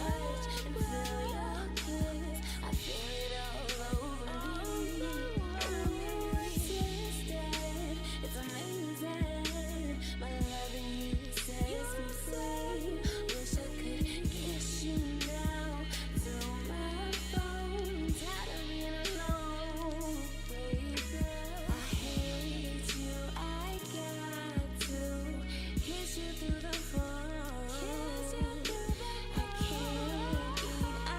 touch and feel your kiss. I feel it all over me. Oh, it's twisted, it's amazing. My loving you sets me free. Wish I could kiss you now through my phone. Tired of being alone, baby. I hate you, I got to kiss you through the phone. I can't eat, I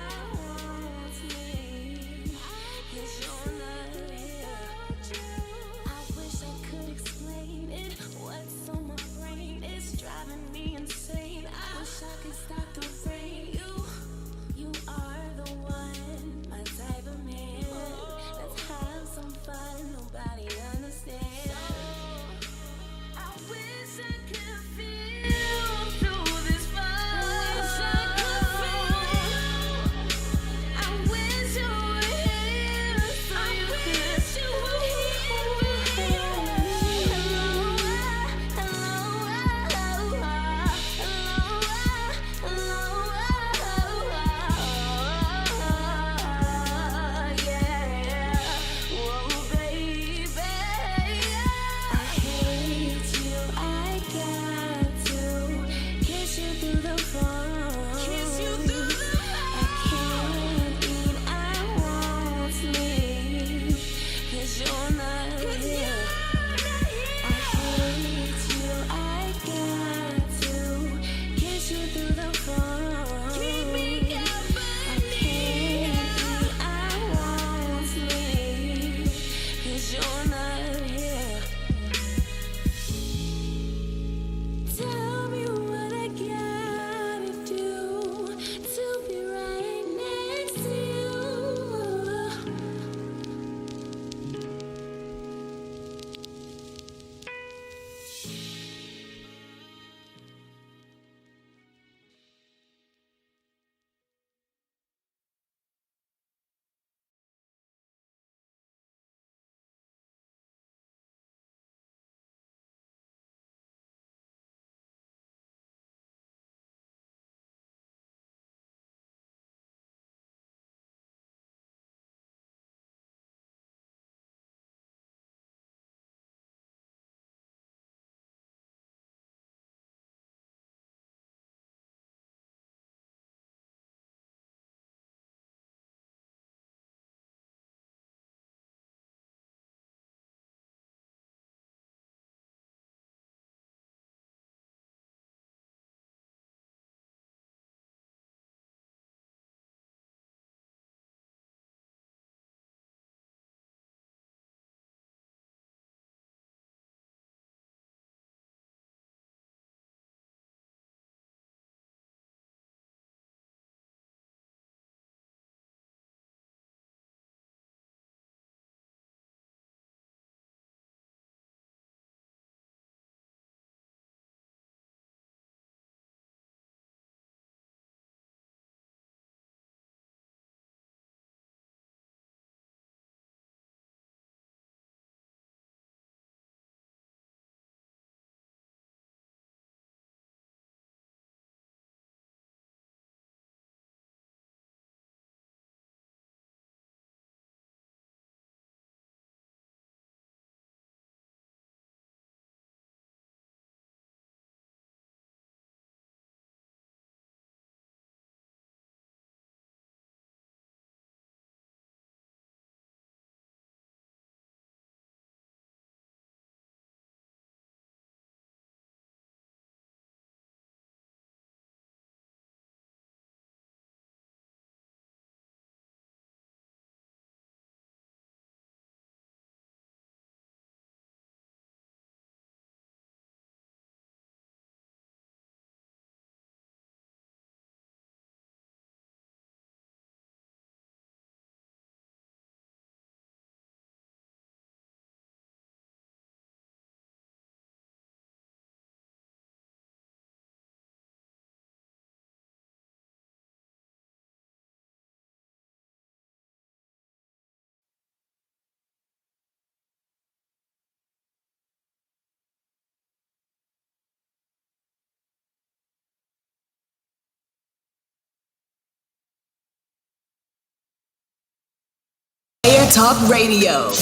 Player Talk Radio with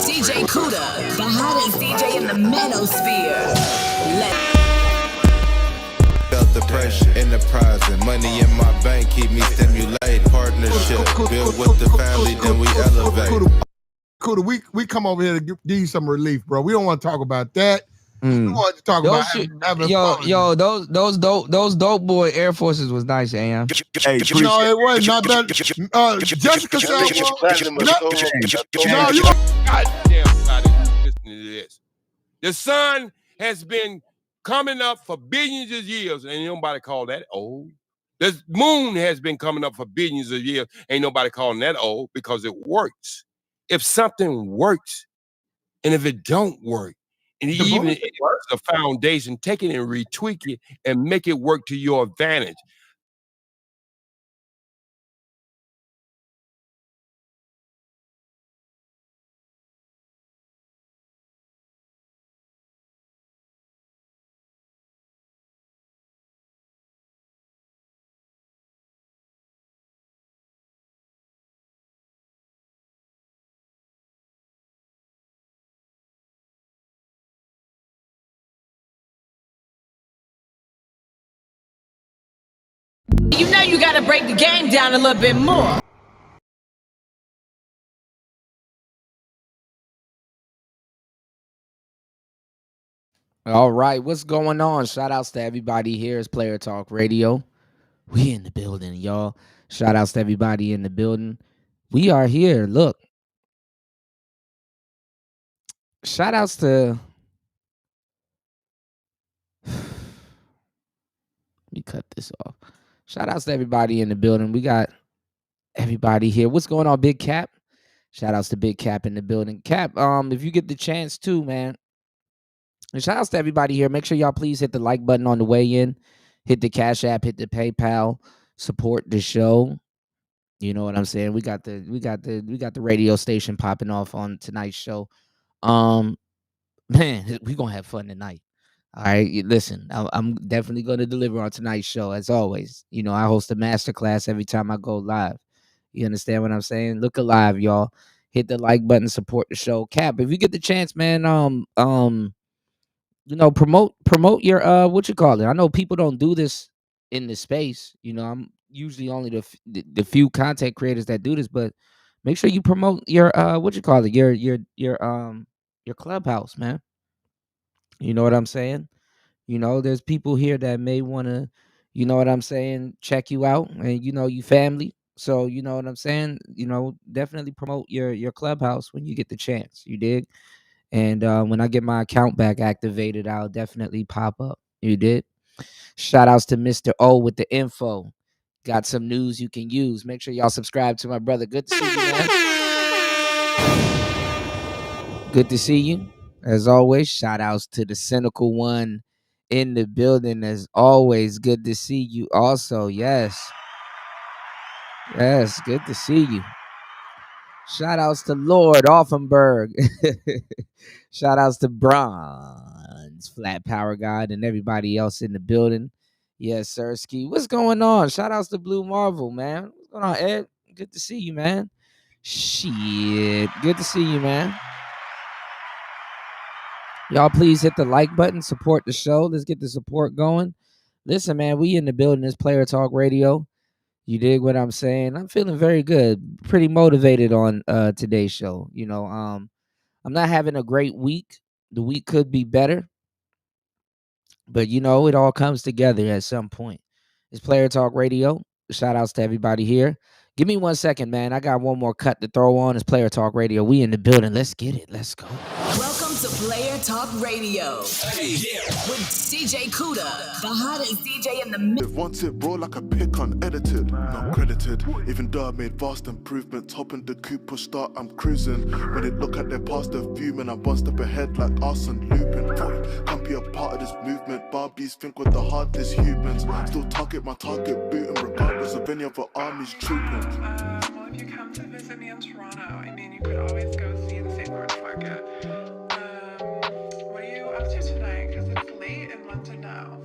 DJ Kuda, the hottest DJ in the manosphere. Felt the pressure, enterprise, and money in my bank keep me stimulated. Partnership, build with the family, then we elevate. Kuda, we come over here to give you some relief, bro. We don't want to talk about that. We want to talk about having fun. Yo, those dope boy Air Forces was nice, AM. Hey, no, it was not that. Jessica said, no, you goddamn listen to this. The sun has been coming up for billions of years, and ain't nobody call that old. The moon has been coming up for billions of years, ain't nobody calling that old because it works. If something works, and if it don't work, and even if it's a foundation, take it and retweak it and make it work to your advantage. You know you gotta break the game down a little bit more. All right, what's going on? Shout outs to everybody here. It's Player Talk Radio. We in the building, y'all. Shout outs to everybody in the building. We are here. Look. Shout outs to let me cut this off. Shout outs to everybody in the building. We got everybody here. What's going on, Big Cap? Shout outs to Big Cap in the building. Cap, if you get the chance too, man. And shout outs to everybody here. Make sure y'all please hit the like button on the way in. Hit the Cash App, hit the PayPal, support the show. You know what I'm saying? We got the radio station popping off on tonight's show. Man, we gonna have fun tonight. All right, listen, I'm definitely gonna deliver on tonight's show as always. You know, I host a masterclass every time I go live. You understand what I'm saying? Look alive, y'all. Hit the like button, support the show. Cap, if you get the chance, man, you know, promote your what you call it. I know people don't do this in this space. You know, I'm usually only the few content creators that do this, but make sure you promote your what you call it, your clubhouse, man. You know what I'm saying? You know, there's people here that may want to, you know what I'm saying, check you out, and you know, you family. So you know what I'm saying? You know, definitely promote your clubhouse when you get the chance. You dig? And when I get my account back activated, I'll definitely pop up. You did? Shout outs to Mr. O with the info. Got some news you can use. Make sure y'all subscribe to my brother. Good to see you, man. Good to see you. As always, shout outs to the cynical one in the building. As always, good to see you also. Yes. Yes, good to see you. Shout outs to Lord Offenberg. Shout outs to Bronze, Flat Power God, and everybody else in the building. Yes, sir. Ski. What's going on? Shout outs to Blue Marvel, man. What's going on, Ed? Good to see you, man. Shit. Good to see you, man. Y'all please hit the like button, support the show. Let's get the support going. Listen, man, we in the building. This Player Talk Radio. You dig what I'm saying? I'm feeling very good. Pretty motivated on today's show. You know, I'm not having a great week. The week could be better. But you know, it all comes together at some point. It's Player Talk Radio. Shout outs to everybody here. Give me 1 second, man. I got one more cut to throw on. It's Player Talk Radio. We in the building. Let's get it. Let's go. Welcome to Player Talk Radio with DJ Kuda, the hottest DJ in the Once it raw like a pick unedited, not credited. Even though I made vast improvements, hopping the coupe push start, I'm cruising. When they look at their past, they're fuming. I'm one step ahead like Arson Lupin. Can't be a part of this movement. Barbies think we're the hardest humans. Still target my target booting, regardless of any other armies trooping. Well, if you come to visit me in Toronto, I mean, you could always go see the St. Lawrence Market. What are you up to tonight? Because it's late in London now.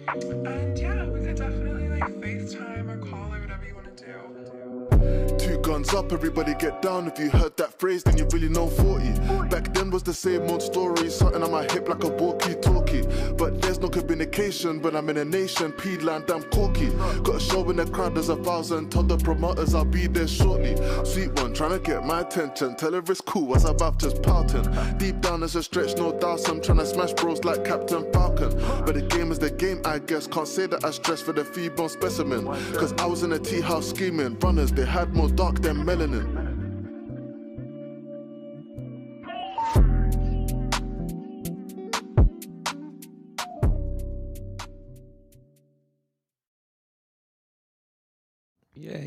And yeah, we could definitely like FaceTime or call or whatever you want to do. Two guns Guns up, everybody get down. If you heard that phrase, then you really know 40. Back then was the same old story, something on my hip like a walkie-talkie. But there's no communication when I'm in a nation, P-land, damn corky. Got a show in the crowd, there's 1,000. Tell the promoters I'll be there shortly. Sweet one, trying to get my attention. Tell her it's cool as I'm about just pouting. Deep down there's a stretch, no doubt. I'm trying to smash bros like Captain Falcon. But the game is the game, I guess. Can't say that I stress for the feeble specimen. Cause I was in a tea house scheming. Runners, they had more dark than melanin.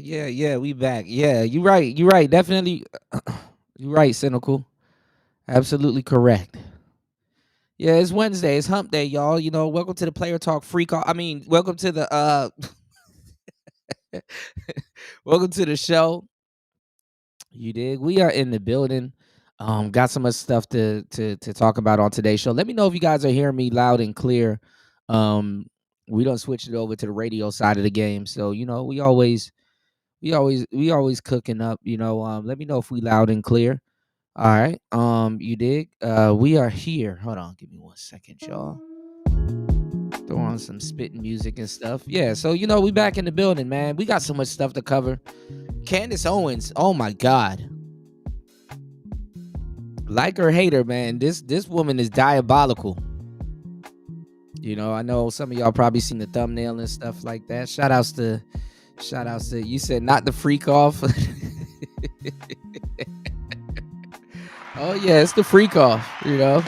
Yeah, we back. Yeah, you right. Definitely, you right, Cynical. Absolutely correct. Yeah, it's Wednesday. It's hump day, y'all. You know, welcome to the Player Talk Freak. I mean, welcome to the welcome to the show. You dig? We are in the building. Got so much stuff to talk about on today's show. Let me know if you guys are hearing me loud and clear. We don't switch it over to the radio side of the game. So, you know, we always cooking up, you know. Let me know if we loud and clear. All right. You dig? We are here. Hold on, give me 1 second, y'all. Throw on some spitting music and stuff. Yeah, so you know, we back in the building, man. We got so much stuff to cover. Candice Owens, oh my God. Like her, hate her, man. This woman is diabolical. You know, I know some of y'all probably seen the thumbnail and stuff like that. Shout outs to you said not the freak off. Oh yeah, it's the freak off, you know.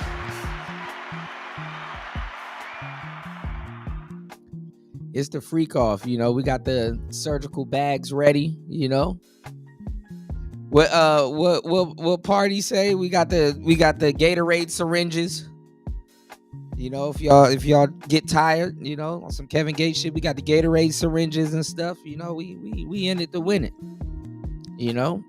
It's the freak off, you know. We got the surgical bags ready, you know. What party say? We got the Gatorade syringes. You know, if y'all get tired, you know, on some Kevin Gates shit, we got the Gatorade syringes and stuff. You know, we in it to win it. You know.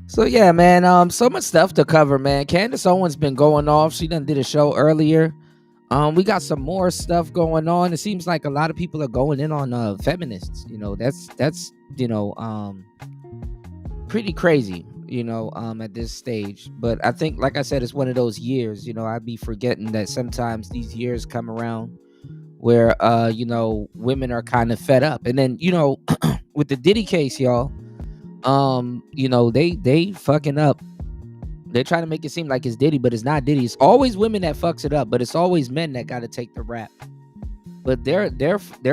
So yeah, man. So much stuff to cover, man. Candice Owens been going off. She done did a show earlier. We got some more stuff going on. It seems like a lot of people are going in on feminists. You know, that's you know, pretty crazy, you know, at this stage. But I think, like I said, it's one of those years, you know, I'd be forgetting that sometimes these years come around where, you know, women are kind of fed up. And then, you know, with the Diddy case, y'all, you know, they fucking up. They're trying to make it seem like it's Diddy, but it's not Diddy. It's always women that fucks it up, but it's always men that got to take the rap. But they're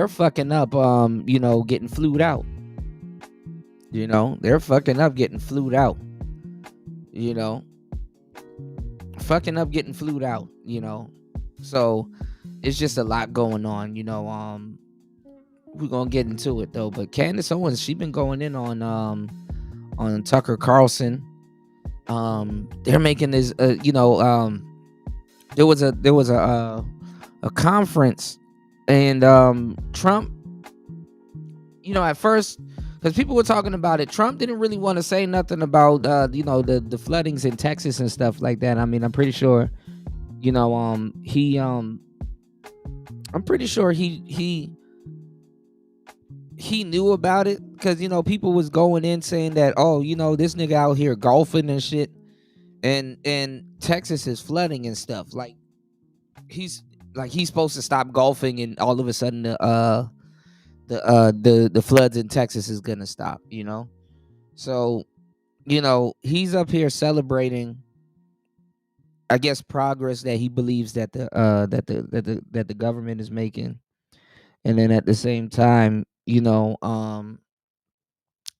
fucking up, you know, getting flued out. You know, they're fucking up getting flued out. You know, fucking up getting flued out, you know. So it's just a lot going on, you know. We're gonna get into it though. But Candice Owens, she been going in on Tucker Carlson. They're making this you know, there was a conference, and Trump, you know, at first, because people were talking about it, Trump didn't really want to say nothing about you know, the floodings in Texas and stuff like that. I mean, I'm pretty sure, you know, I'm pretty sure he knew about it, because, you know, people was going in saying that, oh, you know, this nigga out here golfing and shit, and Texas is flooding and stuff. Like he's supposed to stop golfing, and all of a sudden the floods in Texas is gonna stop, you know. So, you know, he's up here celebrating, I guess, progress that he believes that the government is making. And then at the same time, you know,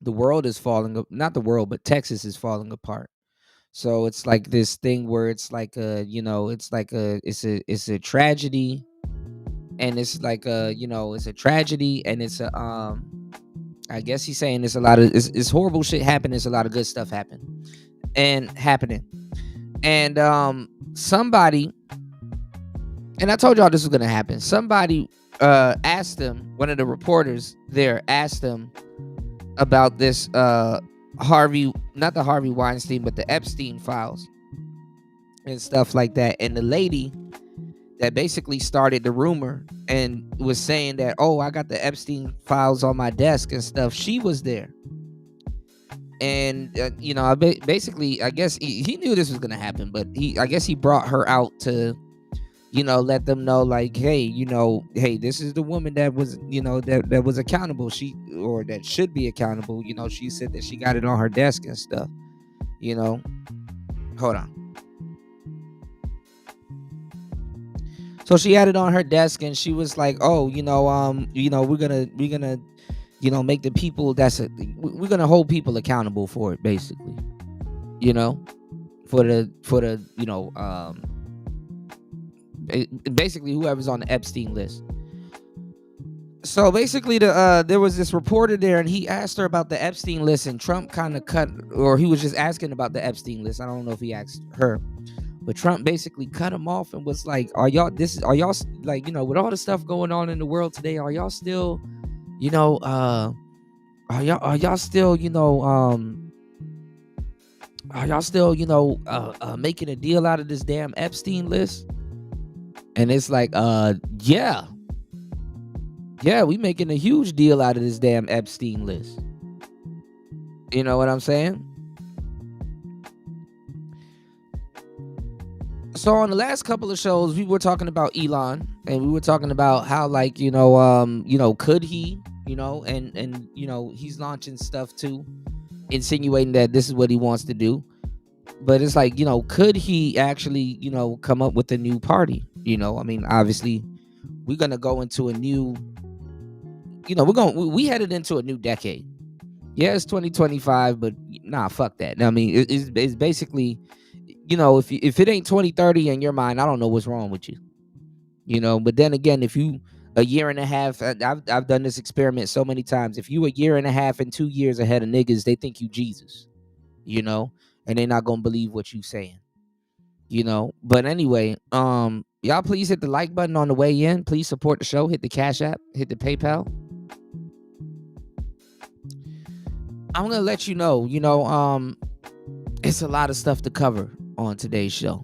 the world is falling, not the world, but Texas is falling apart. So it's like this thing where it's like you know, it's a tragedy, and it's like you know, it's a tragedy, and it's a I guess he's saying there's a lot of it's horrible shit happening. There's a lot of good stuff happening. And somebody, and I told y'all this was gonna happen. Somebody asked him, one of the reporters there asked him about this Harvey, not the Harvey Weinstein, but the Epstein files and stuff like that. And the lady that basically started the rumor and was saying that, oh, I got the Epstein files on my desk and stuff, she was there. And basically, I guess he knew this was gonna happen, but I guess he brought her out to, let them know, like, hey, hey, this is the woman that was, that was accountable. Or that should be accountable. She said that she got it on her desk and stuff. Hold on. So she had it on her desk, and she was like, "Oh, we're gonna, make the people we're gonna hold people accountable for it, basically, for the basically whoever's on the Epstein list." So basically, there was this reporter there, and he asked her about the Epstein list, and Trump kind of he was just asking about the Epstein list. I don't know if he asked her. But Trump basically cut him off and was like, are y'all like, with all the stuff going on in the world today, are y'all still, are y'all still, making a deal out of this damn Epstein list? And it's like, yeah, we making a huge deal out of this damn Epstein list. You know what I'm saying? So on the last couple of shows, we were talking about Elon, and we were talking about how, like, could he, and he's launching stuff too, insinuating that this is what he wants to do. But it's like, could he actually, come up with a new party? I mean, obviously, we're gonna go into a new, we headed into a new decade. Yeah, it's 2025, but nah, fuck that. I mean, it's basically, if it ain't 2030 in your mind, I don't know what's wrong with you. But then again, if you a year and a half, I've done this experiment so many times. If you a year and a half and 2 years ahead of niggas, they think you Jesus, and they're not gonna believe what you saying. But anyway, y'all please hit the like button on the way in. Please support the show. Hit the Cash App, hit the PayPal. I'm gonna let you know, it's a lot of stuff to cover on today's show.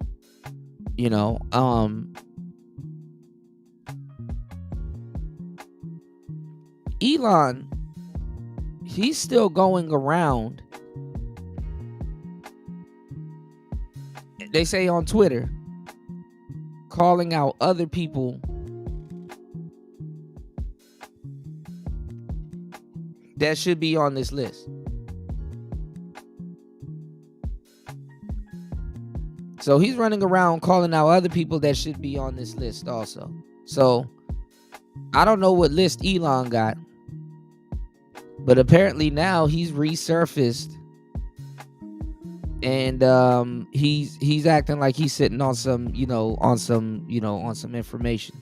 Elon, he's still going around, they say on Twitter, calling out other people that should be on this list. So he's running around calling out other people that should be on this list also. So I don't know what list Elon got, but apparently now he's resurfaced, and he's acting like he's sitting on some, on some information.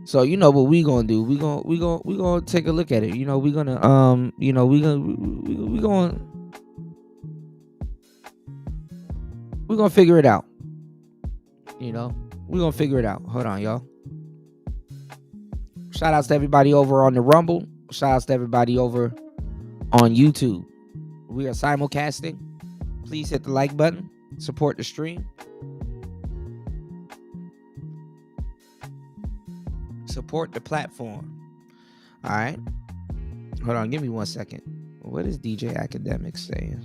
So what we gonna do? We gonna take a look at it. We're gonna figure it out. We're gonna figure it out. Hold on, y'all. Shout outs to everybody over on the Rumble. Shout outs to everybody over on YouTube. We are simulcasting. Please hit the like button. Support the stream. Support the platform. All right. Hold on. Give me 1 second. What is DJ Academic saying?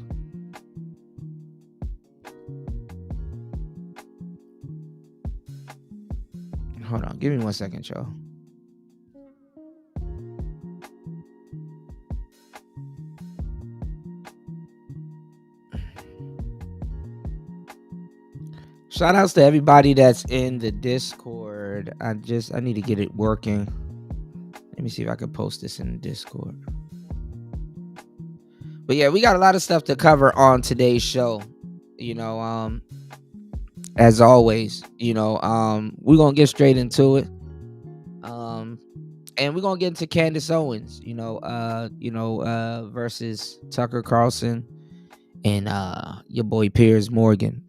Hold on. Give me 1 second, y'all. Shout outs to everybody that's in the Discord. I need to get it working. Let me see if I can post this in the Discord. But yeah, we got a lot of stuff to cover on today's show. As always, we're gonna get straight into it. And we're gonna get into Candice Owens, versus Tucker Carlson and your boy Piers Morgan.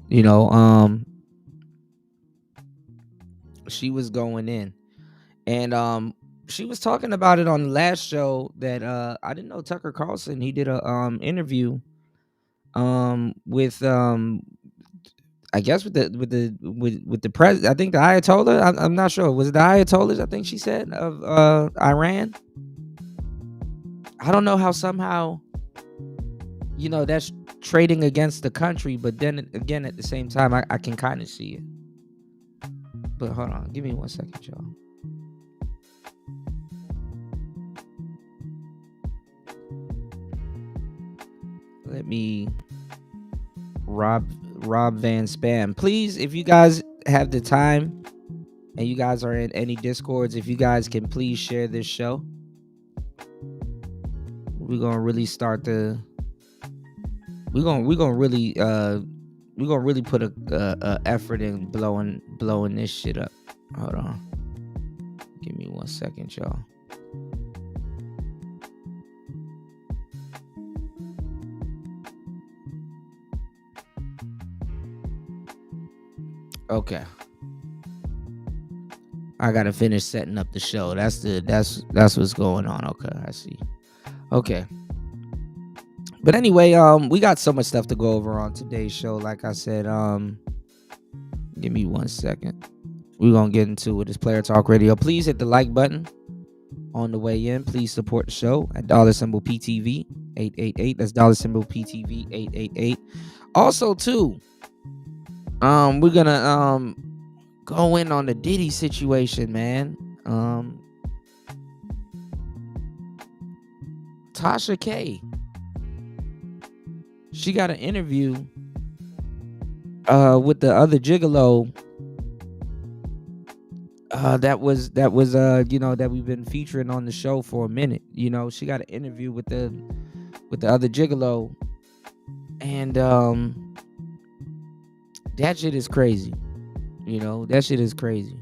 She was going in, and she was talking about it on the last show that I didn't know Tucker Carlson, he did a interview with I guess with the president, I think the Ayatollah. I'm not sure. Was it the Ayatollahs? I think she said of Iran. I don't know how somehow, that's trading against the country, but then again at the same time, I can kind of see it. But hold on, give me 1 second, y'all. Let me Rob Van Spam. Please, if you guys have the time and you guys are in any Discords, if you guys can please share this show. We're gonna really start to we're gonna really put a effort in blowing this shit up. Hold on. Give me 1 second, y'all. Okay. I gotta finish setting up the show. That's what's going on. Okay, I see. Okay. But anyway, we got so much stuff to go over on today's show. Like I said, give me 1 second. We're gonna get into it. It's Player Talk Radio. Please hit the like button on the way in. Please support the show at $PTV 888. That's $PTV 888. Also, too, we're gonna go in on the Diddy situation, man. Tasha K. She got an interview with the other gigolo that was that we've been featuring on the show for a minute. She got an interview with the other gigolo, and that shit is crazy. That shit is crazy.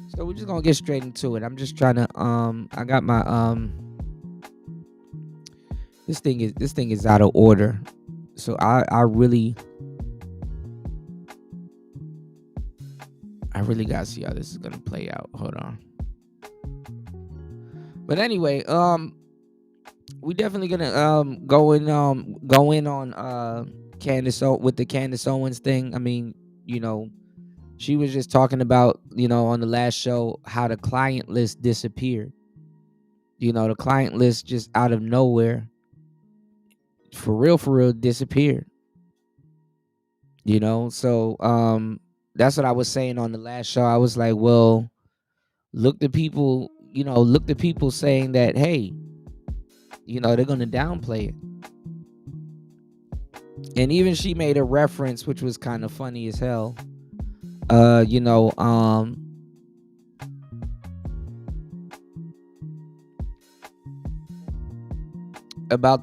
So we're just gonna get straight into it. I'm just trying to I got my this thing is out of order. So I really gotta see how this is gonna play out. Hold on. But anyway, we definitely gonna go in on Candice with the Candice Owens thing. I mean, she was just talking about, on the last show, how the client list disappeared. The client list just out of nowhere, for real disappeared. So that's what I was saying on the last show. I was like, well, look to people saying that, hey, they're gonna downplay it. And even she made a reference, which was kind of funny as hell. About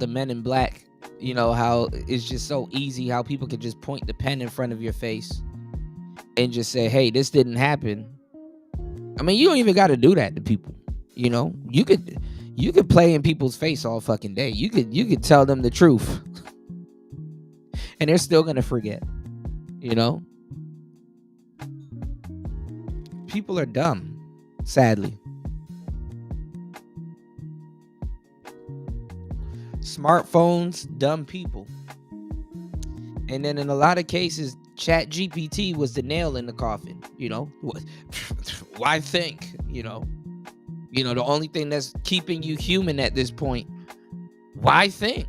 the Men in Black, how it's just so easy how people could just point the pen in front of your face and just say, hey, this didn't happen. I mean, you don't even got to do that to people. You could play in people's face all fucking day. You could tell them the truth and they're still gonna forget. People are dumb, sadly. Smartphones, dumb people. And then in a lot of cases, Chat GPT was the nail in the coffin. Why think? The only thing that's keeping you human at this point. Why think?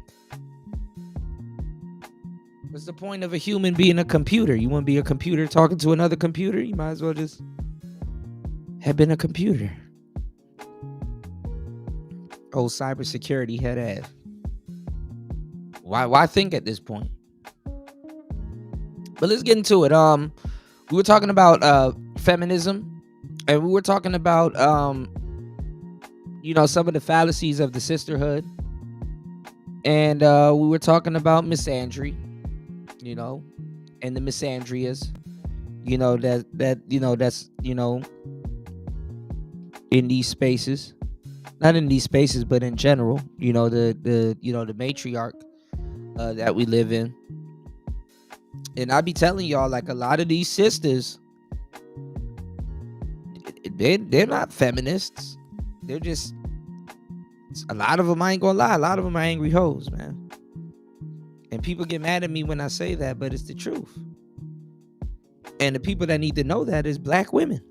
What's the point of a human being a computer? You want to be a computer talking to another computer? You might as well just have been a computer. Old cybersecurity head ass. Why think at this point? But let's get into it. We were talking about feminism, and we were talking about some of the fallacies of the sisterhood, and we were talking about misandry, and the misandrias, that's in these spaces, not in these spaces, but in general, the matriarch that we live in. And I be telling y'all, like, a lot of these sisters, they're not feminists. They're just, a lot of them, I ain't gonna lie, a lot of them are angry hoes, man. And people get mad at me when I say that, but it's the truth. And the people that need to know that is black women.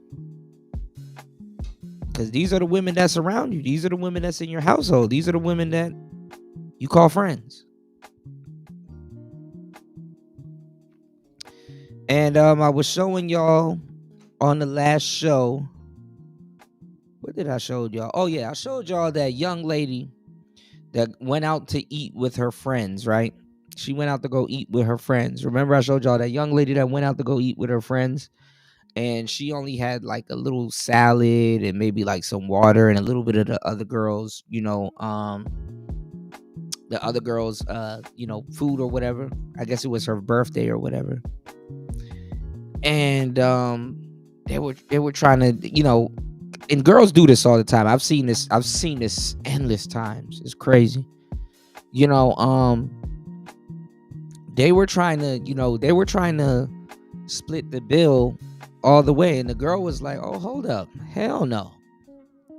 Because these are the women that's around you. These are the women that's in your household. These are the women that you call friends. And I was showing y'all on the last show. What did I show y'all? Oh, yeah. I showed y'all that young lady that went out to eat with her friends, right? She went out to go eat with her friends. Remember I showed y'all that young lady that went out to go eat with her friends? And she only had like a little salad and maybe like some water and a little bit of the other girls, food or whatever. I guess it was her birthday or whatever. And they were trying to, and girls do this all the time. I've seen this endless times. It's crazy. They were trying to split the bill all the way, and the girl was like, "Oh, hold up, hell no!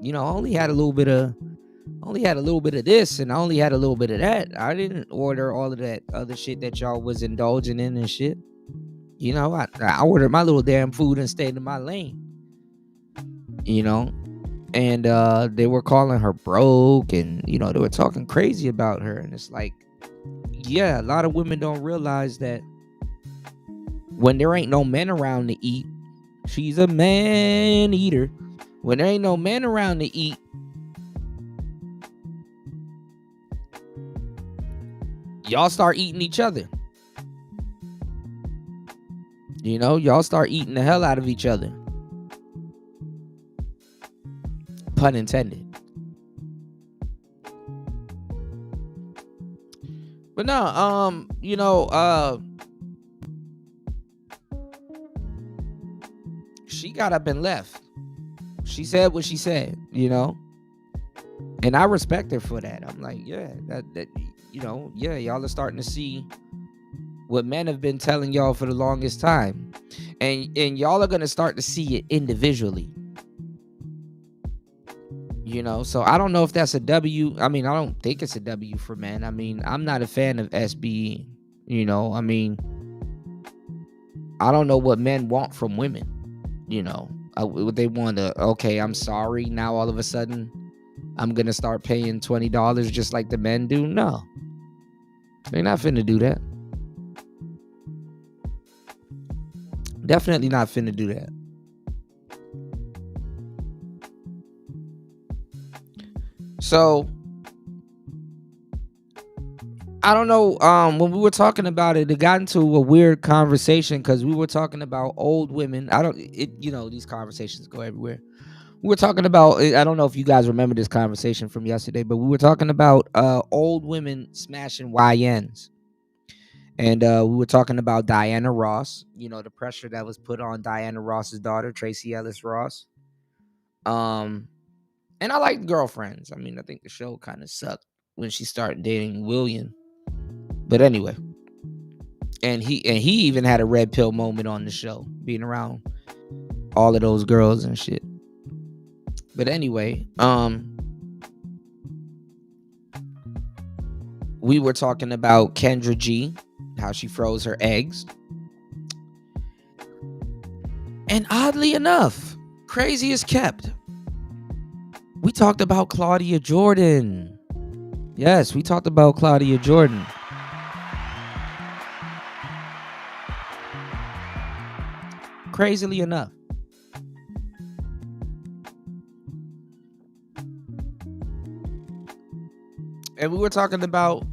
I only had a little bit of this, and I only had a little bit of that. I didn't order all of that other shit that y'all was indulging in and shit. I ordered my little damn food and stayed in my lane. And they were calling her broke, and they were talking crazy about her, and it's like, yeah, a lot of women don't realize that when there ain't no men around to eat, she's a man eater. When there ain't no men around to eat, y'all start eating each other. Y'all start eating the hell out of each other. Pun intended. But no, she got up and left. She said what she said, and I respect her for that. I'm like, yeah, yeah, y'all are starting to see what men have been telling y'all for the longest time, and y'all are gonna start to see it individually. So I don't know if that's a W. I mean, I don't think it's a W for men. I mean, I'm not a fan of SB. I mean, I don't know what men want from women. They want to, okay, I'm sorry. Now all of a sudden, I'm going to start paying $20 just like the men do. No, they're not finna do that. Definitely not finna do that. So I don't know. When we were talking about it, it got into a weird conversation because we were talking about old women. These conversations go everywhere. We were talking about, I don't know if you guys remember this conversation from yesterday, but we were talking about old women smashing YNs. And we were talking about Diana Ross, the pressure that was put on Diana Ross's daughter, Tracy Ellis Ross. And I like Girlfriends. I mean, I think the show kind of sucked when she started dating William. But anyway, and he even had a red pill moment on the show, being around all of those girls and shit. But anyway, we were talking about Kendra G, how she froze her eggs. And oddly enough, crazy as kept, we talked about Claudia Jordan. Yes, we talked about Claudia Jordan. Crazily enough. And we were talking about,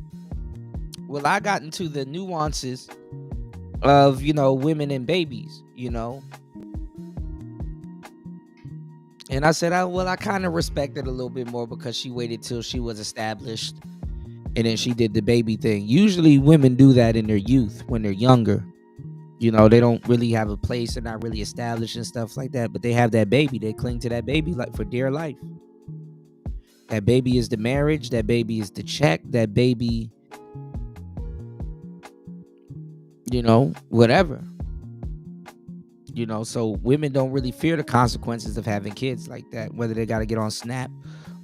well, I got into the nuances of, women and babies, And I said, I kind of respect it a little bit more because she waited till she was established and then she did the baby thing. Usually women do that in their youth when they're younger. They don't really have a place. They're not really established and stuff like that. But they have that baby. They cling to that baby like for dear life. That baby is the marriage. That baby is the check. That baby, whatever. So women don't really fear the consequences of having kids like that, whether they got to get on Snap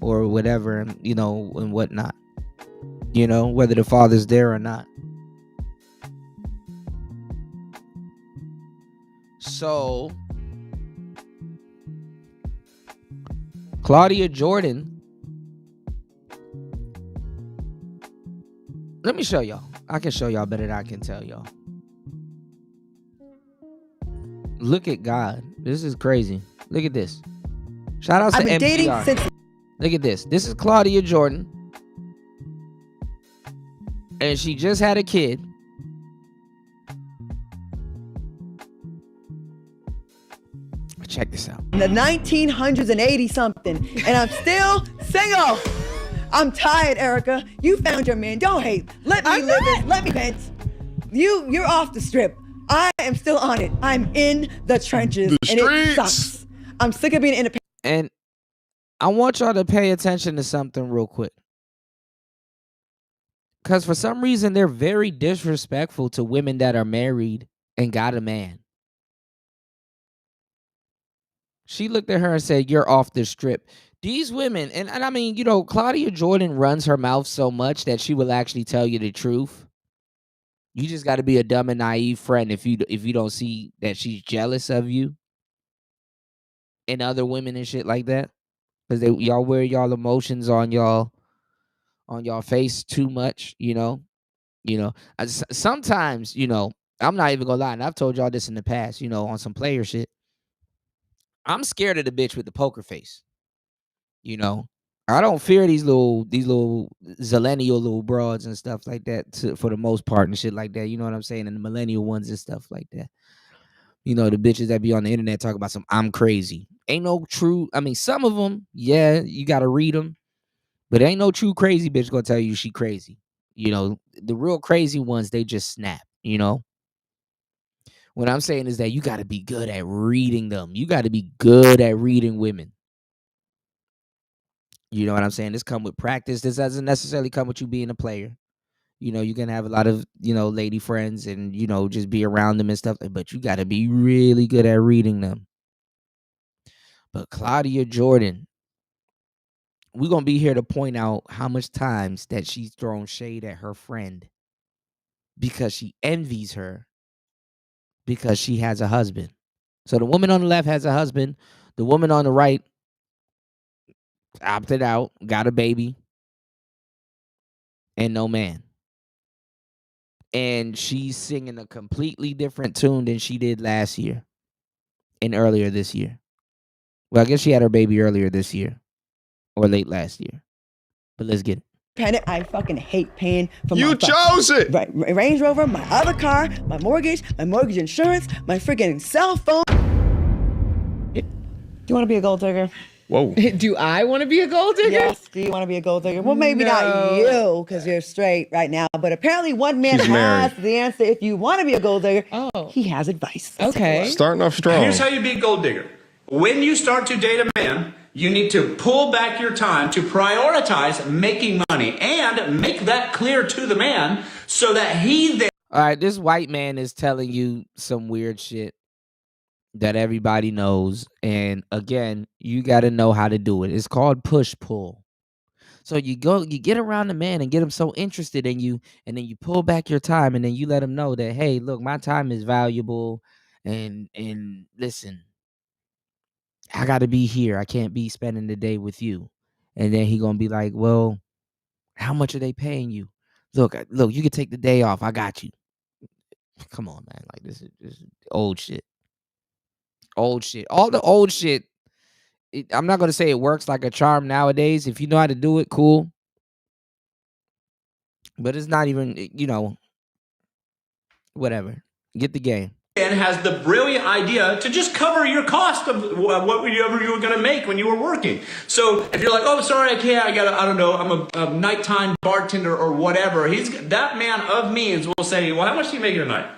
or whatever, and and whatnot, whether the father's there or not. So Claudia Jordan. Let me show y'all. I can show y'all better than I can tell y'all. Look at God. This is crazy. Look at this. Shout out to NPR. Dating since. Look at this. This is Claudia Jordan. And she just had a kid. Check this out. In the 1980 something, and I'm still single. I'm tired, Erica. You found your man. Don't hate. Let me live this. Let me vent. You're off the strip. I am still on it. I'm in the trenches, and it sucks. I'm sick of being independent. And I want y'all to pay attention to something real quick. Because for some reason, they're very disrespectful to women that are married and got a man. She looked at her and said, "You're off the strip." These women, and I mean, you know, Claudia Jordan runs her mouth so much that she will actually tell you the truth. You just got to be a dumb and naive friend if you don't see that she's jealous of you and other women and shit like that. Because y'all wear y'all emotions on y'all face too much, you know. Sometimes, you know, I'm not even gonna lie, and I've told y'all this in the past, you know, on some player shit. I'm scared of the bitch with the poker face. You know, I don't fear these little zillennial little broads and stuff like that for the most part and shit like that. You know what I'm saying? And the millennial ones and stuff like that. You know, the bitches that be on the internet talking about some I'm crazy. Ain't no true. I mean, some of them, yeah, you got to read them. But ain't no true crazy bitch gonna tell you she crazy. You know, the real crazy ones, they just snap, you know? What I'm saying is that you got to be good at reading them. You got to be good at reading women. You know what I'm saying? This come with practice. This doesn't necessarily come with you being a player. You know, you can have a lot of, you know, lady friends and, you know, just be around them and stuff. But you got to be really good at reading them. But Claudia Jordan, we're going to be here to point out how much times that she's thrown shade at her friend because she envies her because she has a husband. So the woman on the left has a husband. The woman on the right opted out, got a baby, and no man. And she's singing a completely different tune than she did last year and earlier this year. Well, I guess she had her baby earlier this year or late last year. But let's get it. I fucking hate paying for you chose it. Right, Range Rover, my other car, my mortgage insurance, my freaking cell phone. Do you want to be a gold digger? Whoa. Do I want to be a gold digger? Yes. Do you want to be a gold digger? Well, maybe not you, because you're straight right now. But apparently one man has the answer. If you want to be a gold digger, he has advice. Okay. Starting off strong. Here's how you be a gold digger. When you start to date a man, you need to pull back your time to prioritize making money and make that clear to the man so that he then... All right, this white man is telling you some weird shit that everybody knows. And again, you got to know how to do it. It's called push-pull. So you get around the man and get him so interested in you, and then you pull back your time, and then you let him know that, hey, look, my time is valuable, and listen, I got to be here. I can't be spending the day with you. And then he going to be like, well, how much are they paying you? Look, you can take the day off. I got you. Come on, man. Like, this is old shit. Old shit. All the old shit. I'm not going to say it works like a charm nowadays. If you know how to do it, cool. But it's not even, you know, whatever. Get the game. And has the brilliant idea to just cover your cost of whatever you were going to make when you were working. So if you're like, oh, sorry, I can't, I don't know, I'm a nighttime bartender or whatever. That man of means will say, well, how much do you make in a night?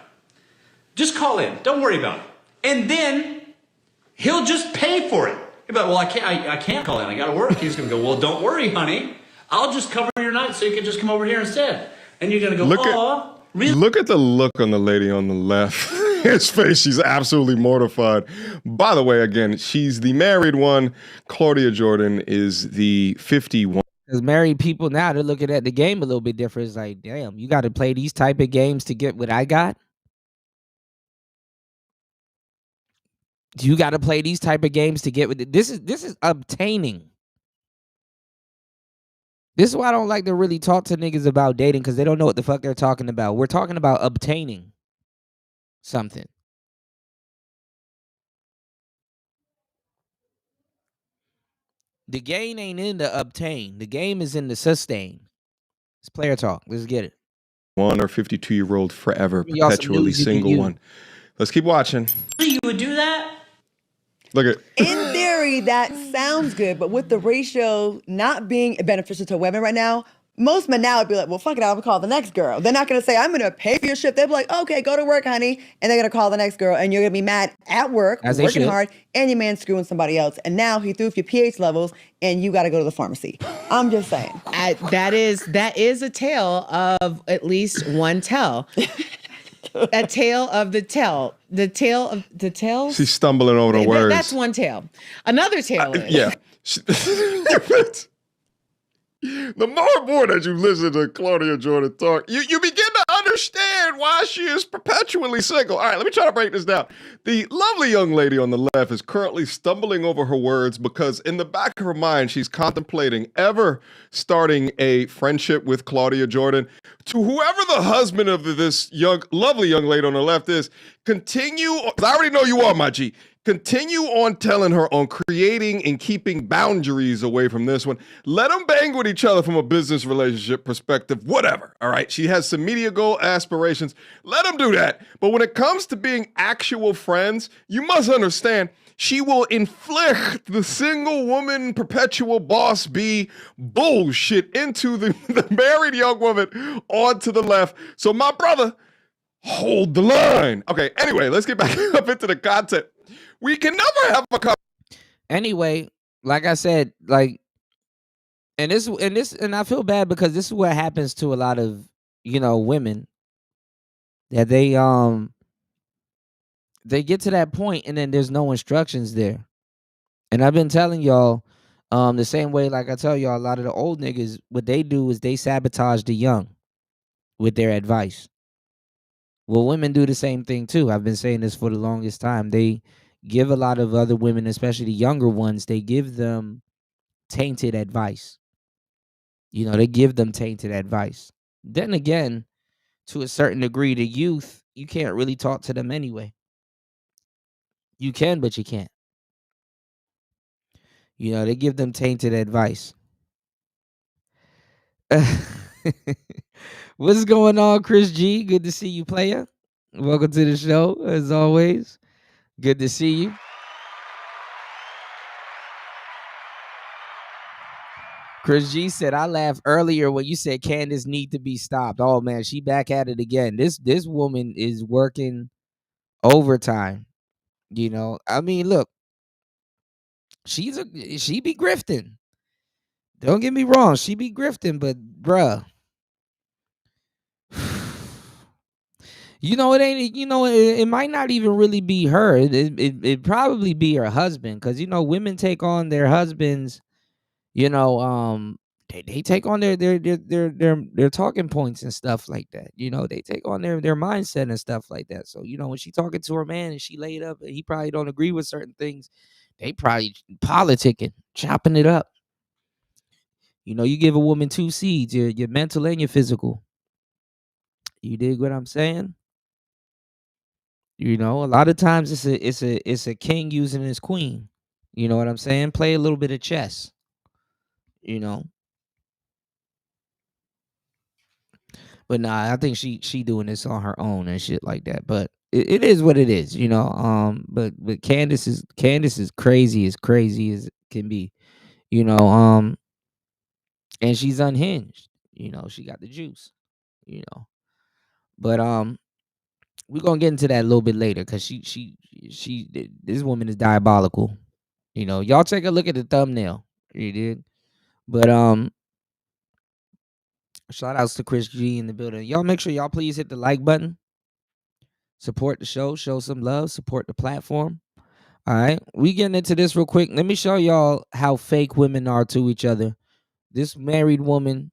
Just call in. Don't worry about it. And then he'll just pay for it. He'll be like, well, I can't call in. I got to work. He's going to go, well, don't worry, honey. I'll just cover your night so you can just come over here instead. And you're going to go, really? Look at the look on the lady on the left. His face, she's absolutely mortified. By the way, again, she's the married one. Claudia Jordan is the 51. Because married people now, they're looking at the game a little bit different. It's like, damn, you got to play these type of games to get what I got? You got to play these type of games to get with it. This is obtaining. This is why I don't like to really talk to niggas about dating, because they don't know what the fuck they're talking about. We're talking about obtaining something. The game ain't in the obtain. The game is in the sustain. It's player talk. Let's get it. One or 52-year-old forever, perpetually single one. Let's keep watching. You would do that? Look at. In theory, that sounds good, but with the ratio not being beneficial to women right now, most men now would be like, well, fuck it, I'll call the next girl. They're not going to say, I'm going to pay for your shift. They'll be like, okay, go to work, honey. And they're going to call the next girl, and you're going to be mad at work, working hard, and your man screwing somebody else. And now he threw up your pH levels, and you got to go to the pharmacy. I'm just saying. That is a tale of at least one tell. A tale of the tell. The tale of the tales. She's stumbling over the words. That's one tale. Another tale is. Yeah. The more that you listen to Claudia Jordan talk, you begin to understand why she is perpetually single. All right, let me try to break this down. The lovely young lady on the left is currently stumbling over her words because in the back of her mind, she's contemplating ever starting a friendship with Claudia Jordan. To whoever the husband of this lovely young lady on the left is, continue, because I already know you are, my G. Continue on telling her on creating and keeping boundaries away from this one. Let them bang with each other from a business relationship perspective, whatever, all right? She has some media goal aspirations. Let them do that. But when it comes to being actual friends, you must understand she will inflict the single woman perpetual boss bee bullshit into the married young woman onto the left. So my brother, hold the line. Okay, anyway, let's get back up into the content. We can never have a Anyway, like I said, like, and I feel bad because this is what happens to a lot of, women, that they get to that point and then there's no instructions there. And I've been telling y'all, the same way, like I tell y'all, a lot of the old niggas, what they do is they sabotage the young with their advice. Well, women do the same thing too. I've been saying this for the longest time. They give a lot of other women, especially the younger ones, they give them tainted advice. They give them tainted advice. Then again, to a certain degree, the youth, you can't really talk to them anyway. You can, but you can't. They give them tainted advice. What's going on, Chris G? Good to see you, player. Welcome to the show, as always. Good to see you. Chris G said, I laughed earlier when you said Candice need to be stopped. Oh, man, she back at it again. This woman is working overtime. I mean, look, she be grifting. Don't get me wrong, she be grifting, but bruh, it might not even really be her. It probably be her husband, because women take on their husbands. They take on their talking points and stuff like that. They take on their mindset and stuff like that. So when she talking to her man and she laid up and he probably don't agree with certain things, they probably politicking, chopping it up. You give a woman two seeds, your mental and your physical. You dig what I'm saying? A lot of times it's a king using his queen. You know what I'm saying? Play a little bit of chess. But nah, I think she doing this on her own and shit like that. But it is what it is, But Candice is crazy as it can be, and she's unhinged. She got the juice, But we're gonna get into that a little bit later, because this woman is diabolical. Y'all take a look at the thumbnail. You did. But shout outs to Chris G in the building. Y'all make sure y'all please hit the like button. Support the show, show some love, support the platform. All right, we getting into this real quick. Let me show y'all how fake women are to each other. This married woman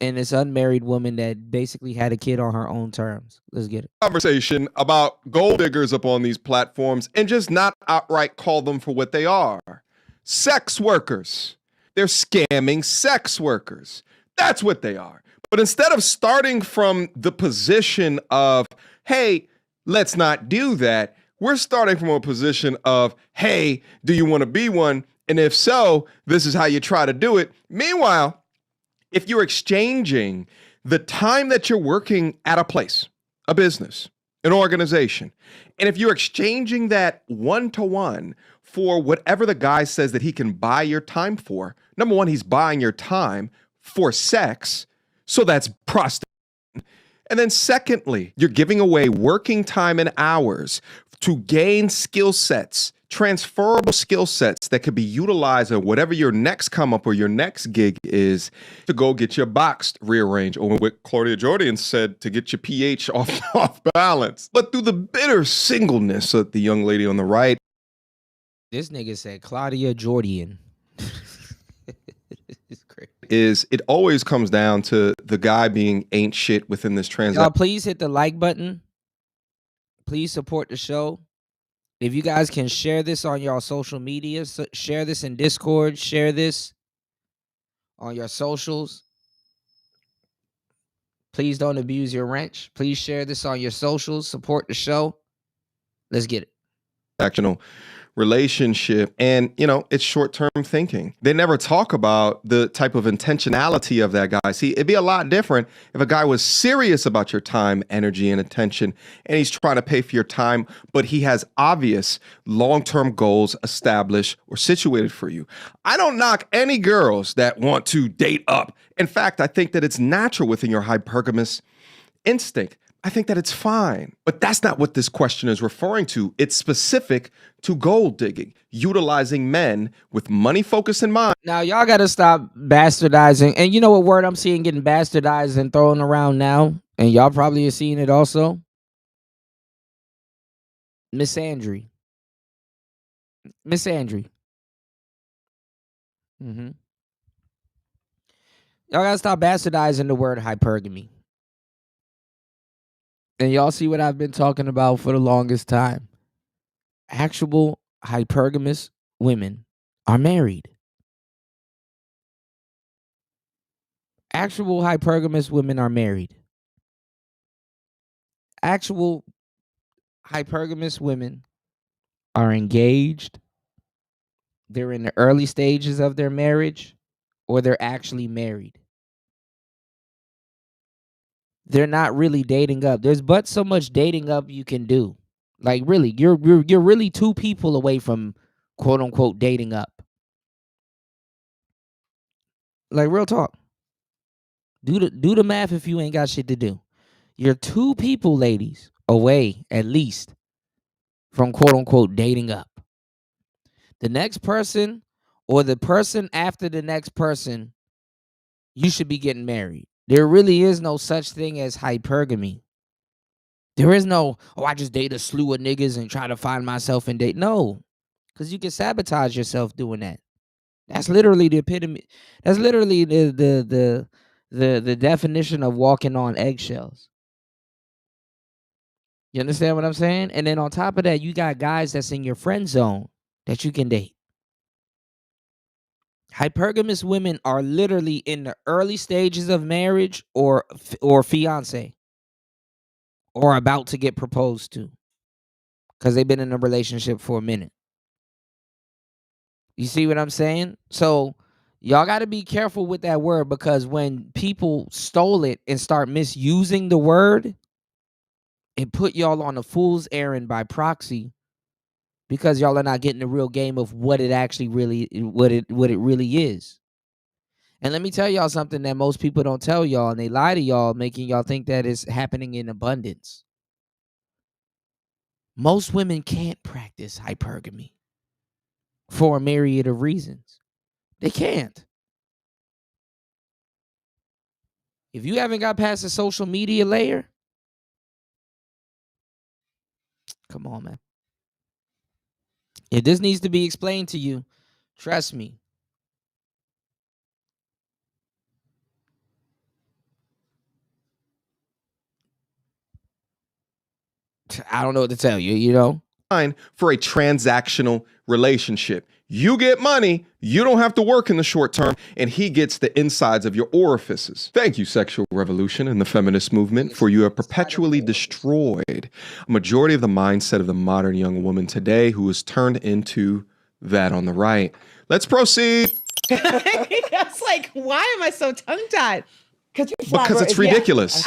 and this unmarried woman that basically had a kid on her own terms. Let's get it. Conversation about gold diggers up on these platforms and just not outright call them for what they are. Sex workers. They're scamming sex workers. That's what they are. But instead of starting from the position of, hey, let's not do that, we're starting from a position of, hey, do you want to be one? And if so, this is how you try to do it. Meanwhile, if you're exchanging the time that you're working at a place, a business, an organization, and if you're exchanging that one-to-one for whatever the guy says that he can buy your time for, number one, he's buying your time for sex, so that's prostitution. And then secondly, you're giving away working time and hours to gain skill sets, transferable skill sets that could be utilized in whatever your next come up or your next gig is to go get your box rearranged, or what Claudia Jordan said, to get your pH off balance. But through the bitter singleness of the young lady on the right. This nigga said Claudia Jordan. Is it always comes down to the guy being ain't shit within this transaction. Y'all, please hit the like button. Please support the show. If you guys can share this on your social media, share this in Discord, share this on your socials. Please don't abuse your wrench. Please share this on your socials. Support the show. Let's get it. Transactional relationship, and it's short-term thinking. They never talk about the type of intentionality of that guy. See, it'd be a lot different if a guy was serious about your time, energy, and attention, and he's trying to pay for your time, but he has obvious long-term goals established or situated for you. I don't knock any girls that want to date up. In fact, I think that it's natural within your hypergamous instinct. I think that it's fine, but that's not what this question is referring to. It's specific to gold digging, utilizing men with money focus in mind. Now, y'all got to stop bastardizing. And you know what word I'm seeing getting bastardized and thrown around now? And y'all probably are seeing it also. Misandry. Misandry. Y'all got to stop bastardizing the word hypergamy. And y'all see what I've been talking about for the longest time. Actual hypergamous women are married. Actual hypergamous women are married. Actual hypergamous women are engaged. They're in the early stages of their marriage, or they're actually married. They're not really dating up. There's but so much dating up you can do. Like, really, you're really two people away from quote unquote dating up. Like, real talk. Do the math if you ain't got shit to do. You're two people, ladies, away at least from quote unquote dating up. The next person or the person after the next person, you should be getting married. There really is no such thing as hypergamy. There is no, I just date a slew of niggas and try to find myself and date. No, because you can sabotage yourself doing that. That's literally the epitome. That's literally the definition of walking on eggshells. You understand what I'm saying? And then on top of that, you got guys that's in your friend zone that you can date. Hypergamous women are literally in the early stages of marriage or fiance, or about to get proposed to, because they've been in a relationship for a minute. You see what I'm saying? So y'all got to be careful with that word, because when people stole it and start misusing the word, it put y'all on a fool's errand by proxy, because y'all are not getting the real game of what it actually really, what it really is. And let me tell y'all something that most people don't tell y'all, and they lie to y'all, making y'all think that it's happening in abundance. Most women can't practice hypergamy for a myriad of reasons. They can't. If you haven't got past the social media layer, come on, man. If this needs to be explained to you, trust me. I don't know what to tell you, you know? For a transactional relationship. You get money, you don't have to work in the short term, and he gets the insides of your orifices. Thank you, sexual revolution and the feminist movement, for you have perpetually destroyed a majority of the mindset of the modern young woman today who is turned into that on the right. Let's proceed. That's like, why am I so tongue-tied? Because it's ridiculous.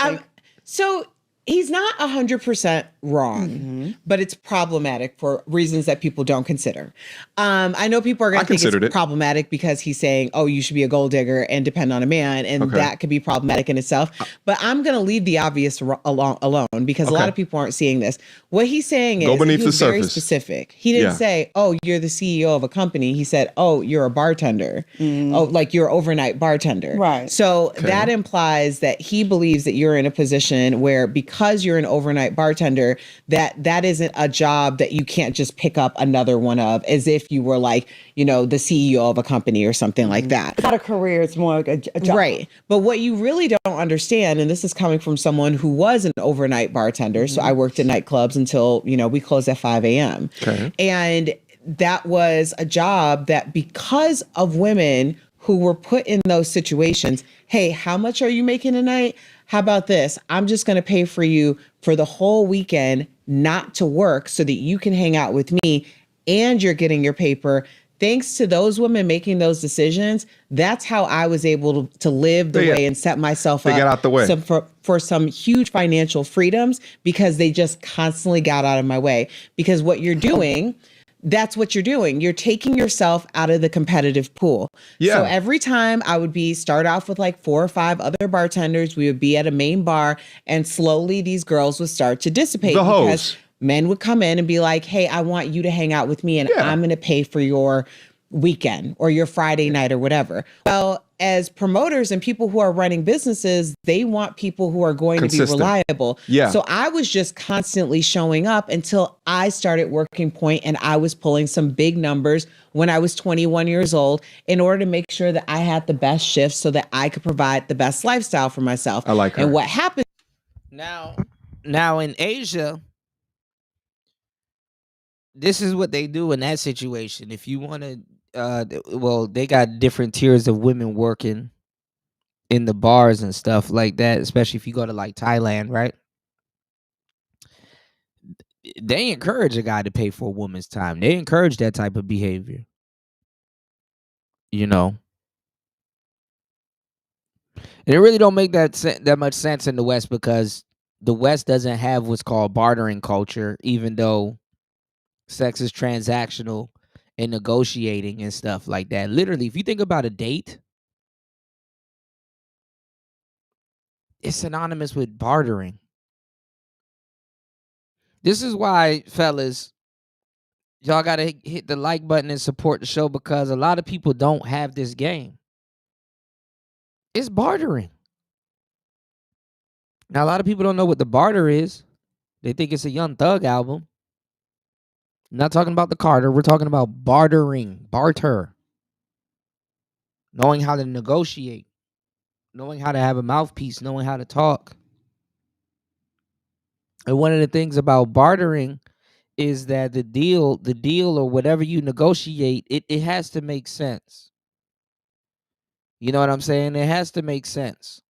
So he's not 100% wrong, but it's problematic for reasons that people don't consider. I know people are going to think it's problematic because he's saying, oh, you should be a gold digger and depend on a man, and that could be problematic in itself. But I'm going to leave the obvious alone because a lot of people aren't seeing this. What he's saying is he was very specific. He didn't say, oh, you're the CEO of a company. He said, oh, you're a bartender. Oh, like you're an overnight bartender. Right. So that implies that he believes that you're in a position where because you're an overnight bartender, that isn't a job that you can't just pick up another one of as if you were like, you know, the CEO of a company or something like that. It's not a career, it's more like a job. Right. But what you really don't understand, and this is coming from someone who was an overnight bartender. So I worked in nightclubs until, you know, we closed at 5 a.m. And that was a job that because of women who were put in those situations, hey, how much are you making a night? How about this? I'm just going to pay for you for the whole weekend not to work so that you can hang out with me and you're getting your paper. Thanks to those women making those decisions, that's how I was able to live the way and set myself up get out the way. For some huge financial freedoms because they just constantly got out of my way. Because what you're doing, that's what you're doing. You're taking yourself out of the competitive pool. Yeah. So every time I would start off with like 4 or 5 other bartenders, we would be at a main bar and slowly these girls would start to dissipate because men would come in and be like, hey, I want you to hang out with me and I'm going to pay for your weekend or your Friday night or whatever. Well, as promoters and people who are running businesses, they want people who are going to be reliable. Yeah. So I was just constantly showing up until I started working point and I was pulling some big numbers when I was 21 years old in order to make sure that I had the best shifts so that I could provide the best lifestyle for myself. I like her. And what happened now in Asia, this is what they do in that situation. If you want to well, they got different tiers of women working in the bars and stuff like that, especially if you go to like Thailand, right? They encourage a guy to pay for a woman's time. They encourage that type of behavior. You know? And it really don't make that much sense in the West because the West doesn't have what's called bartering culture, even though sex is transactional and negotiating and stuff like that. Literally, if you think about a date, it's synonymous with bartering. This is why, fellas, y'all got to hit the like button and support the show because a lot of people don't have this game. It's bartering. Now, a lot of people don't know what the barter is. They think it's a Young Thug album. I'm not talking about the Carter. We're talking about bartering, barter. Knowing how to negotiate. Knowing how to have a mouthpiece. Knowing how to talk. And one of the things about bartering is that the deal or whatever you negotiate, it has to make sense. You know what I'm saying? It has to make sense.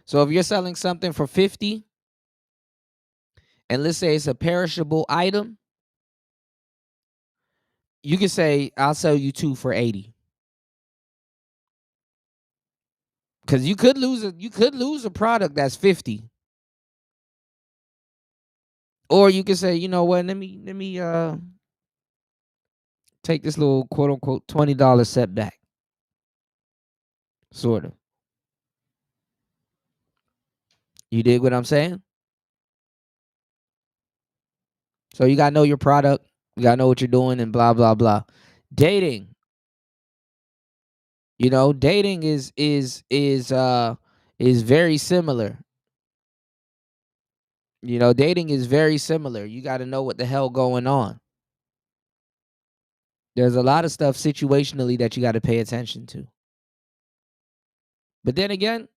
So if you're selling something for 50, and let's say it's a perishable item, you can say, I'll sell you 2 for 80. Because you could lose a product that's 50. Or you can say, you know what, let me take this little quote unquote $20 setback. Sort of. You dig what I'm saying? So you gotta know your product, you gotta know what you're doing, and blah blah blah. Dating. You know, dating is very similar. You know, dating is very similar. You got to know what the hell going on. There's a lot of stuff situationally that you got to pay attention to. But then again,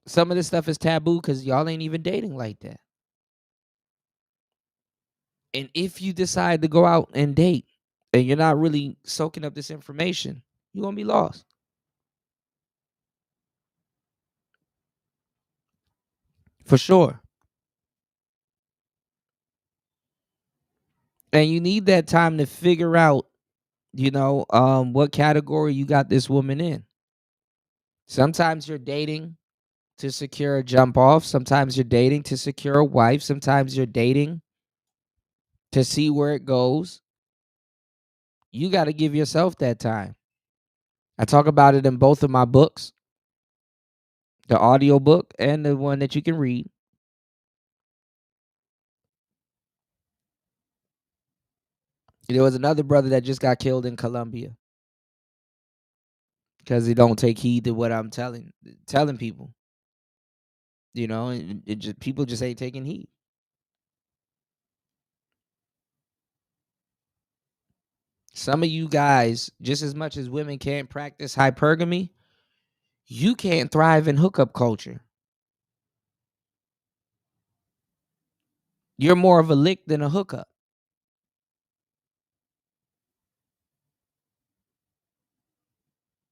some of this stuff is taboo because y'all ain't even dating like that. And if you decide to go out and date and you're not really soaking up this information, you're going to be lost. For sure. And you need that time to figure out, what category you got this woman in. Sometimes you're dating to secure a jump off. Sometimes you're dating to secure a wife. Sometimes you're dating to see where it goes. You got to give yourself that time. I talk about it in both of my books, the audio book and the one that you can read. There was another brother that just got killed in Colombia because he don't take heed to what I'm telling people. People just ain't taking heed. Some of you guys, just as much as women can't practice hypergamy, you can't thrive in hookup culture. You're more of a lick than a hookup.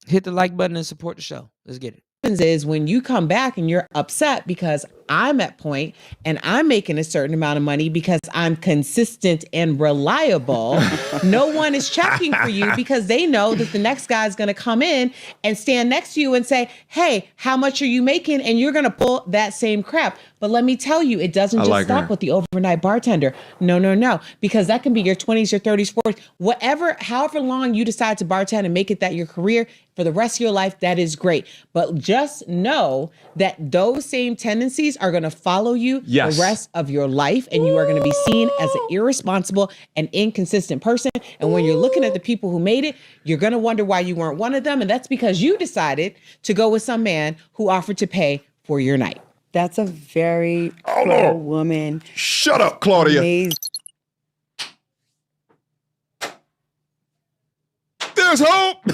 Hit the like button and support the show. Let's get it. Is when you come back and you're upset because I'm at point and I'm making a certain amount of money because I'm consistent and reliable. No one is checking for you because they know that the next guy is going to come in and stand next to you and say, hey, how much are you making? And you're going to pull that same crap. But let me tell you, it doesn't just stop with the overnight bartender. No. Because that can be your 20s, your 30s, 40s, however long you decide to bartend and make it that your career for the rest of your life, that is great. But just know that those same tendencies are going to follow you the rest of your life. And you are going to be seen as an irresponsible and inconsistent person. And when you're looking at the people who made it, you're going to wonder why you weren't one of them. And that's because you decided to go with some man who offered to pay for your night. That's a very pro woman. Shut up, Claudia. Amazing. There's hope.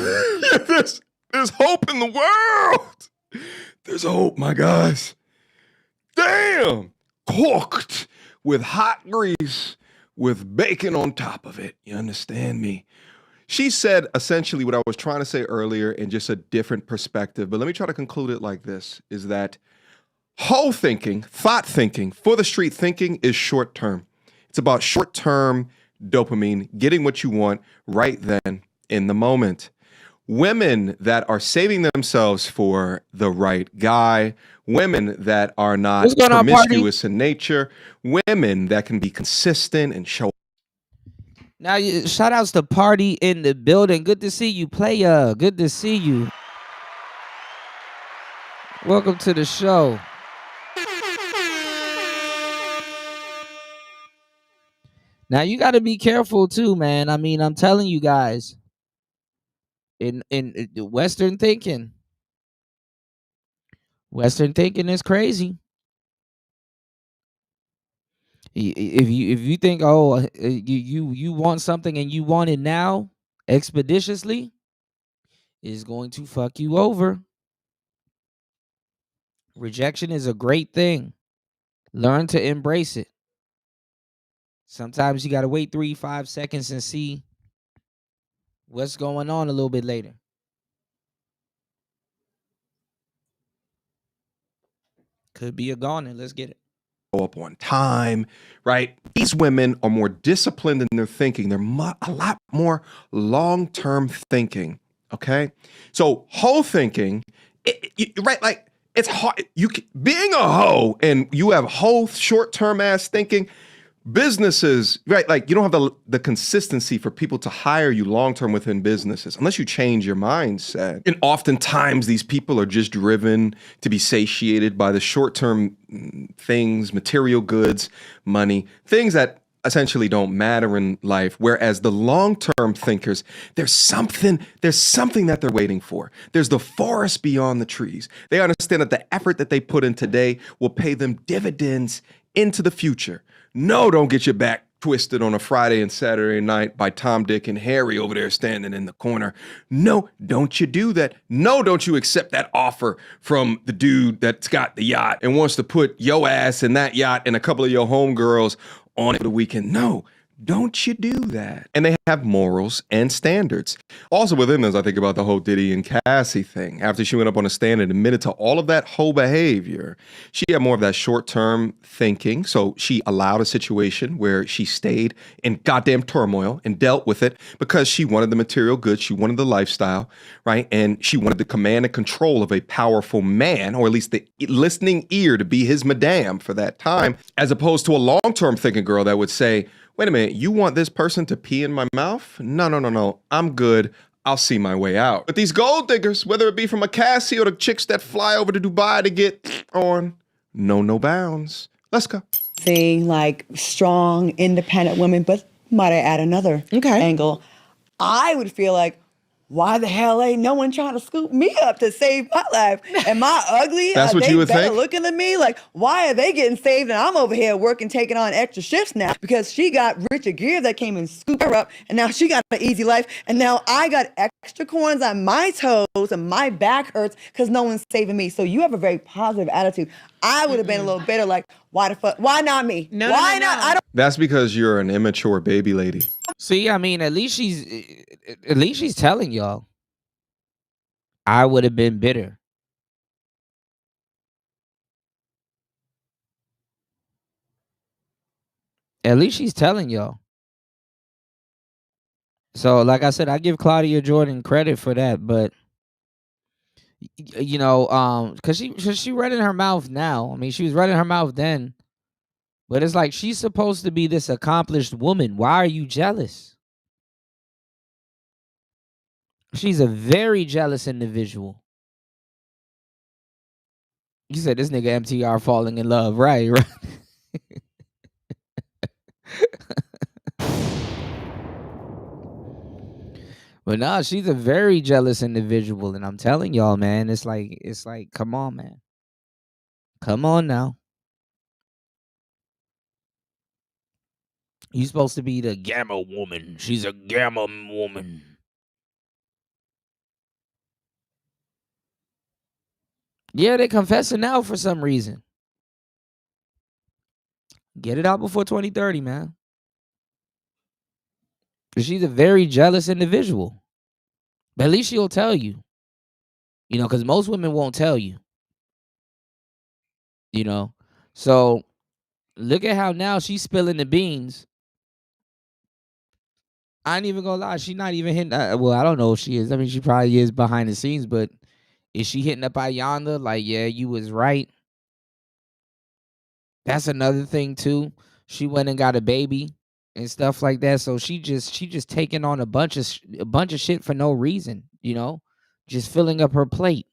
There's hope in the world. There's hope, my guys. Damn. Cooked with hot grease with bacon on top of it. You understand me? She said essentially what I was trying to say earlier in just a different perspective. But let me try to conclude it like this, is that whole thinking, thought thinking, for the street thinking is short term. It's about short term dopamine, getting what you want right then in the moment. Women that are saving themselves for the right guy, women that are not promiscuous in nature, women that can be consistent and show. Now, shout outs to Party in the building. Good to see you, player. Good to see you. Welcome to the show. Now, you got to be careful too, man. I mean, I'm telling you guys, in Western thinking is crazy. If you think, you want something and you want it now expeditiously, it's going to fuck you over. Rejection is a great thing. Learn to embrace it. Sometimes you got to wait 3-5 seconds and see what's going on a little bit later. Could be a goner. Let's get it. Up on time, right? These women are more disciplined in their thinking. They're a lot more long-term thinking, okay? So whole thinking, right? Like, it's hard. Being a hoe and you have whole short-term ass thinking, businesses, right? Like, you don't have the consistency for people to hire you long-term within businesses unless you change your mindset. And oftentimes these people are just driven to be satiated by the short-term things, material goods, money, things that essentially don't matter in life. Whereas the long-term thinkers, there's something that they're waiting for. There's the forest beyond the trees. They understand that the effort that they put in today will pay them dividends into the future. No, don't get your back twisted on a Friday and Saturday night by Tom, Dick, and Harry over there standing in the corner. No, don't you do that. No, don't you accept that offer from the dude that's got the yacht and wants to put your ass in that yacht and a couple of your homegirls on it for the weekend. No, don't you do that. And they have morals and standards. Also within this, I think about the whole Diddy and Cassie thing. After she went up on a stand and admitted to all of that whole behavior, she had more of that short-term thinking. So she allowed a situation where she stayed in goddamn turmoil and dealt with it because she wanted the material goods. She wanted the lifestyle, right? And she wanted the command and control of a powerful man, or at least the listening ear to be his madame for that time, as opposed to a long-term thinking girl that would say, wait a minute, you want this person to pee in my mouth? No. I'm good. I'll see my way out. But these gold diggers, whether it be from a Cassie or the chicks that fly over to Dubai to get on, no bounds. Let's go. Seeing like strong, independent women, but might I add another angle? I would feel like, why the hell ain't no one trying to scoop me up to save my life? Am I ugly? That's what you would think? Looking at me like, why are they getting saved and I'm over here working, taking on extra shifts now? Because she got Richard Gere that came and scooped her up, and now she got an easy life, and now I got extra corns on my toes and my back hurts because no one's saving me. So you have a very positive attitude. I would have been a little bitter, like, why the fuck? Why not me? Why not? I don't. That's because you're an immature baby lady. See, I mean, at least she's telling y'all. I would have been bitter. At least she's telling y'all. So, like I said, I give Claudia Jordan credit for that, but you know, because she running her mouth now. I mean, she was running her mouth then, but it's like she's supposed to be this accomplished woman. Why are you jealous? She's a very jealous individual. You said this nigga MTR falling in love, right? But nah, she's a very jealous individual, and I'm telling y'all, man, it's like, come on, man. Come on now. You supposed to be the gamma woman. She's a gamma woman. Yeah, they confessing now for some reason. Get it out before 2030, man. She's a very jealous individual. But at least she'll tell you. You know, because most women won't tell you. You know? So, look at how now she's spilling the beans. I ain't even gonna lie. She's not even hitting. Well, I don't know if she is. I mean, she probably is behind the scenes, but is she hitting up Ayanda? Like, yeah, you was right. That's another thing, too. She went and got a baby and stuff like that. So she just taking on a bunch of shit for no reason, you know? Just filling up her plate.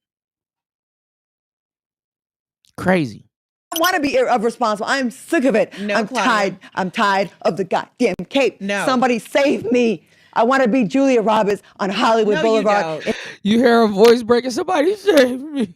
Crazy. I want to be irresponsible. I'm sick of it. No, I'm tired of the goddamn cape. No. Somebody save me. I want to be Julia Roberts on Hollywood Boulevard. You hear her voice breaking. Somebody save me.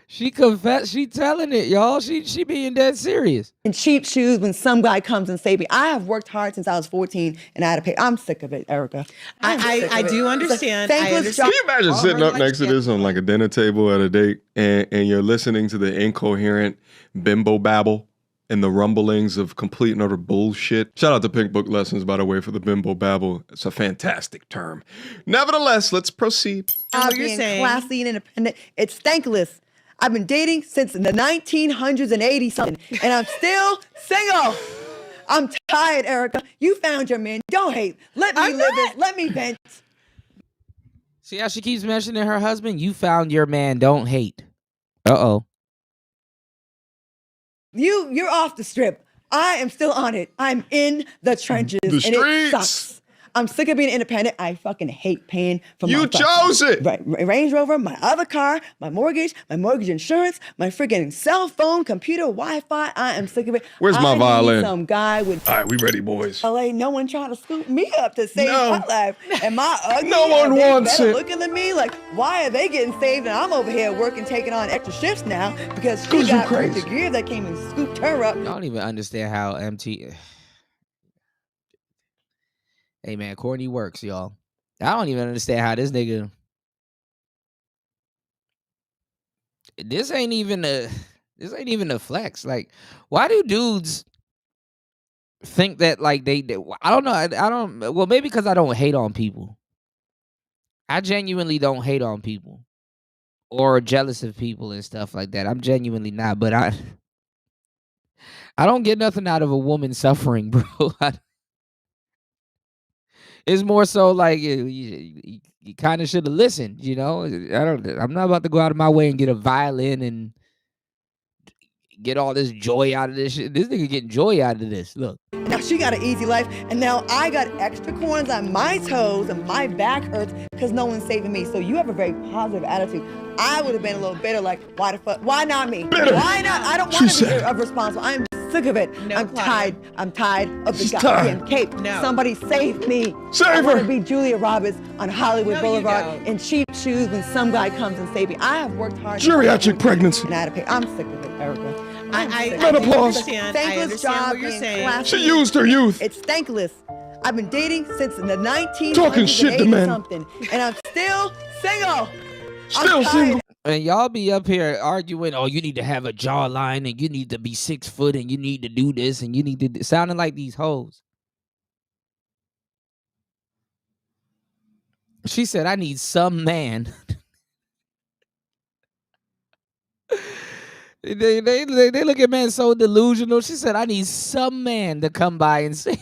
She confessed. She telling it, y'all. She being dead serious. In cheap shoes when some guy comes and saves me. I have worked hard since I was 14 and I had to pay. I'm sick of it, Erica. I do understand. Can you imagine sitting up next to this on like a dinner table at a date and you're listening to the incoherent bimbo babble and the rumblings of complete and utter bullshit? Shout out to Pink Book Lessons, by the way, for the bimbo babble. It's a fantastic term. Nevertheless, let's proceed. Being classy and independent. It's thankless. I've been dating since the 1900s and 80 something, and I'm still single. I'm tired, Erica. You found your man. Don't hate. Let me live this. Let me vent. See how she keeps mentioning her husband? You found your man. Don't hate. Uh-oh. You're off the strip. I am still on it. I'm in the trenches. The streets. And it sucks. I'm sick of being independent. I fucking hate paying for You my chose it. Right, Range Rover, my other car, my mortgage insurance, my freaking cell phone, computer, Wi-Fi. I am sick of it. Where's my I violin? Need some guy with. All right, we ready, boys. LA, no one trying to scoop me up to save No. my life. Am I ugly? No one Are they wants better it. looking than me? Like, why are they getting saved and I'm over here working, taking on extra shifts now because she 'Cause you're got crazy. the gear that came and scooped her up. Y'all don't even understand how MT. Hey man, Courtney works, y'all. I don't even understand how this nigga. This ain't even a flex. Like, why do dudes think that like they I don't know. I don't. Well, maybe because I don't hate on people. I genuinely don't hate on people or jealous of people and stuff like that. I'm genuinely not. But I don't get nothing out of a woman suffering, bro. It's more so like you kind of should have listened, you know. I'm not about to go out of my way and get a violin and get all this joy out of this shit. This nigga getting joy out of this. Look. Now she got an easy life, and now I got extra corns on my toes, and my back hurts because no one's saving me. So you have a very positive attitude. I would have been a little bitter, like, why the fuck? Why not me? Bitter. Why not? I don't want to be irresponsible. I'm sick of it. No, I'm Claudia. tired. I'm tired of the She's goddamn tired. cape. No. Somebody save me. Save I want her. to be Julia Roberts on Hollywood No, you Boulevard don't. in cheap shoes when some guy comes and saves me. I have worked hard. Geriatric pregnancy. And I had to pay. I'm sick of it, Erica. I Menopause. understand. I Thankless understand job what you're being saying. classy. She used her youth. It's thankless. I've been dating since the 1980s. Talking shit to men. Something, and I'm still single. Still I'm tired. single. And y'all be up here arguing, oh, you need to have a jawline and you need to be 6 foot and you need to do this and you need to sounding like these hoes. She said, I need some man. They look at men so delusional. She said, I need some man to come by and say,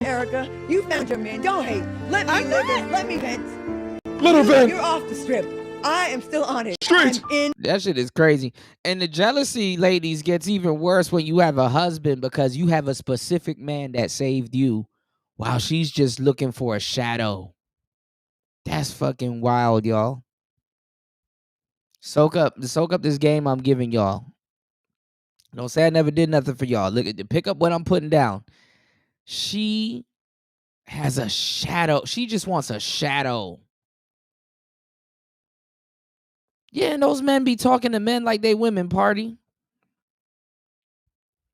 Erica, you found your man. Don't hate. Let me live it. Let me vent. Let her vent. You're off the strip. I am still on it. Streets. I'm in. that shit is crazy. And the jealousy, ladies, gets even worse when you have a husband because you have a specific man that saved you while she's just looking for a shadow. That's fucking wild, y'all. Soak up this game I'm giving y'all. Don't say I never did nothing for y'all. Look at pick up what I'm putting down. She has a shadow. She just wants a shadow. Yeah, and those men be talking to men like they women, party.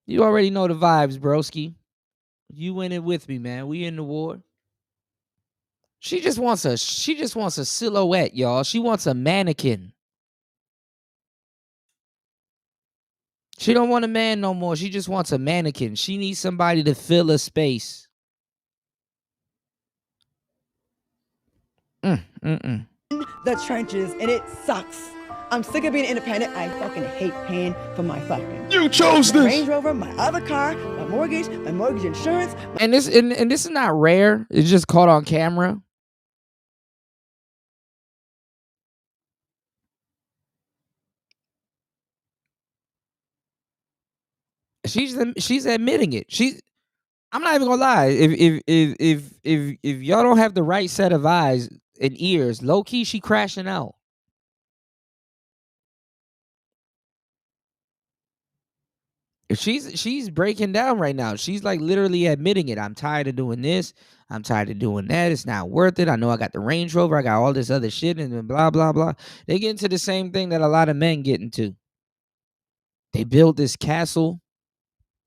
You already know the vibes, broski. You in it with me, man. We in the war. She just wants a silhouette, y'all. She wants a mannequin. She don't want a man no more. She just wants a mannequin. She needs somebody to fill a space. The trenches, and it sucks. I'm sick of being independent. I fucking hate paying for my fucking. You chose my this. Range Rover, my other car, my mortgage insurance. And this is not rare. It's just caught on camera. She's admitting it. I'm not even gonna lie. If y'all don't have the right set of eyes and ears, low key, she crashing out. She's breaking down right now. She's like literally admitting it. I'm tired of doing this. I'm tired of doing that. It's not worth it. I know I got the Range Rover. I got all this other shit and blah, blah, blah. They get into the same thing that a lot of men get into. They build this castle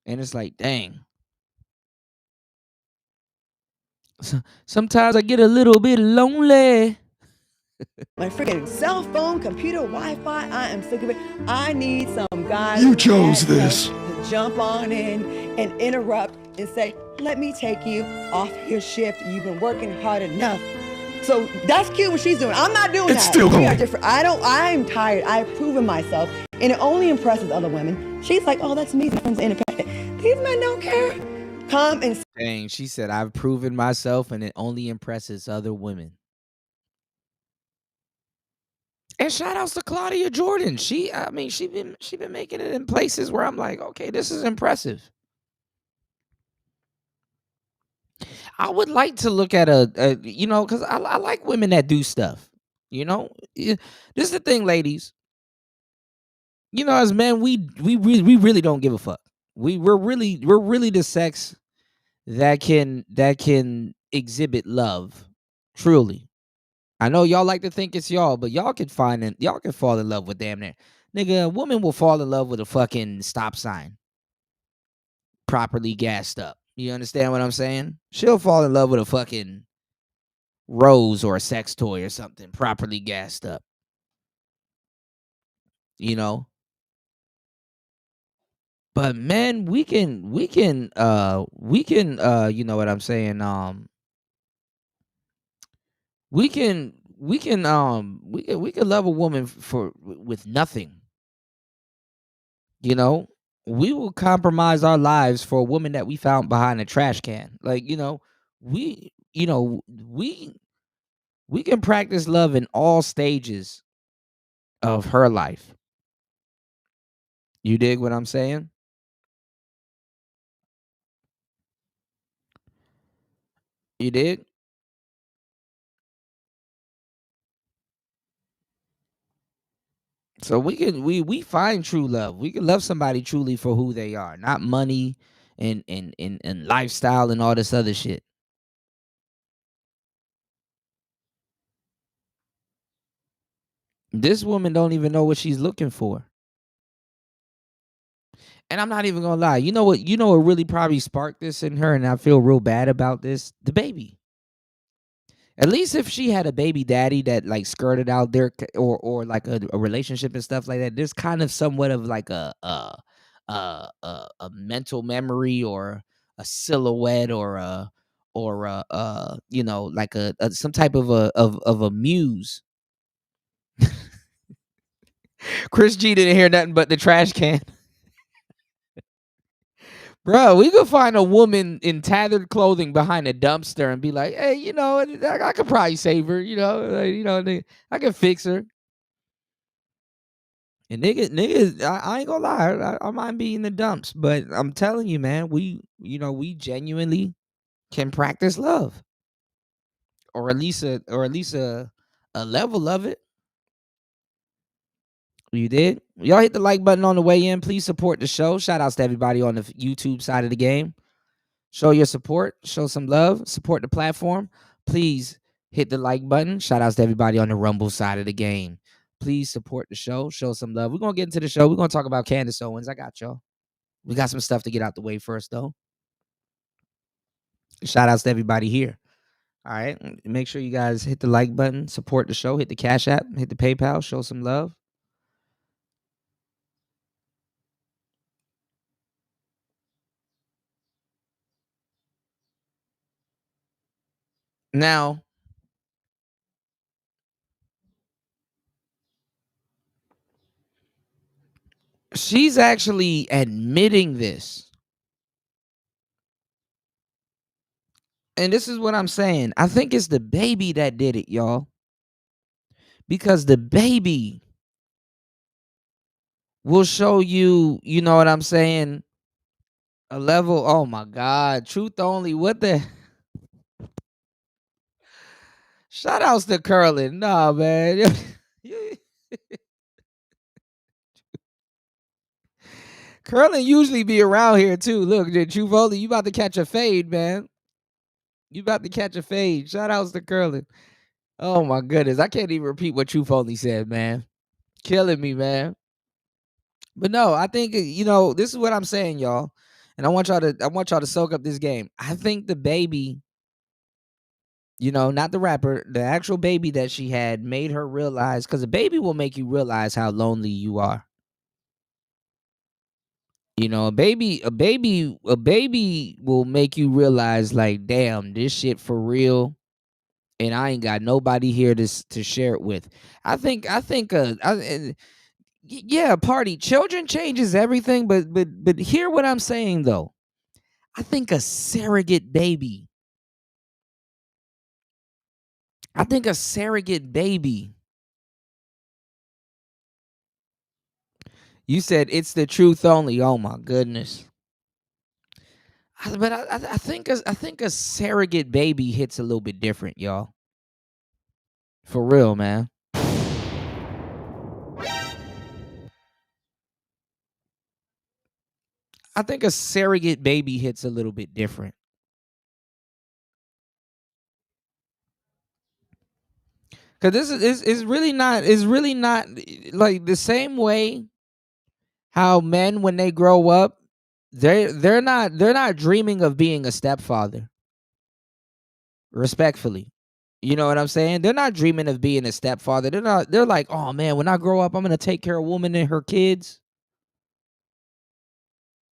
and it's like, dang. Sometimes I get a little bit lonely. My freaking cell phone, computer, Wi-Fi. I am sick of it. I need some guys. You chose that this. To jump on in and interrupt and say, "Let me take you off your shift. You've been working hard enough." So that's cute what she's doing. I'm not doing It's that. still We going. are different. I'm tired. I've proven myself, and it only impresses other women. She's like, "Oh, that's amazing. I'm independent." These men don't care. Come and Dang, she said, I've proven myself and it only impresses other women. And shout outs to Claudia Jordan. She been making it in places where I'm like, okay, this is impressive. I would like to look at because I like women that do stuff. This is the thing, ladies. As men, we really don't give a fuck. We're really the sex that can exhibit love, truly. I know y'all like to think it's y'all, but y'all can fall in love with damn near. Nigga, a woman will fall in love with a fucking stop sign, properly gassed up. You understand what I'm saying? She'll fall in love with a fucking rose or a sex toy or something, properly gassed up. But men, we can, you know what I'm saying? We can love a woman with nothing. We will compromise our lives for a woman that we found behind a trash can. We we can practice love in all stages of her life. You dig what I'm saying? You dig? So we find true love. We can love somebody truly for who they are, not money and lifestyle and all this other shit. This woman don't even know what she's looking for. And I'm not even gonna lie. You know what really probably sparked this in her, and I feel real bad about this? The baby. At least if she had a baby daddy that like skirted out there, or like a relationship and stuff like that, there's kind of somewhat of like a mental memory or a silhouette or like a some type of a muse. Chris G didn't hear nothing but the trash can. Bro, we could find a woman in tattered clothing behind a dumpster and be like, hey, I could probably save her, I can fix her. And niggas, I ain't gonna lie, I might be in the dumps, but I'm telling you, man, we genuinely can practice love, or at least a level of it. You did? Y'all hit the like button on the way in. Please support the show. Shout outs to everybody on the YouTube side of the game. Show your support. Show some love. Support the platform. Please hit the like button. Shout outs to everybody on the Rumble side of the game. Please support the show. Show some love. We're going to get into the show. We're going to talk about Candice Owens. I got y'all. We got some stuff to get out the way first, though. Shout outs to everybody here. All right. Make sure you guys hit the like button. Support the show. Hit the Cash App. Hit the PayPal. Show some love. Now, she's actually admitting this. And this is what I'm saying. I think it's the baby that did it, y'all. Because the baby will show you, you know what I'm saying, a level. Oh my God. Truth only. What the? Shout outs to Curlin. Nah, man. Curlin usually be around here too. Look, Truth only, you about to catch a fade, man. You about to catch a fade. Shout outs to Curlin. Oh my goodness. I can't even repeat what Truth only said, man. Killing me, man. But no, I think this is what I'm saying, y'all. And I want y'all to soak up this game. I think the baby, not the rapper, the actual baby that she had made her realize, because a baby will make you realize how lonely you are. A baby will make you realize, like, damn, this shit for real, and I ain't got nobody here to share it with. I think yeah, party. Children changes everything, but hear what I'm saying though. I think a surrogate baby. You said it's the truth only. Oh my goodness. But I think a surrogate baby hits a little bit different, y'all. For real, man. I think a surrogate baby hits a little bit different. Cause this is really not like the same way how men when they grow up, they're not dreaming of being a stepfather. Respectfully. You know what I'm saying? They're not dreaming of being a stepfather. They're like, oh man, when I grow up, I'm gonna take care of a woman and her kids.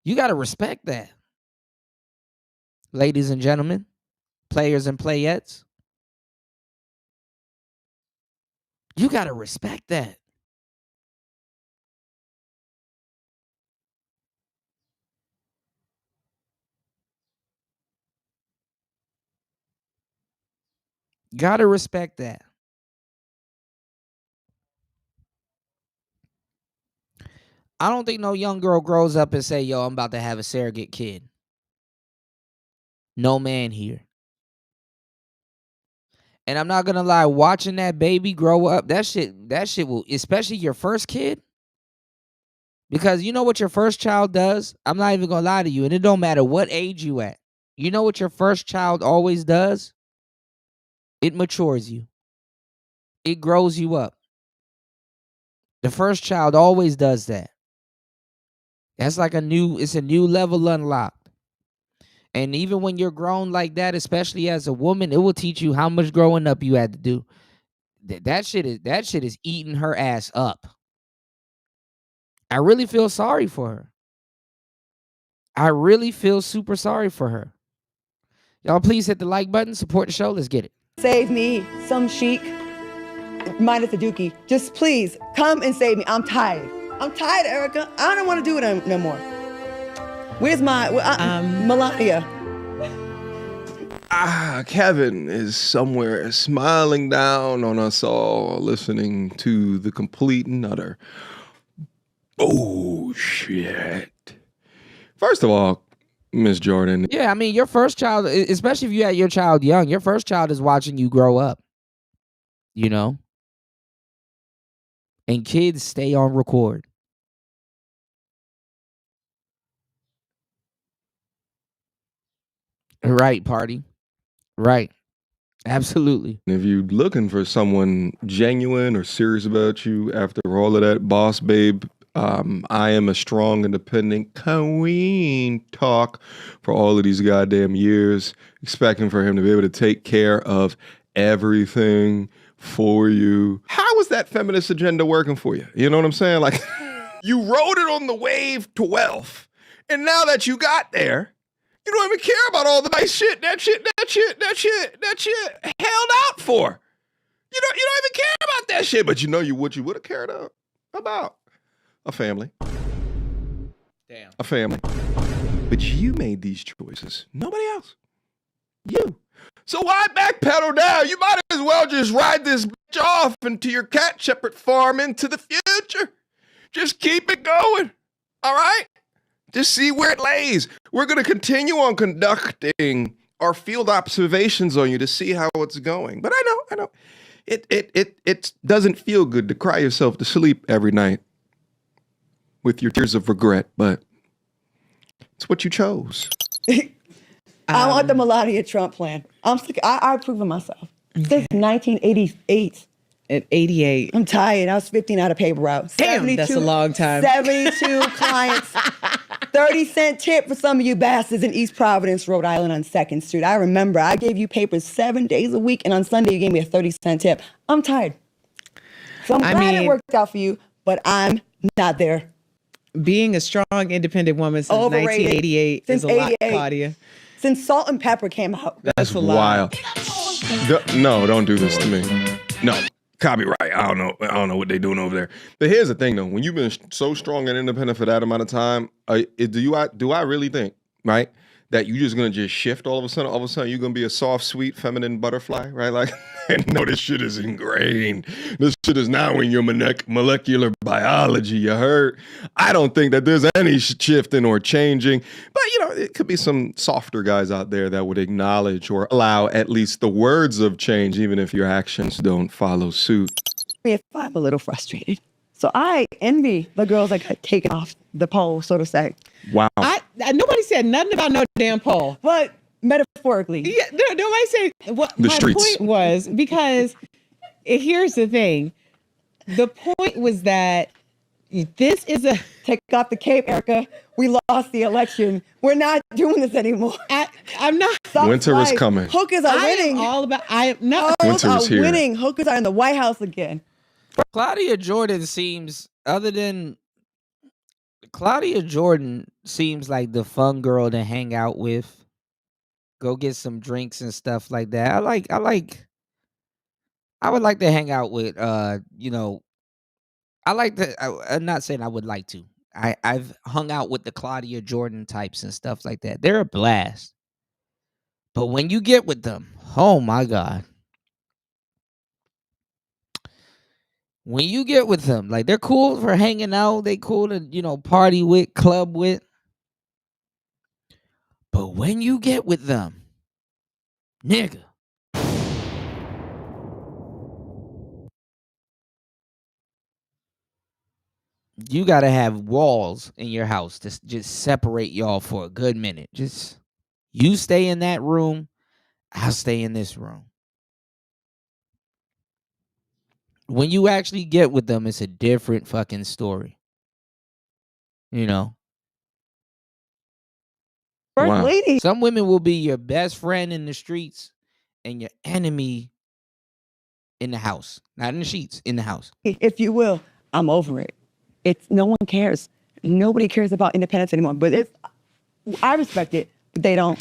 You gotta respect that. Ladies and gentlemen, players and playettes. You gotta respect that. Gotta respect that. I don't think no young girl grows up and say, yo, I'm about to have a surrogate kid. No man here. And I'm not gonna lie, watching that baby grow up, that shit will, especially your first kid. Because you know what your first child does? I'm not even gonna lie to you, and it don't matter what age you at. You know what your first child always does? It matures you. It grows you up. The first child always does that. That's like it's a new level unlocked. And even when you're grown like that, especially as a woman, it will teach you how much growing up you had to do. That shit is eating her ass up. I really feel sorry for her. I really feel super sorry for her. Y'all please hit the like button, support the show. Let's get it. Save me, some chic, minus the dookie. Just please come and save me. I'm tired. I'm tired, Erica. I don't want to do it no more. Where's my Melania? Kevin is somewhere smiling down on us all, listening to the complete and utter bullshit. First of all, Miss Jordan. Yeah, I mean, your first child, especially if you had your child young, your first child is watching you grow up. You know? And kids stay on record. Right, party. Right. Absolutely. If you're looking for someone genuine or serious about you after all of that boss babe, I am a strong, independent queen talk for all of these goddamn years, expecting for him to be able to take care of everything for you. How is that feminist agenda working for you? You know what I'm saying? Like, you rode it on the wave to wealth, and now that you got there, you don't even care about all the nice shit that shit held out for. You don't even care about that shit, but you know what you would have cared about? A family. Damn. A family. But you made these choices. Nobody else. You. So why backpedal now? You might as well just ride this bitch off into your cat shepherd farm into the future. Just keep it going. All right? Just see where it lays. We're going to continue on conducting our field observations on you to see how it's going. But I know. It doesn't feel good to cry yourself to sleep every night with your tears of regret, but it's what you chose. I want the Melania Trump plan. I'm sick. I approve of myself. Since 1988. At 88. I'm tired. I was 15 out of paper route. Damn, that's a long time. 72 clients. 30-cent tip for some of you bastards in East Providence, Rhode Island on 2nd Street. I remember I gave you papers 7 days a week, and on Sunday you gave me a 30-cent tip. I'm tired. So I'm glad it worked out for you, but I'm not there. Being a strong, independent woman since Overrated. 1988 is a lot, Claudia. Since Salt and Pepper came out. That's wild. No, don't do this to me. No. Copyright. I don't know what they're doing over there. But here's the thing, though. When you've been so strong and independent for that amount of time, do I really think, right, that you just gonna just shift all of a sudden you're gonna be a soft, sweet, feminine butterfly, right? Like, no, this shit is ingrained. This shit is now in your molecular biology. You heard? I don't think that there's any shifting or changing, but it could be some softer guys out there that would acknowledge or allow at least the words of change, even if your actions don't follow suit. If I'm a little frustrated, so I envy the girls that got taken off the pole, so to say. Wow. Nobody said nothing about no damn pole. But metaphorically. Yeah, nobody said what the my streets. point was, because here's the thing. The point was that this is a take off the cape, Erica. We lost the election. We're not doing this anymore. I'm not. Winter is coming. Hookers are winning. Winter is here. Winning. Hookers are in the White House again. Claudia Jordan seems, Claudia Jordan seems like the fun girl to hang out with. Go get some drinks and stuff like that. I would like to hang out with I'm not saying I would like to. I've hung out with the Claudia Jordan types and stuff like that. They're a blast. But when you get with them, oh my God. When you get with them, like, they're cool for hanging out. They cool to, party with, club with. But when you get with them, nigga, you got to have walls in your house to just separate y'all for a good minute. Just, you stay in that room, I'll stay in this room. When you actually get with them, it's a different fucking story. First lady. Some women will be your best friend in the streets and your enemy in the house. Not in the sheets, in the house. If you will, I'm over it. It's no one cares. Nobody cares about independence anymore. But I respect it, but they don't.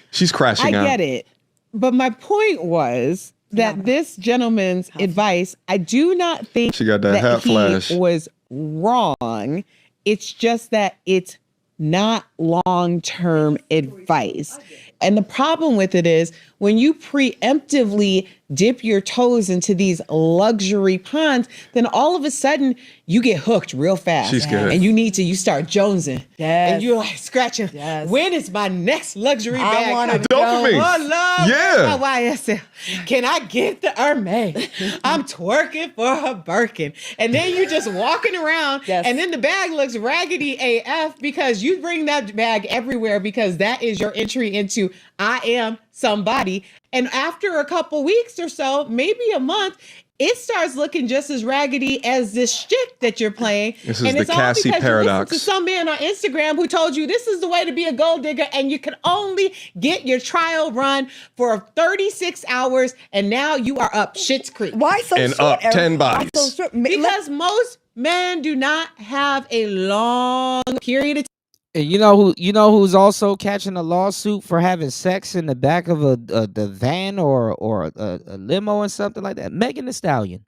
She's crashing out. I get it. But my point was that this gentleman's advice, I do not think she got that hot flash. Was wrong. It's just that it's not long-term advice. And the problem with it is when you preemptively dip your toes into these luxury ponds, then all of a sudden you get hooked real fast. She's good. And you start jonesing. Yes. And you're like scratching. Yes. When is my next luxury bag? I want dopamine. Oh, Lord. Yeah. My YSL. Can I get the Hermes? I'm twerking for her Birkin. And then you're just walking around. Yes. And then the bag looks raggedy AF because you bring that bag everywhere because that is your entry into I am somebody. And after a couple weeks or so, maybe a month, it starts looking just as raggedy as this shtick that you're playing. This is and the it's all Cassie because paradox. you listened to some man on Instagram who told you this is the way to be a gold digger, and you can only get your trial run for 36 hours, and now you are up Schitt's Creek. Why so And short, up 10 Eric? bodies. Why so short? Because most men do not have a long period of time. And who's also catching a lawsuit for having sex in the back of the van or a limo or something like that? Megan Thee Stallion.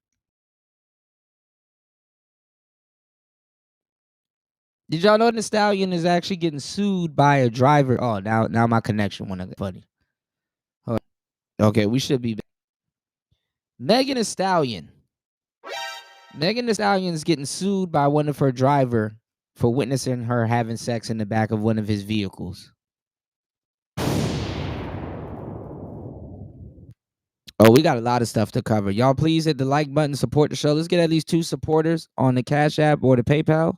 Did y'all know the Stallion is actually getting sued by a driver? Oh, now my connection went funny. Hold on. Okay, we should be back. Megan Thee Stallion. Megan Thee Stallion is getting sued by one of her driver for witnessing her having sex in the back of one of his vehicles. Oh, we got a lot of stuff to cover. Y'all please hit the like button, support the show. Let's get at least 2 supporters on the Cash App or the PayPal.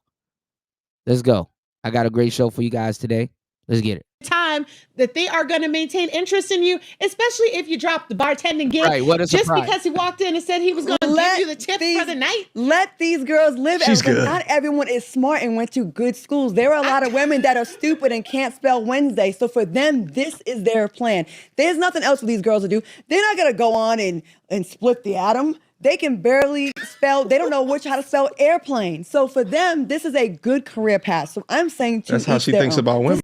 Let's go. I got a great show for you guys today. Let's get it. Time that they are going to maintain interest in you, especially if you drop the bartending gig. Right, what a just surprise. because he walked in and said he was going to give you the tip for the night. Let these girls live. She's Erica. good. Not everyone is smart and went to good schools. There are a lot of women that are stupid and can't spell Wednesday. So for them, this is their plan. There's nothing else for these girls to do. They're not going to go on and split the atom. They can barely spell. They don't know how to spell airplane. So for them, this is a good career path. So I'm saying That's how she thinks about women.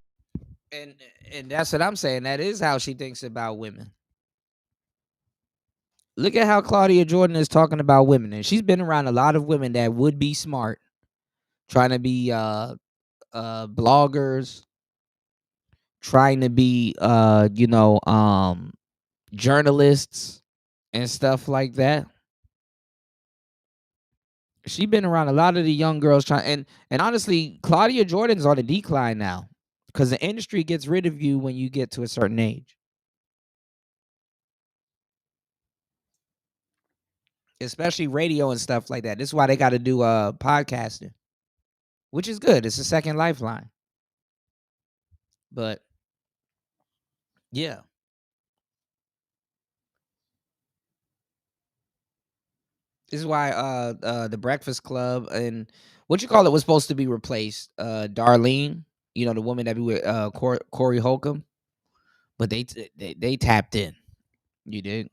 And that's what I'm saying. That is how she thinks about women. Look at how Claudia Jordan is talking about women. And she's been around a lot of women that would be smart, trying to be bloggers, trying to be journalists and stuff like that. She been around a lot of the young girls trying, and honestly, Claudia Jordan's on a decline now because the industry gets rid of you when you get to a certain age. Especially radio and stuff like that. This is why they got to do podcasting, which is good. It's a second lifeline. But yeah. This is why the Breakfast Club and what you call it was supposed to be replaced. Darlene, the woman that be with Corey Holcomb, but they tapped in. You did,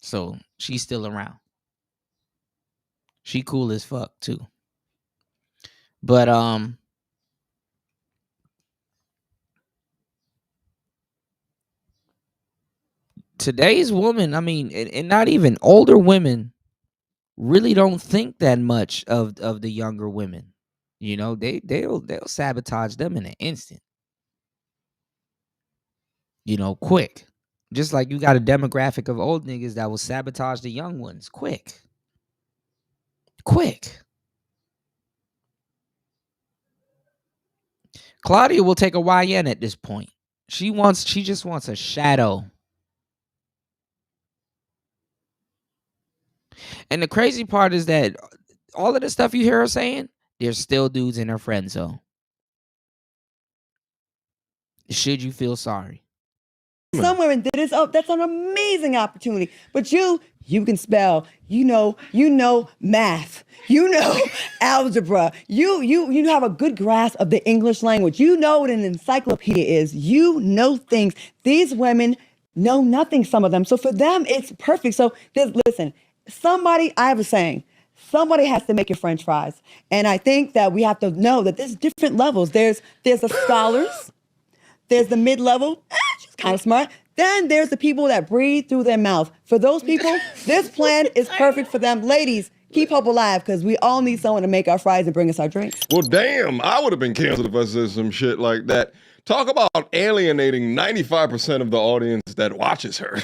so she's still around. She cool as fuck too. But today's woman, I mean, and not even older women, really don't think that much of the younger women. They'll sabotage them in an instant. Quick. Just like you got a demographic of old niggas that will sabotage the young ones. Quick. Claudia will take a YN at this point. She just wants a shadow. And the crazy part is that all of the stuff you hear her saying, there's still dudes in her friend zone. Should you feel sorry? Somewhere in this, that's an amazing opportunity. But you can spell, you know math, algebra. You have a good grasp of the English language. You know what an encyclopedia is. You know things. These women know nothing, some of them. So for them, it's perfect. So listen, I have a saying, somebody has to make your French fries. And I think that we have to know that there's different levels. There's the scholars. There's the mid-level, she's kind of smart. Then there's the people that breathe through their mouth. For those people, this plan is perfect for them. Ladies, keep hope alive because we all need someone to make our fries and bring us our drinks. Well, damn, I would have been canceled if I said some shit like that. Talk about alienating 95% of the audience that watches her.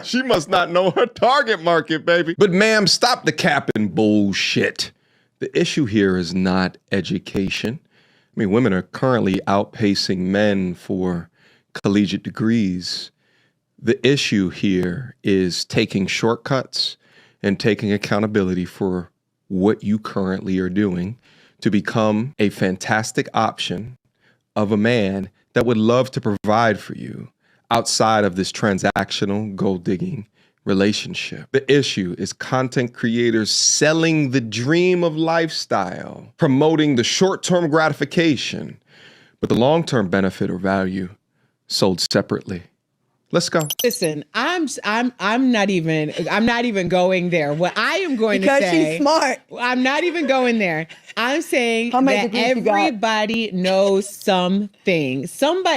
She must not know her target market, baby. But ma'am, stop the capping bullshit. The issue here is not education. I mean, women are currently outpacing men for collegiate degrees. The issue here is taking shortcuts and taking accountability for what you currently are doing to become a fantastic option of a man that would love to provide for you outside of this transactional gold-digging relationship. The issue is content creators selling the dream of lifestyle, promoting the short-term gratification, but the long-term benefit or value sold separately. Let's go. Listen, I'm not even going there. What I am going because to say, she's smart. I'm not even going there. I'm saying that everybody knows something.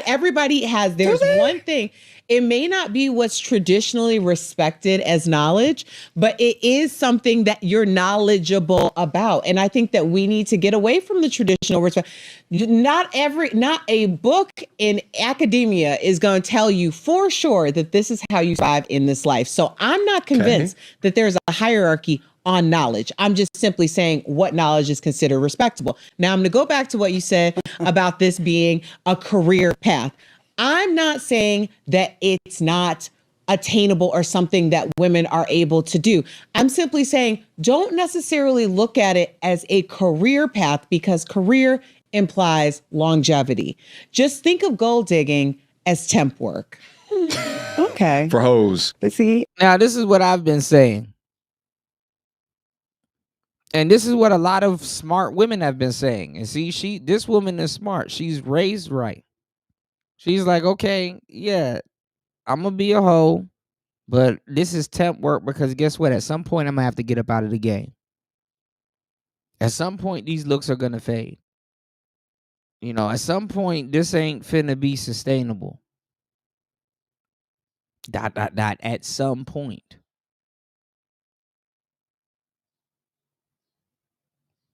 Everybody has. There's one thing. It may not be what's traditionally respected as knowledge, but it is something that you're knowledgeable about. And I think that we need to get away from the traditional respect. Not a book in academia is going to tell you for sure that this is how you survive in this life. So I'm not convinced that there's a hierarchy on knowledge. I'm just simply saying what knowledge is considered respectable. Now I'm going to go back to what you said about this being a career path. I'm not saying that it's not attainable or something that women are able to do. I'm simply saying don't necessarily look at it as a career path because career implies longevity. Just think of gold digging as temp work. Okay. For hoes. But see, now this is what I've been saying. And this is what a lot of smart women have been saying. And see, this woman is smart. She's raised right. She's like, okay, yeah, I'm going to be a hoe, but this is temp work because guess what? At some point, I'm going to have to get up out of the game. At some point, these looks are going to fade. At some point, this ain't finna be sustainable. ... At some point.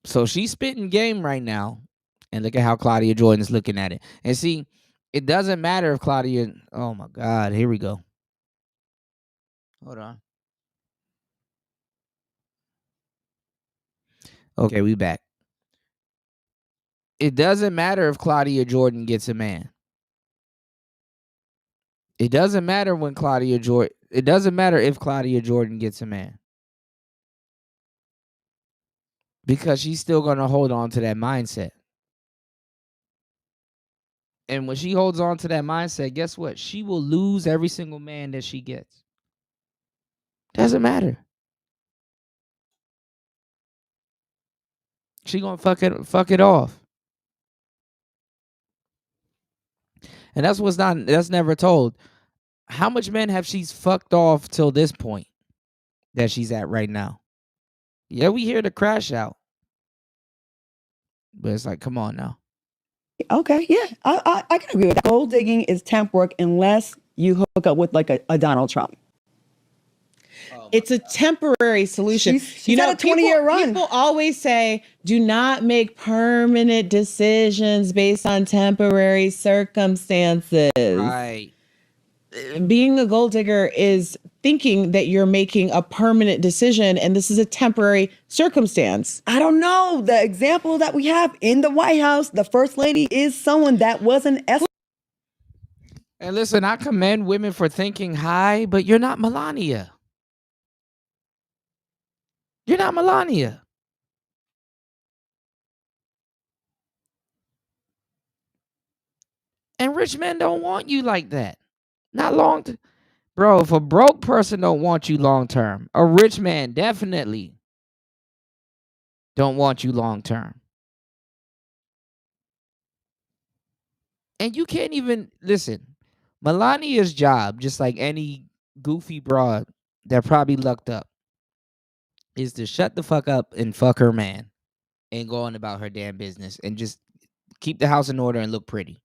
So she's spitting game right now. And look at how Claudia Jordan is looking at it. And see, It doesn't matter if Claudia. Oh my God, here we go. Hold on. Okay, we back. It doesn't matter if Claudia Jordan gets a man. It doesn't matter when Claudia Jordan. It doesn't matter if Claudia Jordan gets a man. Because she's still going to hold on to that mindset. And when she holds on to that mindset, guess what? She will lose every single man that she gets. Doesn't matter. She gonna fuck it off. And that's never told. How much men have she's fucked off till this point that she's at right now? Yeah, we hear the crash out. But it's like, come on now. Okay, yeah, I can agree with that. Gold digging is temp work unless you hook up with like a Donald Trump. It's a temporary solution. She's had a 20-year run. People always say, do not make permanent decisions based on temporary circumstances. Right. Being a gold digger is thinking that you're making a permanent decision and this is a temporary circumstance. I don't know. The example that we have in the White House, the first lady is someone that was an S. And listen, I commend women for thinking high, but you're not Melania. You're not Melania. And rich men don't want you like that. Not long. Bro, if a broke person don't want you long term, a rich man definitely don't want you long term. And you can't even, listen, Melania's job, just like any goofy broad that probably lucked up, is to shut the fuck up and fuck her man and go on about her damn business and just keep the house in order and look pretty.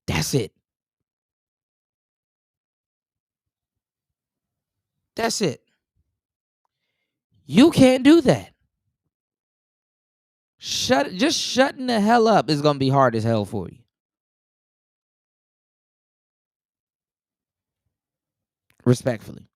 That's it. That's it. You can't do that. Just shutting the hell up is gonna be hard as hell for you. Respectfully.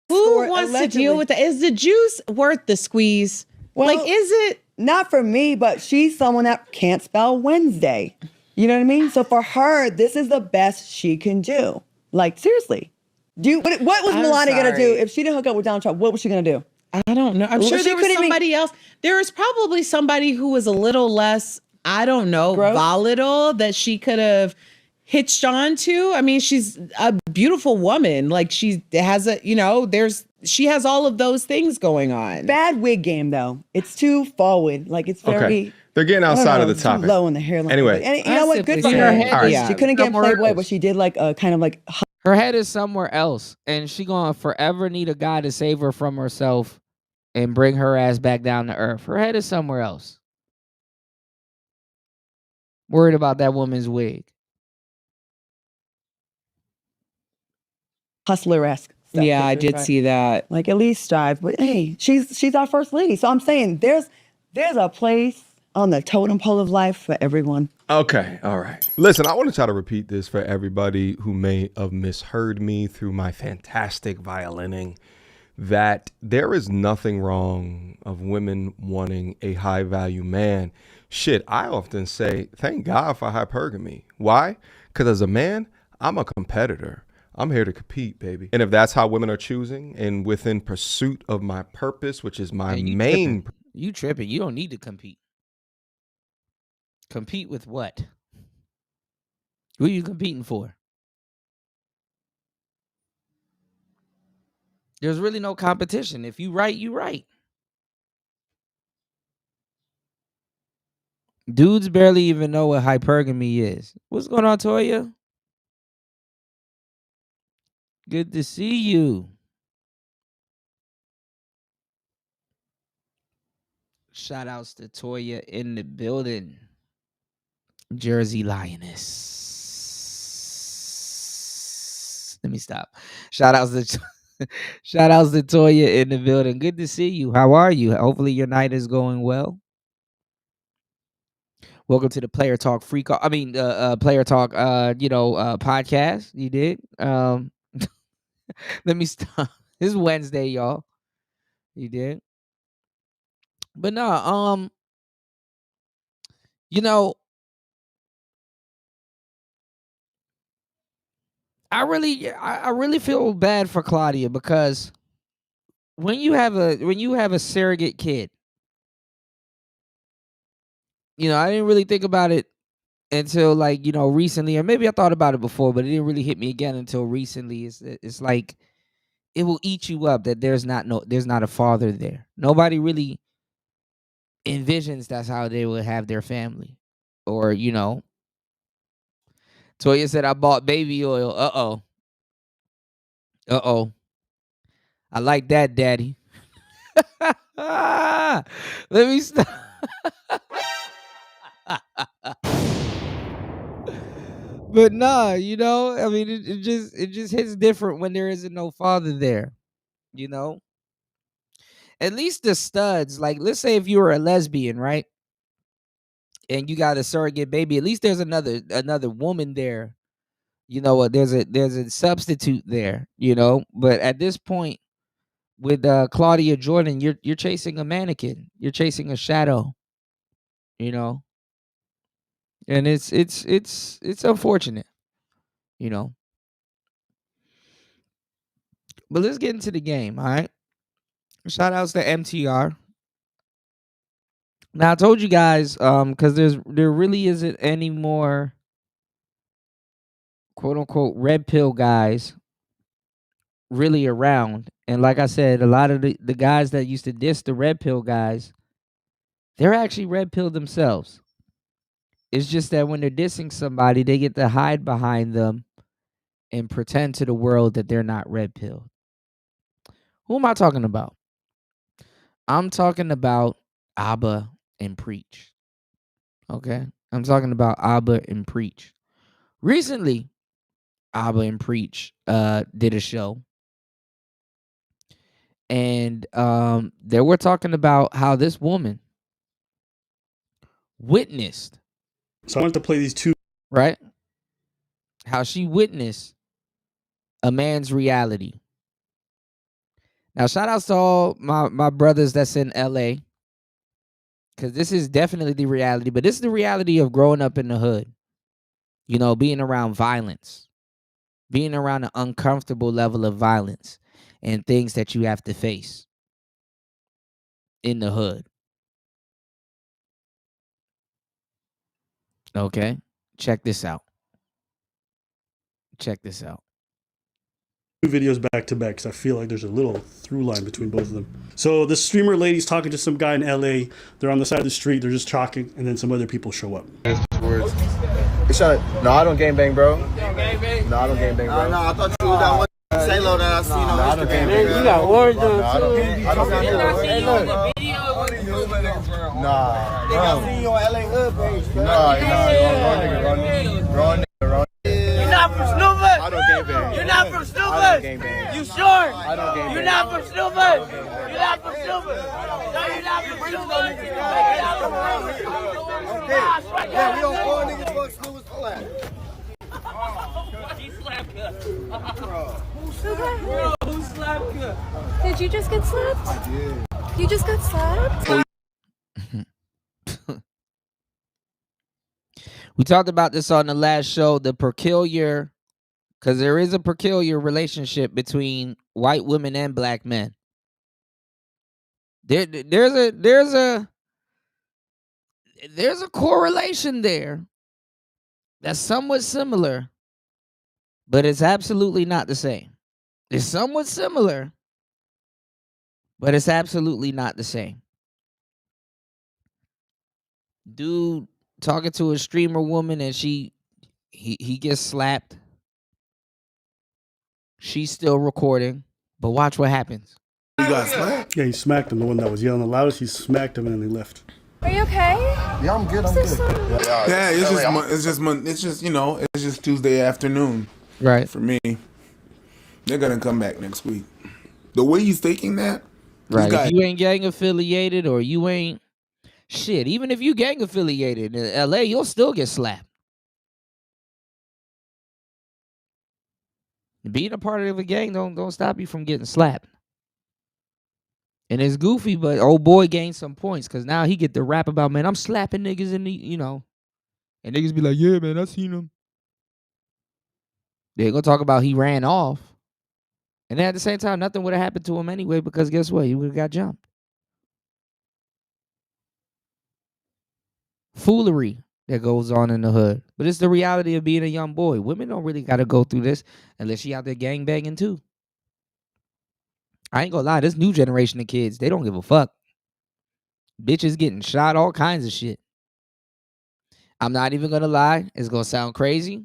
Who wants to deal with that? Is the juice worth the squeeze? Well, like, is it? Not for me, but she's someone that can't spell Wednesday. You know what I mean? So for her, this is the best she can do. Like, seriously. What was Melania going to do if she didn't hook up with Donald Trump? What was she going to do? I don't know. I'm sure there was somebody else. There was probably somebody who was a little less, I don't know, volatile that she could have hitched on to. I mean, she's a beautiful woman. Like, she has she has all of those things going on. Bad wig game, though. It's too forward. Like, it's very... Okay. They're getting outside of the topic. Too low in the hairline. Anyway. And you know what? Good for her. Right. She couldn't get Playboy, but she did like a kind of like... Her head is somewhere else, and she gonna forever need a guy to save her from herself and bring her ass back down to earth. Her head is somewhere else. Worried about that woman's wig. Hustler-esque. Yeah, I did see that. Like, at least strive. But hey, she's our first lady. So I'm saying there's a place on the totem pole of life for everyone. Okay, all right. Listen, I want to try to repeat this for everybody who may have misheard me through my fantastic violining, that there is nothing wrong of women wanting a high-value man. Shit, I often say, thank God for hypergamy. Why? Because as a man, I'm a competitor. I'm here to compete, baby. And if that's how women are choosing and within pursuit of my purpose, which is my main... You tripping. You don't need to compete. Compete with what? Who are you competing for? There's really no competition. If you right, you right. Dudes barely even know what hypergamy is. What's going on, Toya? Good to see you. Shout outs to Toya in the building. Jersey Lioness. Let me stop. Shout outs to Toya in the building. Good to see you. How are you? Hopefully your night is going well. Welcome to the Player Talk Free Call. I mean, Player Talk. Podcast. You did. Let me stop. This is Wednesday, y'all. You did. But no, I really feel bad for Claudia because when you have a surrogate kid, I didn't really think about it until recently, or maybe I thought about it before, but it didn't really hit me again until recently. It's like it will eat you up that there's not a father there. Nobody really envisions that's how they would have their family, or Toya said I bought baby oil. Uh-oh. I like that, Daddy. Let me stop. But nah, I mean, it just hits different when there isn't no father there. At least the studs, like let's say if you were a lesbian, right? And you got a surrogate baby, at least there's another woman there. There's a substitute there, But at this point with Claudia Jordan, you're chasing a mannequin. You're chasing a shadow, And it's unfortunate, But let's get into the game, all right? Shout outs to MTR. Now I told you guys, because there really isn't any more quote unquote red pill guys really around. And like I said, a lot of the guys that used to diss the red pill guys, they're actually red pill themselves. It's just that when they're dissing somebody, they get to hide behind them and pretend to the world that they're not red pilled. Who am I talking about? I'm talking about Abba and Preach. Okay? I'm talking about Abba and Preach. Recently, Abba and Preach did a show. And they were talking about how this woman witnessed. So I wanted to play these two. Right? How she witnessed a man's reality. Now, shout outs to all my brothers that's in LA. Because this is definitely the reality. But this is the reality of growing up in the hood. Being around violence. Being around an uncomfortable level of violence. And things that you have to face in the hood. Okay? Check this out. Two videos back to back because I feel like there's a little through line between both of them. So the streamer lady's talking to some guy in LA. They're on the side of the street. They're just talking, and then some other people show up. No, I don't gangbang, bro. No, I don't gangbang, bro. No, I thought you was that one Salo that I seen on Instagram. You got orange on too. I don't got no. Nah, bro. I seen you on LA Hood page. Nah, wrong nigga. You're not from Snowbird. I don't gangbang. You're not from Snowbird. You sure? I don't gangbang. You're not from Snowbird. You're not from Snowbird. No, you're not from Snowbird. Yeah, we don't call niggas fuck Snowbird for that. He slapped you. Who slapped you? Did you just get slapped? I did. You just got slapped? We talked about this on the last show, because there is a peculiar relationship between white women and black men. There's a correlation there that's somewhat similar, but it's absolutely not the same. It's somewhat similar, but it's absolutely not the same. Dude talking to a streamer woman and he gets slapped. She's still recording, but watch what happens. You got smacked? Yeah, he smacked him. The one that was yelling the loudest, he smacked him and then they left. Are you okay? Yeah, I'm good. Yeah, it's just Tuesday afternoon. Right. For me. They're gonna come back next week. The way he's taking that, right? If you ain't gang affiliated or you ain't Shit, even if you gang affiliated in LA, you'll still get slapped. Being a part of a gang don't stop you from getting slapped. And it's goofy, but old boy gained some points because now he get to rap about, man, I'm slapping niggas in the, you know. And niggas be like, yeah, man, I seen him. They're gonna talk about he ran off. And then at the same time, nothing would have happened to him anyway, because guess what? He would have got jumped. Foolery that goes on in the hood. But it's the reality of being a young boy. Women don't really got to go through this unless she out there gangbanging too. I ain't gonna lie, this new generation of kids, they don't give a fuck. Bitches getting shot, all kinds of shit. I'm not even gonna lie, it's gonna sound crazy,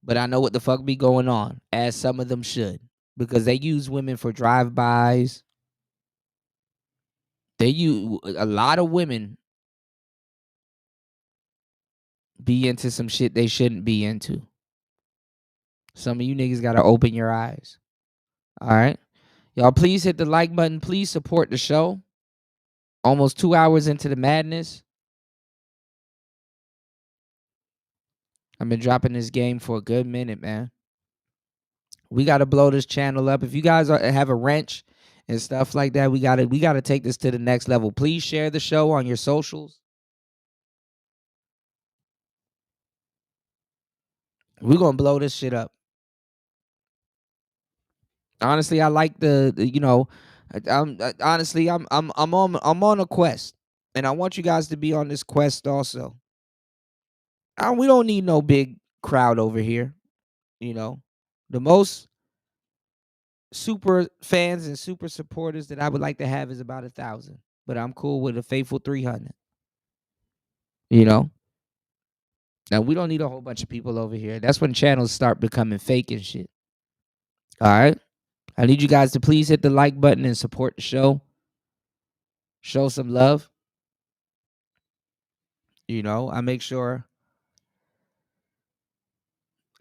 but I know what the fuck be going on, as some of them should. Because they use women for drive-bys. They use a lot of women be into some shit they shouldn't be into. Some of you niggas gotta open your eyes. All right? Y'all, please hit the like button. Please support the show. Almost 2 hours into the madness. I've been dropping this game for a good minute, man. We got to blow this channel up. If you guys have a wrench and stuff like that, we got to take this to the next level. Please share the show on your socials. We're going to blow this shit up. Honestly, I like the you know, I'm on a quest, and I want you guys to be on this quest also. We don't need no big crowd over here, you know. The most super fans and super supporters that I would like to have is about 1,000, but I'm cool with a faithful 300. You know. Now we don't need a whole bunch of people over here. That's when channels start becoming fake and shit. All right. I need you guys to please hit the like button and support the show. Show some love. You know, I make sure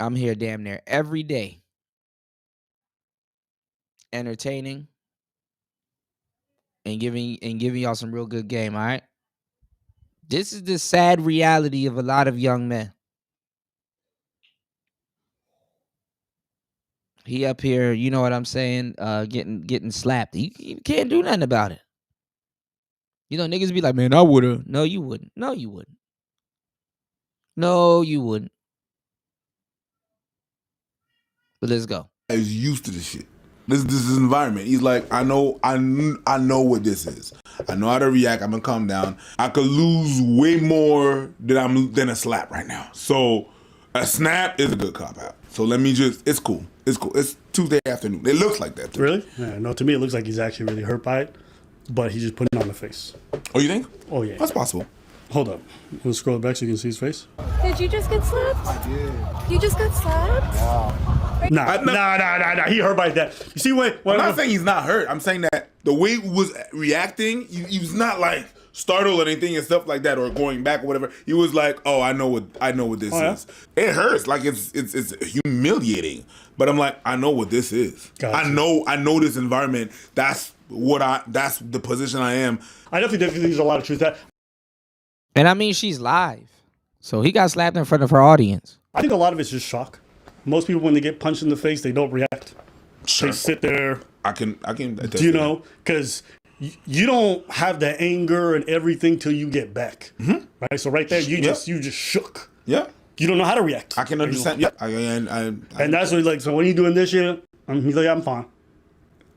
I'm here damn near every day. Entertaining and giving y'all some real good game, all right? This is the sad reality of a lot of young men. He up here, you know what I'm saying, getting slapped. You can't do nothing about it. You know, niggas be like, man, I would've. No, you wouldn't. No, you wouldn't. No, you wouldn't. But let's go. He's used to this shit. This is environment. He's like, I know what this is. I know how to react. I'm gonna calm down. I could lose way more than a slap right now. So a snap is a good cop out. So let me just. It's cool. It's cool. It's Tuesday afternoon. It looks like that. Too. Really? Yeah, no, to me it looks like he's actually really hurt by it, but he's just putting it on the face. Oh, you think? Oh yeah. That's possible. Hold up. We'll scroll back so you can see his face. Did you just get slapped? I did. You just got slapped? Wow. Nah. He hurt by that. You see when I'm not saying he's not hurt. I'm saying that the way he was reacting, he was not like startled or anything and stuff like that, or going back or whatever. He was like, "Oh, I know what this is." It hurts. Like it's humiliating. But I'm like, I know what this is. Gotcha. I know this environment. That's the position I am. I definitely think there's a lot of truth to that. And I mean, she's live. So he got slapped in front of her audience. I think a lot of it's just shock. Most people, when they get punched in the face, they don't react. Sure. They sit there. I can. You know, because you don't have the anger and everything till you get back. Mm-hmm. Right. So right there, you just shook. Yeah. You don't know how to react. I can understand. Yeah. And that's what he's like. So when you doing this shit, he's like, I'm fine.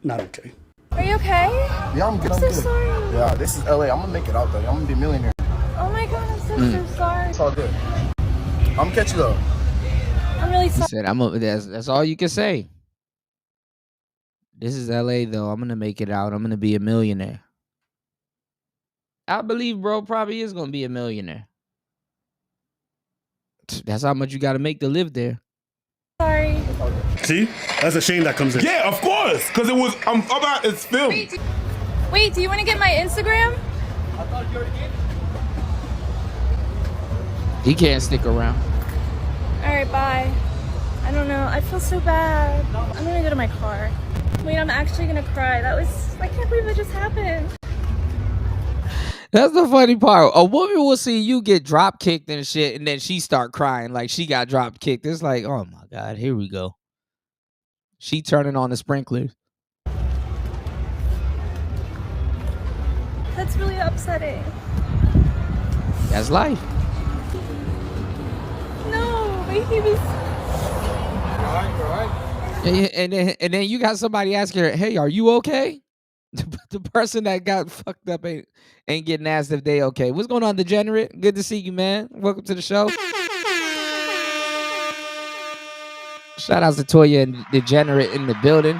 Not okay. Are you okay? Yeah, I'm good. I'm so sorry. Yeah, this is LA. I'm gonna make it out though. I'm gonna be a millionaire. Oh my god, I'm so sorry. It's all good. I'm gonna catch you though. I'm really He sorry. said, that's all you can say. This is LA though. I'm gonna make it out. I'm gonna be a millionaire. I believe bro probably is gonna be a millionaire. That's how much you gotta make to live there. Sorry. See? That's a shame that comes in. Yeah, of course. Because it's filmed. Wait, do you want to get my Instagram? I thought you already gave it. He can't stick around. All right, bye. I don't know. I feel so bad. I'm gonna go to my car. Wait, I'm actually gonna cry. I can't believe it just happened. That's the funny part. A woman will see you get drop kicked and shit, and then she start crying like she got drop kicked. It's like, oh my God, here we go. She turning on the sprinklers. That's really upsetting. That's life. No, but he was. And then you got somebody asking her, "Hey, are you okay?" The person that got fucked up ain't getting asked if they okay. What's going on, Degenerate? Good to see you, man. Welcome to the show. Shout out to Toya and Degenerate in the building.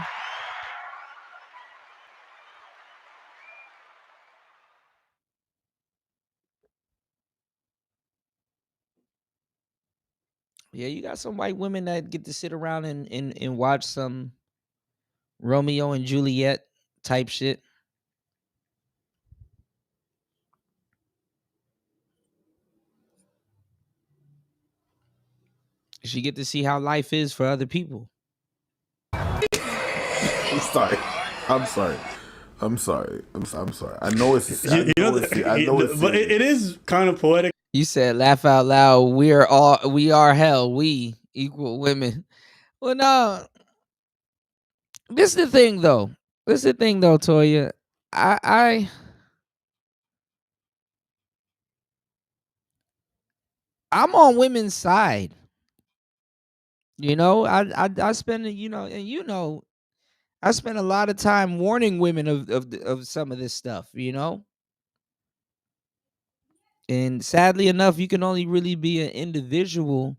Yeah, you got some white women that get to sit around and watch some Romeo and Juliet type shit. She get to see how life is for other people. I'm sorry. I'm sorry. I'm sorry. I'm sorry. I know it's. I know it's. But it is kind of poetic. You said laugh out loud. We are hell. We equal women. Well, no. This is the thing, though. Toya. I'm on women's side. You know, I spend I spend a lot of time warning women of some of this stuff. You know, and sadly enough, you can only really be an individual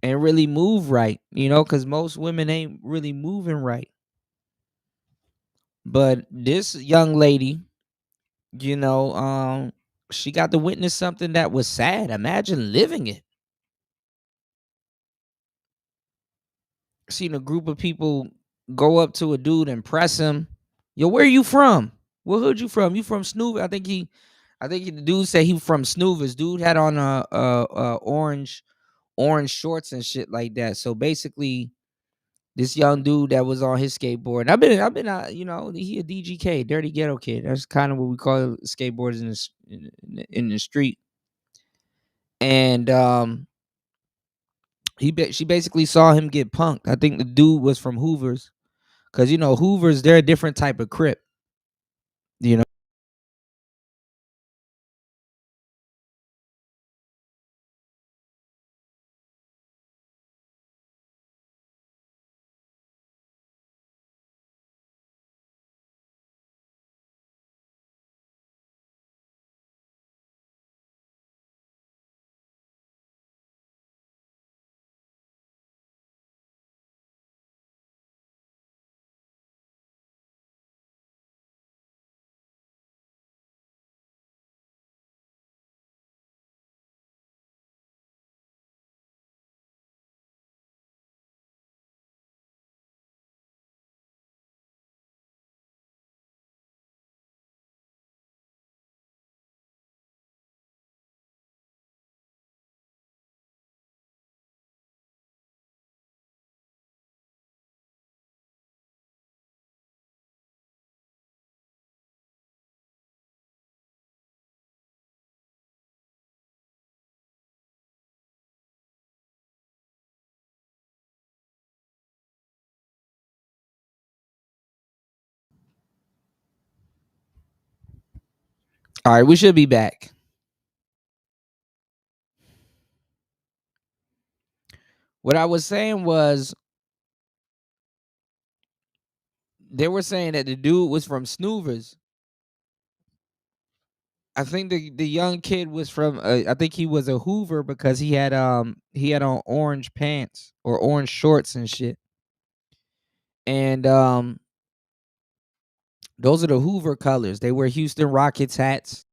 and really move right. You know, because most women ain't really moving right. But this young lady, you know, she got to witness something that was sad. Imagine living it. Seen a group of people go up to a dude and press him. Yo, where are you from? What hood you from? You from Snoovers? The dude said he from Snoovers. Dude had on orange shorts and shit like that. So basically, this young dude that was on his skateboard. And I've been you know, he a DGK, dirty ghetto kid. That's kind of what we call skateboarders in the street. And she basically saw him get punked. I think the dude was from Hoover's, because you know Hoover's, they're a different type of Crip. You know. All right, we should be back. What I was saying was, they were saying that the dude was from Snoovers. I think the young kid was from I think he was a Hoover, because he had on orange pants or orange shorts and shit. And those are the Hoover colors. They wear Houston Rockets hats,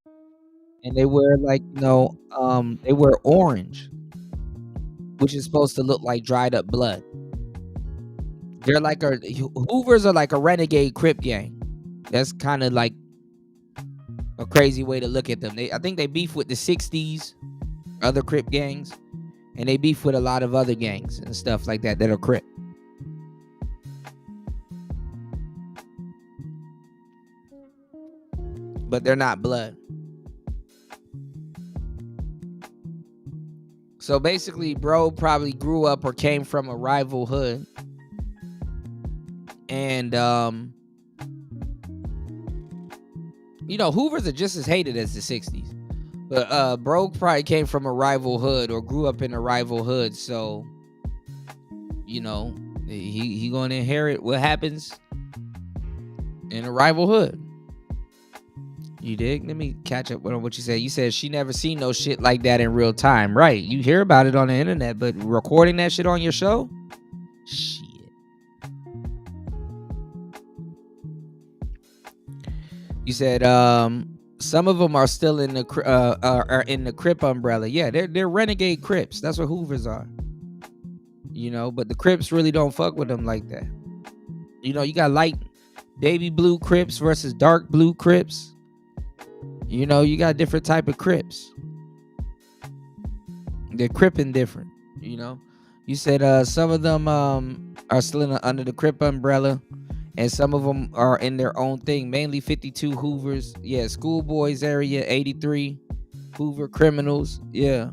and they wear they wear orange, which is supposed to look like dried up blood. They're like Hoovers are like a renegade Crip gang. That's kind of like a crazy way to look at them. I think they beef with the 60s, other Crip gangs, and they beef with a lot of other gangs and stuff like that are Crip. But they're not blood. So basically, bro probably grew up or came from a rival hood. And, Hoovers are just as hated as the 60s. But bro probably came from a rival hood or grew up in a rival hood. So, he going to inherit what happens in a rival hood. You dig? Let me catch up on what you said. You said she never seen no shit like that in real time. Right. You hear about it on the internet, but recording that shit on your show? Shit. You said some of them are still in the Crip umbrella. Yeah, they're renegade Crips. That's what Hoovers are. But the Crips really don't fuck with them like that. You got light baby blue Crips versus dark blue Crips. You got different type of Crips. They're Cripping different. You said some of them are still under the Crip umbrella. And some of them are in their own thing, mainly 52 Hoovers. Yeah, Schoolboys area, 83 Hoover criminals. Yeah.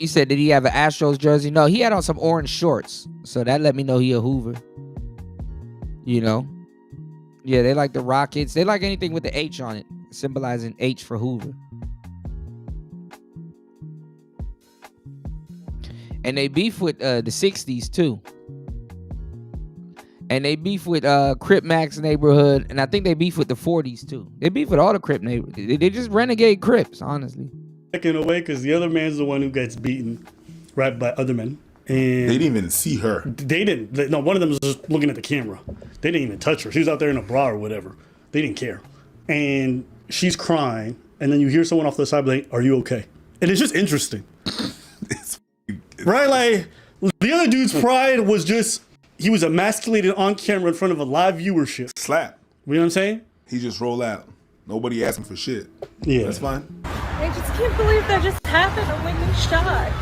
He said, did he have an Astros jersey? No, he had on some orange shorts. So that let me know he a Hoover. Yeah, they like the Rockets. They like anything with the H on it, symbolizing H for Hoover. And they beef with the 60s too. And they beef with Crip Max neighborhood. And I think they beef with the 40s too. They beef with all the Crip neighborhoods. They just renegade Crips, honestly. In a way, because the other man's the one who gets beaten right by other men. And they didn't even see her. They didn't. No, one of them was just looking at the camera. They didn't even touch her. She was out there in a bra or whatever. They didn't care. And she's crying. And then you hear someone off the side like, are you okay? And it's just interesting. Right? Like, the other dude's pride was just, he was emasculated on camera in front of a live viewership. Slap. You know what I'm saying? He just rolled out. Nobody asked him for shit. Yeah. That's fine. I just can't believe that just happened. I'm like in shock.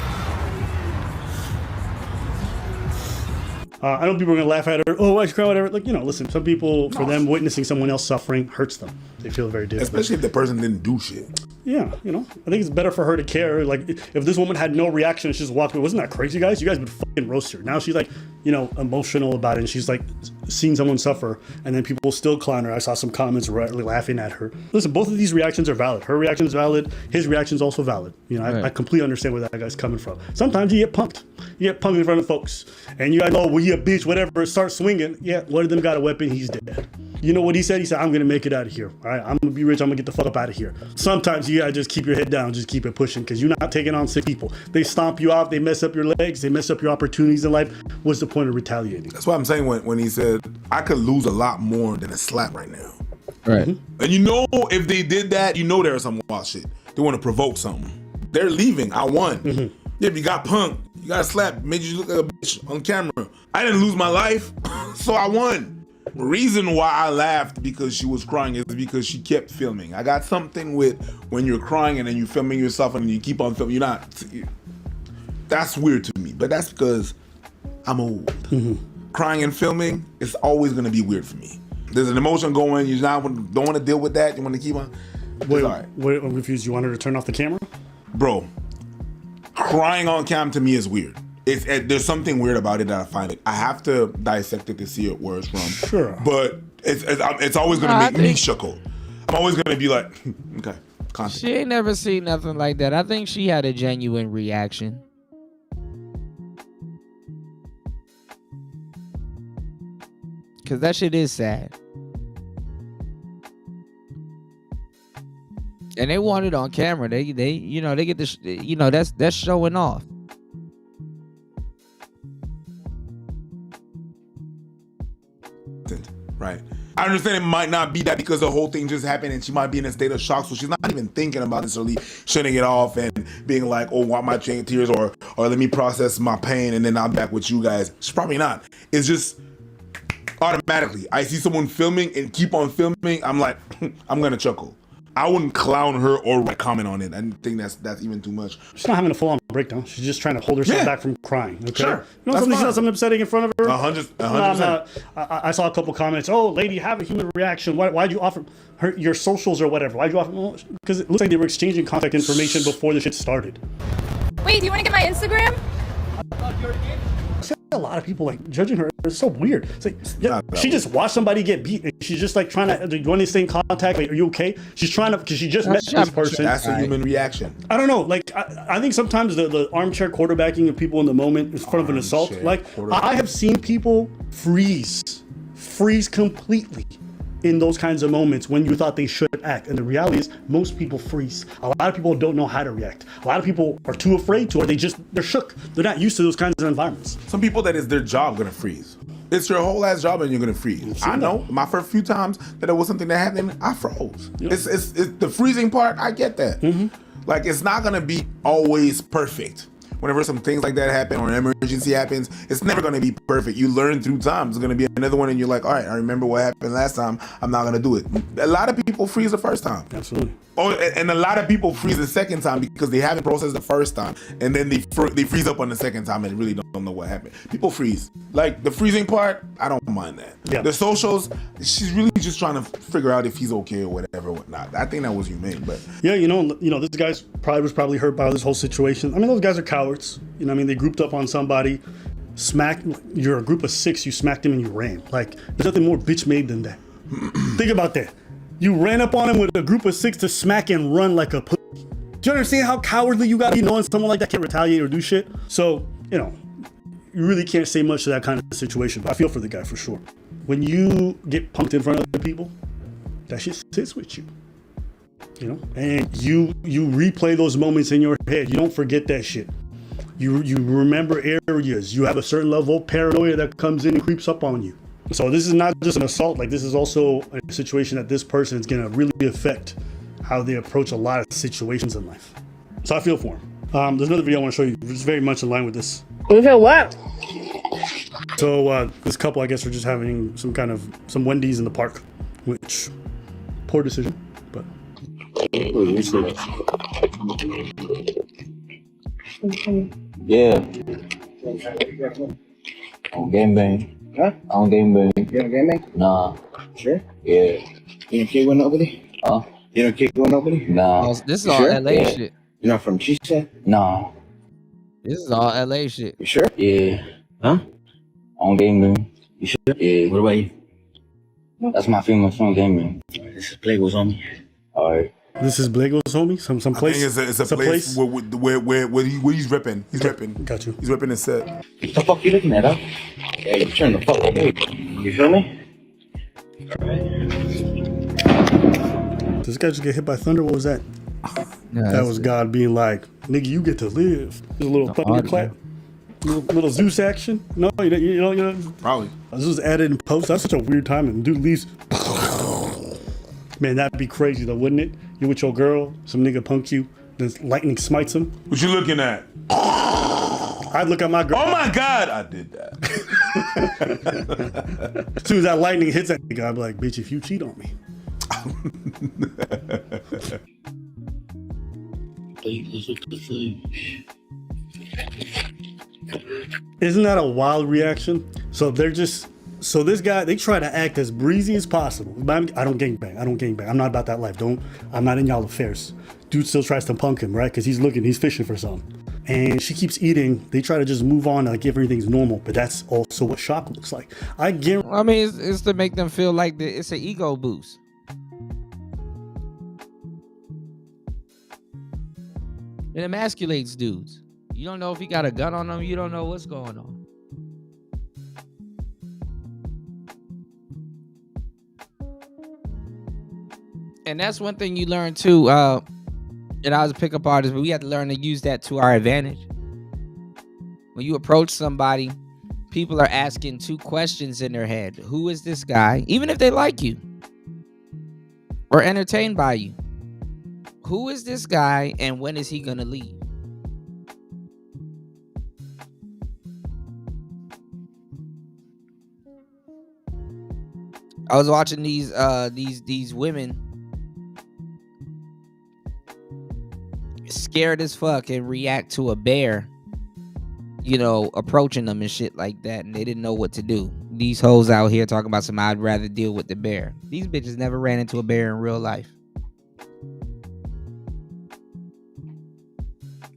I know people are going to laugh at her. Oh, why she cry, whatever. Like, listen, some people, for them, witnessing someone else suffering hurts them. They feel very different. Especially if the person didn't do shit. Yeah, I think it's better for her to care. Like, if this woman had no reaction and she just walked away, wasn't that crazy, guys? You guys would fucking roast her. Now she's like, emotional about it. And she's like, seeing someone suffer. And then people still clown her. I saw some comments laughing at her. Listen, both of these reactions are valid. Her reaction is valid. His reaction is also valid. Right. I completely understand where that guy's coming from. Sometimes you get punked. You get punked in front of folks. And you guys go, well, you a bitch, whatever. Start swinging. Yeah, one of them got a weapon. He's dead. You know what he said? He said, I'm going to make it out of here. All right, I'm going to be rich. I'm going to get the fuck up out of here. Sometimes you got to just keep your head down. Just keep it pushing because you're not taking on 6 people. They stomp you off. They mess up your legs. They mess up your opportunities in life. What's the point of retaliating? That's what I'm saying when he said, I could lose a lot more than a slap right now. Right. Mm-hmm. And if they did that, there was some wild shit. They want to provoke something. They're leaving. I won. Mm-hmm. Yeah, you got punked. You got slapped. Made you look like a bitch on camera. I didn't lose my life, so I won. The reason why I laughed because she was crying is because she kept filming. I got something with when you're crying and then you're filming yourself and you keep on filming. That's weird to me, but that's because I'm old. Mm-hmm. Crying and filming is always going to be weird for me. There's an emotion going. You don't want to deal with that. You want to keep on. Wait, I'm confused. You want her to turn off the camera? Bro, crying on cam to me is weird. There's something weird about it that I find it. I have to dissect it to see it where it's from. Sure. But it's always going to make me chuckle. I'm always going to be like, okay, content. She ain't never seen nothing like that. I think she had a genuine reaction. Because that shit is sad. And they want it on camera. They get this, that's showing off. Right. I understand it might not be that because the whole thing just happened and she might be in a state of shock, so she's not even thinking about necessarily shutting it off and being like, oh, why am I shedding tears or let me process my pain and then I'm back with you guys. She's probably not. It's just automatically. I see someone filming and keep on filming. I'm like, I'm gonna chuckle. I wouldn't clown her or comment on it. I think that's even too much. She's not having a full-on breakdown. She's just trying to hold herself back from crying. Okay? Sure. You know, she does something upsetting in front of her. 100%. I saw a couple comments. Oh, lady, have a human reaction. Why'd you offer her your socials or whatever? Why'd you offer? Well, because it looks like they were exchanging contact information before the shit started. Wait, do you want to get my Instagram? A lot of people like judging her. It's so weird. It's like she just watched somebody get beat, and she's just like trying to. Do you want to stay in contact? Like, are you okay? She's trying to because she just met this person. That's a human reaction. I don't know. Like I think sometimes the armchair quarterbacking of people in the moment in front of an assault. Like I have seen people freeze completely in those kinds of moments when you thought they should act. And the reality is most people freeze. A lot of people don't know how to react. A lot of people are too afraid to, or they're shook. They're not used to those kinds of environments. Some people that is their job gonna freeze. It's your whole ass job and you're gonna freeze. I know my first few times that it was something that happened, I froze. Yep. It's the freezing part, I get that. Like it's not gonna be always perfect. Whenever some things like that happen or an emergency happens, it's never going to be perfect. You learn through time. It's going to be another one and you're like, all right, I remember what happened last time. I'm not going to do it. A lot of people freeze the first time. Absolutely. Oh, and a lot of people freeze the second time because they haven't processed the first time. And then they freeze up on the second time and really don't know what happened. People freeze. Like the freezing part, I don't mind that. Yeah. The socials, she's really just trying to figure out if he's okay or whatever, whatnot. I think that was humane, but yeah, you know, this guy's probably hurt by this whole situation. I mean, those guys are cowards. You know, I mean, they grouped up on somebody, you're a group of 6, you smacked him and you ran. Like, there's nothing more bitch made than that. Think about that. You ran up on him with a group of 6 to smack and run like a pussy. Do you understand how cowardly you gotta be knowing someone like that can't retaliate or do shit? So, you know, you really can't say much to that kind of situation, but I feel for the guy for sure. When you get punked in front of other people, that shit sits with you. You know? And you replay those moments in your head. You don't forget that shit. You remember areas. You have a certain level of paranoia that comes in and creeps up on you. So this is not just an assault, like this is also a situation that this person is gonna really affect how they approach a lot of situations in life. So I feel for him. There's another video I want to show you. It's very much in line with this. What? So this couple, I guess, are just having some Wendy's in the park, which poor decision, but. Yeah. On game bang. Huh? On game bang. You on game bang? Nah. Sure? Yeah. You don't kick with nobody? Huh? You don't kick with nobody? Nah. Oh, this is all LA shit. You're not from Chicha? Nah. This is all LA shit. You sure? Yeah. Huh? On game bang. You sure? Yeah. What about you? That's my female from game bang. This is Blago's homie. Alright. This is Blago's homie? Some place? I think it's a place where he's ripping. He's ripping. Got you. He's ripping his set. What the fuck you looking at, huh? Yeah, you turn the fuck away. You feel me? Did this guy just get hit by thunder? What was that? Yeah, that was God being like, nigga, you get to live. There's a little thunderclap. Little Zeus action. No, you know. Probably. This was added in post. That's such a weird time. And dude leaves. Man, that'd be crazy though, wouldn't it? You with your girl, some nigga punk you, then lightning smites him. What you looking at? I'd look at my girl. Oh my God, I did that. As soon as that lightning hits that nigga, I'd be like, bitch, if you cheat on me. Isn't that a wild reaction? So this guy, they try to act as breezy as possible. I don't gangbang. I'm not about that life. I'm not in y'all affairs. Dude still tries to punk him, right? Because he's fishing for something. And she keeps eating. They try to just move on, like everything's normal. But that's also what shock looks like. I mean, it's to make them feel like it's an ego boost. It emasculates dudes. You don't know if he got a gun on him. You don't know what's going on. And that's one thing you learn too. And I was a pickup artist, but we have to learn to use that to our advantage. When you approach somebody, people are asking 2 questions in their head. Who is this guy? Even if they like you or entertained by you. Who is this guy and when is he gonna leave? I was watching these women scared as fuck and react to a bear, approaching them and shit like that, and they didn't know what to do. These hoes out here talking about some, I'd rather deal with the bear. These bitches never ran into a bear in real life.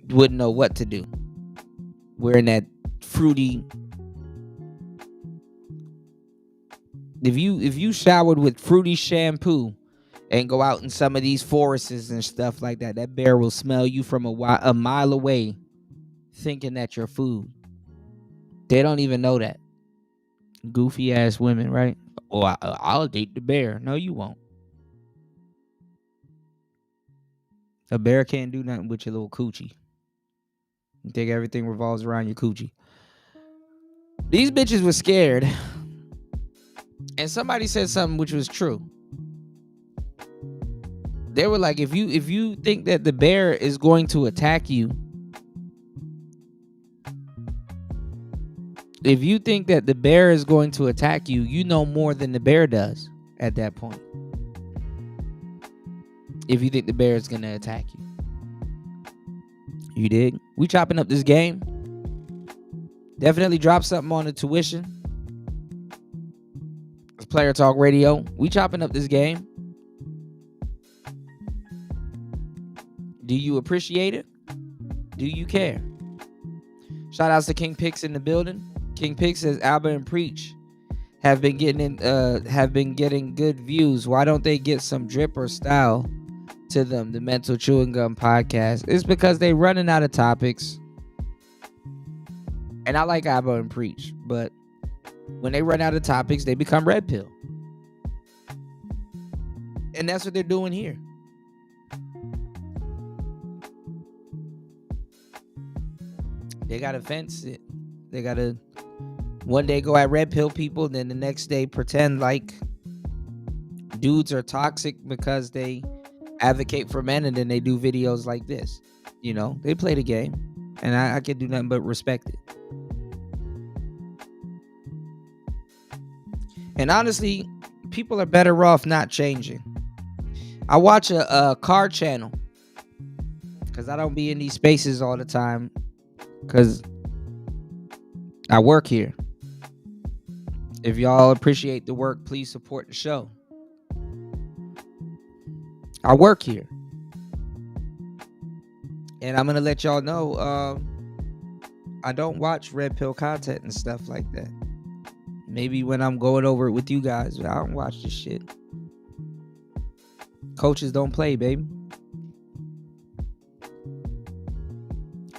Wouldn't know what to do. Wearing that fruity. If you showered with fruity shampoo and go out in some of these forests and stuff like that, that bear will smell you from a mile away, thinking that you're food. They don't even know that. Goofy ass women, right? Oh, I'll date the bear. No, you won't. A bear can't do nothing with your little coochie. You think everything revolves around your coochie. These bitches were scared. And somebody said something which was true. They were like, if you think that the bear is going to attack you, you know more than the bear does at that point. If you think the bear is going to attack you. You dig? We chopping up this game. Definitely drop something on the tuition. It's Player Talk Radio. We chopping up this game. Do you appreciate it? Do you care? Shout outs to King Pix in the building. King Pix says Alba and Preach have been getting good views. Why don't they get some drip or style to them? The Mental Chewing Gum podcast. It's because they running out of topics. And I like Alba and Preach, but when they run out of topics, they become red pill. And that's what they're doing here. They gotta fence it. They gotta one day go at red pill people, then the next day pretend like dudes are toxic because they advocate for men, and then they do videos like this. They play the game, and I can do nothing but respect it. And honestly, people are better off not changing. I watch a car channel because I don't be in these spaces all the time because I work here. If y'all appreciate the work, please support the show. I work here. And I'm going to let y'all know I don't watch red pill content and stuff like that. Maybe when I'm going over it with you guys, I don't watch this shit. Coaches don't play, baby.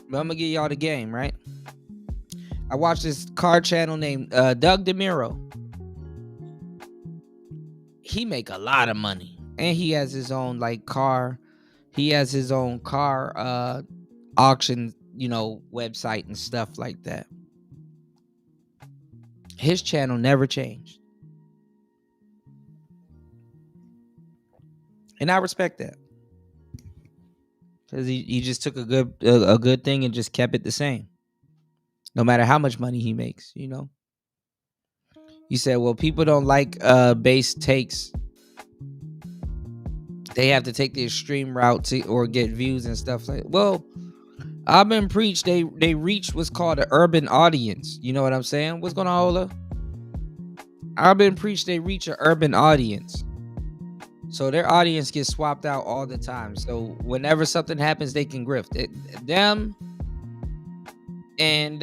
But I'm going to give y'all the game, right? I watched this car channel named Doug DeMiro. He make a lot of money. And he has his own car. He has his own car auction, website and stuff like that. His channel never changed. And I respect that. Because he just took a good thing and just kept it the same. No matter how much money he makes, You said, well, people don't like base takes. They have to take the extreme route or get views and stuff like that. Well, I've been preached. They reach what's called an urban audience. You know what I'm saying? What's going on, Ola? I've been preached. They reach an urban audience. So their audience gets swapped out all the time. So whenever something happens, they can grift it. Them and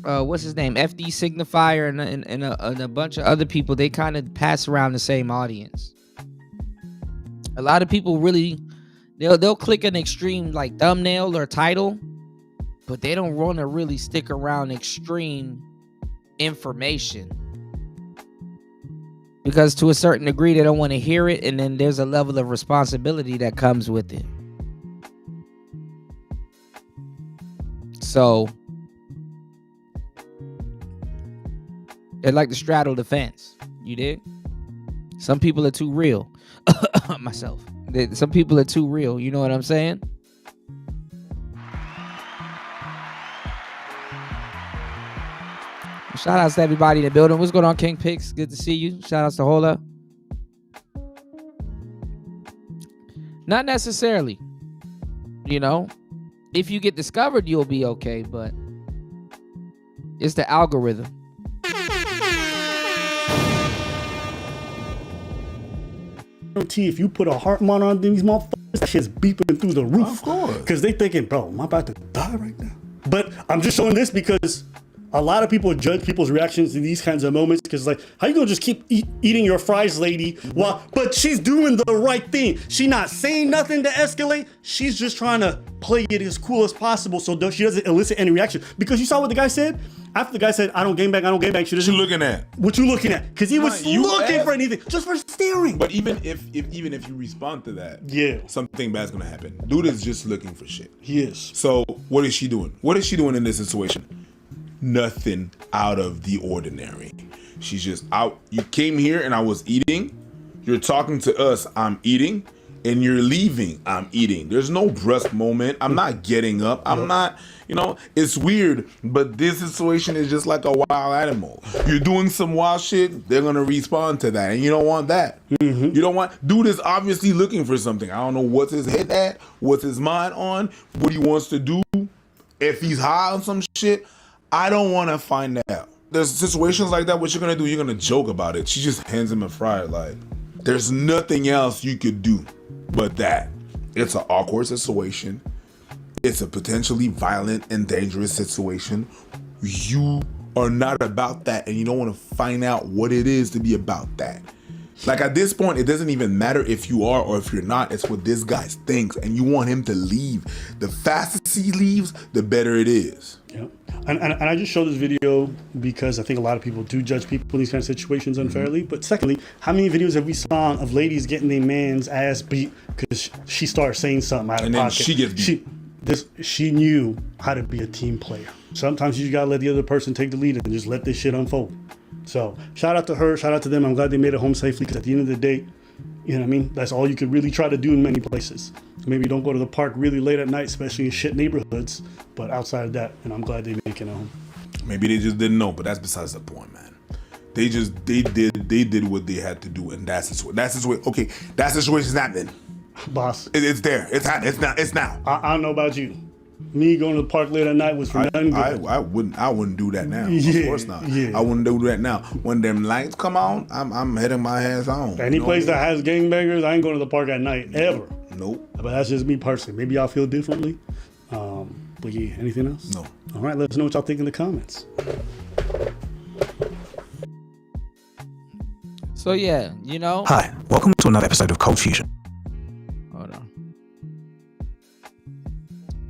what's his name? FD Signifier and a bunch of other people, they kind of pass around the same audience. A lot of people really, they'll click an extreme thumbnail or title, but they don't want to really stick around extreme information. Because to a certain degree, they don't want to hear it, and then there's a level of responsibility that comes with it. So they like to straddle the fence. You dig? Some people are too real. Myself. Some people are too real. You know what I'm saying? Shout outs to everybody in the building. What's going on, King Pix? Good to see you. Shout outs to Hola. Not necessarily. You know, if you get discovered, you'll be okay, but it's the algorithm. If you put a heart monitor on these motherfuckers, that shit's beeping through the roof. Of course. Because they thinking, bro, am I about to die right now? But I'm just showing this because a lot of people judge people's reactions to these kinds of moments because, like, how you gonna just keep eating your fries, lady? But she's doing the right thing. She not saying nothing to escalate. She's just trying to play it as cool as possible so she doesn't elicit any reaction. Because you saw what the guy said? After the guy said, I don't game bang, she doesn't. What you looking at? What you looking at? Because he was looking for anything, just for staring. But even if you respond to that, something bad's gonna happen. Dude is just looking for shit. He is. So what is she doing? What is she doing in this situation? Nothing out of the ordinary. She's just out. You came here and I was eating. You're talking to us, I'm eating. And you're leaving, I'm eating. There's no brusque moment. I'm not getting up. I'm not, it's weird, but this situation is just like a wild animal. You're doing some wild shit, they're gonna respond to that. And you don't want that. You don't want, dude is obviously looking for something. I don't know what's his head at, what's his mind on, what he wants to do. If he's high on some shit, I don't wanna find out. There's situations like that, what you're gonna do, you're gonna joke about it. She just hands him a fryer, like, there's nothing else you could do but that. It's an awkward situation. It's a potentially violent and dangerous situation. You are not about that, and you don't want to find out what it is to be about that. Like, at this point, it doesn't even matter if you are or if you're not. It's what this guy thinks, and you want him to leave. The fastest he leaves, the better it is. Yep. And I just show this video because I think a lot of people do judge people in these kind of situations unfairly. But secondly, how many videos have we saw of ladies getting their man's ass beat because she started saying something out of And pocket? then she gets beat. She knew how to be a team player. Sometimes you just gotta let the other person take the lead and just let this shit unfold. So shout out to her, shout out to them. I'm glad they made it home safely because at the end of the day, you know what I mean? That's all you could really try to do in many places. Maybe don't go to the park really late at night, especially in shit neighborhoods. But outside of that, and I'm glad they make it home. Maybe they just didn't know, but that's besides the point, man. They did what they had to do, and that's the way. Okay, that situation's happening, boss. It's there. It's now. I don't know about you. Me going to the park late at night was for nothing good. I wouldn't do that now. Yeah, of course not. Yeah. I wouldn't do that now. When them lights come on, I'm heading my ass on. Any place that has gangbangers, I ain't going to the park at night ever. Nope. But that's just me personally. Maybe y'all feel differently. But yeah, anything else? No. All right, let us know what y'all think in the comments. So yeah, Hi, welcome to another episode of Cold Fusion. Hold on.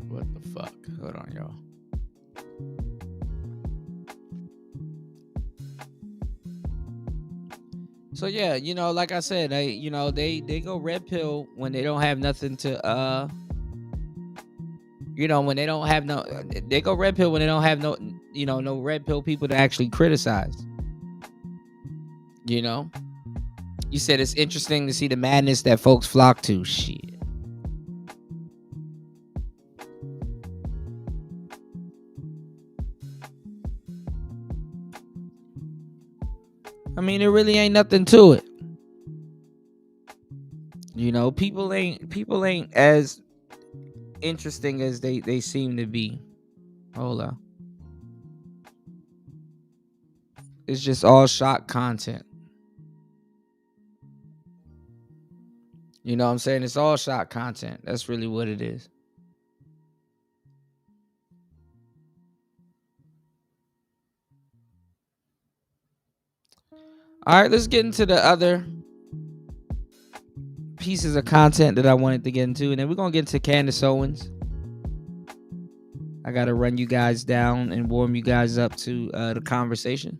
What the fuck? Hold on, y'all. So yeah, like I said, they go red pill when they don't have nothing to when they don't have they go red pill when they don't have no red pill people to actually criticize. You said it's interesting to see the madness that folks flock to. Shit. I mean, there really ain't nothing to it. People ain't as interesting as they seem to be. Hold on. It's just all shock content. You know what I'm saying? It's all shock content. That's really what it is. All right, let's get into the other pieces of content that I wanted to get into. And then we're going to get into Candice Owens. I got to run you guys down and warm you guys up to the conversation.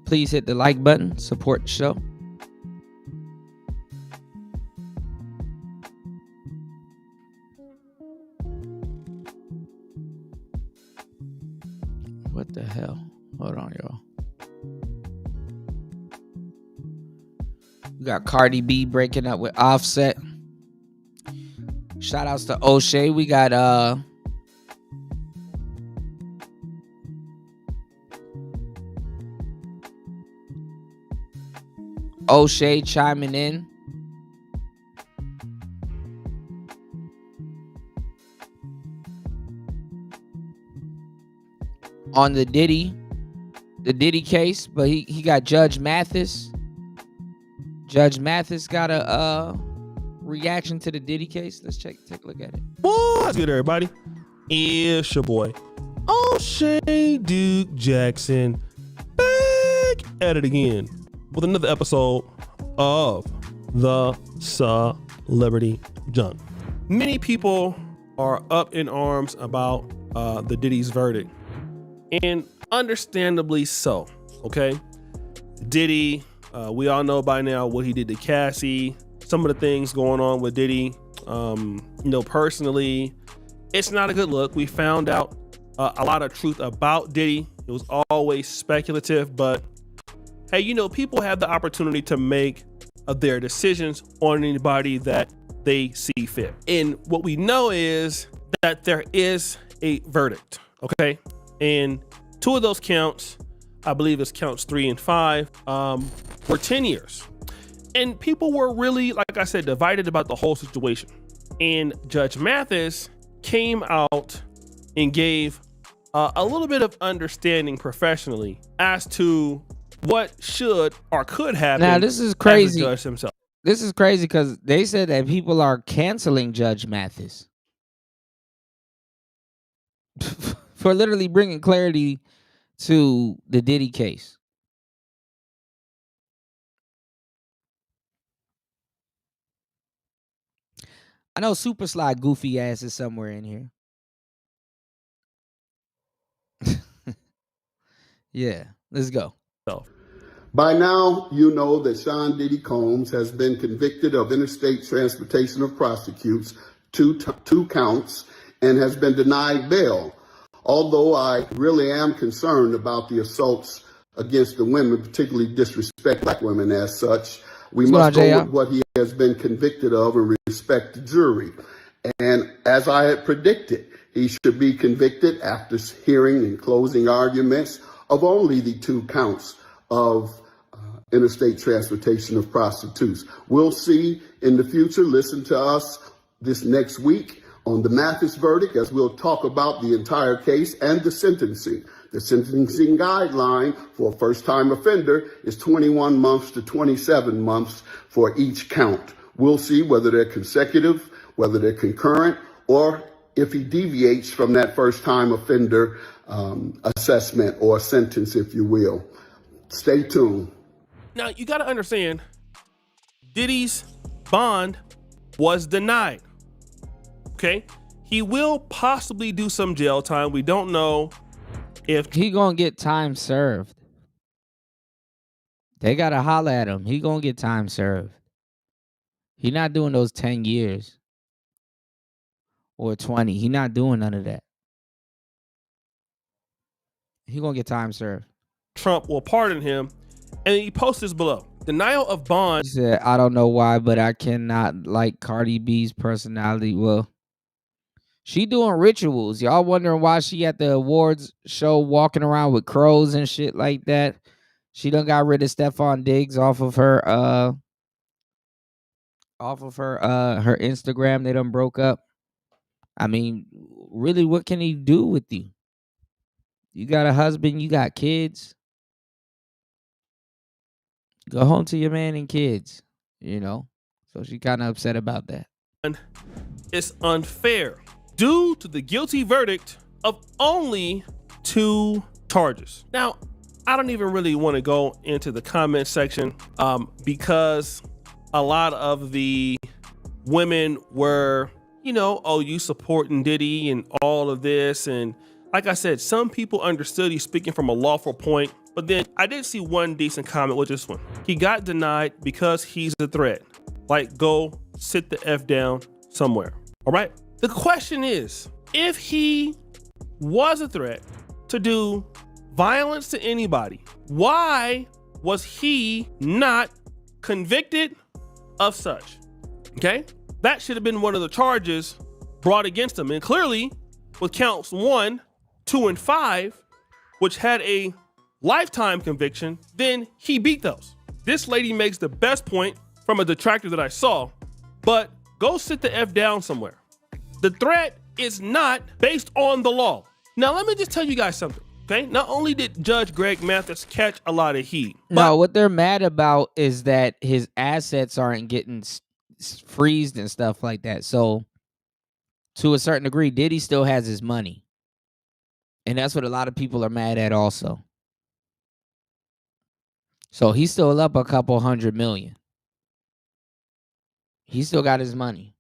Please hit the like button. Support the show. What the hell? Hold on, y'all. We got Cardi B breaking up with Offset. Shout outs to O'Shea. We got O'Shea chiming in. On the Diddy case, but he got Judge Mathis. Judge Mathis got a reaction to the Diddy case. Let's take a look at it. What's good, everybody? It's your boy O'Shea Duke Jackson, back at it again with another episode of the Celebrity Junk. Many people are up in arms about the Diddy's verdict, and understandably so. Okay, Diddy, we all know by now what he did to Cassie. Some of the things going on with Diddy, personally, it's not a good look. We found out a lot of truth about Diddy. It was always speculative, but hey, people have the opportunity to make their decisions on anybody that they see fit. And what we know is that there is a verdict, okay? And two of those counts, I believe it's counts 3 and 5, were 10 years. And people were really, like I said, divided about the whole situation. And Judge Mathis came out and gave a little bit of understanding professionally as to what should or could happen. Now, this is crazy. As the judge himself. This is crazy because they said that people are canceling Judge Mathis for literally bringing clarity to the Diddy case. I know Super Sly goofy ass is somewhere in here. Yeah, let's go. By now, you know that Sean Diddy Combs has been convicted of interstate transportation of prostitutes, two counts, and has been denied bail. Although I really am concerned about the assaults against the women, particularly disrespect black women as such, we must go with what he has been convicted of and respect the jury. And as I had predicted, he should be convicted after hearing and closing arguments of only the 2 counts of interstate transportation of prostitutes. We'll see in the future. Listen to us this next week on the Mathis verdict, as we'll talk about the entire case and the sentencing. The sentencing guideline for a first-time offender is 21 months to 27 months for each count. We'll see whether they're consecutive, whether they're concurrent, or if he deviates from that first-time offender assessment or sentence, if you will. Stay tuned. Now, you got to understand, Diddy's bond was denied. Okay? He will possibly do some jail time. We don't know if he gonna get time served. They gotta holler at him. He gonna get time served. He not doing those 10 years or 20. He not doing none of that. He gonna get time served. Trump will pardon him, and he posts this below. Denial of bond. He said, I don't know why, but I cannot like Cardi B's personality. Well, she doing rituals. Y'all wondering why she at the awards show walking around with crows and shit like that. She done got rid of Stephon Diggs off of her her Instagram. They done broke up. I mean, really, what can he do with you? You got a husband, you got kids. Go home to your man and kids, So she kind of upset about that. It's unfair due to the guilty verdict of only 2 charges. Now, I don't even really want to go into the comment section because a lot of the women were, oh, you supporting Diddy and all of this. And like I said, some people understood he's speaking from a lawful point. But then I did see one decent comment with this one. He got denied because he's a threat. Like, go sit the F down somewhere. All right. The question is, if he was a threat to do violence to anybody, why was he not convicted of such? Okay. That should have been one of the charges brought against him. And clearly with counts 1, 2, and 5, which had a lifetime conviction, then he beat those. This lady makes the best point from a detractor that I saw, but go sit the F down somewhere. The threat is not based on the law. Now, let me just tell you guys something, okay? Not only did Judge Greg Mathis catch a lot of heat. No, what they're mad about is that his assets aren't getting freezed and stuff like that. So, to a certain degree, Diddy still has his money. And that's what a lot of people are mad at also. So, he's still up a couple $100 million. He still got his money.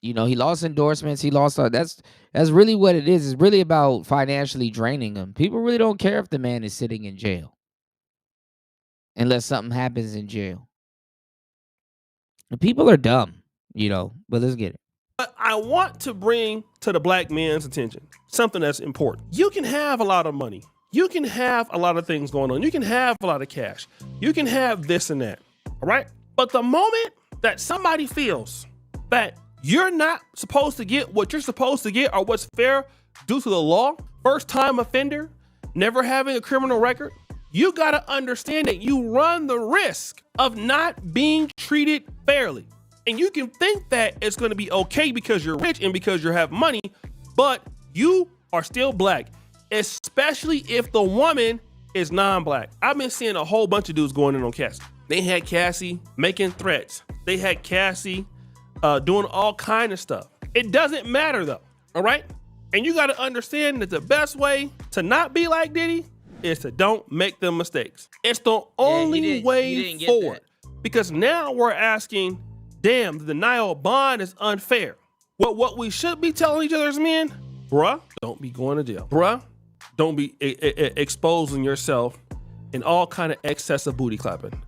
You know, he lost endorsements. He lost. That's really what it is. It's really about financially draining him. People really don't care if the man is sitting in jail, unless something happens in jail. And people are dumb, you know. But let's get it. But I want to bring to the black man's attention something that's important. You can have a lot of money. You can have a lot of things going on. You can have a lot of cash. You can have this and that. All right. But the moment that somebody feels that you're not supposed to get what you're supposed to get or what's fair due to the law, first time offender, never having a criminal record, you got to understand that you run the risk of not being treated fairly. And you can think that it's going to be okay because you're rich and because you have money, but you are still black, especially if the woman is non-black. I've been seeing a whole bunch of dudes going in on Cassie. They had Cassie making threats. They had Cassie doing all kind of stuff. It doesn't matter though, all right? And you got to understand that the best way to not be like Diddy is to don't make them mistakes. It's the only way forward. Because now we're asking, damn, the denial of bond is unfair. What we should be telling each other as men, bruh, don't be going to jail. Bruh, don't be exposing yourself in all kind of excessive booty clapping.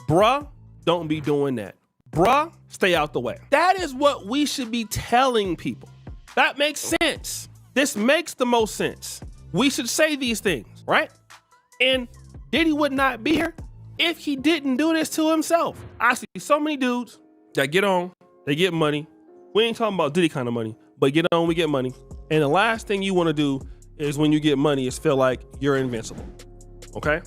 Bruh, don't be doing that. Bruh, stay out the way. That is what we should be telling people. That makes sense. This makes the most sense. We should say these things, right? And Diddy would not be here if he didn't do this to himself. I see so many dudes that get on, they get money. We ain't talking about Diddy kind of money, but get on, we get money. And the last thing you want to do is when you get money is feel like you're invincible, okay?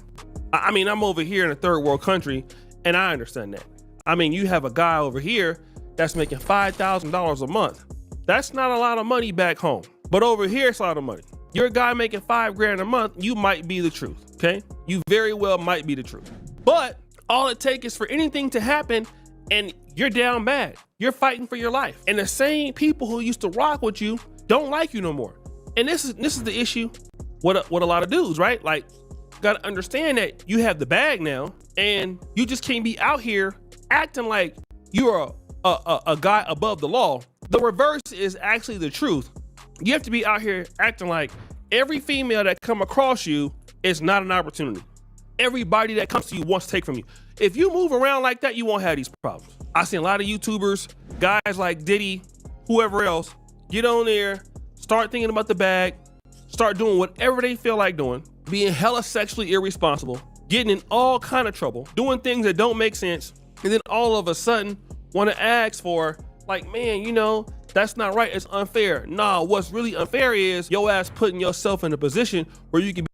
I mean, I'm over here in a third world country, and I understand that. I mean, you have a guy over here that's making $5,000 a month. That's not a lot of money back home, but over here it's a lot of money. You're a guy making $5,000 a month, you might be the truth, okay? You very well might be the truth. But all it takes is for anything to happen and you're down bad. You're fighting for your life. And the same people who used to rock with you don't like you no more. And this is the issue with a lot of dudes, right? Like, gotta understand that you have the bag now and you just can't be out here acting like you're a guy above the law. The reverse is actually the truth. You have to be out here acting like every female that come across you is not an opportunity. Everybody that comes to you wants to take from you. If you move around like that, you won't have these problems. I've seen a lot of YouTubers, guys like Diddy, whoever else, get on there, start thinking about the bag, start doing whatever they feel like doing, being hella sexually irresponsible, getting in all kind of trouble, doing things that don't make sense, and then all of a sudden want to ask for, like, man, you know, that's not right. It's unfair. Nah, what's really unfair is your ass putting yourself in a position where you can be.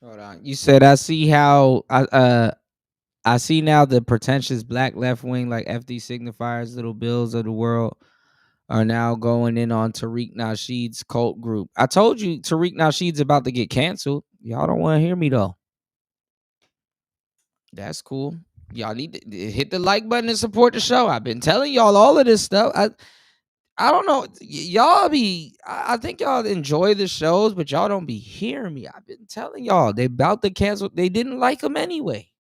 Hold on. You said I see how I see now the pretentious black left wing like FD signifiers, little bills of the world are now going in on Tariq Nasheed's cult group. I told you Tariq Nasheed's about to get canceled. Y'all don't want to hear me though. That's cool. Y'all need to hit the like button and support the show. I've been telling y'all all of this stuff. I don't know. I think y'all enjoy the shows, but y'all don't be hearing me. I've been telling y'all they about to cancel. They didn't like him anyway.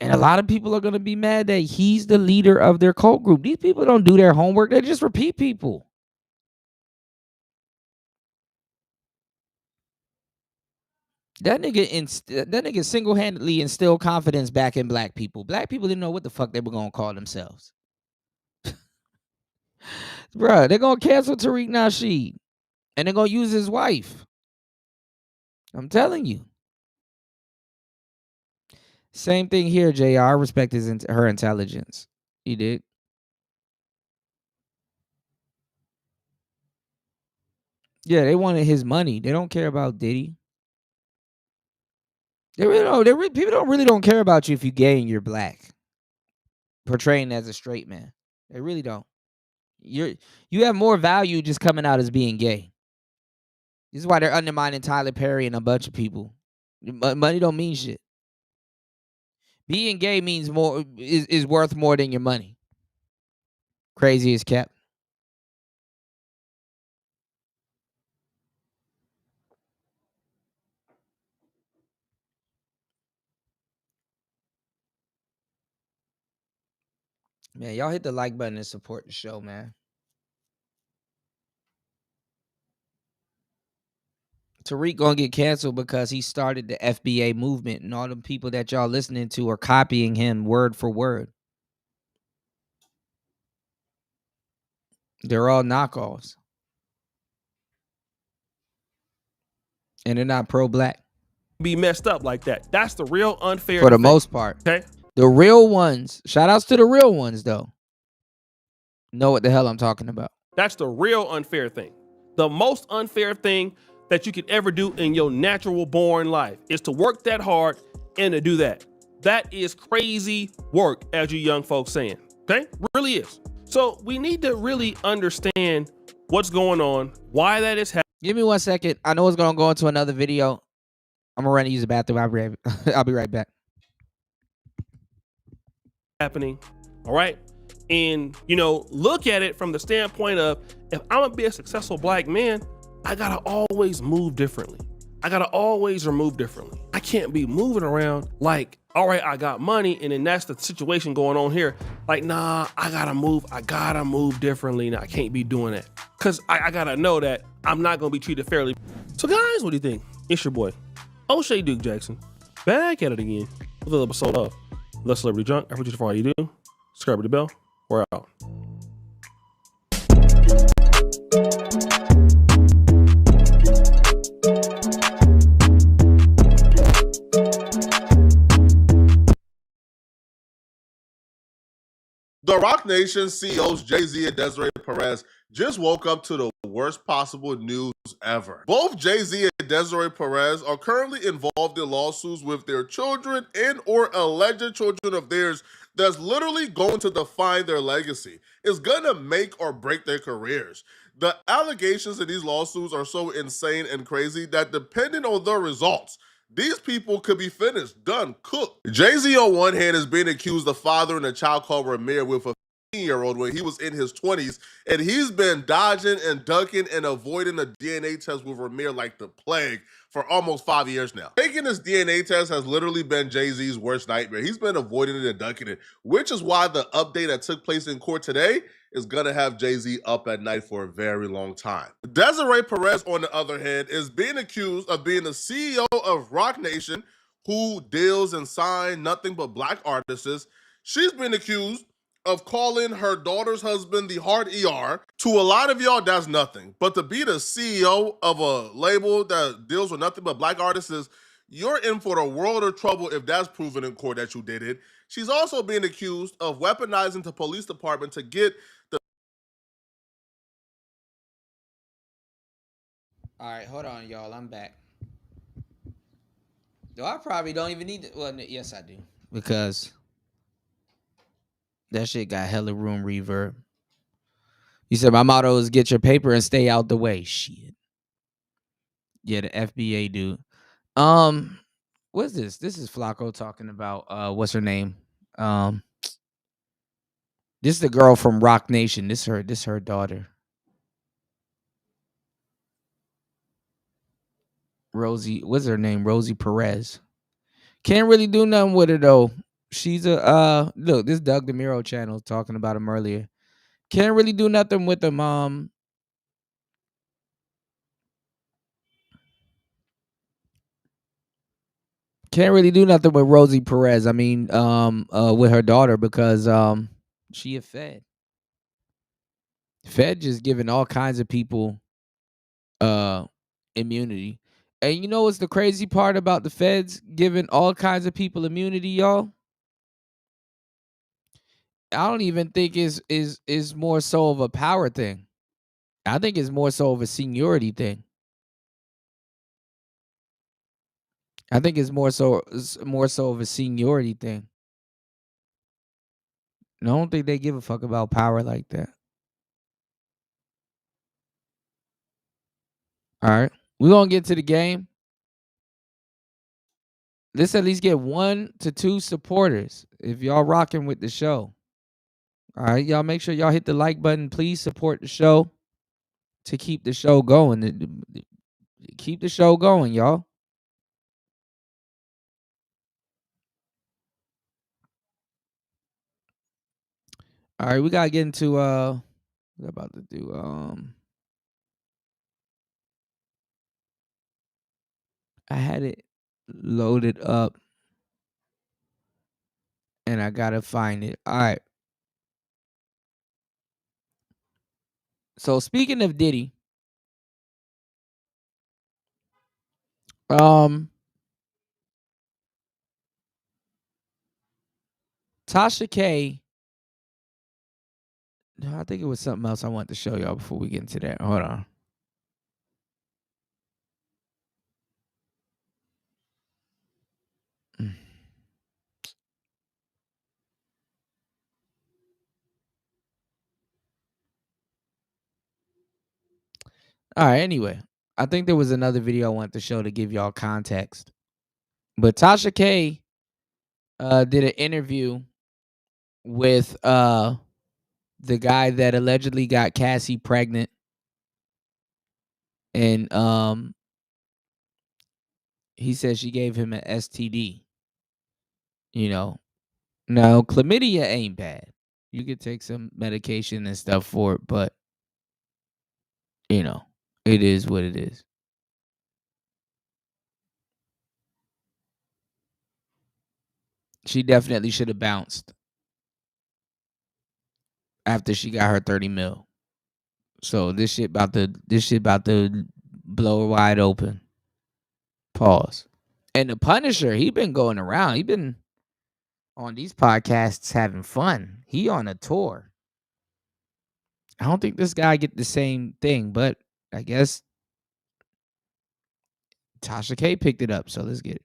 And a lot of people are going to be mad that he's the leader of their cult group. These people don't do their homework. They just repeat people. That nigga single-handedly instilled confidence back in black people. Black people didn't know what the fuck they were going to call themselves. Bruh, they're going to cancel Tariq Nasheed. And they're going to use his wife. I'm telling you. Same thing here, JR. I respect her intelligence. He did. Yeah, they wanted his money. They don't care about Diddy. They really don't. People really don't care about you if you're gay and you're black, portraying as a straight man. They really don't. You have more value just coming out as being gay. This is why they're undermining Tyler Perry and a bunch of people. Money don't mean shit. Being gay means more is worth more than your money. Crazy as Cap. Man, y'all hit the like button and support the show, man. Tariq gonna get canceled because he started the FBA movement, and all the people that y'all listening to are copying him word for word. They're all knockoffs, and they're not pro-black. Be messed up like that. That's the real unfair For the thing. most part. Okay. The real ones. Shout outs to the real ones, though. Know what the hell I'm talking about. That's the real unfair thing. The most unfair thing that you could ever do in your natural born life is to work that hard and to do that. That is crazy work, as you young folks saying. Okay? Really is. So we need to really understand what's going on, why that is happening. Give me 1 second. I know it's gonna go into another video. I'm gonna run and use the bathroom. I'll be right back. Happening. All right. And, look at it from the standpoint of, if I'm gonna be a successful black man, I gotta always move differently. I gotta always move differently. I can't be moving around like, all right, I got money, and then that's the situation going on here. Like, nah, I gotta move differently. Now I can't be doing that. Cause I gotta know that I'm not gonna be treated fairly. So guys, what do you think? It's your boy, O'Shea Duke Jackson, back at it again with another episode of The Celebrity Junk. I appreciate you for all you do. Subscribe to the bell. We're out. The Rock Nation CEOs Jay-Z and Desiree Perez just woke up to the worst possible news ever. Both Jay-Z and Desiree Perez are currently involved in lawsuits with their children and or alleged children of theirs that's literally going to define their legacy. It's gonna make or break their careers. The allegations in these lawsuits are so insane and crazy that depending on the results, these people could be finished, done, cooked. Jay-Z on one hand is being accused of fathering a child called Ramir with a 15-year-old when he was in his 20s, and he's been dodging and ducking and avoiding a DNA test with Ramir like the plague for almost 5 years now. Taking this DNA test has literally been Jay-Z's worst nightmare. He's been avoiding it and ducking it, which is why the update that took place in court today is gonna have Jay-Z up at night for a very long time. Desiree Perez, on the other hand, is being accused of being the CEO of Rock Nation, who deals and signs nothing but black artists. She's been accused of calling her daughter's husband the hard ER. To a lot of y'all, that's nothing. But to be the CEO of a label that deals with nothing but black artists, you're in for a world of trouble if that's proven in court that you did it. She's also being accused of weaponizing the police department to get the... All right, hold on, y'all. I'm back. Though I probably don't even need to. Well, yes, I do. Because that shit got hella room reverb. You said my motto is get your paper and stay out the way. Shit. Yeah, the FBA dude. What's this? This is Flacco talking about what's her name? This is the girl from Rock Nation. This her daughter. Rosie, what's her name? Rosie Perez. Can't really do nothing with her though. She's a look, this Doug DeMuro channel talking about him earlier. Can't really do nothing with them. Can't really do nothing with Rosie Perez. I mean, with her daughter because she a Fed. Fed just giving all kinds of people immunity. And you know what's the crazy part about the Feds giving all kinds of people immunity, y'all? I don't even think is more so of a power thing. I think it's more so of a seniority thing. I think it's more so of a seniority thing. I don't think they give a fuck about power like that. All right. We're going to get to the game. Let's at least get 1 to 2 supporters if y'all rocking with the show. All right. Y'all make sure y'all hit the like button. Please support the show to keep the show going. Keep the show going, y'all. All right. We got to get into what I'm about to do. I had it loaded up and I gotta find it. All right. So speaking of Diddy, Tasha K. No, I think it was something else I wanted to show y'all before we get into that. Hold on. All right, anyway. I think there was another video I wanted to show to give y'all context. But Tasha K did an interview with the guy that allegedly got Cassie pregnant. And he said she gave him an STD. You know. Now, chlamydia ain't bad. You could take some medication and stuff for it, but you know, it is what it is. She definitely should have bounced after she got her 30 mil. So this shit about to blow her wide open. Pause. And the Punisher, he been going around. He been on these podcasts having fun. He on a tour. I don't think this guy get the same thing, but I guess Tasha K picked it up. So let's get it.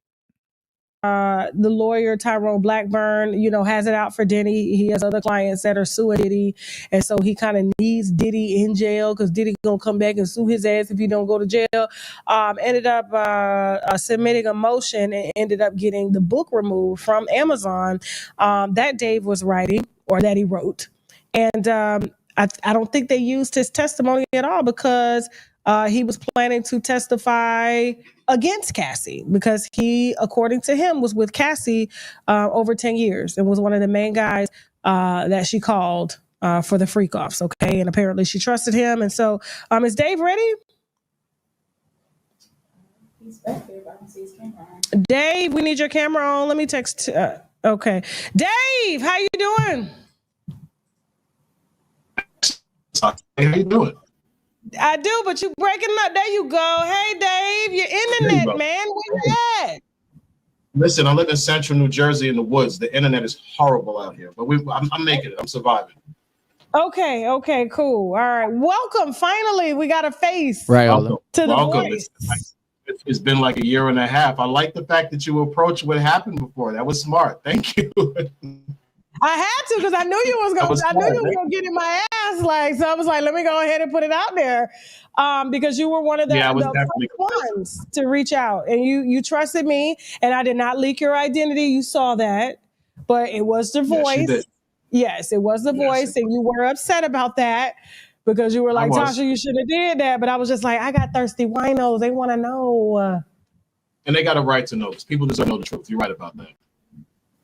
The lawyer Tyrone Blackburn, has it out for Diddy. He has other clients that are suing Diddy, and so he kind of needs Diddy in jail because Diddy gonna come back and sue his ass if he don't go to jail. Ended up submitting a motion and ended up getting the book removed from Amazon that Dave was writing or that he wrote, and I don't think they used his testimony at all because he was planning to testify against Cassie because he, according to him, was with Cassie over 10 years and was one of the main guys that she called for the freak offs. Okay. And apparently she trusted him. And so is Dave ready? He's back there, but I can see his camera on. Dave, we need your camera on. Let me text. Okay. Dave, how you doing? Hey, how you doing? I do, but you breaking up. There you go. Hey, Dave, your internet, man. Where you at? Listen, I live in central New Jersey in the woods. The internet is horrible out here, but I'm making it. I'm surviving. Okay, cool. All right. Welcome. Finally, we got a face right to the voice. It's been like a year and a half. I like the fact that you approached what happened before. That was smart. Thank you. I had to because I knew you was gonna get in my ass. So I was like, let me go ahead and put it out there. Because you were one of the first ones to reach out and you trusted me and I did not leak your identity. You saw that, but it was the voice. Yes, it was the voice, and you were upset about that because you were like, Tasha, you should have did that. But I was just like, I got thirsty winos. They want to know. And they got a right to know because people deserve to know the truth. You're right about that.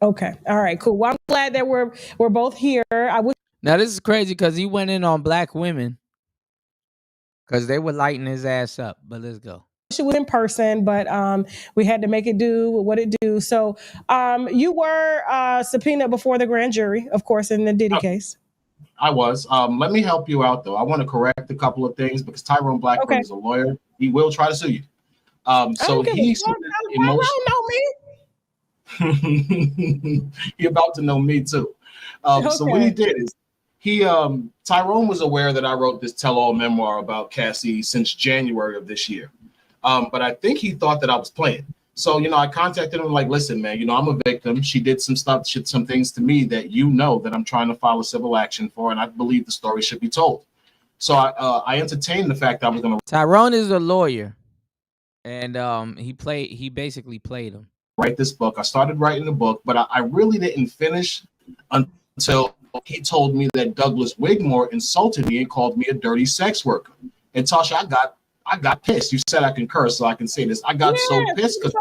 Okay. All right, cool. Well, I'm glad that we're both here. Now this is crazy because he went in on black women because they were lighting his ass up. But let's go. It was in person, but we had to make it do what it do. So you were subpoenaed before the grand jury, of course, in the Diddy case. I was. Let me help you out, though. I want to correct a couple of things because Tyrone Blackburn is a lawyer. He will try to sue you. So he's don't know me. You're about to know me too. So what he did is Tyrone was aware that I wrote this tell-all memoir about Cassie since January of this year. But I think he thought that I was playing. So, I contacted him like, listen, man, I'm a victim. She did some stuff, some things to me that that I'm trying to file a civil action for, and I believe the story should be told. So I entertained the fact that I was going to. Tyrone is a lawyer, and he basically played him. Write this book. I started writing the book, but I really didn't finish until he told me that Douglas Wigmore insulted me and called me a dirty sex worker. And Tasha, I got pissed. You said I can curse, so I can say this. I got so pissed because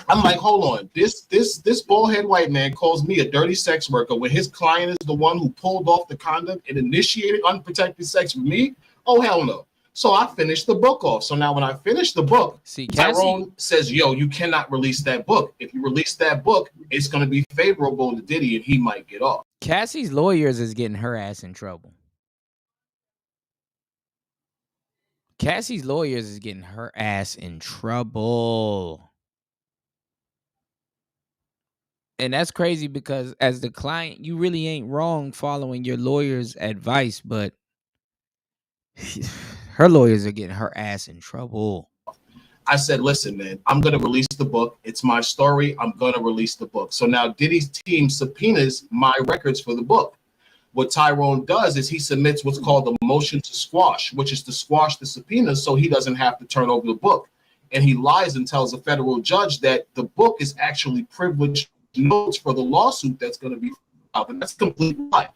I'm like, hold on. This bald-head white man calls me a dirty sex worker when his client is the one who pulled off the condom and initiated unprotected sex with me. Oh, hell no. So I finished the book off. So now when I finish the book, Tyrone says, yo, you cannot release that book. If you release that book, it's going to be favorable to Diddy and he might get off. Cassie's lawyers is getting her ass in trouble. Cassie's lawyers is getting her ass in trouble. And that's crazy because as the client, you really ain't wrong following your lawyer's advice, but her lawyers are getting her ass in trouble. I said, listen, man, I'm going to release the book. It's my story. I'm going to release the book. So now Diddy's team subpoenas my records for the book. What Tyrone does is he submits what's called a motion to squash, which is to squash the subpoenas so he doesn't have to turn over the book. And he lies and tells a federal judge that the book is actually privileged notes for the lawsuit that's going to be filed. And that's a complete lie.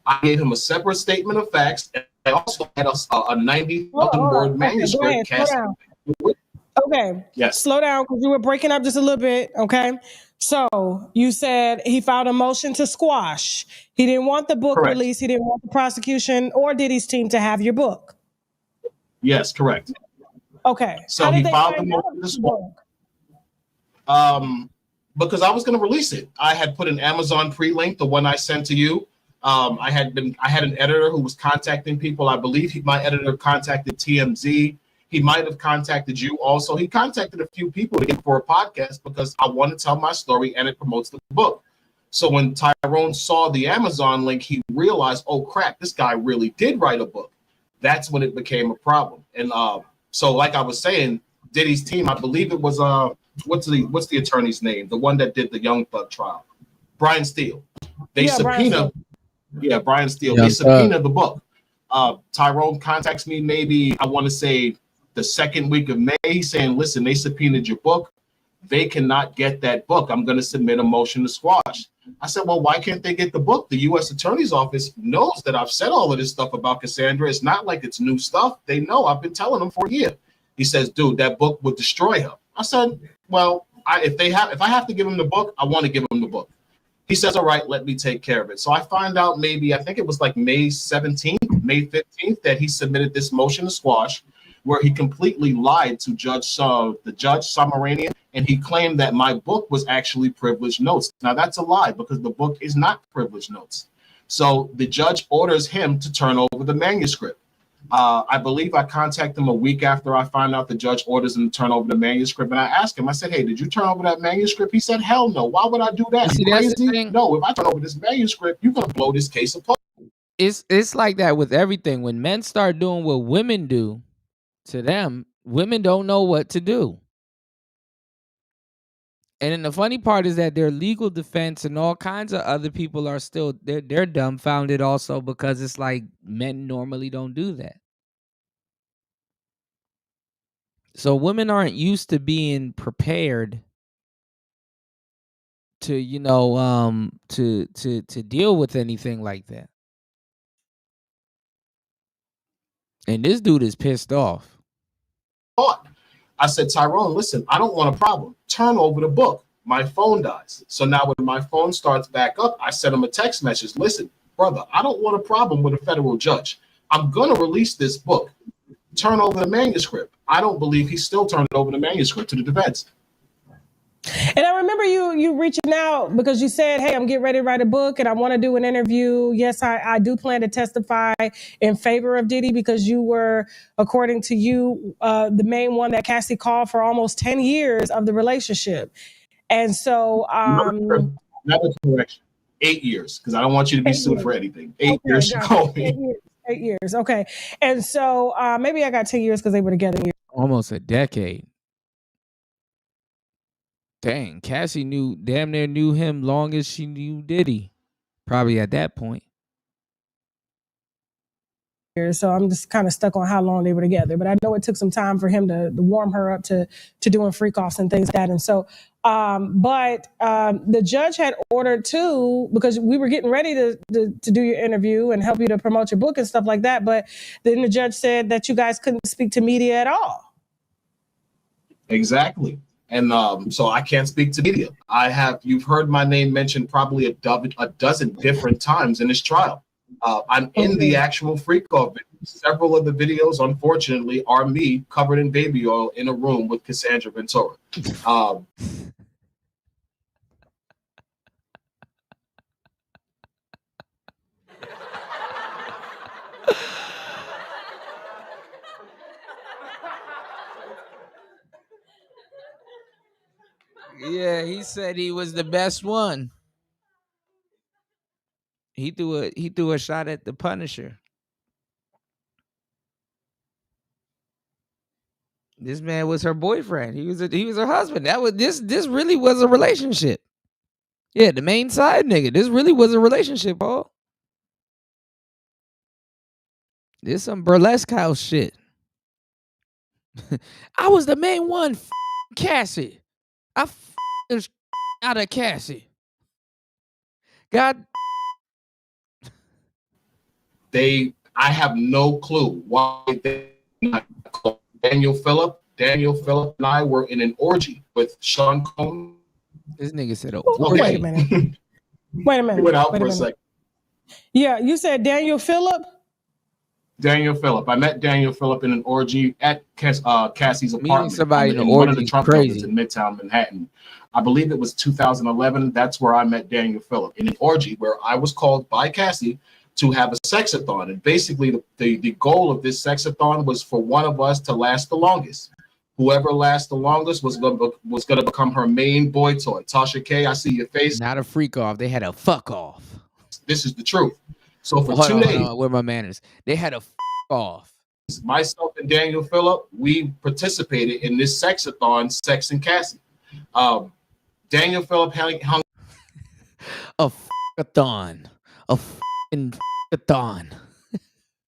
I gave him a separate statement of facts, and I also had a 90,000-word manuscript. Okay. Yes. Slow down because you were breaking up just a little bit. Okay. So you said he filed a motion to squash. He didn't want the book released. He didn't want the prosecution or Diddy's team to have your book. Yes, correct. Okay. So he filed the motion to squash. Because I was going to release it. I had put an Amazon pre-link, the one I sent to you. I had an editor who was contacting people. I believe my editor contacted TMZ. He might have contacted you also. He contacted a few people for a podcast because I want to tell my story and it promotes the book. So when Tyrone saw the Amazon link, he realized, oh crap, this guy really did write a book. That's when it became a problem. And so like I was saying, Diddy's team, I believe it was what's the attorney's name? The one that did the Young Thug trial, Brian Steele. They subpoena. Yeah, Brian Steele. They subpoena the book. Tyrone contacts me maybe, I want to say, the second week of May. He's saying, listen, they subpoenaed your book. They cannot get that book. I'm going to submit a motion to squash. I said, well, why can't they get the book? The U.S. Attorney's Office knows that I've said all of this stuff about Cassandra. It's not like it's new stuff. They know. I've been telling them for a year. He says, dude, that book would destroy her. I said, well, if I have to give him the book, I want to give him the book. He says, all right, let me take care of it. So I find out maybe, I think it was like May 17th, May 15th, that he submitted this motion to squash, where he completely lied to the judge Samaranian, and he claimed that my book was actually privileged notes. Now that's a lie because the book is not privileged notes. So the judge orders him to turn over the manuscript. I believe I contacted him a week after I find out the judge orders him to turn over the manuscript. And I asked him, I said, hey, did you turn over that manuscript? He said, hell no. Why would I do that? See, crazy? No, if I turn over this manuscript, you're going to blow this case apart. It's like that with everything. When men start doing what women do to them, women don't know what to do. And then the funny part is that their legal defense and all kinds of other people are still, they're dumbfounded also because it's like men normally don't do that. So women aren't used to being prepared to, to deal with anything like that. And this dude is pissed off. I said, Tyrone, listen, I don't want a problem. Turn over the book. My phone dies. So now when my phone starts back up, I sent him a text message. Listen, brother, I don't want a problem with a federal judge. I'm going to release this book. Turn over the manuscript. I don't believe he still turned over the manuscript to the defense. And I remember you reaching out because you said, hey, I'm getting ready to write a book and I want to do an interview. Yes, I do plan to testify in favor of Diddy because you were, according to you, the main one that Cassie called for almost 10 years of the relationship. And so... Another correction. 8 years, because I don't want you to be sued for anything. 8 years she called me. 8 years, okay. And so maybe I got 10 years because they were together. Almost a decade. Dang, Cassie damn near knew him long as she knew Diddy. Probably at that point. So I'm just kind of stuck on how long they were together. But I know it took some time for him to warm her up to doing freak offs and things like that. And so, the judge had ordered too, because we were getting ready to do your interview and help you to promote your book and stuff like that. But then the judge said that you guys couldn't speak to media at all. Exactly. And so I can't speak to media. You've heard my name mentioned probably a dozen different times in this trial. I'm in the actual freak off video. Several of the videos, unfortunately, are me covered in baby oil in a room with Cassandra Ventura. Yeah, he said he was the best one. He threw a shot at the Punisher. This man was her boyfriend. He was her husband. This really was a relationship. Yeah, the main side nigga. This really was a relationship, Paul. This some burlesque house shit. I was the main one. Cassie. I out of Cassie. God. I have no clue why they not called Daniel Phillip. Daniel Phillip and I were in an orgy with Sean Combs. This nigga said, okay. Wait a minute. Wait a minute. Went out Wait for a a minute. second. Yeah, you said Daniel Phillip? Daniel Phillip. I met Daniel Phillip in an orgy at Cassie's apartment. somebody in an one of orgy the Trump crazy. buildings in Midtown Manhattan. I believe it was 2011. That's where I met Daniel Phillip in an orgy where I was called by Cassie to have a sexathon. And basically the goal of this sexathon was for one of us to last the longest. Whoever lasts the longest was gonna become her main boy toy. Tasha K, I see your face. Not a freak off. They had a fuck off. This is the truth. So for hold 2 on, days, hold on, where my manners? They had a off. myself and Daniel Phillip, we participated in this sexathon, Sex and Cassie. Daniel Phillip hung a f***a-thon. A f***ing f***a-thon.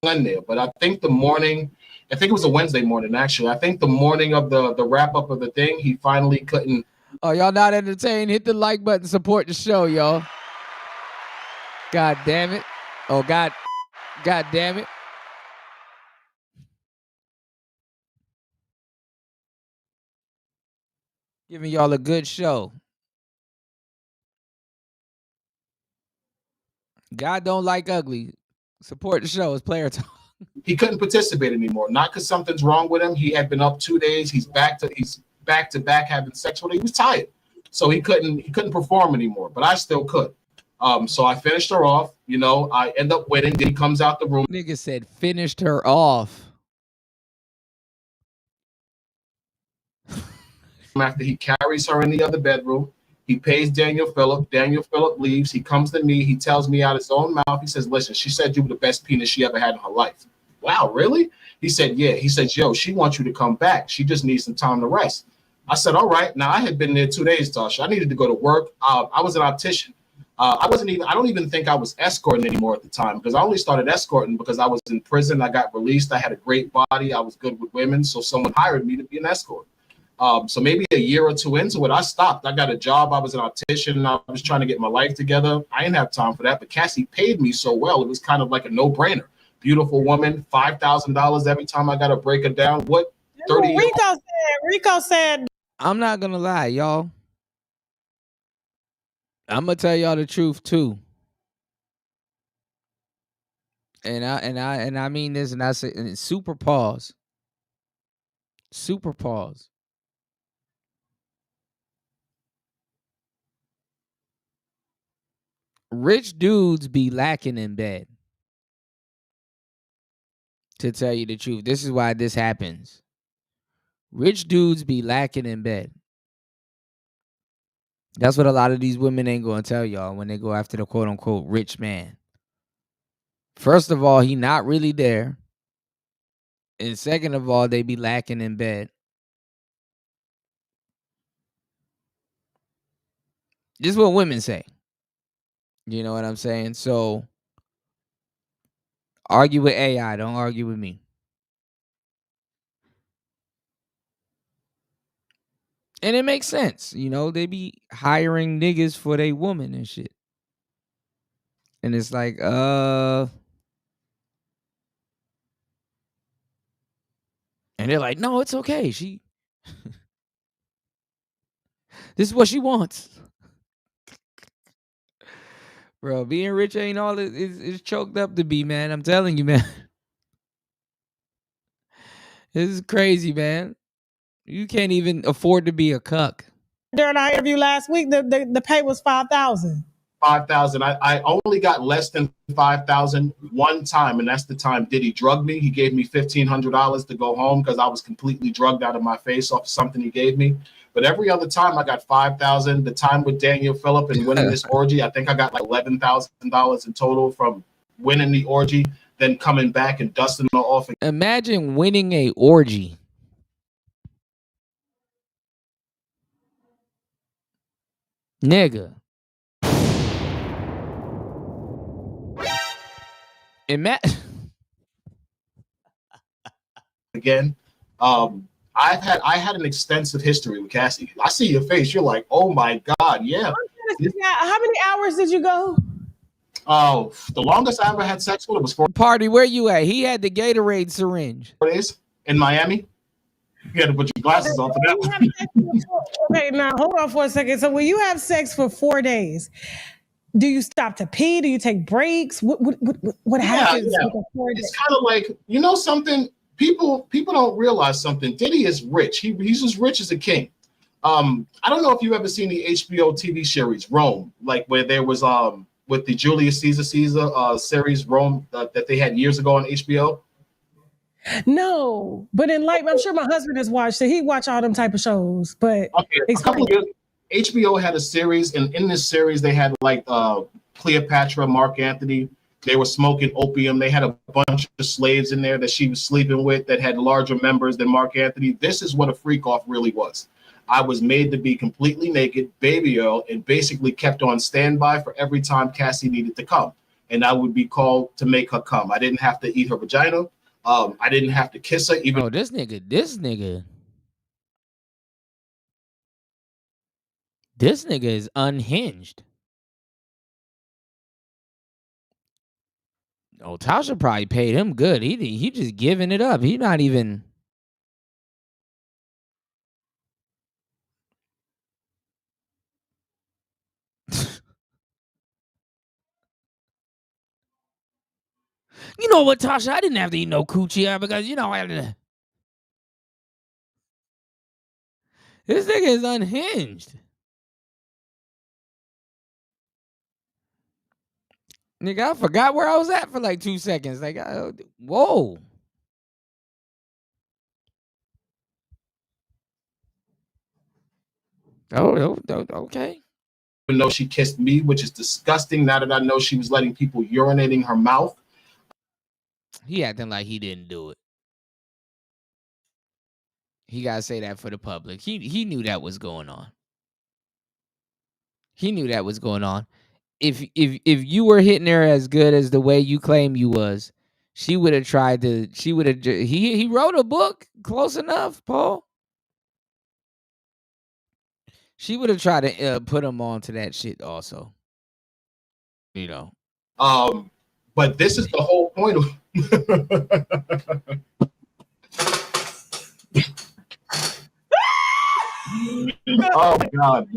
in there, but I think it was a Wednesday morning, actually. I think the morning of the wrap-up of the thing, he finally couldn't. Oh, y'all not entertained? Hit the like button, support the show, y'all. God damn it. Oh, God damn it. Giving y'all a good show. God don't like ugly. Support the show. It's player talk. He couldn't participate anymore. Not because something's wrong with him. He had been up 2 days. He's back to back having sex with her. He was tired, so he couldn't perform anymore. But I still could. So I finished her off. You know, I end up winning. Then he comes out the room. Nigga said finished her off. After he carries her in the other bedroom, he pays Daniel Phillip. Daniel Phillip leaves. He comes to me. He tells me out his own mouth. He says, "Listen, she said you were the best penis she ever had in her life." Wow, really? He said, "Yeah." He said, "Yo, she wants you to come back. She just needs some time to rest." I said, "All right." Now I had been there 2 days, Tasha. I needed to go to work. I was an optician. I don't even think I was escorting anymore at the time, because I only started escorting because I was in prison. I got released. I had a great body. I was good with women, so someone hired me to be an escort. So maybe a year or two into it, I stopped. I got a job. I was an optician. I was trying to get my life together. I didn't have time for that. But Cassie paid me so well. It was kind of like a no-brainer. Beautiful woman, $5,000 every time I got to break her down. What? 30 Rico said. I'm not gonna lie, y'all. I'm gonna tell y'all the truth too. And I mean this, and I say, and super pause. Super pause. Rich dudes be lacking in bed. To tell you the truth, this is why this happens. Rich dudes be lacking in bed. That's what a lot of these women ain't gonna tell y'all when they go after the quote unquote rich man. First of all, he not really there. And second of all, they be lacking in bed. This is what women say. You know what I'm saying? So argue with AI. Don't argue with me. And it makes sense. You know, they be hiring niggas for they woman and shit. And it's like, and they're like, no, it's okay. This is what she wants. Bro, being rich ain't all it's choked up to be, man. I'm telling you, man. This is crazy, man. You can't even afford to be a cuck. During our interview last week, the pay was $5,000. 5,000. I only got less than 5,000 one time, and that's the time Diddy drugged me. He gave me $1,500 to go home because I was completely drugged out of my face off of something he gave me. But every other time I got 5,000. The time with Daniel Phillip and winning this orgy, I think I got like $11,000 in total from winning the orgy, then coming back and dusting it off. Imagine winning a orgy. Nigga. Again, I had an extensive history with Cassie. I see your face. You're like, oh my God, yeah. How many hours did you go? Oh, the longest I ever had sex with was 4 Party, where you at? He had the Gatorade syringe. days in Miami. You had to put your glasses on for that one. Okay, now hold on for a second. So when you have sex for 4 days, do you stop to pee? Do you take breaks? What happens? Yeah. With the 4 days? It's kind of like, you know something? People don't realize something. Diddy is rich. He's as rich as a king. I don't know if you've ever seen the HBO TV series Rome, like where there was with the Julius Caesar series Rome that they had years ago on HBO. No, but I'm sure my husband has watched it. He watch all them type of shows. But okay, a couple of years, HBO had a series, and in this series they had like Cleopatra, Mark Antony. They were smoking opium. They had a bunch of slaves in there that she was sleeping with that had larger members than Mark Antony. This is what a freak off really was. I was made to be completely naked, baby oil, and basically kept on standby for every time Cassie needed to come. And I would be called to make her come. I didn't have to eat her vagina. I didn't have to kiss her. Even this nigga is unhinged. Oh, Tasha probably paid him good. He just giving it up. He not even. You know what, Tasha? I didn't have to eat no coochie because I had to. This nigga is unhinged. Nigga, I forgot where I was at for like 2 seconds. Like, whoa. Oh, okay. Even though she kissed me, which is disgusting. Now that I know she was letting people urinate in her mouth. He acting like he didn't do it. He gotta say that for the public. He knew that was going on. He knew that was going on. If you were hitting her as good as the way you claim you was, she would have tried to. She would have. He wrote a book close enough, Paul. She would have tried to put him on to that shit also. You know. But this is the whole point of. Oh my God.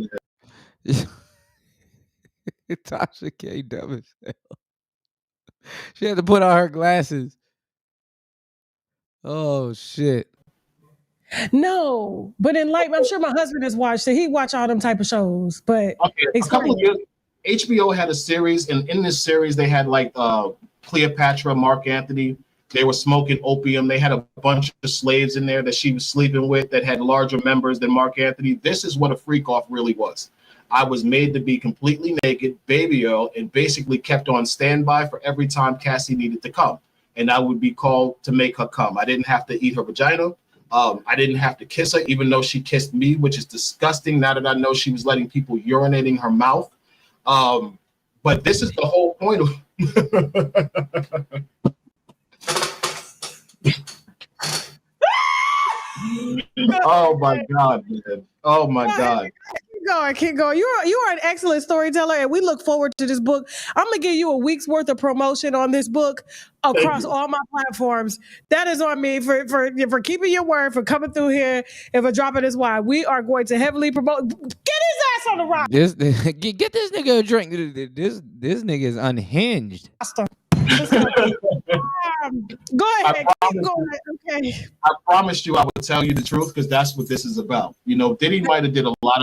Tasha K dumb as hell. She had to put on her glasses. Oh shit. No, but I'm sure my husband has watched it. He watch all them type of shows. But okay, a couple of years, HBO had a series, and in this series they had like Cleopatra, Mark Antony. They were smoking opium. They had a bunch of slaves in there that she was sleeping with that had larger members than Mark Antony. This is what a freak off really was. I was made to be completely naked, baby oil, and basically kept on standby for every time Cassie needed to come. And I would be called to make her come. I didn't have to eat her vagina. I didn't have to kiss her, even though she kissed me, which is disgusting now that I know she was letting people urinate in her mouth. But this is the whole point of oh my God, man. Oh my God. Keep going. You are an excellent storyteller, and we look forward to this book. I'm gonna give you a week's worth of promotion on this book across all my platforms. That is on me for keeping your word, for coming through here, and for dropping this wine. We are going to heavily promote. Get his ass on the rock. Get this nigga a drink. This nigga is unhinged. Go ahead. Keep going. Okay. I promised you I would tell you the truth because that's what this is about. You know, Diddy might have did a lot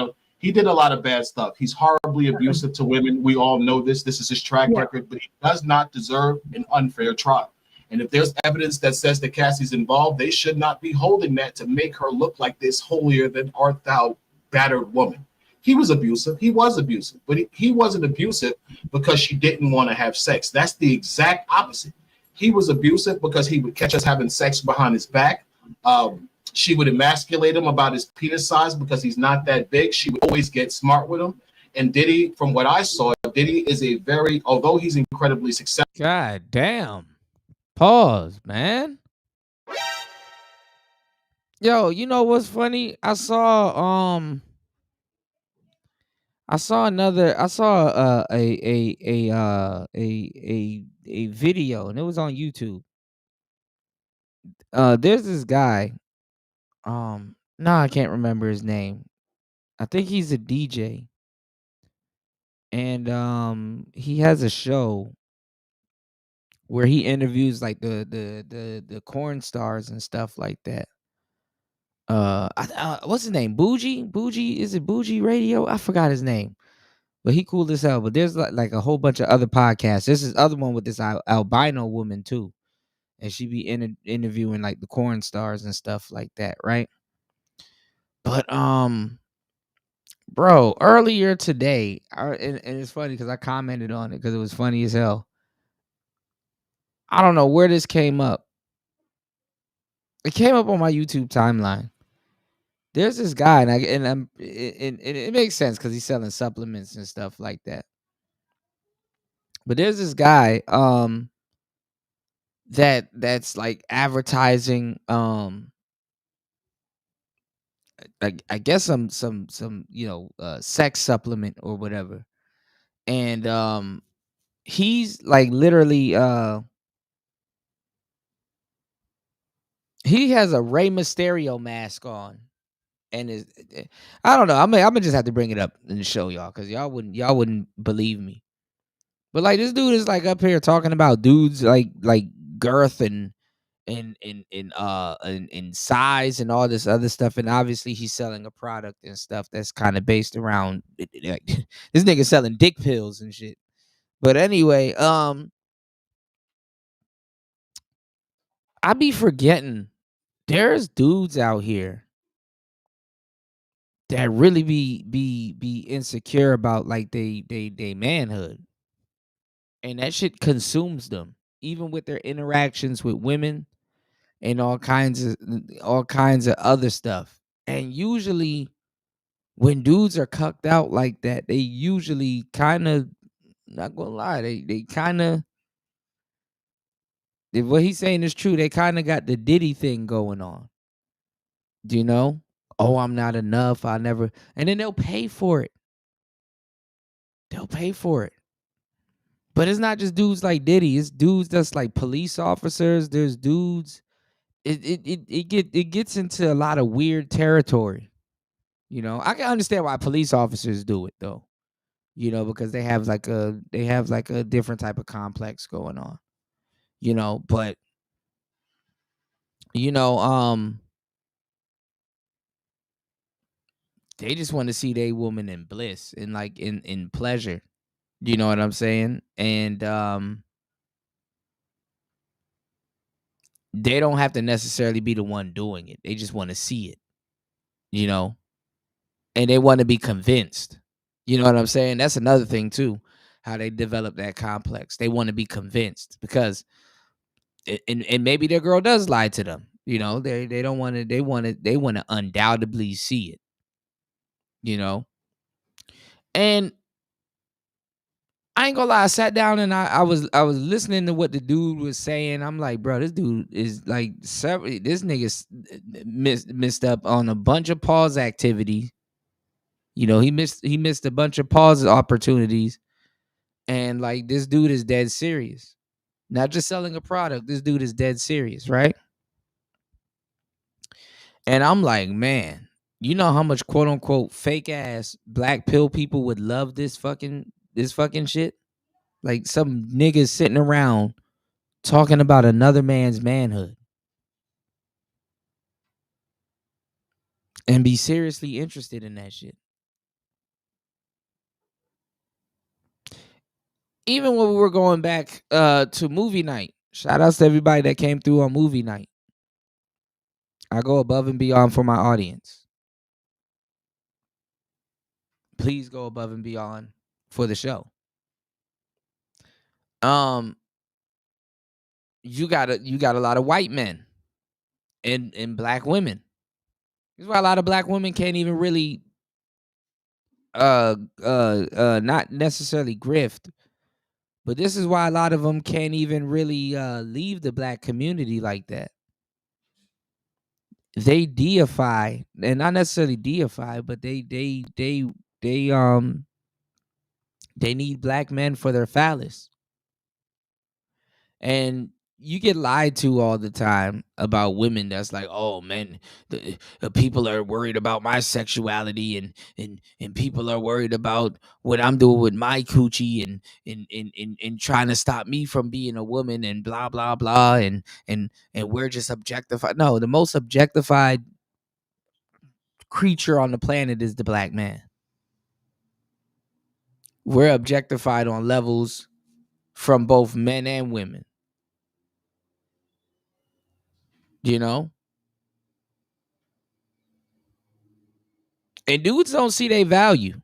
of bad stuff. He's horribly abusive to women. We all know this. This is his track record, but he does not deserve an unfair trial. And if there's evidence that says that Cassie's involved, they should not be holding that to make her look like this holier than art thou battered woman. He was abusive. He was abusive, but he wasn't abusive because she didn't want to have sex. That's the exact opposite. He was abusive because he would catch us having sex behind his back. She would emasculate him about his penis size because he's not that big. She would always get smart with him. And Diddy, from what I saw, Diddy is although he's incredibly successful. God damn. Pause, man. Yo, you know what's funny? I saw a video, and it was on YouTube. There's this guy. I can't remember his name. I think he's a DJ, and he has a show where he interviews like the corn stars and stuff like that. What's his name? Bougie? Is it Bougie Radio? I forgot his name. But he cool as hell. But there's like a whole bunch of other podcasts. There's this other one with this albino woman too, and she be interviewing like the corn stars and stuff like that, right? But bro, earlier today, and it's funny because I commented on it because it was funny as hell. I don't know where this came up. It came up on my YouTube timeline. There's this guy, and it makes sense because he's selling supplements and stuff like that. But there's this guy that's like advertising I guess some sex supplement or whatever. And he's like literally he has a Rey Mysterio mask on. And I don't know. I'm gonna just have to bring it up and show y'all because y'all wouldn't believe me. But like this dude is like up here talking about dudes like girth and size and all this other stuff, and obviously he's selling a product and stuff that's kind of based around like, this nigga selling dick pills and shit. But anyway, I be forgetting there's dudes out here that really be insecure about like they manhood, and that shit consumes them, even with their interactions with women and all kinds of other stuff. And usually when dudes are cucked out like that, they usually kind of, not gonna lie, they kind of, if what he's saying is true, they kind of got the Diddy thing going on. Do you know? Oh, I'm not enough. I never. And then they'll pay for it. They'll pay for it. But it's not just dudes like Diddy. It's dudes that's like police officers. There's dudes. It gets into a lot of weird territory. You know, I can understand why police officers do it though. You know, because they have like a different type of complex going on. You know, but you know, they just want to see their woman in bliss and like in pleasure. You know what I'm saying? And they don't have to necessarily be the one doing it. They just want to see it. You know? And they want to be convinced. You know what I'm saying? That's another thing too, how they develop that complex. They want to be convinced because and maybe their girl does lie to them. You know, they don't want to. They want to undoubtedly see it. You know, and I ain't gonna lie. I sat down and I was listening to what the dude was saying. I'm like, bro, this dude is like this nigga missed up on a bunch of pause activities. You know, he missed a bunch of pause opportunities, and like this dude is dead serious. Not just selling a product. This dude is dead serious, right? And I'm like, man, you know how much quote unquote fake ass black pill people would love this fucking shit? Like some niggas sitting around talking about another man's manhood and be seriously interested in that shit. Even when we were going back to movie night, shout outs to everybody that came through on movie night. I go above and beyond for my audience. Please go above and beyond for the show. You got a lot of white men and black women. That's why a lot of black women can't even really not necessarily grift, but this is why a lot of them can't even really leave the black community like that. They deify, and not necessarily deify, but they need black men for their phallus. And you get lied to all the time about women that's like, oh man, the people are worried about my sexuality and people are worried about what I'm doing with my coochie and trying to stop me from being a woman and blah blah blah and we're just objectified. No, the most objectified creature on the planet is the black man. We're objectified on levels from both men and women. You know? And dudes don't see their value.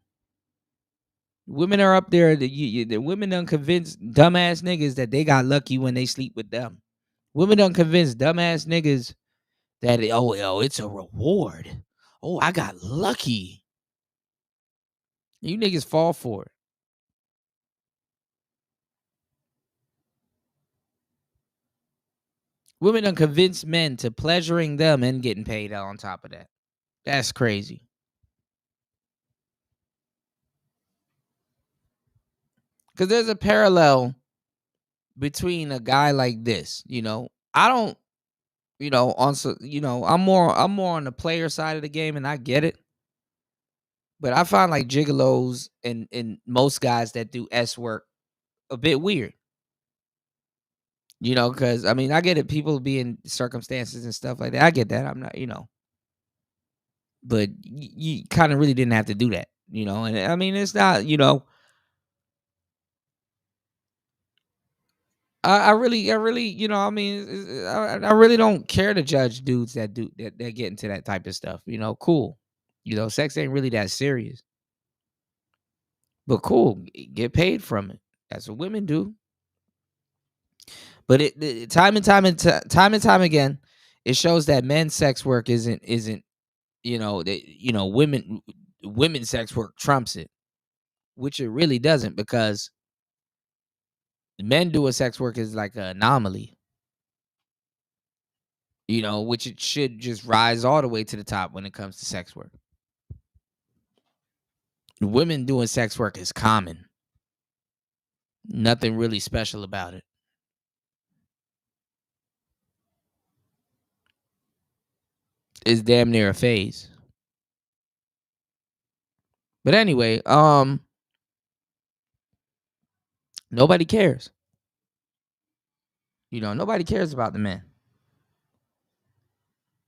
Women are up there. The women done convinced dumbass niggas that they got lucky when they sleep with them. Women done convinced dumbass niggas that, oh, it's a reward. Oh, I got lucky. You niggas fall for it. Women done convinced men to pleasuring them and getting paid out on top of that. That's crazy. Because there's a parallel between a guy like this. You know, I don't, I'm more on the player side of the game, and I get it. But I find like gigolos and most guys that do S work a bit weird. You know, because I mean, I get it. People be in circumstances and stuff like that. I get that. I'm not, but you kind of really didn't have to do that, And I mean, it's not, I really, I mean, I really don't care to judge dudes that get into that type of stuff. Cool. Sex ain't really that serious. But cool, get paid from it. That's what women do. But time and time again, it shows that men's sex work isn't women's sex work trumps it, which it really doesn't, because men doing sex work is like an anomaly. Which it should just rise all the way to the top when it comes to sex work. Women doing sex work is common. Nothing really special about it. It's damn near a phase. But anyway, nobody cares. Nobody cares about the men.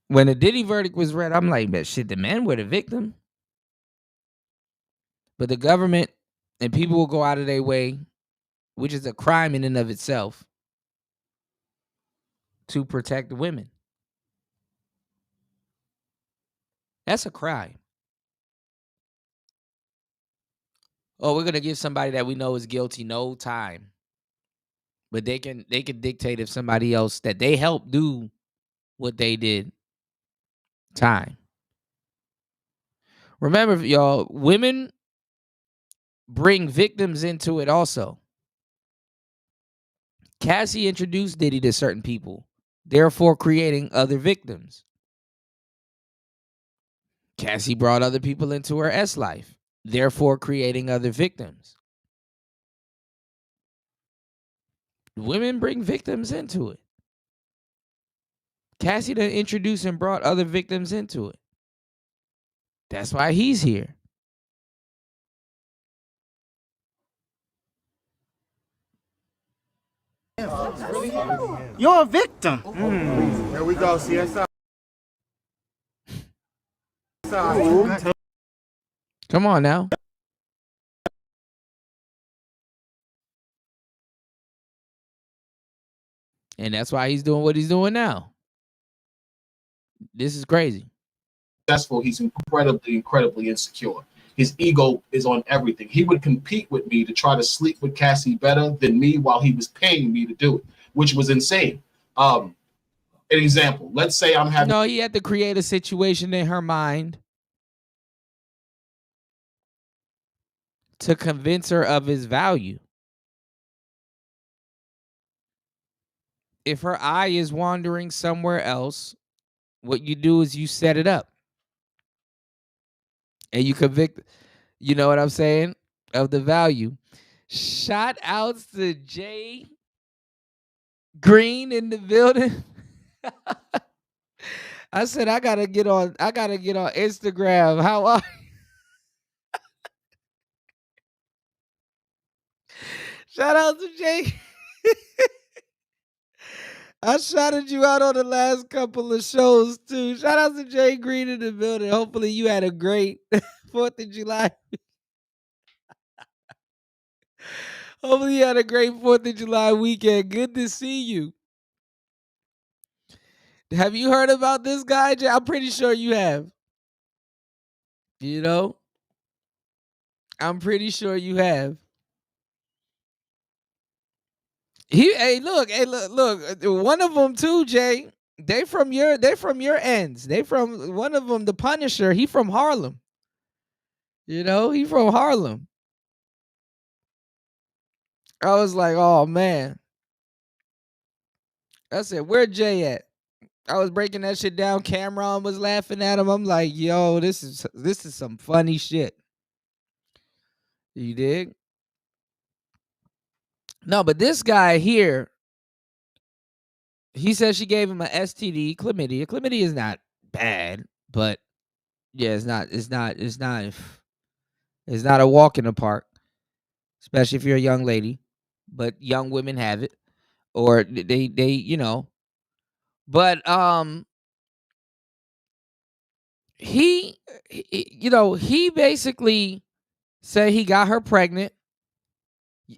When the Diddy verdict was read, I'm like, man, shit, the men were the victim. But the government and people will go out of their way, which is a crime in and of itself, to protect the women. That's a crime. Oh, we're gonna give somebody that we know is guilty no time. But they can dictate if somebody else that they help do what they did, time. Remember, y'all, women bring victims into it also. Cassie introduced Diddy to certain people, therefore creating other victims. Cassie brought other people into her S life, therefore creating other victims. Women bring victims into it. Cassie done introduced and brought other victims into it. That's why he's here. You're a victim. Here we go, CSI. Come on now. And that's why he's doing what he's doing now. This is crazy. Successful, he's incredibly insecure. His ego is on everything. He would compete with me to try to sleep with Cassie better than me while he was paying me to do it, which was insane. An example, let's say I'm having... No, he had to create a situation in her mind to convince her of his value. If her eye is wandering somewhere else, what you do is you set it up. And you convict, you know what I'm saying, of the value. Shout outs to Jay Green in the building. I said I gotta get on Instagram. How are you? Shout out to Jay. I shouted you out on the last couple of shows too. Shout out to Jay Green in the building. Hopefully you had a great 4th of July. Hopefully you had a great 4th of July weekend. Good to see you. Have you heard about this guy, Jay? I'm pretty sure you have. You know? I'm pretty sure you have. Hey, look. One of them too, Jay. They from your ends. They from one of them, the Punisher. He from Harlem. You know, he from Harlem. I was like, oh man. I said, where Jay at? I was breaking that shit down. Cameron was laughing at him. I'm like, yo, this is some funny shit. You dig? No, but this guy here, he said she gave him a STD, chlamydia. Chlamydia is not bad, but yeah, it's not a walk in the park, especially if you're a young lady. But young women have it, or they you know. But he basically said he got her pregnant.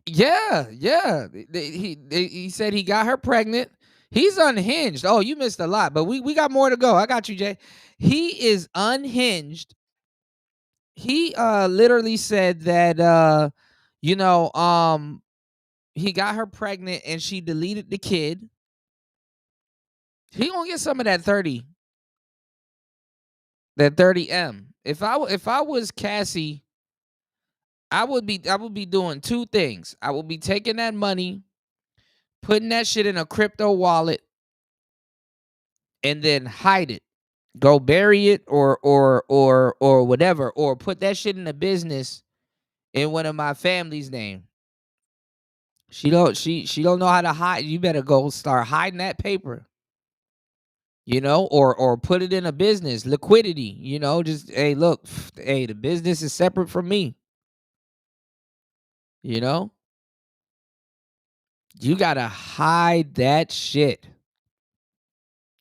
Yeah. He said he got her pregnant. He's unhinged. Oh, you missed a lot, but we got more to go. I got you, Jay. He is unhinged. He literally said that he got her pregnant and she deleted the kid. He gonna get some of that 30. That 30M. If I was Cassie, I would be doing two things. I would be taking that money, putting that shit in a crypto wallet, and then hide it. Go bury it or whatever, or put that shit in a business in one of my family's name. She don't know how to hide. You better go start hiding that paper. You know, or put it in a business, liquidity, you know, just hey, look, hey, the business is separate from me. You know? You gotta hide that shit.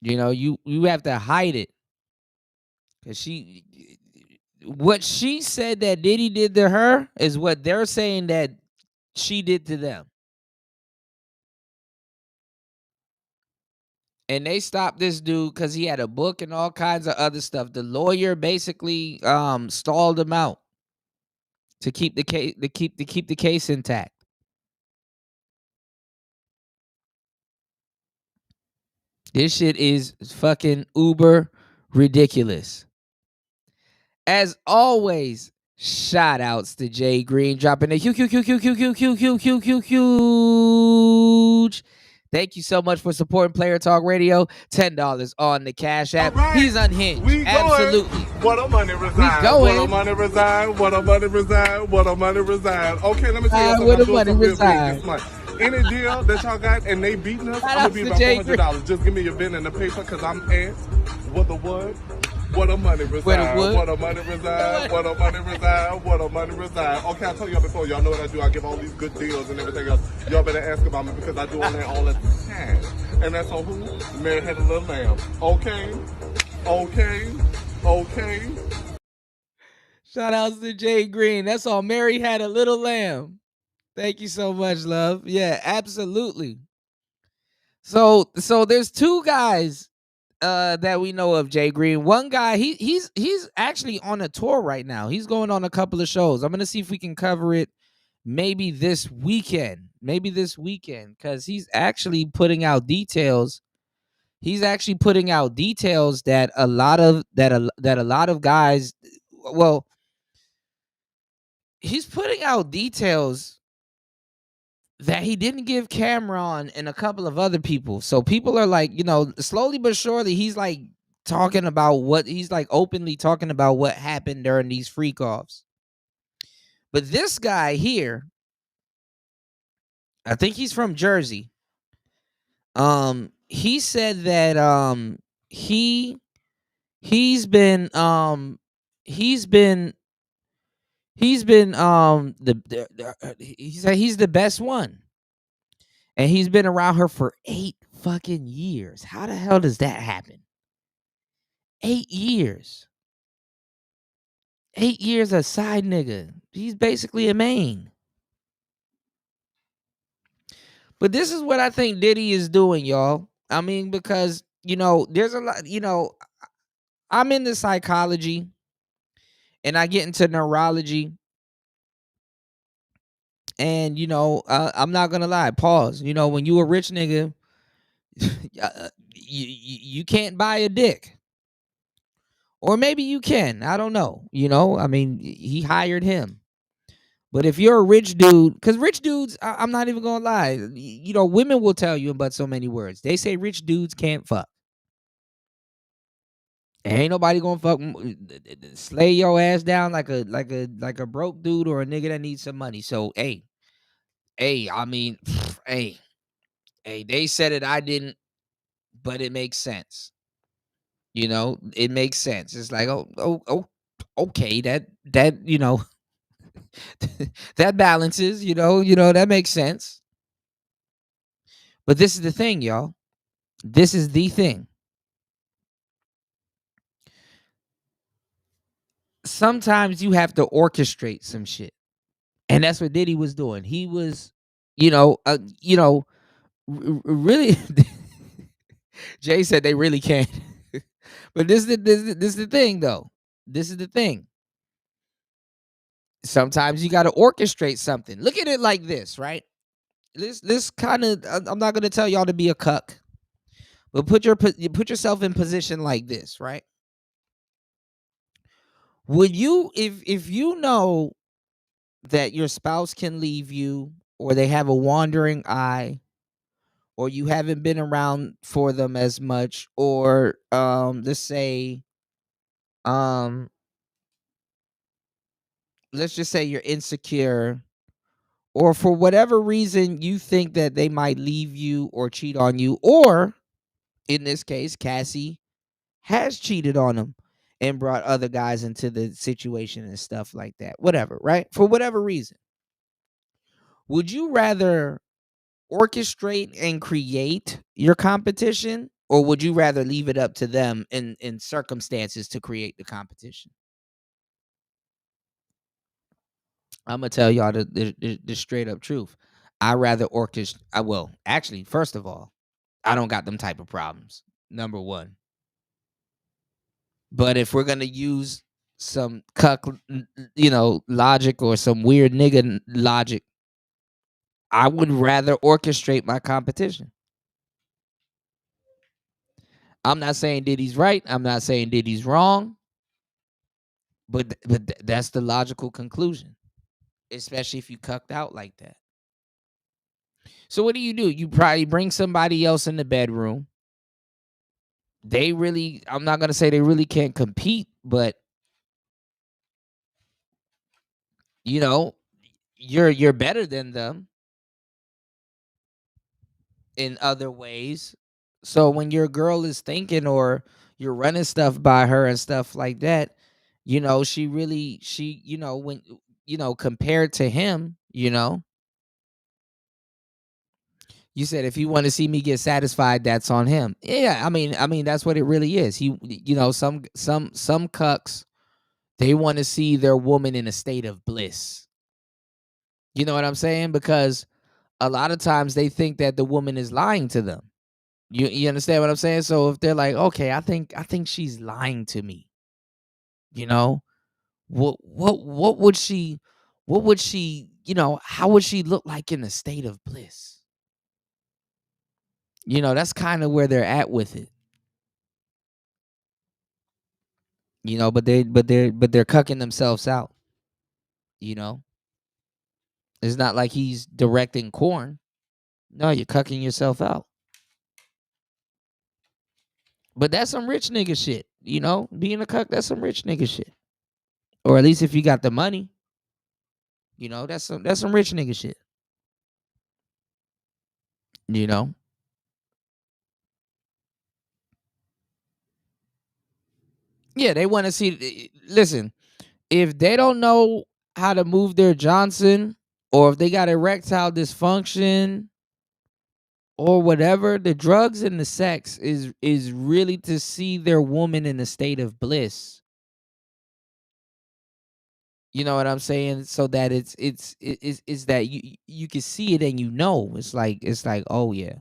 You know, you have to hide it. Cause what she said that Diddy did to her is what they're saying that she did to them. And they stopped this dude because he had a book and all kinds of other stuff. The lawyer basically stalled him out to keep the case keep the case intact. This shit is fucking uber ridiculous. As always, shout outs to Jay Green dropping a huge. Thank you so much for supporting Player Talk Radio. $10 on the Cash App. Right. He's unhinged. We Absolutely. What a money reside. going. What a money reside. What a money reside. What a money reside. Okay, let me tell you something. Where the I'm doing money something real reside. big this month. Any deal that y'all got and they beating us, I'm gonna be about $400. Just give me your pen and the paper because I'm asked what the what? What a money reside. What a money reside. What a money reside. What a money reside. Okay, I told y'all before. Y'all know what I do. I give all these good deals and everything else. Y'all better ask about me because I do on that all the time. And that's on who? Mary Had a Little Lamb. Okay. Shout outs to Jay Green. That's all. Mary Had a Little Lamb. Thank you so much, love. Yeah, absolutely. So there's two guys that we know of, Jay Green. One guy, he's actually on a tour right now. He's going on a couple of shows. I'm gonna see if we can cover it maybe this weekend. Because he's actually putting out details. He's actually putting out details that a lot of guys, well, he's putting out details that he didn't give Cameron and a couple of other people. So people are like, slowly but surely, he's like talking about openly talking about what happened during these freak offs. But this guy here, I think he's from Jersey. He said that he He's been he said he's the best one. And he's been around her for 8 fucking years. How the hell does that happen? 8 years. 8 years a side nigga. He's basically a main. But this is what I think Diddy is doing, y'all. I mean, because, there's a lot, I'm into psychology and I get into neurology. And, I'm not going to lie. Pause. When you a rich nigga, you can't buy a dick. Or maybe you can. I don't know. I mean, he hired him. But if you're a rich dude, because rich dudes, I'm not even going to lie. Women will tell you in but so many words. They say rich dudes can't fuck. Ain't nobody gonna fuck slay your ass down like a broke dude or a nigga that needs some money. So hey, I mean, hey, they said it, I didn't, but it makes sense. It makes sense. It's like, oh, okay, that that balances, that makes sense. But this is the thing, y'all. This is the thing. Sometimes you have to orchestrate some shit. And that's what Diddy was doing. He was, really Jay said they really can't. But this is the thing, though. This is the thing. Sometimes you got to orchestrate something. Look at it like this, right? This kind of, I'm not going to tell y'all to be a cuck, but put yourself in position like this, right? Would you, if you know that your spouse can leave you, or they have a wandering eye, or you haven't been around for them as much, or let's say let's just say you're insecure, or for whatever reason you think that they might leave you or cheat on you, or in this case Cassie has cheated on him and brought other guys into the situation and stuff like that, whatever, right? For whatever reason, would you rather orchestrate and create your competition, or would you rather leave it up to them in circumstances to create the competition? I'm gonna tell y'all the straight up truth. I rather orchestrate. Well, actually, first of all, I don't got them type of problems. Number one. But if we're gonna use some cuck, logic, or some weird nigga logic, I would rather orchestrate my competition. I'm not saying Diddy's right. I'm not saying Diddy's wrong. But that's the logical conclusion, especially if you cucked out like that. So what do? You probably bring somebody else in the bedroom. They really, I'm not going to say they really can't compete, but you know, you're better than them in other ways. So when your girl is thinking or you're running stuff by her and stuff like that, she when compared to him, you said if you want to see me get satisfied, that's on him. Yeah, I mean that's what it really is. He, some cucks, they want to see their woman in a state of bliss. You know what I'm saying? Because a lot of times they think that the woman is lying to them. You understand what I'm saying? So if they're like, okay, I think she's lying to me. What would she how would she look like in a state of bliss? That's kind of where they're at with it. But they're cucking themselves out. It's not like he's directing corn. No, you're cucking yourself out. But that's some rich nigga shit. Being a cuck, that's some rich nigga shit. Or at least if you got the money, that's some rich nigga shit. Yeah, they want to see. Listen, if they don't know how to move their Johnson, or if they got erectile dysfunction, or whatever, the drugs and the sex is really to see their woman in a state of bliss. You know what I'm saying? So that it's that you can see it and it's like oh yeah.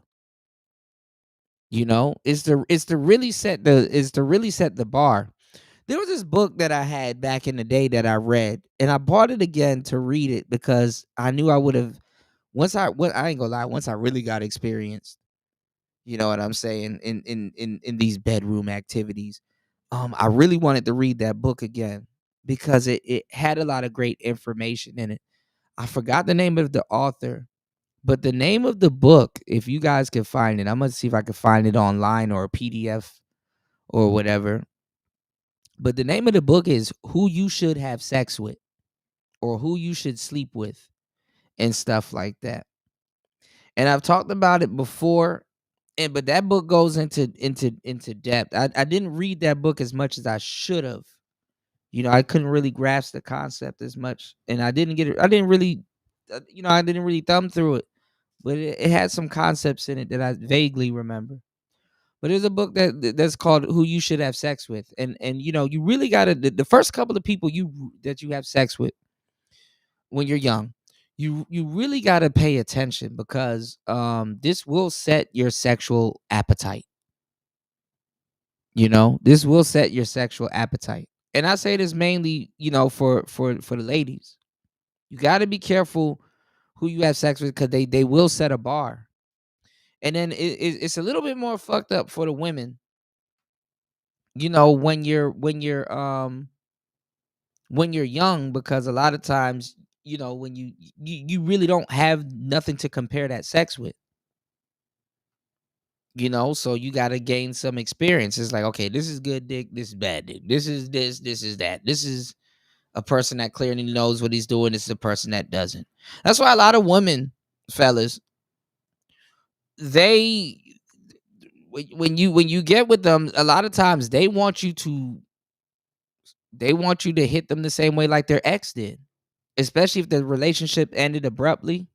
It's to really set the bar. There was this book that I had back in the day that I read, and I bought it again to read it because I knew I would have I ain't gonna lie, once I really got experienced, you know what I'm saying, in these bedroom activities. I really wanted to read that book again because it had a lot of great information in it. I forgot the name of the author, but the name of the book, if you guys can find it, I'm gonna see if I can find it online or a PDF or whatever. But the name of the book is Who You Should Have Sex With, or Who You Should Sleep With, and stuff like that. And I've talked about it before, but that book goes into depth. I didn't read that book as much as I should have. I couldn't really grasp the concept as much, and I didn't get it. I didn't really, I didn't really thumb through it, but it had some concepts in it that I vaguely remember. But there's a book that's called Who You Should Have Sex With, and you really gotta the first couple of people that you have sex with when you're young, you really gotta pay attention because this will set your sexual appetite. This will set your sexual appetite, and I say this mainly for the ladies. You got to be careful who you have sex with because they will set a bar, and then it's a little bit more fucked up for the women. When you're young, because a lot of times when you really don't have nothing to compare that sex with. So you got to gain some experience. It's like, okay, this is good dick, this is bad dick, this is that, this is a person that clearly knows what he's doing, this is a person that doesn't. That's why a lot of women, fellas, they when you get with them, a lot of times they want you to hit them the same way like their ex did, especially if the relationship ended abruptly,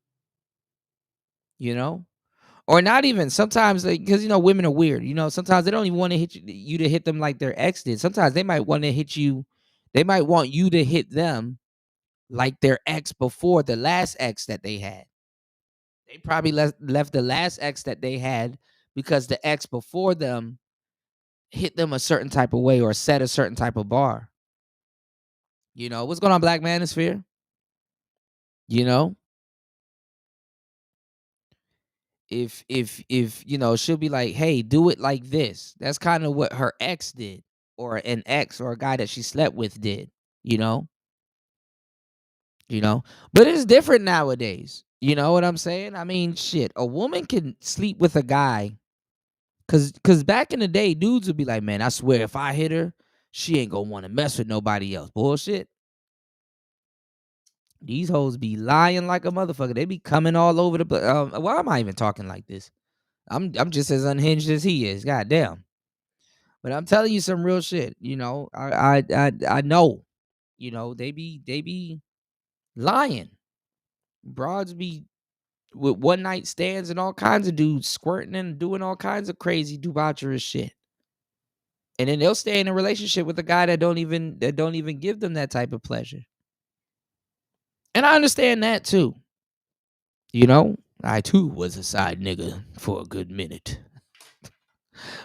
or not even sometimes, because women are weird. Sometimes they don't even want to hit you to hit them like their ex did. Sometimes they might want to hit you. They might want you to hit them like their ex before, the last ex that they had. They probably left the last ex that they had because the ex before them hit them a certain type of way or set a certain type of bar. What's going on, Black Manosphere? if you know, she'll be like, hey, do it like this. That's kind of what her ex did, or an ex or a guy that she slept with did, you know. But it's different nowadays. You know what I'm saying? I mean, shit, a woman can sleep with a guy, cause back in the day, dudes would be like, man, I swear if I hit her, she ain't gonna want to mess with nobody else. Bullshit. These hoes be lying like a motherfucker. They be coming all over the place. Why am I even talking like this? I'm just as unhinged as he is. Goddamn. But I'm telling you some real shit. You know, I know. You know, they be lying. Broads be with one night stands and all kinds of dudes squirting and doing all kinds of crazy debaucherous shit. And then they'll stay in a relationship with a guy that don't even give them that type of pleasure. And I understand that too. You know, I too was a side nigga for a good minute.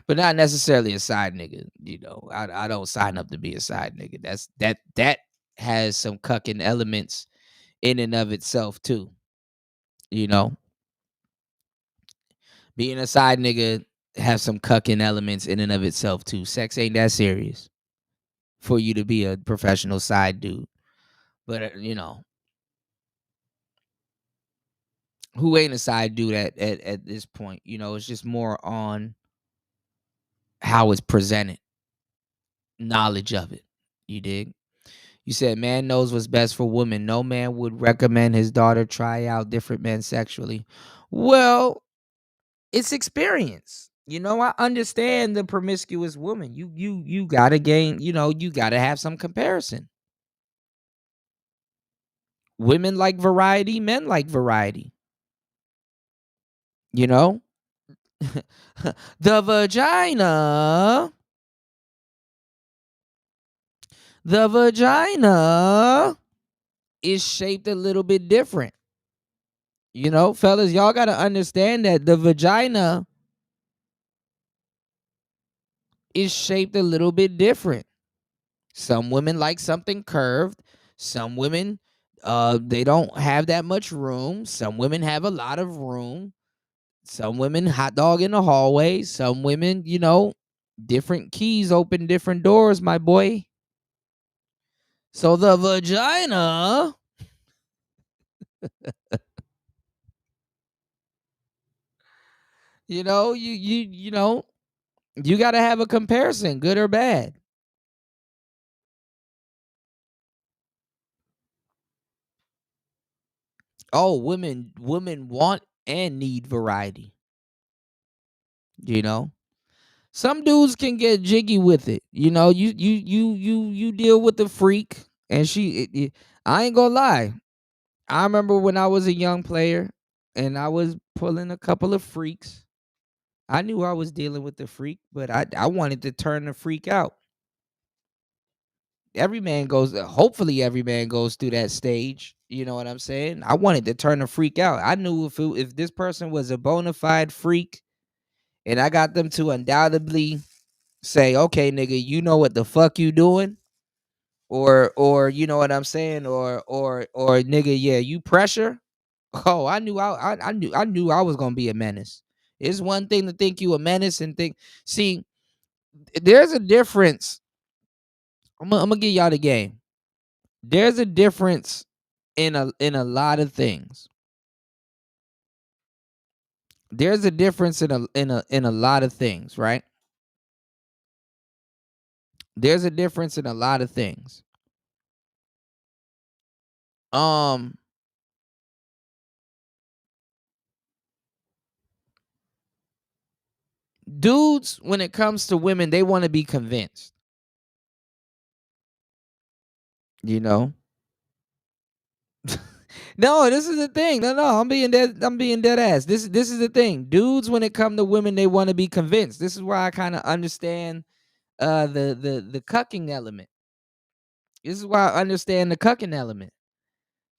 But not necessarily a side nigga, you know. I don't sign up to be a side nigga. That has some cucking elements in and of itself too. You know. Being a side nigga has some cucking elements in and of itself too. Sex ain't that serious for you to be a professional side dude. But you know, who ain't a side dude at this point? You know, it's just more on how it's presented, knowledge of it. You dig? You said man knows what's best for women. No man would recommend his daughter try out different men sexually. Well, it's experience. You know, I understand the promiscuous woman. You gotta gain, you know, you gotta have some comparison. Women like variety, men like variety. You know? The vagina is shaped a little bit different. You know, fellas, y'all gotta understand that the vagina is shaped a little bit different. Some women like something curved. Some women, they don't have that much room. Some women have a lot of room. Some women hot dog in the hallway. Some women, you know, different keys open different doors, my boy. So the vagina you know, you know, you got to have a comparison, good or bad. Oh, women want and need variety. You know, some dudes can get jiggy with it. You know, you deal with the freak, and I ain't gonna lie. I remember when I was a young player, and I was pulling a couple of freaks. I knew I was dealing with the freak, but I wanted to turn the freak out. Hopefully every man goes through that stage. You know what I'm saying? I wanted to turn the freak out. I knew if this person was a bona fide freak, and I got them to undoubtedly say, okay, nigga, you know what the fuck you doing? Or you know what I'm saying? Or nigga, yeah, you pressure. Oh, I knew I was gonna be a menace. It's one thing to think you a menace and think. See, there's a difference. I'm gonna give y'all the game. There's a difference in a lot of things. There's a difference in a lot of things, right? There's a difference in a lot of things. Dudes, when it comes to women, they want to be convinced. You know? No, this is the thing. No, I'm being dead ass. This is the thing. Dudes, when it come to women, they want to be convinced. This is why I kind of understand the cucking element. This is why I understand the cucking element.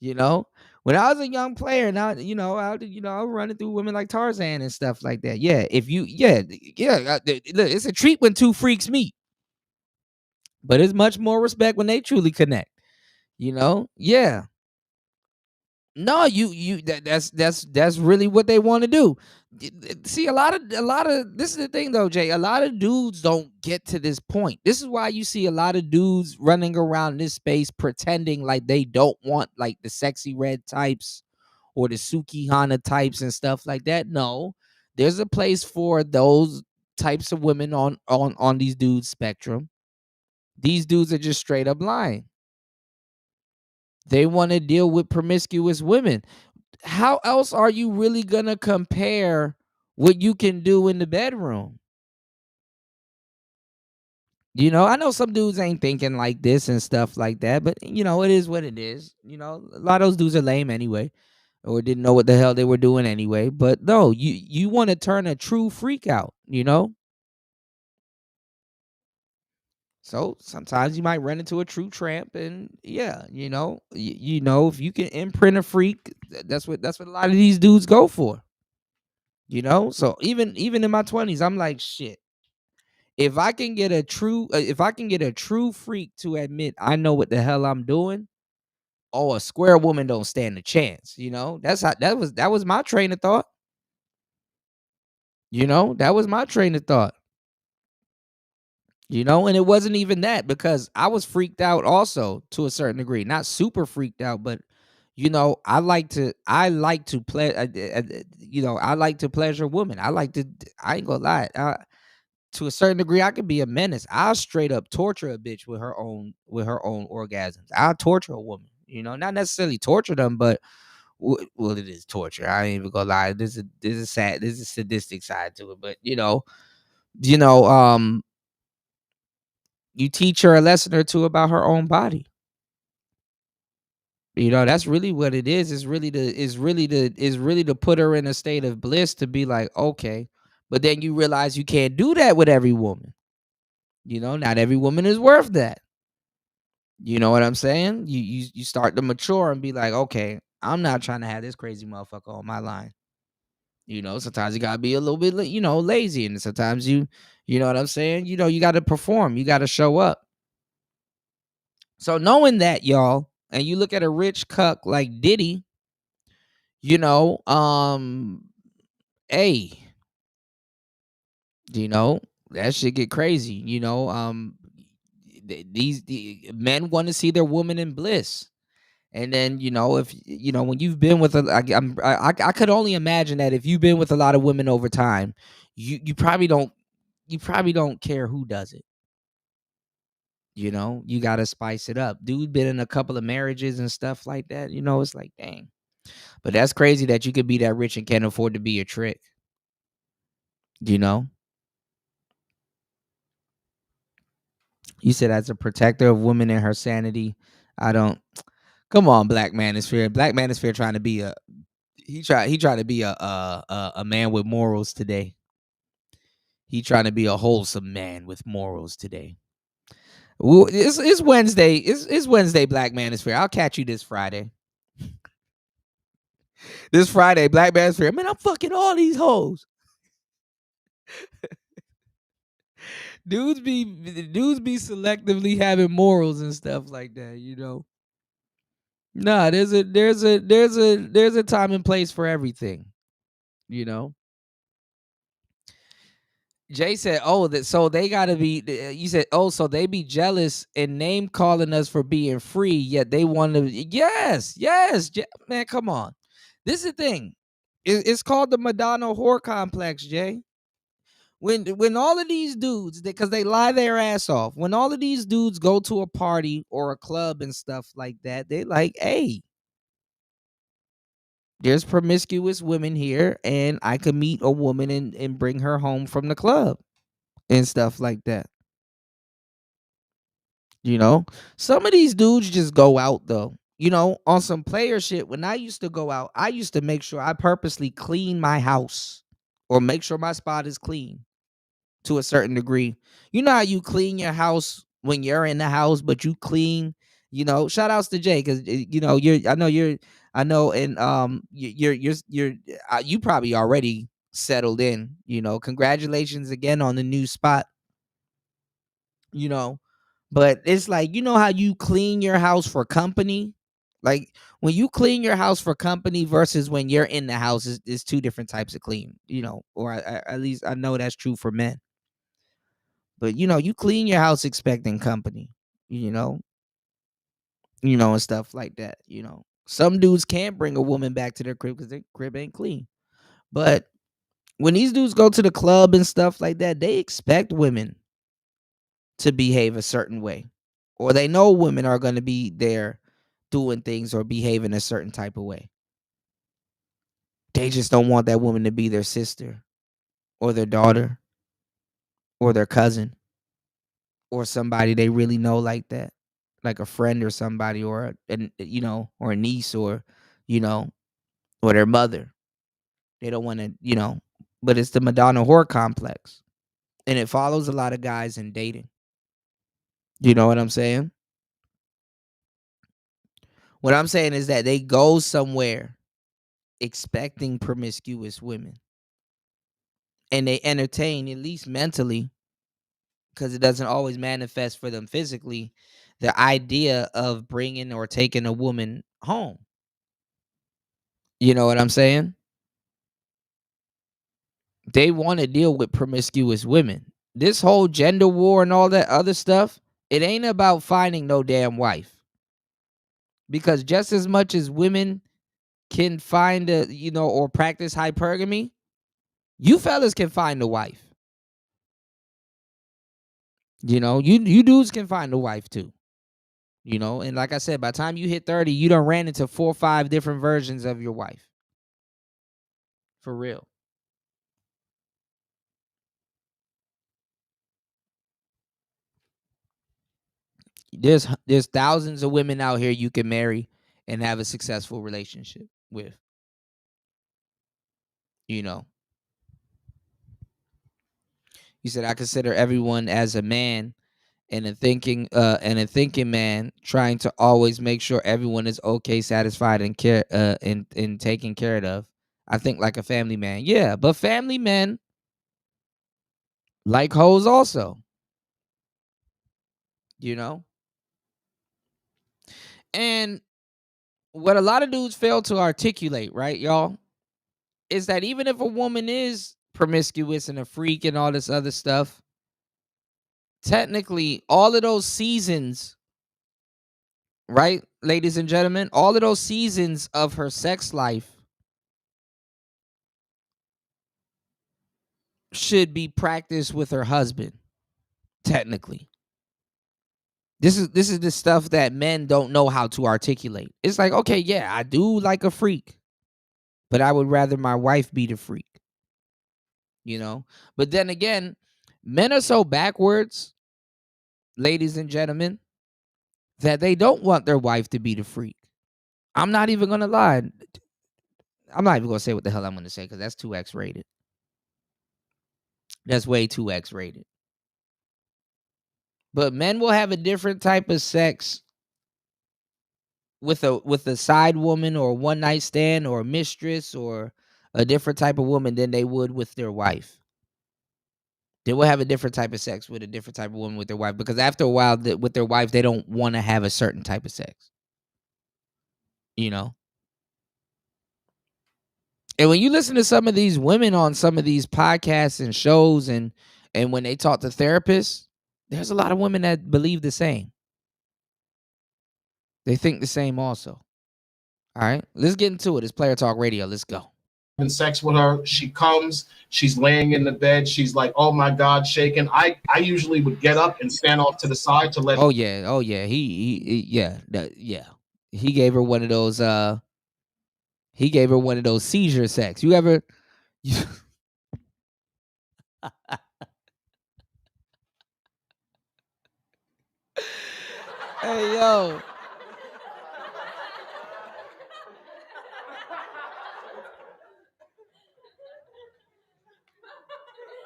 You know, when I was a young player, now I was running through women like Tarzan and stuff like that. Yeah, look, it's a treat when two freaks meet, but it's much more respect when they truly connect. You know, yeah. No, that's really what they want to do. See, a lot of this is the thing though, Jay. A lot of dudes don't get to this point. This is why you see a lot of dudes running around this space pretending like they don't want like the sexy red types or the Suki Hana types and stuff like that. No, there's a place for those types of women on these dudes spectrum. These dudes are just straight up lying. They want to deal with promiscuous women. How else are you really gonna compare what you can do in the bedroom? I know some dudes ain't thinking like this and stuff like that, but it is what it is. A lot of those dudes are lame anyway, or didn't know what the hell they were doing anyway. But no, you want to turn a true freak out, So sometimes you might run into a true tramp, and yeah, if you can imprint a freak, that's what a lot of these dudes go for. So even in my 20s, I'm like, shit. If I can get a true freak to admit I know what the hell I'm doing, a square woman don't stand a chance. That's how that was my train of thought. That was my train of thought. And it wasn't even that, because I was freaked out also to a certain degree, not super freaked out, but I like to play. I like to pleasure women. I ain't gonna lie. To a certain degree, I could be a menace. I'll straight up torture a bitch with her own orgasms. I'll torture a woman. Not necessarily torture them, but well, it is torture. I ain't even gonna lie. This is sad. There's a sadistic side to it, but you teach her a lesson or two about her own body. That's really what it is. Is really to put her in a state of bliss, to be like, okay, but then you realize you can't do that with every woman. Not every woman is worth that. You know what I'm saying? You start to mature and be like, okay, I'm not trying to have this crazy motherfucker on my line. Sometimes you gotta be a little bit, lazy, and sometimes you know what I'm saying. You got to perform. You got to show up. So knowing that, y'all, and you look at a rich cuck like Diddy, hey, that shit get crazy. The men want to see their woman in bliss. And then, if when you've been with I could only imagine that if you've been with a lot of women over time, you probably don't care who does it. You got to spice it up. Dude been in a couple of marriages and stuff like that. It's like, dang. But that's crazy that you could be that rich and can't afford to be a trick. You said, as a protector of women and her sanity, I don't. Come on, Black Manosphere. Black Manosphere trying to be a he tried to be a man with morals today. He trying to be a wholesome man with morals today. Well, it's Wednesday. It's Wednesday, Black Manosphere. I'll catch you this Friday. This Friday, Black Manosphere. Man, I'm fucking all these hoes. Dudes be selectively having morals and stuff like that. Nah, there's a time and place for everything. Jay said, "Oh, so they gotta be." You said, "Oh, so they be jealous and name calling us for being free, yet they want to." Yes, man, come on. This is the thing. It's called the Madonna whore complex, Jay. When all of these dudes, because they lie their ass off, when all of these dudes go to a party or a club and stuff like that, they like, hey, there's promiscuous women here, and I could meet a woman and bring her home from the club and stuff like that. Some of these dudes just go out though. On some player shit. When I used to go out, I used to make sure I purposely clean my house or make sure my spot is clean to a certain degree. You know how you clean your house when you're in the house, but you clean. Shout outs to Jay, because you probably already settled in. Congratulations again on the new spot. But it's like, how you clean your house for company, Like when you clean your house for company versus when you're in the house is two different types of clean, or at least I know that's true for men. But you clean your house expecting company, and stuff like that. Some dudes can't bring a woman back to their crib because their crib ain't clean. But when these dudes go to the club and stuff like that, they expect women to behave a certain way, or they know women are going to be there doing things or behaving a certain type of way. They just don't want that woman to be their sister or their daughter or their cousin or somebody they really know like that, like a friend or somebody, or or a niece, or or their mother. They don't want to, but it's the Madonna whore complex, and it follows a lot of guys in dating. You know what I'm saying? What I'm saying is that they go somewhere expecting promiscuous women, and they entertain, at least mentally, because it doesn't always manifest for them physically, the idea of bringing or taking a woman home. You know what I'm saying? They want to deal with promiscuous women. This whole gender war and all that other stuff, it ain't about finding no damn wife. Because just as much as women can find or practice hypergamy, you fellas can find a wife. You dudes can find a wife too. And like I said, by the time you hit 30, you done ran into 4 or 5 different versions of your wife. For real. There's thousands of women out here you can marry and have a successful relationship with. You said I consider everyone as a man and a thinking man trying to always make sure everyone is okay, satisfied, and care and taken care of. I think like a family man. Yeah, but family men like hoes also. And what a lot of dudes fail to articulate, right, y'all, is that even if a woman is promiscuous and a freak and all this other stuff, technically all of those seasons, right, ladies and gentlemen, all of those seasons of her sex life should be practiced with her husband. Technically, this is the stuff that men don't know how to articulate. It's like, okay, yeah, I do like a freak, but I would rather my wife be the freak. But then again, men are so backwards, ladies and gentlemen, that they don't want their wife to be the freak. I'm not even gonna lie. I'm not even gonna say what the hell I'm gonna say because that's too X-rated. That's way too X-rated. But men will have a different type of sex with a side woman or a one night stand or a mistress or a different type of woman than they would with their wife. They will have a different type of sex with a different type of woman with their wife, because after a while with their wife, they don't want to have a certain type of sex. And when you listen to some of these women on some of these podcasts and shows, and when they talk to therapists, there's a lot of women that believe the same. They think the same also. All right, let's get into it. It's Player Talk Radio. Let's go. Sex with her, she comes, she's laying in the bed, she's like, oh my God, shaking. I usually would get up and stand off to the side to let oh yeah he gave her one of those seizure sex. You ever hey yo,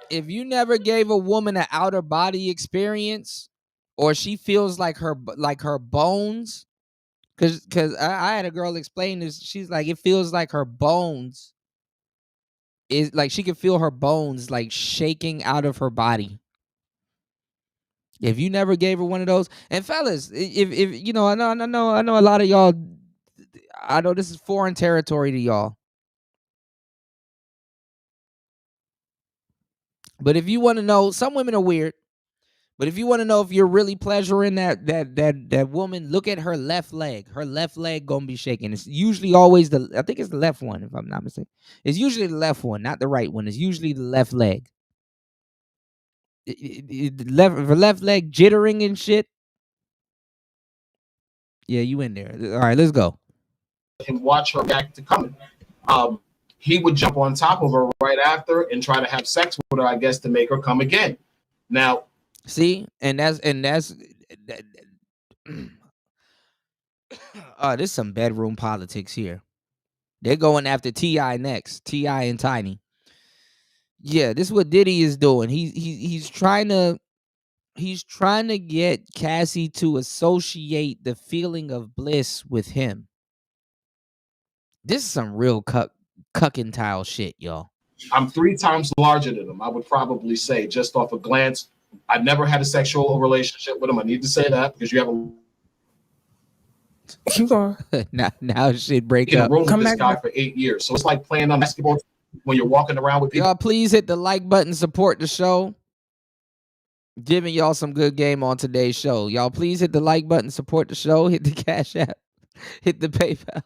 if you never gave a woman an outer body experience, or she feels like her bones, because I had a girl explain this. She's like, it feels like her bones is like, she can feel her bones like shaking out of her body. If you never gave her one of those, and fellas, if I know a lot of y'all I know this is foreign territory to y'all. But if you want to know, some women are weird. But if you want to know if you're really pleasuring that woman, look at her left leg. Her left leg gonna be shaking. It's usually always I think it's the left one, if I'm not mistaken. It's usually the left one, not the right one. It's usually the left leg. The left leg jittering and shit. Yeah, you in there. All right, let's go. And watch her react to coming. He would jump on top of her right after and try to have sex with her, I guess, to make her come again. Now, see, and that's there's some bedroom politics here. They're going after T.I. next. T.I. and Tiny. Yeah, this is what Diddy is doing. He's trying to get Cassie to associate the feeling of bliss with him. This is some real cuckentile shit, y'all. I'm 3 times larger than him, I would probably say, just off a glance. I never had a sexual relationship with him. I need to say that because you have a Keep going. now shit break in a up. room with this guy for 8 years. So it's like playing on basketball when you're walking around with people. Y'all, please hit the like button, support the show. Giving y'all some good game on today's show. Y'all, please hit the like button, support the show, hit the Cash App, hit the PayPal.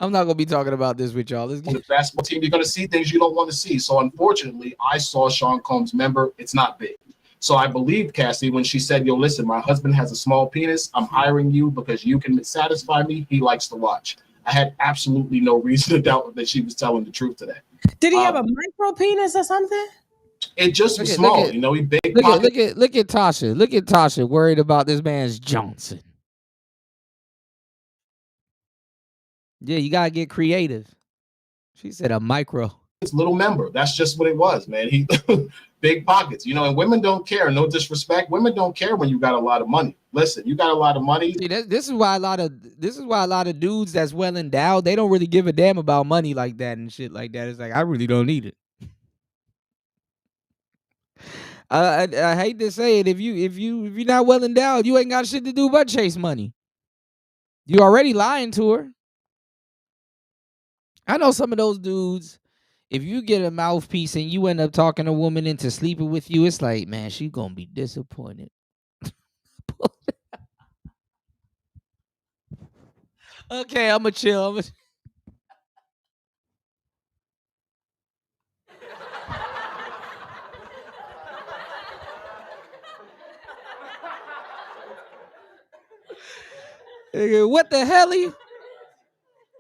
I'm not gonna be talking about this with y'all. Let's On the basketball team, you're going to see things you don't want to see. So unfortunately, I saw Sean Combs' member. It's not big. So I believe Cassie when she said, yo, listen, my husband has a small penis. I'm hiring you because you can satisfy me. He likes to watch. I had absolutely no reason to doubt that she was telling the truth to that. Did he have a micro penis or something? It just was small. You know, he big look at Tasha. Look at Tasha worried about this man's Johnson. Yeah, you gotta get creative. She said a micro. His little member. That's just what it was, man. He big pockets, you know, and women don't care. No disrespect. Women don't care when you got a lot of money. Listen, you got a lot of money. See, this is why a lot of dudes that's well endowed, they don't really give a damn about money like that and shit like that. It's like, I really don't need it. I hate to say it, if you're not well endowed, you ain't got shit to do but chase money. You already lying to her. I know some of those dudes, if you get a mouthpiece and you end up talking a woman into sleeping with you, it's like, man, she's gonna be disappointed. Okay, I'ma chill. What the hell?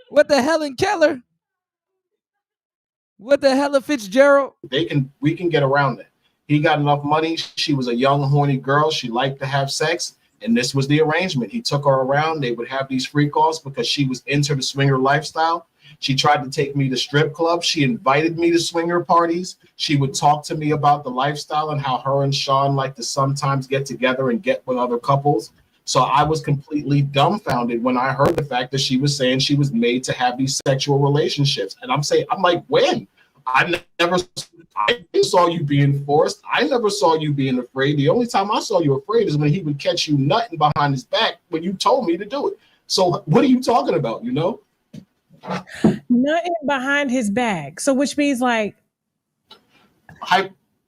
What the Helen Keller? What the hell, Fitzgerald? We can get around that. He got enough money. She was a young, horny girl. She liked to have sex. And this was the arrangement. He took her around. They would have these freak offs because she was into the swinger lifestyle. She tried to take me to strip clubs. She invited me to swinger parties. She would talk to me about the lifestyle and how her and Sean like to sometimes get together and get with other couples. So I was completely dumbfounded when I heard the fact that she was saying she was made to have these sexual relationships. And I'm like, when? I saw you being forced. I never saw you being afraid. The only time I saw you afraid is when he would catch you nutting behind his back when you told me to do it. So what are you talking about, you know? Nutting behind his back. So which means like...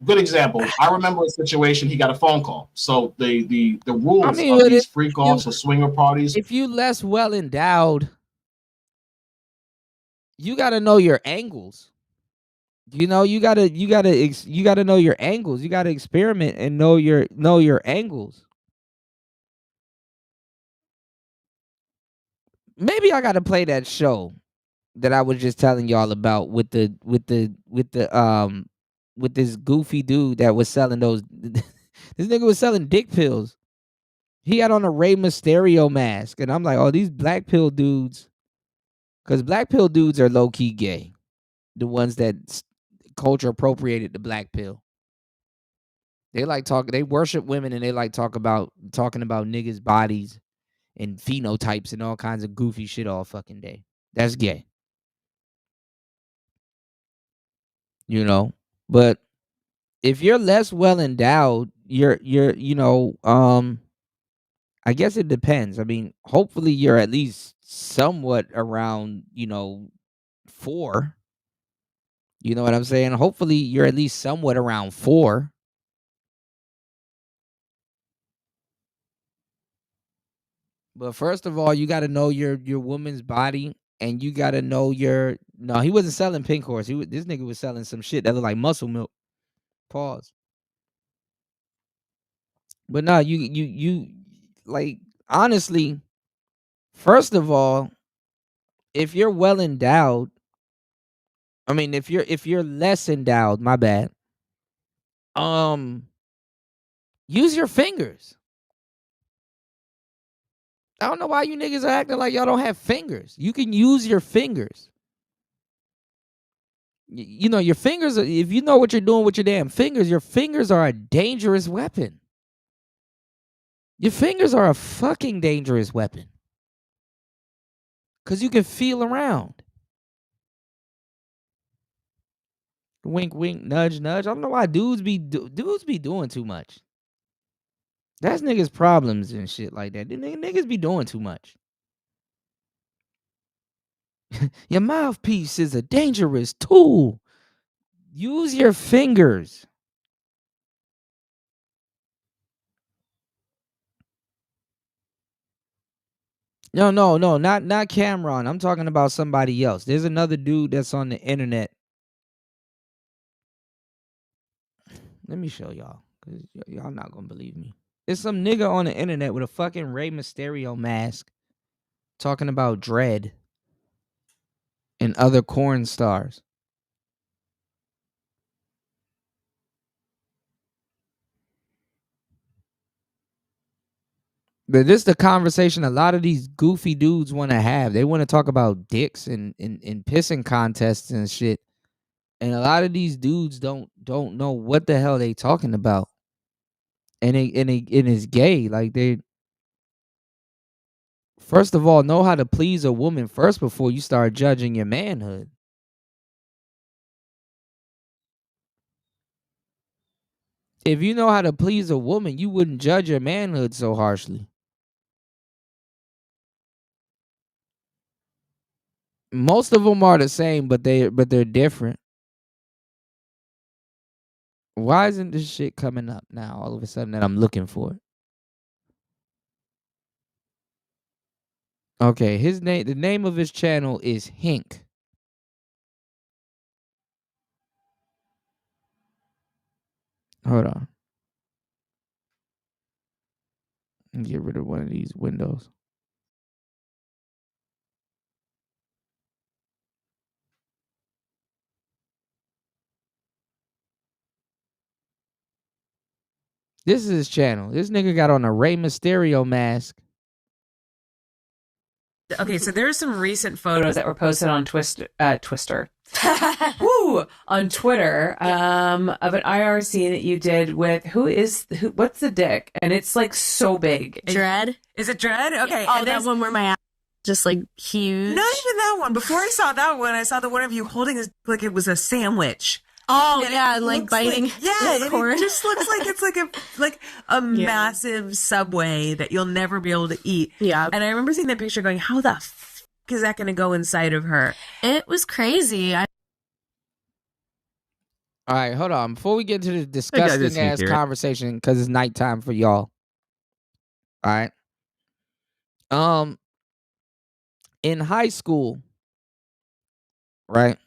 Good example. I remember a situation, he got a phone call. So the rules of these freak offs or swinger parties. If you less well endowed, you got to know your angles. You know, you gotta know your angles. You gotta experiment and know your angles. Maybe I gotta play that show that I was just telling y'all about with this goofy dude that was selling those. This nigga was selling dick pills. He had on a Rey Mysterio mask, and I'm like, oh, these black pill dudes, because black pill dudes are low key gay. The ones that culture appropriated the black pill. They like talk. They worship women, and they like talking about niggas' bodies and phenotypes and all kinds of goofy shit all fucking day. That's gay. You know, but if you're less well endowed, you're I guess it depends. I mean, hopefully you're at least somewhat around, 4. You know what I'm saying? Hopefully you're at least somewhat around 4. But first of all, you got to know your woman's body, and you got to know your. No, he wasn't selling pink horse. This nigga was selling some shit that looked like muscle milk. Pause. But no, you like honestly. First of all, if you're well endowed, I mean, if you're less endowed, my bad. Use your fingers. I don't know why you niggas are acting like y'all don't have fingers. You can use your fingers. You know, your fingers, if you know what you're doing with your damn fingers, your fingers are a dangerous weapon. Your fingers are a fucking dangerous weapon. Because you can feel around. Wink, wink, nudge, nudge. I don't know why dudes be doing too much. That's niggas' problems and shit like that. Niggas be doing too much. Your mouthpiece is a dangerous tool. Use your fingers. No, not Cameron. I'm talking about somebody else. There's another dude that's on the internet. Let me show y'all, because y'all not going to believe me. There's some nigga on the internet with a fucking Rey Mysterio mask talking about Dread and other corn stars. But this is the conversation a lot of these goofy dudes want to have. They want to talk about dicks and pissing contests and shit. And a lot of these dudes don't know what the hell they talking about. And it's gay. Like, they first of all know how to please a woman first before you start judging your manhood. If you know how to please a woman, you wouldn't judge your manhood so harshly. Most of them are the same, but they're different. Why isn't this shit coming up now all of a sudden that I'm looking for it? Okay, the name of his channel is Hink. Hold on. Let me get rid of one of these windows. This is his channel. This nigga got on a Rey Mysterio mask. Okay, so there's some recent photos that were posted on Twister. Woo! On Twitter, of an IRC that you did with what's the dick? And it's like so big. Dread? Is it Dread? Okay. Oh, that one where my ass just like huge. Not even that one. Before I saw that one, I saw the one of you holding this like it was a sandwich. Oh, and yeah, like biting corn. It just looks like it's like a massive Subway that you'll never be able to eat. Yeah. And I remember seeing that picture going, how the f*** is that going to go inside of her? It was crazy. All right, hold on. Before we get into the disgusting ass conversation, because it's nighttime for y'all. All right. In high school, right?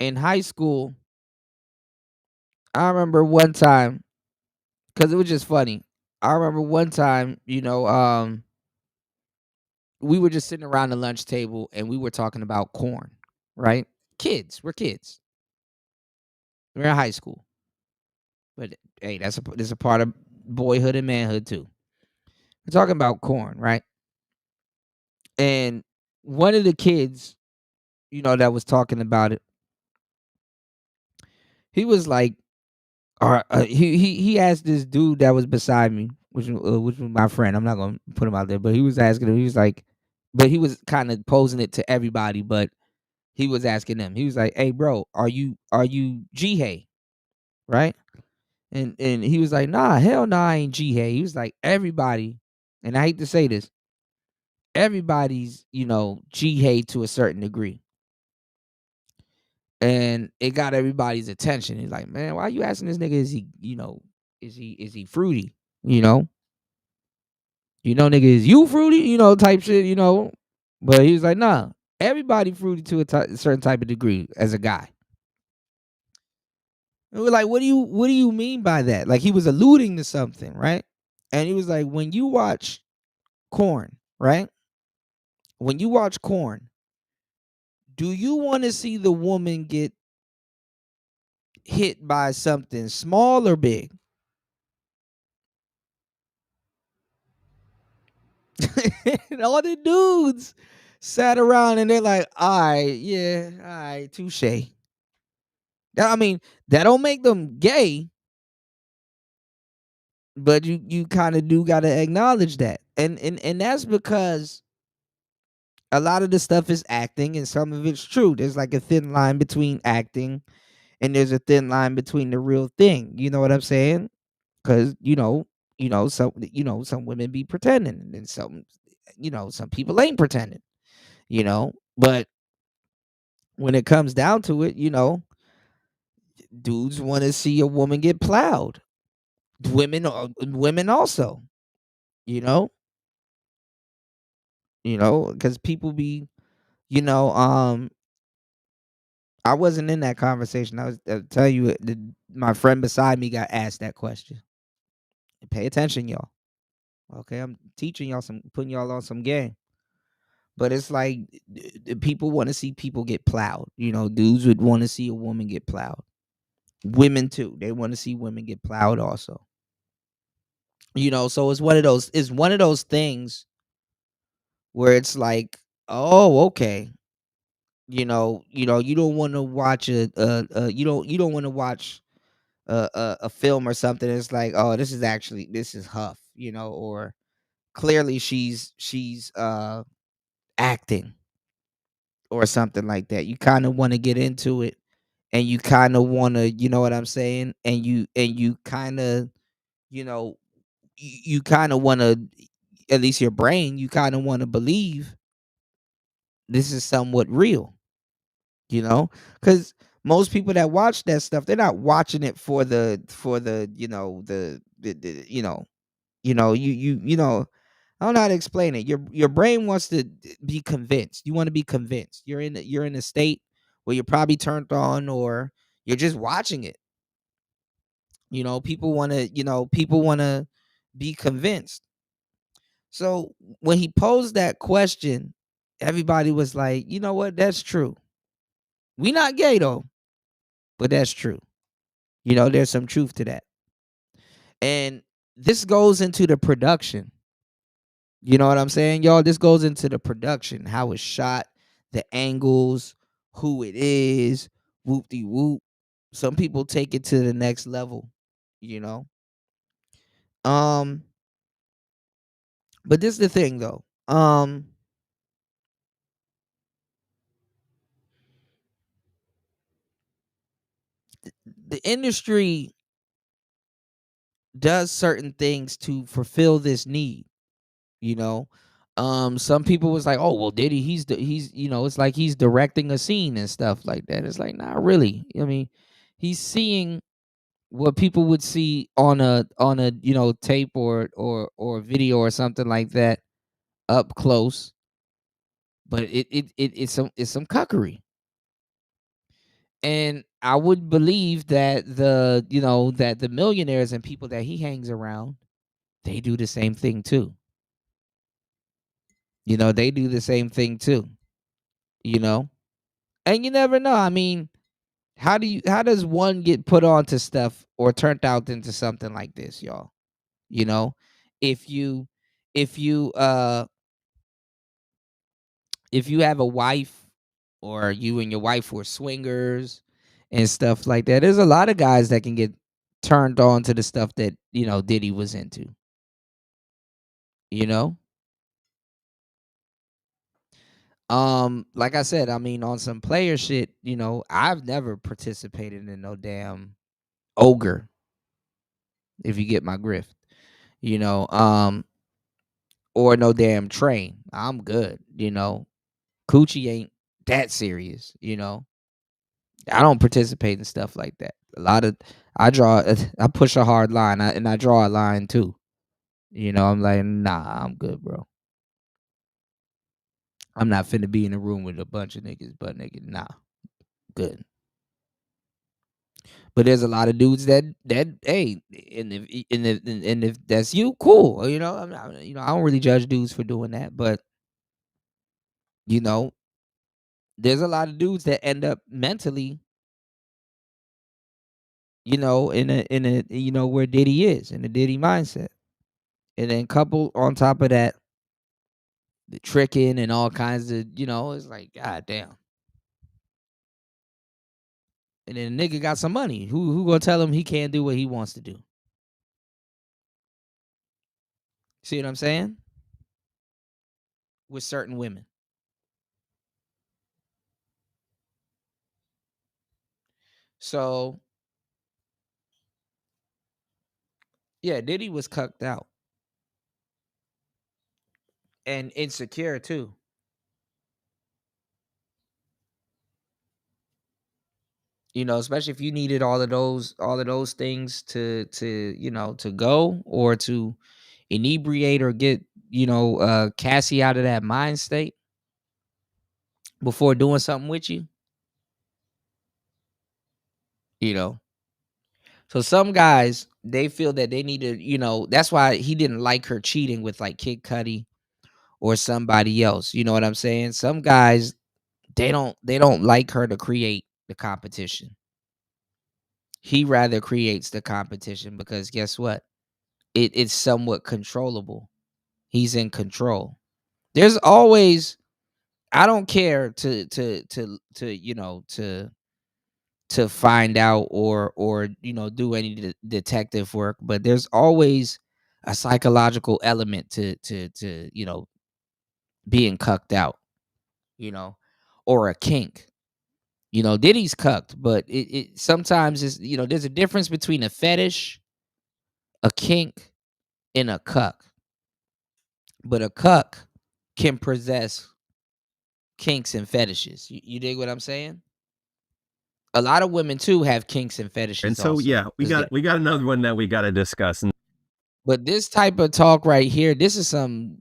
In high school, I remember one time, because it was just funny. I remember one time, we were just sitting around the lunch table and we were talking about corn, right? We're kids. We're in high school. But hey, that's a part of boyhood and manhood too. We're talking about corn, right? And one of the kids, that was talking about it, he was like, he asked this dude that was beside me, which was my friend. I'm not gonna put him out there, but he was asking him. He was like, but he was kind of posing it to everybody, but he was asking them. He was like, "Hey, bro, are you G-Hay, right?" And he was like, "Nah, hell nah, I ain't G-Hay." He was like, "Everybody and I hate to say this, everybody's, G hate to a certain degree. And it got everybody's attention. He's like, man, why you asking this nigga? Is he, is he fruity? Nigga, is you fruity? Type shit, But he was like, nah, everybody fruity to a certain type of degree as a guy. And we're like, what do you mean by that? Like he was alluding to something, right? And he was like, when you watch Corn, right? When you watch Corn, do you want to see the woman get hit by something small or big? And all the dudes sat around and they're like, all right, touche. I mean, that don't make them gay, but you kind of do got to acknowledge that. And that's because a lot of the stuff is acting and some of it's true. There's like a thin line between acting and there's a thin line between the real thing. You know what I'm saying? Because some women be pretending and some people ain't pretending. But when it comes down to it, dudes want to see a woman get plowed. Women also, you know, because people be, you know, um, I wasn't in that conversation. I was tell you, my friend beside me got asked that question. Pay attention, y'all. Okay, I'm teaching y'all putting y'all on some game. But it's like people want to see people get plowed. Dudes would want to see a woman get plowed. Women too. They want to see women get plowed also. So it's one of those things where it's like, oh, okay. You don't want to watch you don't want to watch a film or something. It's like, oh, this is Huff, or clearly she's acting or something like that. You kind of want to get into it and you kind of want to, you know what I'm saying? And you kind of, you know, you kind of want to, at least your brain, you kind of want to believe this is somewhat real, because most people that watch that stuff, they're not watching it for the I don't know how to explain it. Your brain wants to be convinced. You want to be convinced. You're in a state where you're probably turned on or you're just watching it. People want to be convinced. So when he posed that question, everybody was like, you know what? That's true. We not gay though, but that's true. There's some truth to that. And this goes into the production. You know what I'm saying, y'all? This goes into the production, how it's shot, the angles, who it is, whoop de whoop. Some people take it to the next level, you know. But this is the thing though. The industry does certain things to fulfill this need, you know. Some people was like, oh well, Diddy, he's it's like he's directing a scene and stuff like that. It's like, not really. I mean, he's seeing what people would see on a tape or video or something like that up close, but it's some cuckery. And I would believe that the millionaires and people that he hangs around, they do the same thing too. They do the same thing too. You know, and you never know. I mean, how does one get put onto stuff or turned out into something like this, y'all? You know, if you if you uh if you have a wife or you and your wife were swingers and stuff like that, there's a lot of guys that can get turned on to the stuff that Diddy was into. you know like I said, I mean, on some player shit, I've never participated in no damn ogre, if you get my grift. you know um or no damn train. I'm good, you know. Coochie ain't that serious, you know. I don't participate in stuff like that. I push a hard line, and I draw a line too. You know, I'm like, nah, I'm good, bro. I'm not finna be in a room with a bunch of niggas, butt naked. Nah, good. But there's a lot of dudes that hey, and if that's you, cool. You know, I don't really judge dudes for doing that, but you know, there's a lot of dudes that end up mentally, you know, in a you know where Diddy is, in the Diddy mindset, and then couple on top of that, the tricking and all kinds of, you know, it's like, god damn. And then the nigga got some money. Who gonna tell him he can't do what he wants to do? See what I'm saying? With certain women. So yeah, Diddy was cucked out. And insecure too. You know, especially if you needed all of those things to you know, to go or to inebriate or get, you know, Cassie out of that mind state before doing something with you. You know. So some guys, they feel that they need to, you know, that's why he didn't like her cheating with like Kid Cudi or somebody else. You know what I'm saying? Some guys, they don't like her to create the competition. He rather creates the competition because guess what? It's somewhat controllable. He's in control. There's always, I don't care to you know, to find out or you know, do any detective work, but there's always a psychological element to you know, being cucked out, you know, or a kink. You know, Diddy's cucked, but it sometimes is, you know, there's a difference between a fetish, a kink, and a cuck. But a cuck can possess kinks and fetishes. You dig what I'm saying? A lot of women too have kinks and fetishes. And so, also, yeah, we 'cause got another one that we got to discuss. And but this type of talk right here, this is some.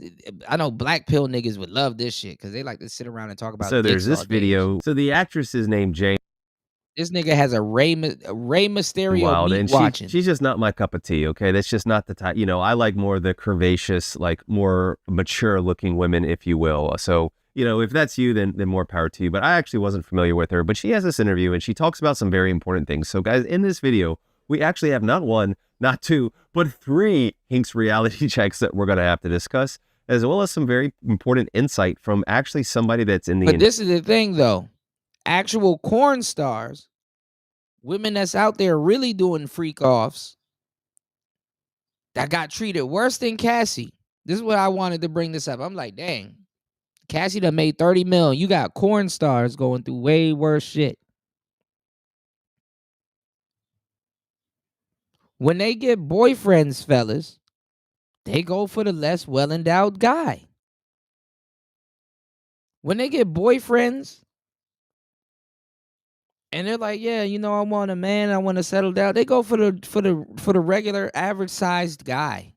I know black pill niggas would love this shit because they like to sit around and talk about. so there's dicks this all day. video. So the actress is named Jane This nigga has a Rey Mysterio Wild, meat and watching. she's just not my cup of tea. Okay, that's just not the type. You know, I like more the curvaceous, like more mature looking women, if you will. So, you know, if that's you, then more power to you. But I actually wasn't familiar with her. But she has this interview and she talks about some very important things. So, guys, in this video, we actually have not one, not two, but three Hinks reality checks that we're going to have to discuss, as well as some very important insight from actually somebody that's in the. But this is the thing, though. Actual corn stars, women that's out there really doing freak offs, that got treated worse than Cassie. This is what I wanted to bring this up. I'm like, dang, Cassie done made 30 mil. You got corn stars going through way worse shit. When they get boyfriends, fellas, they go for the less well-endowed guy. When they get boyfriends, and they're like, yeah, you know, I want a man, I want to settle down. They go for the regular average sized guy.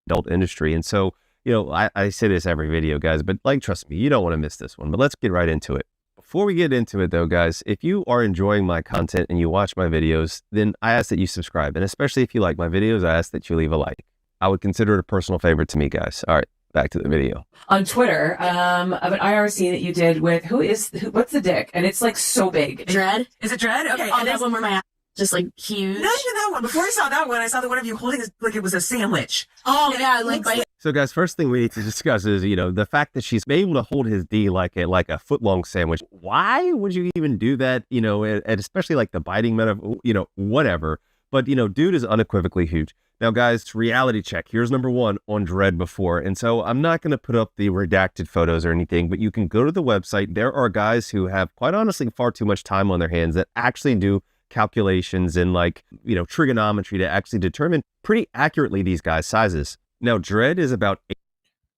Adult industry. And so, you know, I say this every video, guys, but like, trust me, you don't want to miss this one. But let's get right into it. Before we get into it, though, guys, if you are enjoying my content and you watch my videos, then I ask that you subscribe. And especially if you like my videos, I ask that you leave a like. I would consider it a personal favor to me, guys. All right, back to the video. On Twitter, of an IRC that you did with what's the dick? And it's like so big. Dread? Is it Dread? Okay. Oh, that one where my just like huge. Not even that one. Before I saw that one, I saw the one of you holding it like it was a sandwich. Oh yeah, like So, guys, first thing we need to discuss is, you know, the fact that she's able to hold his D like a foot-long sandwich. Why would you even do that? You know, and especially like the biting metaphor, you know, whatever. But, you know, dude is unequivocally huge. Now, guys, reality check. Here's number one on Dread before. And so I'm not going to put up the redacted photos or anything, but you can go to the website. There are guys who have, quite honestly, far too much time on their hands that actually do calculations and, like, you know, trigonometry to actually determine pretty accurately these guys' sizes. Now, Dread is about.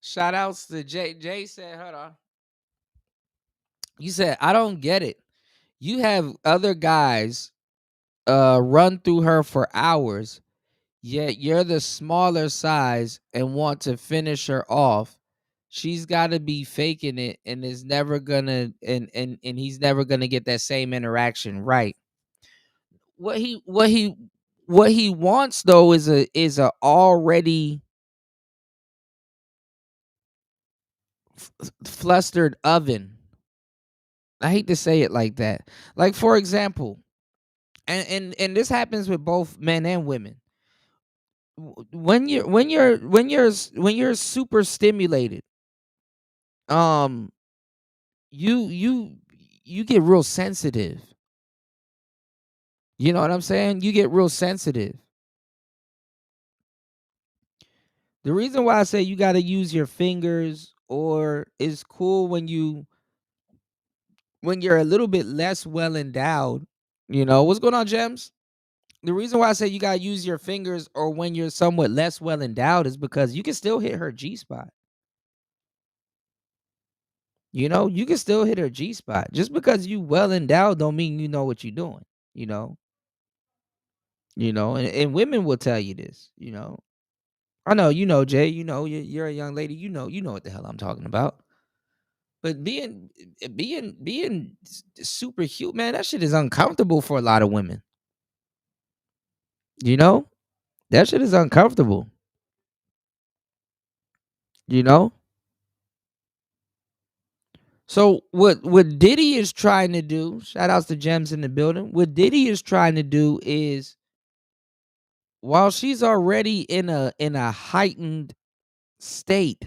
Shout outs to Jay. Jay said, hold on. You said, I don't get it. You have other guys run through her for hours, yet you're the smaller size and want to finish her off. She's got to be faking it and is never gonna and he's never gonna get that same interaction right. What he wants though is a already flustered oven. I hate to say it like that. Like, for example, and this happens with both men and women. When you're super stimulated, um, you get real sensitive. You know what I'm saying? You get real sensitive. The reason why I say you got to use your fingers, or it's cool when you're a little bit less well endowed. You know what's going on, Gems? The reason why I say you gotta use your fingers, or when you're somewhat less well endowed, is because you can still hit her G spot. You know, you can still hit her G spot. Just because you well endowed don't mean you know what you're doing. You know, and women will tell you this. I know, Jay. You're a young lady. You know what the hell I'm talking about. But being super cute, man, that shit is uncomfortable for a lot of women. You know, that shit is uncomfortable. You know. So what Diddy is trying to do, shout outs to Gems in the building. What Diddy is trying to do is, while she's already in a heightened state.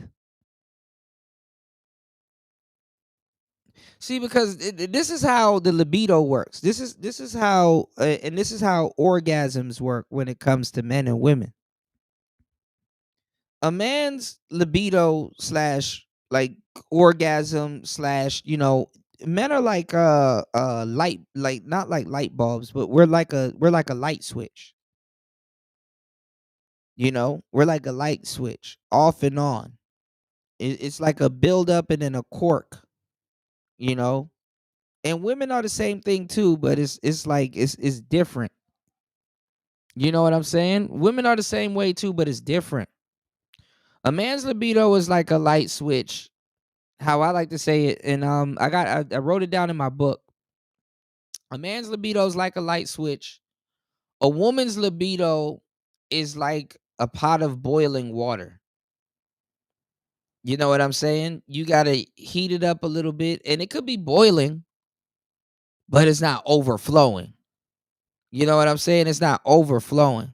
See, because this is how the libido works. This is how and this is how orgasms work when it comes to men and women. A man's libido slash like orgasm slash, men are like light, like not like light bulbs, but we're like a light switch. We're like a light switch, off and on. It's like a build up and then a cork. And women are the same thing too, but it's like it's different. You know what I'm saying? Women are the same way too, but it's different. A man's libido is like a light switch. How I like to say it, and I wrote it down in my book. A man's libido is like a light switch. A woman's libido is like a pot of boiling water. You know what I'm saying? You got to heat it up a little bit, and it could be boiling, but it's not overflowing. You know what I'm saying? It's not overflowing.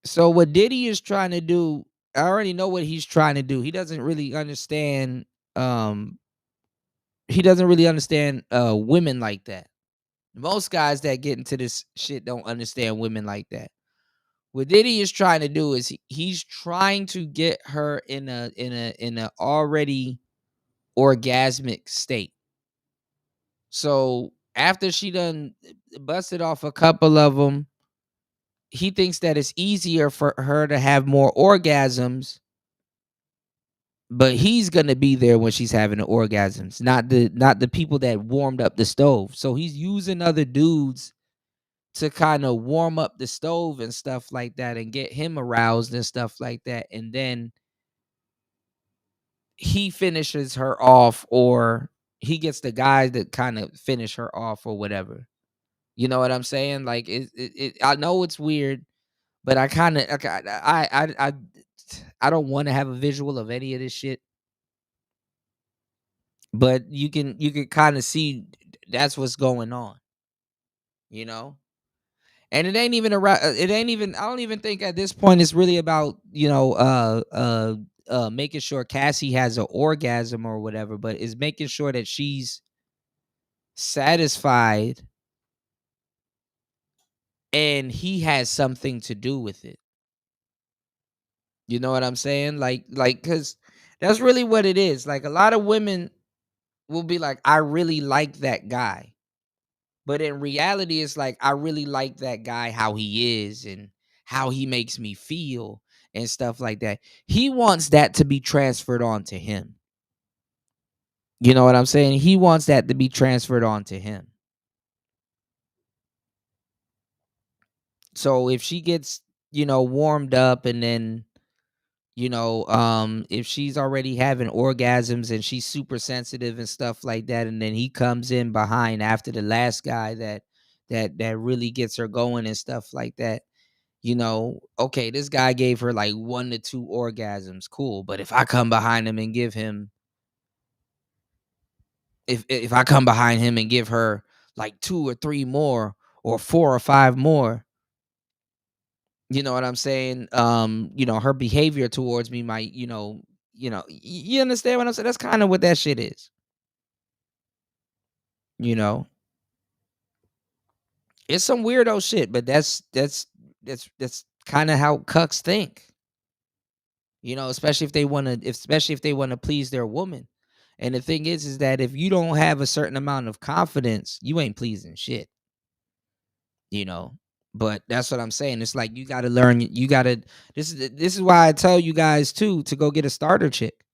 So what Diddy is trying to do, I already know what he's trying to do. He doesn't really understand women like that. Most guys that get into this shit don't understand women like that. What Diddy is trying to do is he's trying to get her in a already orgasmic state. So after she done busted off a couple of them, he thinks that it's easier for her to have more orgasms, but he's gonna be there when she's having the orgasms, not the people that warmed up the stove. So he's using other dudes to kind of warm up the stove and stuff like that, and get him aroused and stuff like that, and then he finishes her off, or he gets the guy that kind of finish her off or whatever. You know what I'm saying? Like I know it's weird, but I kind of I don't want to have a visual of any of this shit. But you can kind of see that's what's going on. And it ain't even I don't even think at this point it's really about, making sure Cassie has an orgasm or whatever, but it's making sure that she's satisfied and he has something to do with it. You know what I'm saying? Like, cause that's really what it is. Like, a lot of women will be like, I really like that guy. But in reality, it's like, I really like that guy, how he is and how he makes me feel and stuff like that. He wants that to be transferred on to him. You know what I'm saying? He wants that to be transferred on to him. So if she gets, warmed up, and then, if she's already having orgasms and she's super sensitive and stuff like that, and then he comes in behind after the last guy that really gets her going and stuff like that, okay, this guy gave her like 1 to 2 orgasms, cool. But if I come behind him and give him, if I come behind him and give her like 2 or 3 more, or 4 or 5 more, you know what I'm saying? Her behavior towards me might, you understand what I'm saying? That's kind of what that shit is. It's some weirdo shit, but that's kind of how cucks think. Especially if they want to please their woman. And the thing is that if you don't have a certain amount of confidence, you ain't pleasing shit. But that's what I'm saying. It's like you got to learn. This is why I tell you guys too to go get a starter chick,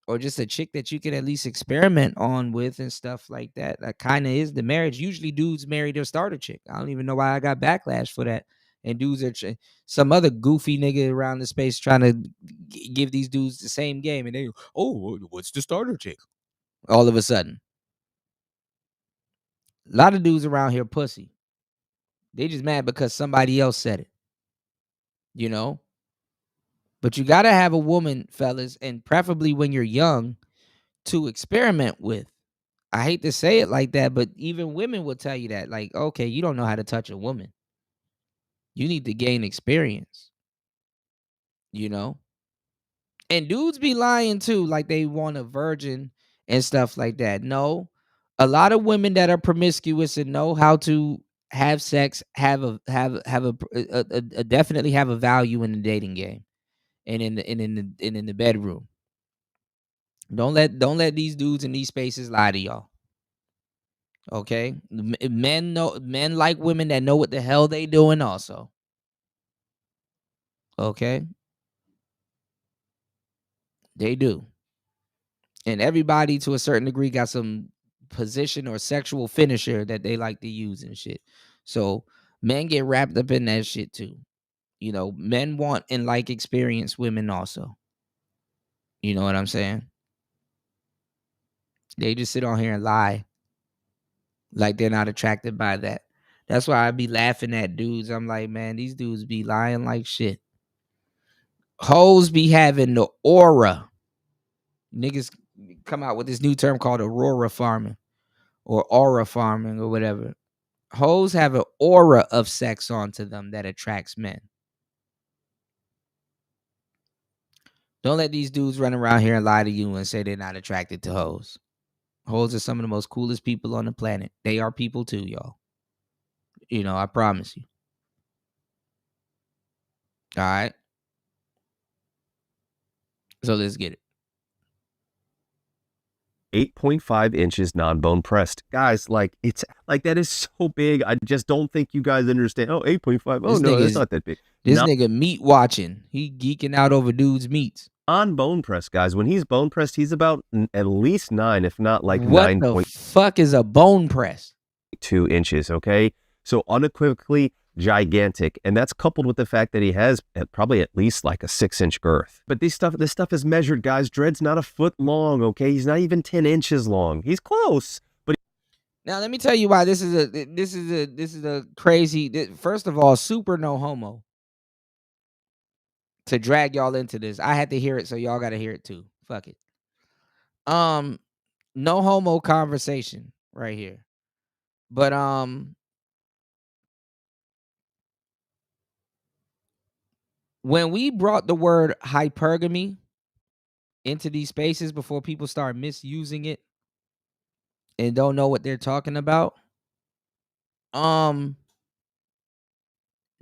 or just a chick that you can at least experiment on with and stuff like that. That kind of is the marriage. Usually dudes marry their starter chick. I don't even know why I got backlash for that. And dudes are some other goofy nigga around the space trying to give these dudes the same game. And they, oh, what's the starter chick? All of a sudden. A lot of dudes around here pussy. They just mad because somebody else said it. But you got to have a woman, fellas, and preferably when you're young, to experiment with. I hate to say it like that, but even women will tell you that. Like, okay, you don't know how to touch a woman. You need to gain experience. And dudes be lying too, like they want a virgin and stuff like that. No, a lot of women that are promiscuous and know how to have sex have a definitely have a value in the dating game and in the bedroom. Don't let these dudes in these spaces lie to y'all. Okay, men like women that know what the hell they doing also. Okay, they do. And everybody to a certain degree got some position or sexual finisher that they like to use and shit. So men get wrapped up in that shit too. Men want and like experienced women also. You know what I'm saying? They just sit on here and lie like they're not attracted by that. That's why I be laughing at dudes. I'm like, man, these dudes be lying like shit. Hoes be having the aura. Niggas come out with this new term called aurora farming or aura farming or whatever. Hoes have an aura of sex onto them that attracts men. Don't let these dudes run around here and lie to you and say they're not attracted to hoes. Hoes are some of the most coolest people on the planet. They are people too, y'all. I promise you. All right. So let's get it. 8.5 inches non-bone pressed. Guys, like, it's like, that is so big. I just don't think you guys understand. Oh, 8.5. Oh, no, it's not that big. This nigga meat watching. He geeking out over dudes' meats. On bone press, guys. When he's bone pressed, he's about at least 9, if not like what 9. What the fuck is a bone press? 2 inches, okay? So unequivocally gigantic, and that's coupled with the fact that he has probably at least like a 6-inch girth. But this stuff is measured, guys. Dread's not a foot long, okay? He's not even 10 inches long. He's close, but now let me tell you why this is a crazy. First of all, super no homo. To drag y'all into this, I had to hear it, so y'all got to hear it too. Fuck it. No homo conversation right here, but when we brought the word hypergamy into these spaces before people start misusing it and don't know what they're talking about,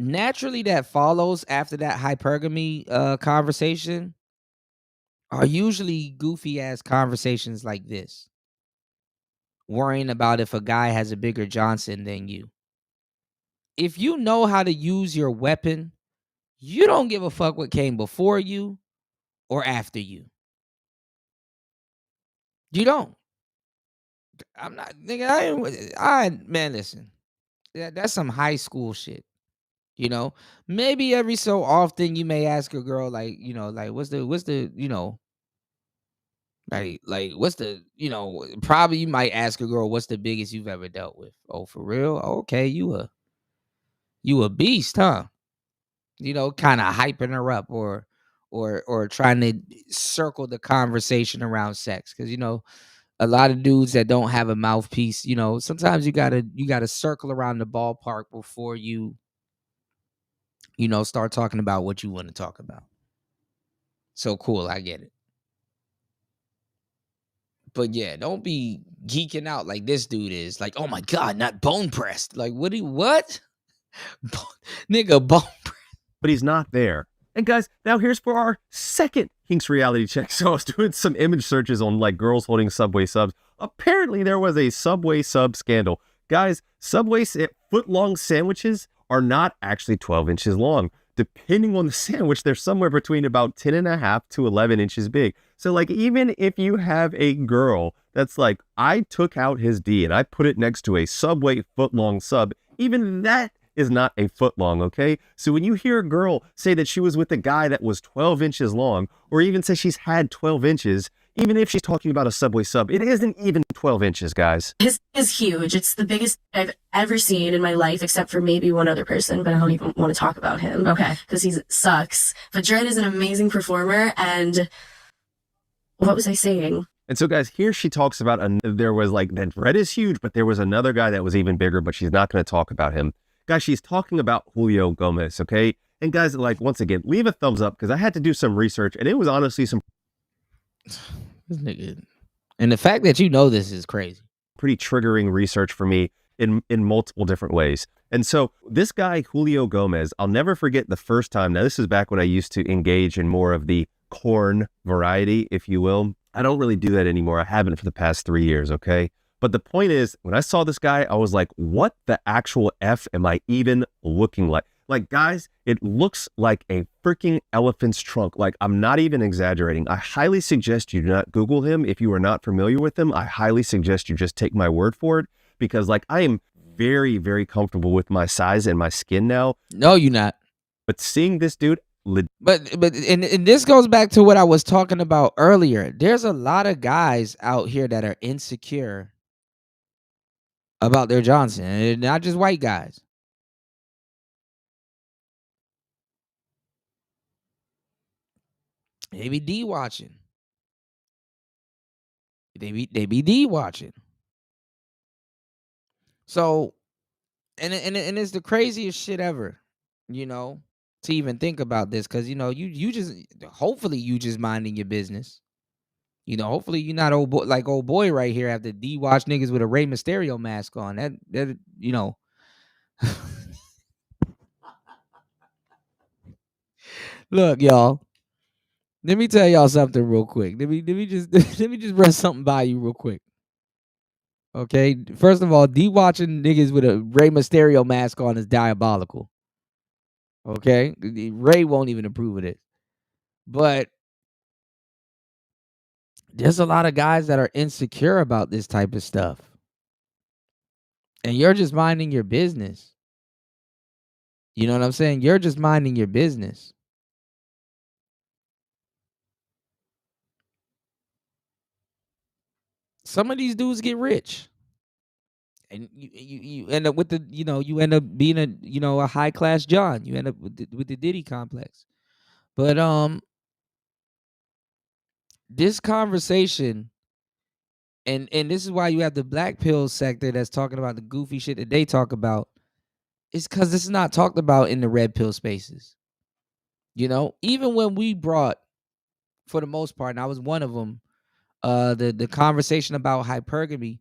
naturally that follows after that hypergamy conversation are usually goofy ass conversations like this, worrying about if a guy has a bigger Johnson than you. if you know how to use your weapon, you don't give a fuck what came before you or after you. You don't. I'm not, nigga. Man, listen. That's some high school shit. You know, maybe every so often you may ask a girl, like, what's the, what's the, probably you might ask a girl, what's the biggest you've ever dealt with? Oh, for real? Okay, you a beast, huh? Kind of hyping her up or trying to circle the conversation around sex. Cause a lot of dudes that don't have a mouthpiece, sometimes you gotta circle around the ballpark before you start talking about what you want to talk about. So cool, I get it. But yeah, don't be geeking out like this dude is. Like, oh my God, not bone pressed. Like, what? Nigga, bone pressed. But he's not there. And guys, now here's for our second Hinks reality check. So I was doing some image searches on like girls holding Subway subs. Apparently there was a Subway sub scandal. Guys, Subway foot-long sandwiches are not actually 12 inches long. Depending on the sandwich, they're somewhere between about 10.5 to 11 inches big. So like, even if you have a girl that's like, I took out his D and I put it next to a Subway foot-long sub, even that is not a foot long, okay? So when you hear a girl say that she was with a guy that was 12 inches long, or even say she's had 12 inches, even if she's talking about a Subway sub, it isn't even 12 inches, guys. His is huge. It's the biggest I've ever seen in my life, except for maybe one other person, but I don't even want to talk about him. Okay. Because he sucks. But Dredd is an amazing performer, and what was I saying? And so, guys, here she talks about, there was like, that Dredd is huge, but there was another guy that was even bigger, but she's not going to talk about him. Guys, she's talking about Julio Gomez, okay? And guys, like, once again, leave a thumbs up, because I had to do some research, and it was honestly some... This nigga. And the fact that this is crazy. Pretty triggering research for me in multiple different ways. And so this guy, Julio Gomez, I'll never forget the first time. Now, this is back when I used to engage in more of the corn variety, if you will. I don't really do that anymore. I haven't for the past 3 years, okay? But the point is, when I saw this guy, I was like, what the actual F am I even looking like? Like, guys, it looks like a freaking elephant's trunk. Like, I'm not even exaggerating. I highly suggest you do not Google him. If you are not familiar with him, I highly suggest you just take my word for it. Because, like, I am very, very comfortable with my size and my skin now. No, you're not. But seeing this dude... But this goes back to what I was talking about earlier. There's a lot of guys out here that are insecure about their Johnson, and not just white guys. They be D watching. They be D watching. So, and it's the craziest shit ever, to even think about this, because you just, hopefully you just minding your business. Hopefully you're not old boy right here after D watch niggas with a Rey Mysterio mask on. That Look, y'all. Let me tell y'all something real quick. Let me just run something by you real quick. Okay. First of all, D watching niggas with a Rey Mysterio mask on is diabolical. Okay. Ray won't even approve of it. But there's a lot of guys that are insecure about this type of stuff. And you're just minding your business. You know what I'm saying? You're just minding your business. Some of these dudes get rich. And you end up with you end up being a high class John. You end up with the Diddy complex. But this conversation, and this is why you have the black pill sector that's talking about the goofy shit that they talk about, is because this is not talked about in the red pill spaces. Even when we brought, for the most part, and I was one of them, the conversation about hypergamy.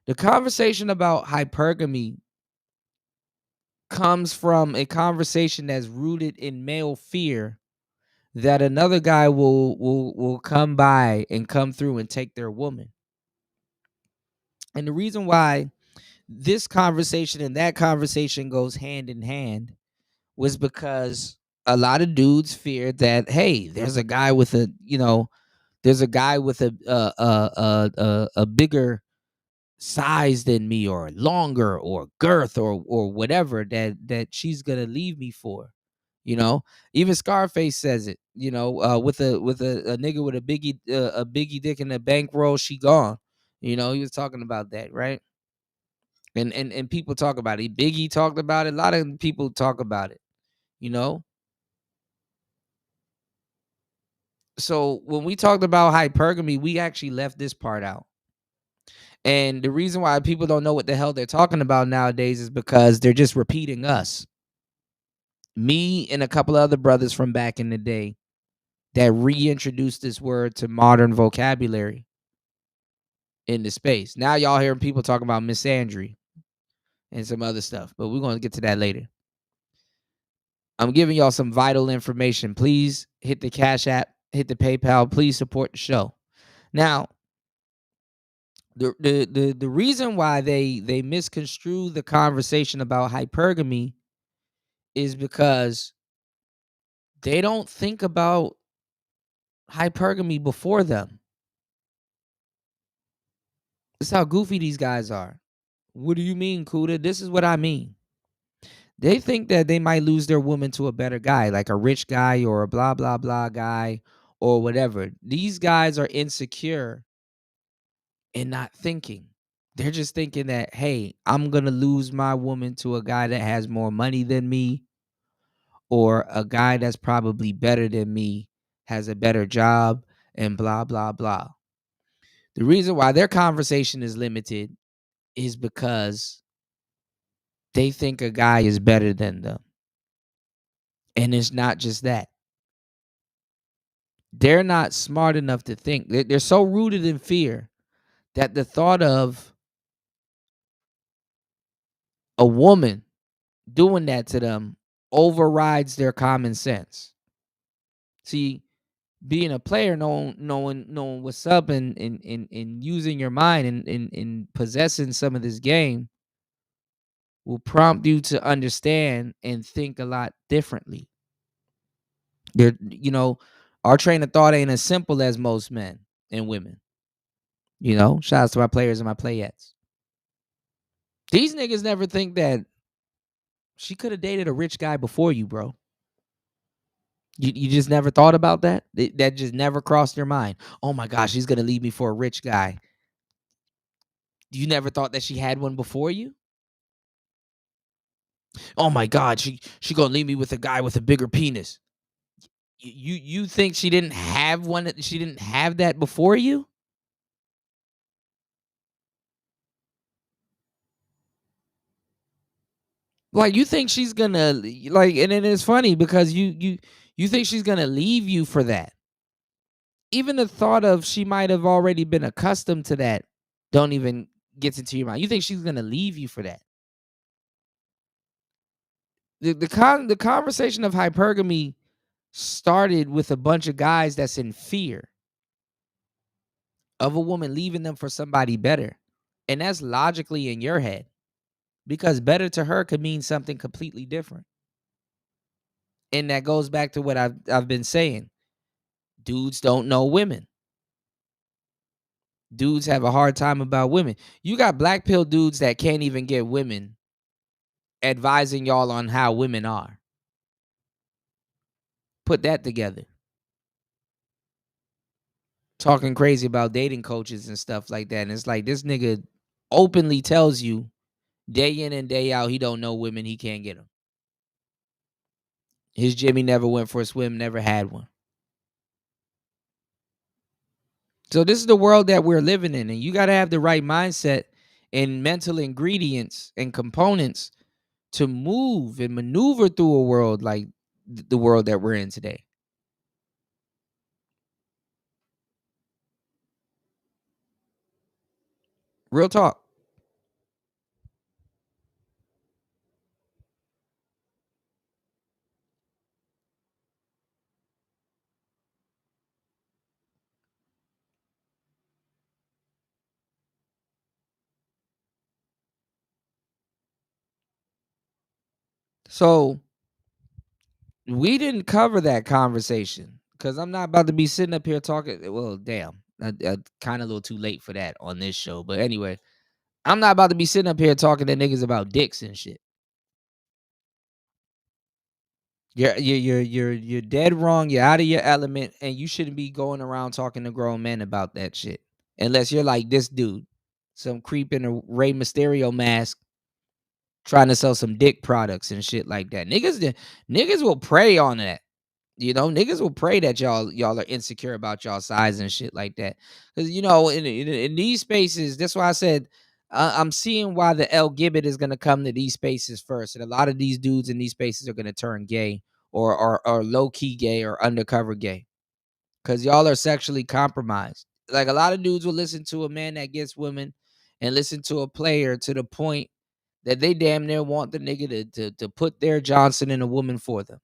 The conversation about hypergamy comes from a conversation that's rooted in male fear that another guy will come by and come through and take their woman. And the reason why this conversation and that conversation goes hand in hand was because a lot of dudes feared that, hey, there's a guy with a, there's a guy with a bigger size than me, or longer, or girth, or whatever, that she's gonna leave me for. Even Scarface says it. With a nigga with a biggie dick and a bankroll, she gone. He was talking about that, right? And people talk about it. Biggie talked about it. A lot of people talk about it. So when we talked about hypergamy, we actually left this part out. And the reason why people don't know what the hell they're talking about nowadays is because they're just repeating us. Me and a couple of other brothers from back in the day that reintroduced this word to modern vocabulary in the space. Now y'all hearing people talking about misandry and some other stuff, but we're going to get to that later. I'm giving y'all some vital information. Please hit the Cash App, hit the PayPal. Please support the show. Now, the reason why they misconstrue the conversation about hypergamy is because they don't think about hypergamy before them. This is how goofy these guys are. What do you mean, Kuda? This is what I mean. They think that they might lose their woman to a better guy, like a rich guy or a blah, blah, blah guy or whatever. These guys are insecure and not thinking. They're just thinking that, hey, I'm going to lose my woman to a guy that has more money than me, or a guy that's probably better than me, has a better job, and blah, blah, blah. The reason why their conversation is limited is because they think a guy is better than them. And it's not just that. They're not smart enough to think. They're so rooted in fear that the thought of a woman doing that to them overrides their common sense. See, being a player, knowing what's up, and using your mind and possessing some of this game will prompt you to understand and think a lot differently. Our train of thought ain't as simple as most men and women. Shout out to my players and my playettes. These niggas never think that she could have dated a rich guy before you, bro. You just never thought about that? That just never crossed your mind. Oh my gosh, she's gonna leave me for a rich guy. You never thought that she had one before you? Oh my God, she gonna leave me with a guy with a bigger penis. You think she didn't have one? She didn't have that before you? Like, you think she's gonna, like, and it is funny because you think she's gonna leave you for that. Even the thought of she might have already been accustomed to that don't even get into your mind. You think she's gonna leave you for that. The conversation of hypergamy started with a bunch of guys that's in fear of a woman leaving them for somebody better. And that's logically in your head, because better to her could mean something completely different. And that goes back to what I've been saying. Dudes don't know women. Dudes have a hard time about women. You got black pill dudes that can't even get women advising y'all on how women are. Put that together. Talking crazy about dating coaches and stuff like that. And it's like, this nigga openly tells you day in and day out he don't know women, he can't get them. His Jimmy never went for a swim, never had one. So this is the world that we're living in, and you got to have the right mindset and mental ingredients and components to move and maneuver through a world like the world that we're in today. Real talk. So we didn't cover that conversation because I'm not about to be sitting up here talking. Well, damn, I kind of a little too late for that on this show. But anyway, I'm not about to be sitting up here talking to niggas about dicks and shit. You're dead wrong. You're out of your element, and you shouldn't be going around talking to grown men about that shit. Unless you're like this dude, some creep in a Rey Mysterio mask, trying to sell some dick products and shit like that. Niggas will prey on that. You know, niggas will pray that y'all are insecure about y'all size and shit like that. Because you know, in these spaces, that's why I said I'm seeing why the L Gibbet is gonna come to these spaces first, and a lot of these dudes in these spaces are gonna turn gay or low key gay or undercover gay, because y'all are sexually compromised. Like a lot of dudes will listen to a man that gets women and listen to a player to the point that they damn near want the nigga to put their Johnson in a woman for them.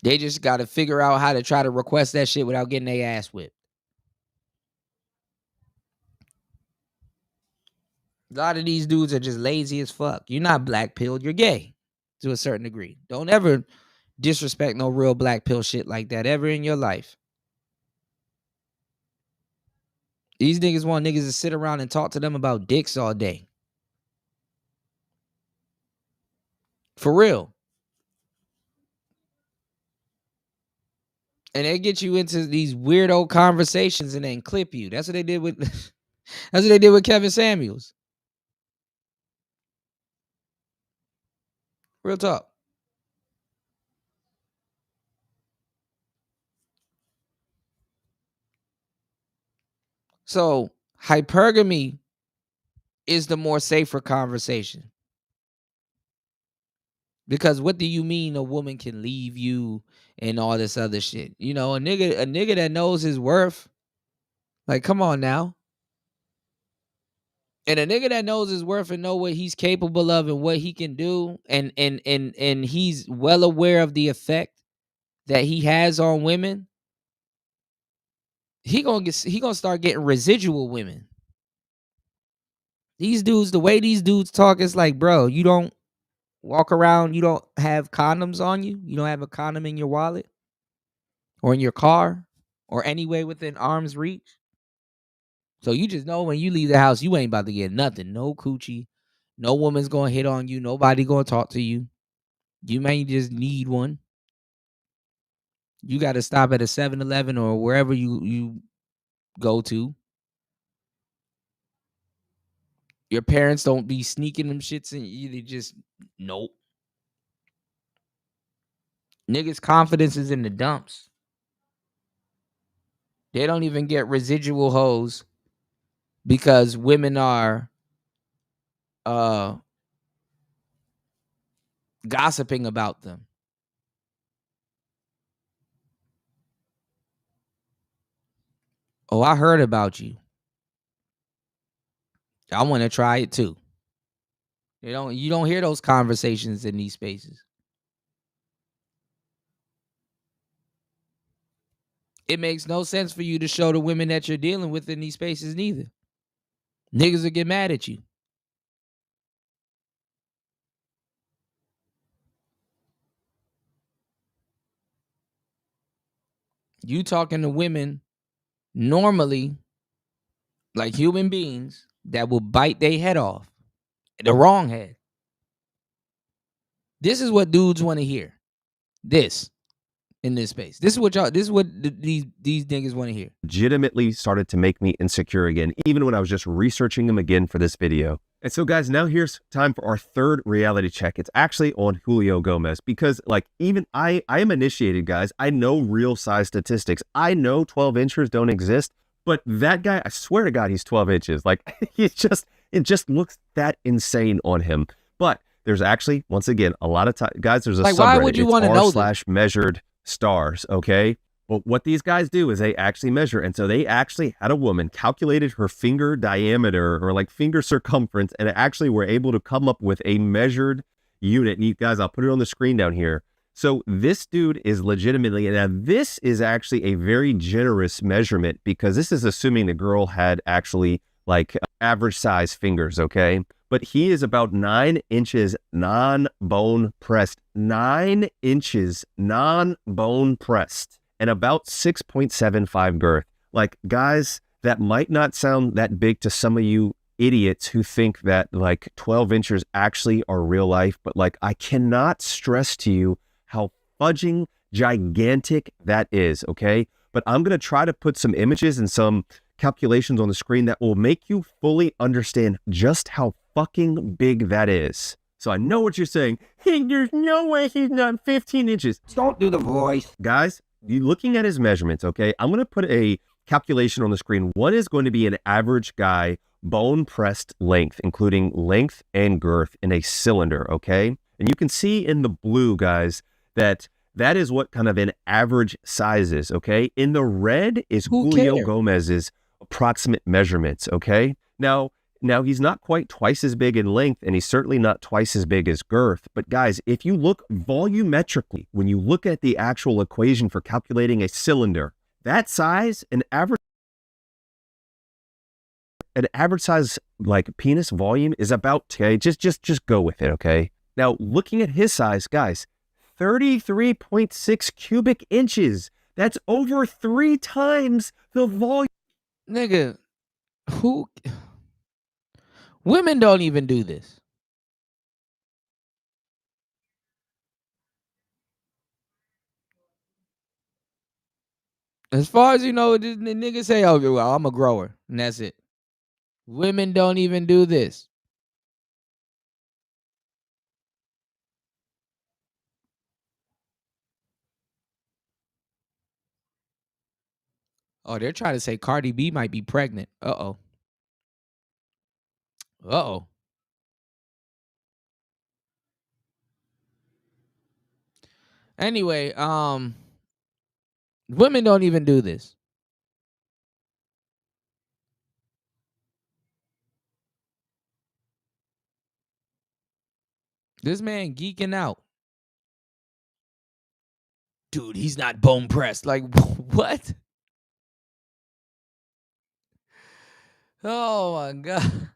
They just got to figure out how to try to request that shit without getting their ass whipped. A lot of these dudes are just lazy as fuck. You're not black pilled, you're gay to a certain degree. Don't ever disrespect no real black pill shit like that ever in your life. These niggas want niggas to sit around and talk to them about dicks all day. For real. And they get you into these weirdo conversations and then clip you. That's what they did with that's what they did with Kevin Samuels. Real talk. So hypergamy is the more safer conversation. Because what do you mean a woman can leave you and all this other shit? You know, a nigga that knows his worth, like, come on now. And a nigga that knows his worth and know what he's capable of and what he can do, and he's well aware of the effect that he has on women, he gonna start getting residual women. These dudes, the way these dudes talk, it's like, bro, you don't walk around, you don't have condoms on you, you don't have a condom in your wallet or in your car or anywhere within arm's reach. So you just know when you leave the house, you ain't about to get nothing. No coochie. No woman's going to hit on you. Nobody going to talk to you. You may just need one. You got to stop at a 7-Eleven or wherever you go to. Your parents don't be sneaking them shits in you. They just, nope. Niggas' confidence is in the dumps. They don't even get residual hoes because women are gossiping about them. Oh, I heard about you. I want to try it too. You don't hear those conversations in these spaces. It makes no sense for you to show the women that you're dealing with in these spaces neither. Niggas will get mad at you. You talking to women normally like human beings that will bite their head off. The wrong head. This is what dudes want to hear. This in this space. This is what these niggas want to hear. Legitimately started to make me insecure again, even when I was just researching them again for this video. And so guys, now here's time for our third reality check. It's actually on Julio Gomez because like even I am initiated, guys. I know real size statistics. I know 12 inchers don't exist, but that guy, I swear to God, he's 12 inches. Like it just looks that insane on him. But there's actually, once again, a lot of time, guys, there's a like, subreddit. why would you want to know / measured stars, okay? But what these guys do is they actually measure. And so they actually had a woman calculated her finger diameter or like finger circumference, and actually were able to come up with a measured unit. And you guys, I'll put it on the screen down here. So this dude is legitimately, now this is actually a very generous measurement because this is assuming the girl had actually like average size fingers, okay? But he is about 9 inches non-bone pressed. 9 inches non-bone pressed. And about 6.75 girth. Like, guys, that might not sound that big to some of you idiots who think that like 12 inches actually are real life, but like I cannot stress to you how fudging gigantic that is, okay? But I'm going to try to put some images and some calculations on the screen that will make you fully understand just how fucking big that is. So I know what you're saying. Hey, there's no way he's not 15 inches. Don't do the voice. Guys, you looking at his measurements, okay? I'm going to put a calculation on the screen. What is going to be an average guy bone pressed length, including length and girth in a cylinder, okay? And you can see in the blue, guys, that is what kind of an average size is, okay? In the red is Julio Gomez's approximate measurements, okay? Now he's not quite twice as big in length, and he's certainly not twice as big as girth. But guys, if you look volumetrically, when you look at the actual equation for calculating a cylinder, that size, an average size like penis volume is about, okay, just go with it, okay? Now, looking at his size, guys, 33.6 cubic inches. That's over 3 times the volume. Nigga, who? Women don't even do this. As far as you know, the niggas say, oh, well, I'm a grower, and that's it. Women don't even do this. Oh, they're trying to say Cardi B might be pregnant. Uh-oh. Uh-oh. Anyway, women don't even do this. This man geeking out. Dude, he's not bone pressed. Like, what? Oh, my God.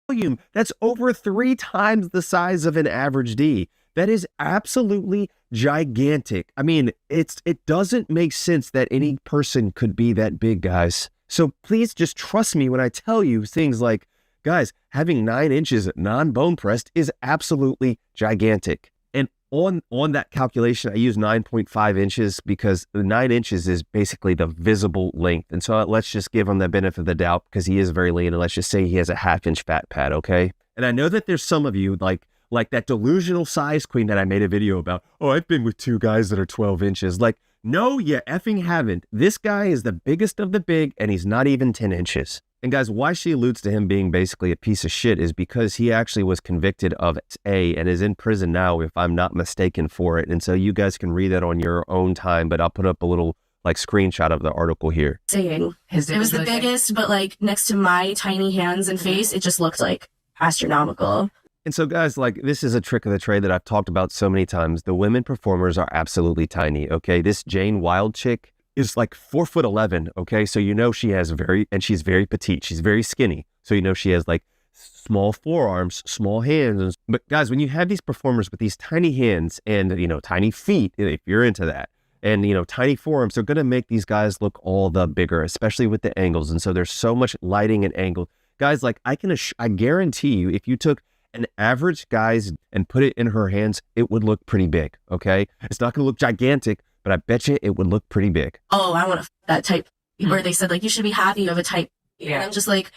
Volume. That's over 3 times the size of an average D. That is absolutely gigantic. I mean, it doesn't make sense that any person could be that big, guys. So please just trust me when I tell you things like, guys, having 9 inches non-bone pressed is absolutely gigantic. And on that calculation, I use 9.5 inches because the 9 inches is basically the visible length. And so let's just give him the benefit of the doubt because he is very lean. And let's just say he has a 1/2 inch fat pad, okay? And I know that there's some of you like that delusional size queen that I made a video about. Oh, I've been with 2 guys that are 12 inches. Like, no, you effing haven't. This guy is the biggest of the big, and he's not even 10 inches. And guys, why she alludes to him being basically a piece of shit is because he actually was convicted of A and is in prison now, if I'm not mistaken, for it. And so you guys can read that on your own time, but I'll put up a little like screenshot of the article here. Saying it was the biggest, but like next to my tiny hands and face, it just looked like astronomical. And so guys, like this is a trick of the trade that I've talked about so many times. The women performers are absolutely tiny, okay? This Jane Wilde chick is like 4'11", okay? So you know she has she's very petite. She's very skinny. So you know she has like small forearms, small hands. But guys, when you have these performers with these tiny hands and, you know, tiny feet, if you're into that, and, you know, tiny forearms, they're going to make these guys look all the bigger, especially with the angles. And so there's so much lighting and angle. Guys, like I guarantee you, if you took an average guy's and put it in her hands, it would look pretty big, okay? It's not going to look gigantic, but I bet you it would look pretty big. Oh, I want that type, where they said, like, you should be happy you have a type. Yeah. And I'm just like,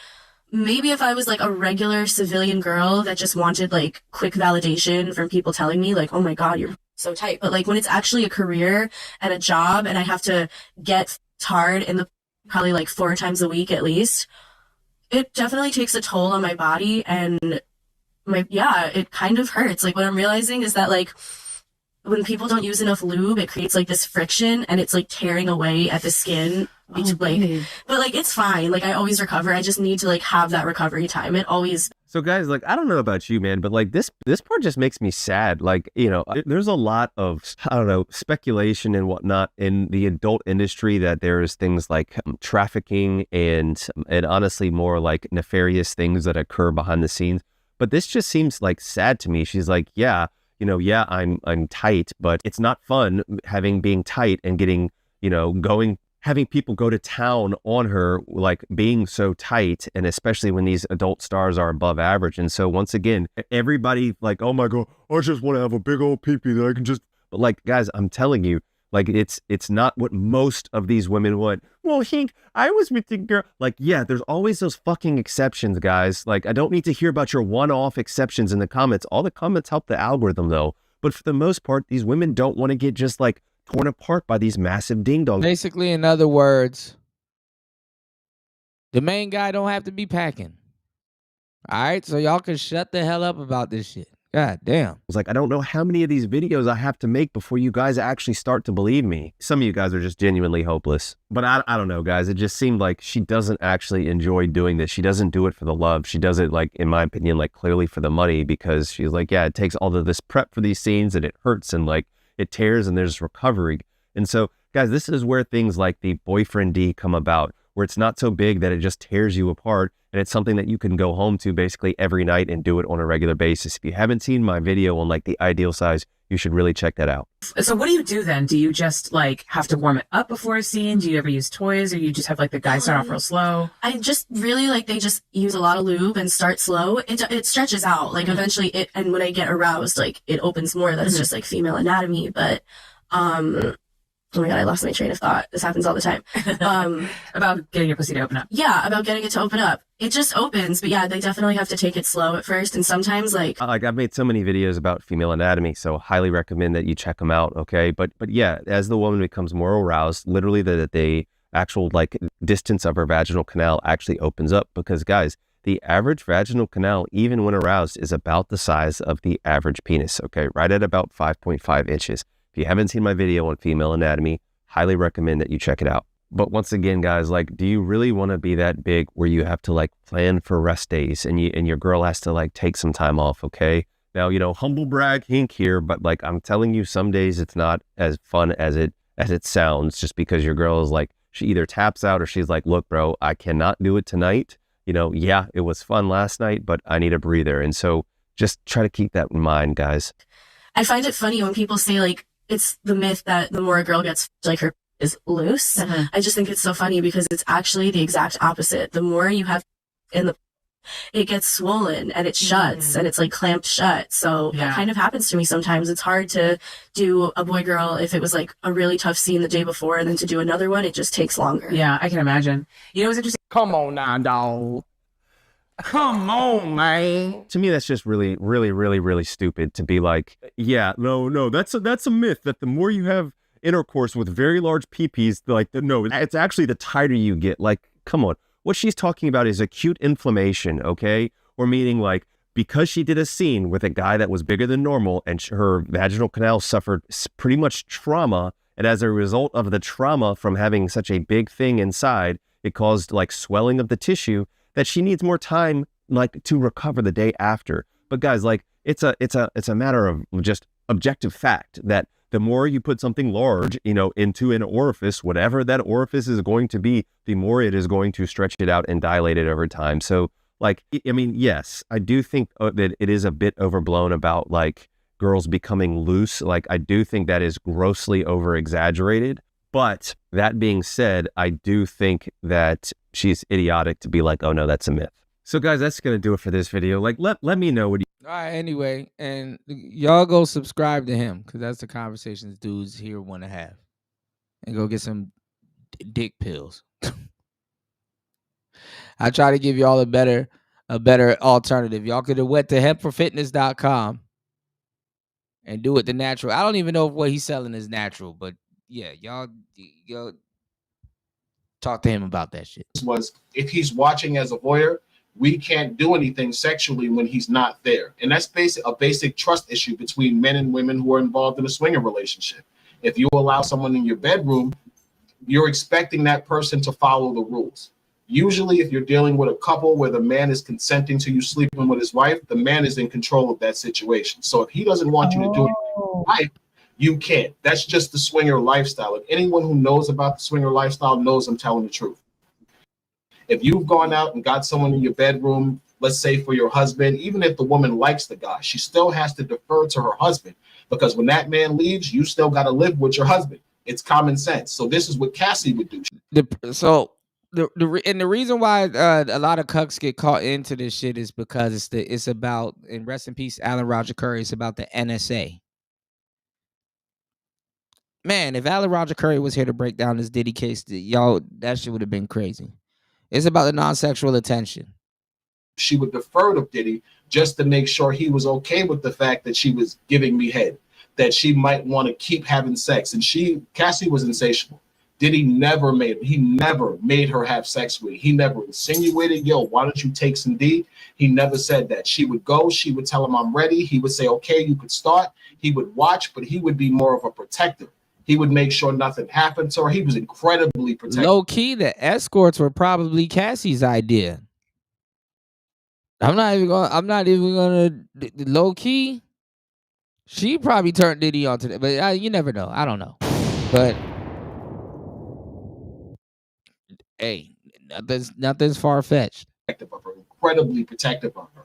maybe if I was, like, a regular civilian girl that just wanted, like, quick validation from people telling me, like, oh, my God, you're so tight. But, like, when it's actually a career and a job and I have to get hard in the probably, like, 4 times a week at least, it definitely takes a toll on my body. And, it kind of hurts. Like, what I'm realizing is that, like, when people don't use enough lube, it creates like this friction and it's like tearing away at the skin. But like, it's fine. Like I always recover. I just need to like have that recovery time. It always. So guys, like, I don't know about you, man, but like this part just makes me sad. Like, you know, there's a lot of, I don't know, speculation and whatnot in the adult industry that there's things like trafficking and honestly more like nefarious things that occur behind the scenes. But this just seems like sad to me. She's like, yeah, you know, yeah, I'm tight, but it's not fun being tight and getting, you know, having people go to town on her, like being so tight, and especially when these adult stars are above average. And so once again, everybody like, oh my God, I just want to have a big old pee-pee that I can just, but like, guys, I'm telling you, like, it's not what most of these women want. Well, Hank, I was with the girl. Like, yeah, there's always those fucking exceptions, guys. Like, I don't need to hear about your one-off exceptions in the comments. All the comments help the algorithm though. But for the most part, these women don't want to get just like torn apart by these massive ding-dongs. Basically, in other words, the main guy don't have to be packing. All right, so y'all can shut the hell up about this shit. God damn. It's like, I don't know how many of these videos I have to make before you guys actually start to believe me. Some of you guys are just genuinely hopeless. But I don't know, guys. It just seemed like she doesn't actually enjoy doing this. She doesn't do it for the love. She does it, like, in my opinion, like clearly for the money, because she's like, yeah, it takes all of this prep for these scenes and it hurts and like it tears and there's recovery. And so, guys, this is where things like the boyfriend D come about, where it's not so big that it just tears you apart. And it's something that you can go home to basically every night and do it on a regular basis. If you haven't seen my video on like the ideal size, you should really check that out. So what do you do then? Do you just like have to warm it up before a scene? Do you ever use toys, or you just have like the guy start off real slow? I just really like, they just use a lot of lube and start slow. It stretches out. Like eventually and when I get aroused, like it opens more. That's just like female anatomy. But oh my God, I lost my train of thought. This happens all the time. About getting your pussy to open up. Yeah, about getting it to open up. It just opens, but yeah, they definitely have to take it slow at first. And sometimes like I've made so many videos about female anatomy, so highly recommend that you check them out. Okay. But yeah, as the woman becomes more aroused, literally the actual like distance of her vaginal canal actually opens up, because guys, the average vaginal canal, even when aroused, is about the size of the average penis. Okay. Right at about 5.5 inches. If you haven't seen my video on female anatomy, highly recommend that you check it out. But once again, guys, like, do you really want to be that big where you have to like plan for rest days and your girl has to like take some time off? Okay. Now, you know, humble brag Hink here, but like, I'm telling you, some days it's not as fun as it sounds, just because your girl is like, she either taps out or she's like, look, bro, I cannot do it tonight. You know, yeah, it was fun last night, but I need a breather. And so just try to keep that in mind, guys. I find it funny when people say like, it's the myth that the more a girl gets, like her is loose. I just think it's so funny because it's actually the exact opposite. The more you have it gets swollen and it shuts and it's like clamped shut. So that kind of happens to me sometimes. It's hard to do a boy girl if it was like a really tough scene the day before, and then to do another one, it just takes longer. Yeah, I can imagine. You know what's interesting? Come on now, dog. Come on, man. To me, that's just really, really, really, really stupid to be like, yeah, no, that's a myth that the more you have intercourse with very large peepees, like, no, it's actually the tighter you get. Like, come on. What she's talking about is acute inflammation, okay? Or meaning like, because she did a scene with a guy that was bigger than normal and her vaginal canal suffered pretty much trauma, and as a result of the trauma from having such a big thing inside, it caused like swelling of the tissue, that she needs more time like to recover the day after. But guys, like, it's a matter of just objective fact that the more you put something large, you know, into an orifice, whatever that orifice is going to be, the more it is going to stretch it out and dilate it over time. So like, I mean, yes, I do think that it is a bit overblown about like girls becoming loose. Like, I do think that is grossly over exaggerated. But that being said, I do think that she's idiotic to be like, oh no, that's a myth. So guys, that's going to do it for this video. Like, let me know what you... All right, anyway, and y'all go subscribe to him, because that's the conversations dudes here want to have. And go get some dick pills. I try to give y'all a better alternative. Y'all could have went to hempforfitness.com and do it the natural. I don't even know if what he's selling is natural, but yeah, y'all talk to him about that shit. Was if he's watching as a voyeur, we can't do anything sexually when he's not there. And that's a basic trust issue between men and women who are involved in a swinger relationship. If you allow someone in your bedroom, you're expecting that person to follow the rules. Usually, if you're dealing with a couple where the man is consenting to you sleeping with his wife, the man is in control of that situation. So if he doesn't want you to do it with your wife, you can't. That's just the swinger lifestyle. And anyone who knows about the swinger lifestyle knows I'm telling the truth. If you've gone out and got someone in your bedroom, let's say for your husband, even if the woman likes the guy, she still has to defer to her husband, because when that man leaves, you still got to live with your husband. It's common sense. So this is what Cassie would do. The reason why a lot of cucks get caught into this shit is because it's about, and rest in peace, Alan Roger Curry. It's about the NSA. Man, if Alan Roger Curry was here to break down this Diddy case, y'all, that shit would have been crazy. It's about the non-sexual attention. She would defer to Diddy just to make sure he was okay with the fact that she was giving me head, that she might want to keep having sex. And Cassie was insatiable. Diddy never made her have sex with. He never insinuated, yo, why don't you take some D? He never said that. She would go, she would tell him I'm ready. He would say, okay, you could start. He would watch, but he would be more of a protector. He would make sure nothing happened to her. He was incredibly protective. Low key, the escorts were probably Cassie's idea. I'm not even gonna low key. She probably turned Diddy onto that, but you never know. I don't know, but hey, nothing's far fetched. Incredibly protective of her.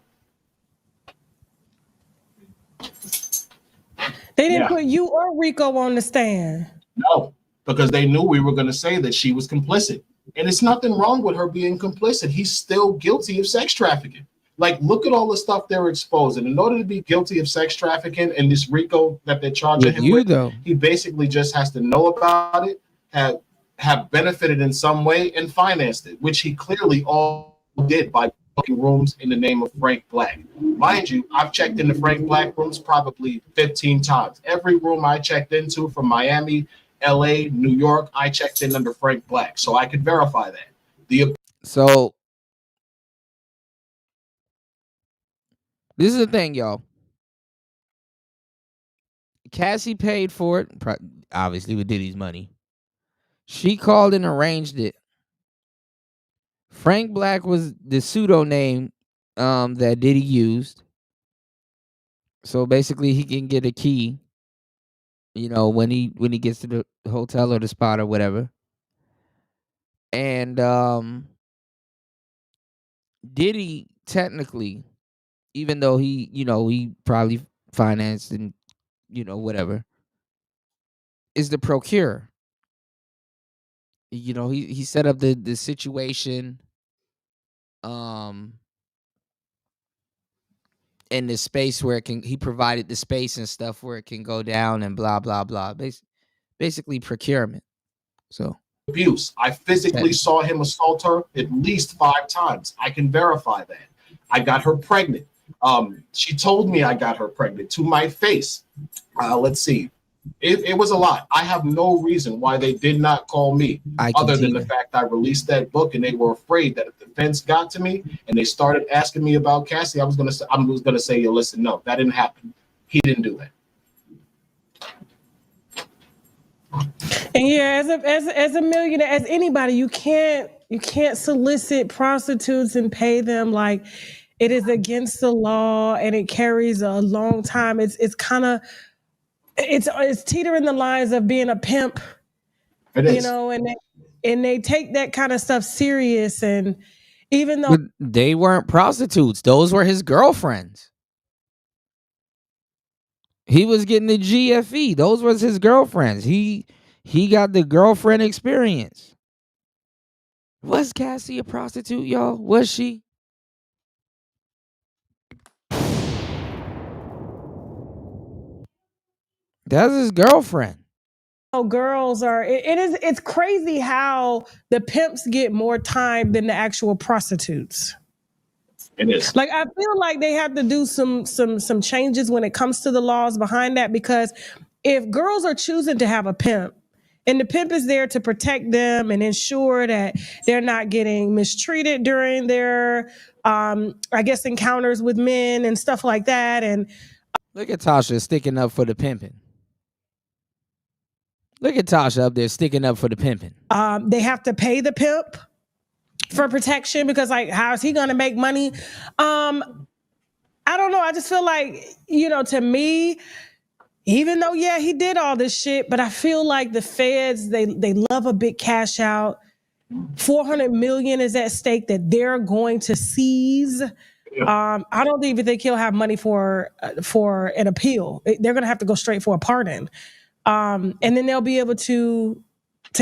They didn't put you or Rico on the stand. No, because they knew we were going to say that she was complicit. And it's nothing wrong with her being complicit. He's still guilty of sex trafficking. Like, look at all the stuff they're exposing. In order to be guilty of sex trafficking and this Rico that they're charging him with, he basically just has to know about it, have benefited in some way, and financed it, which he clearly all did by booking rooms in the name of Frank Black. Mind you, I've checked into Frank Black rooms probably 15 times. Every room I checked into from Miami, LA, New York, I checked in under Frank Black. So I could verify that. So this is the thing, y'all. Cassie paid for it, obviously with Diddy's money. She called and arranged it. Frank Black was the pseudo name that Diddy used. So basically he can get a key, when he gets to the hotel or the spot or whatever. And Diddy technically, even though he probably financed and whatever, is the procurer. He set up the situation in the space where he provided the space and stuff where it can go down and blah blah blah. Basically procurement. So abuse. I physically saw him assault her at least 5 times. I can verify that. I got her pregnant. She told me I got her pregnant to my face. Let's see. It was a lot. I have no reason why they did not call me other than the fact I released that book, and they were afraid that if the fence got to me and they started asking me about Cassie, I was gonna say, yo, listen, no, that didn't happen. He didn't do that. And yeah, as a millionaire, as anybody, you can't solicit prostitutes and pay them. Like, it is against the law, and it carries a long time. It's kind of it's teetering the lines of being a pimp. It is. And they take that kind of stuff serious. And even though but they weren't prostitutes, those were his girlfriends. He was getting the GFE. Those was his girlfriends. He got the girlfriend experience. Was Cassie a prostitute, y'all? Was she? That's his girlfriend. Girls are it's crazy how the pimps get more time than the actual prostitutes. It is. Like, I feel like they have to do some changes when it comes to the laws behind that, because if girls are choosing to have a pimp and the pimp is there to protect them and ensure that they're not getting mistreated during their encounters with men and stuff like that. And look at Tasha sticking up for the pimping. Look at Tasha up there sticking up for the pimping. They have to pay the pimp. for protection because like, how is he going to make money? I don't know. I just feel like, to me, even though, yeah, he did all this shit, but I feel like the feds, they love a big cash out. $400 million is at stake that they're going to seize. I don't even think he'll have money for an appeal. They're going to have to go straight for a pardon. And then they'll be able to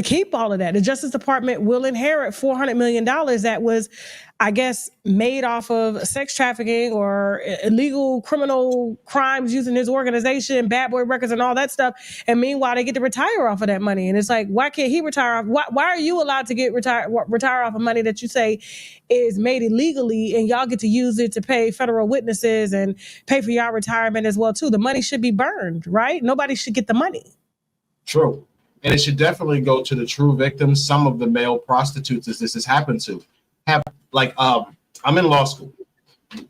keep all of that. The Justice Department will inherit $400 million that was, I guess, made off of sex trafficking or illegal criminal crimes using his organization, bad boy records and all that stuff. And meanwhile, they get to retire off of that money. And it's like, why can't he retire off? Why are you allowed to retire off of money that you say is made illegally and y'all get to use it to pay federal witnesses and pay for y'all retirement as well, too? The money should be burned, right? Nobody should get the money. True. And it should definitely go to the true victims. Some of the male prostitutes that this has happened to have, like, I'm in law school.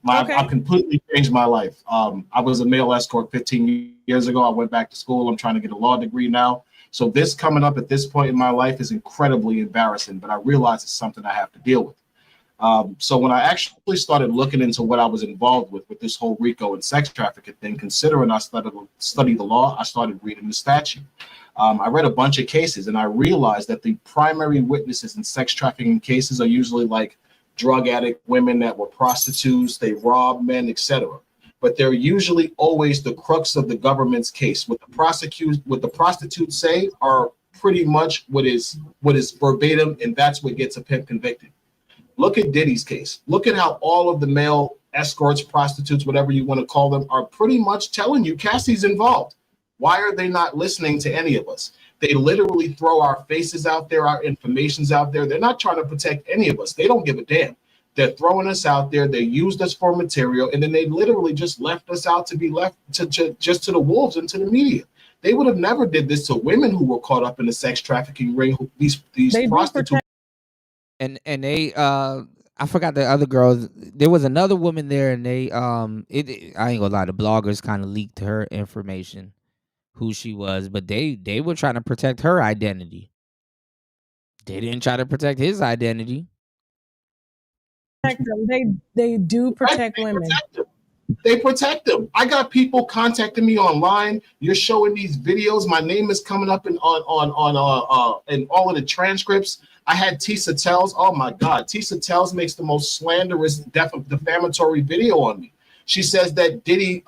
I've completely changed my life. I was a male escort 15 years ago. I went back to school. I'm trying to get a law degree now. So this coming up at this point in my life is incredibly embarrassing, but I realize it's something I have to deal with. So when I actually started looking into what I was involved with this whole RICO and sex trafficking thing, considering I studied the law, I started reading the statute. I read a bunch of cases and I realized that the primary witnesses in sex trafficking cases are usually like drug addict women that were prostitutes, they robbed men, etc. But they're usually always the crux of the government's case. What the prostitutes say are pretty much what is verbatim, and that's what gets a pimp convicted. Look at Diddy's case. Look at how all of the male escorts, prostitutes, whatever you want to call them, are pretty much telling you Cassie's involved. Why are they not listening to any of us? They literally throw our faces out there, our information's out there. They're not trying to protect any of us. They don't give a damn. They're throwing us out there. They used us for material, and then they literally just left us out to be left to just to the wolves and to the media. They would have never did this to women who were caught up in the sex trafficking ring. These prostitutes. And they I forgot the other girls. There was another woman there, and they I ain't gonna lie, the bloggers kind of leaked her information, who she was, but they were trying to protect her identity. They didn't try to protect his identity. They do protect women. They protect them. I got people contacting me online. You're showing these videos. My name is coming up in all of the transcripts. I had Tisa Tells. Oh my God, Tisa Tells makes the most slanderous, defamatory video on me. She says that Diddy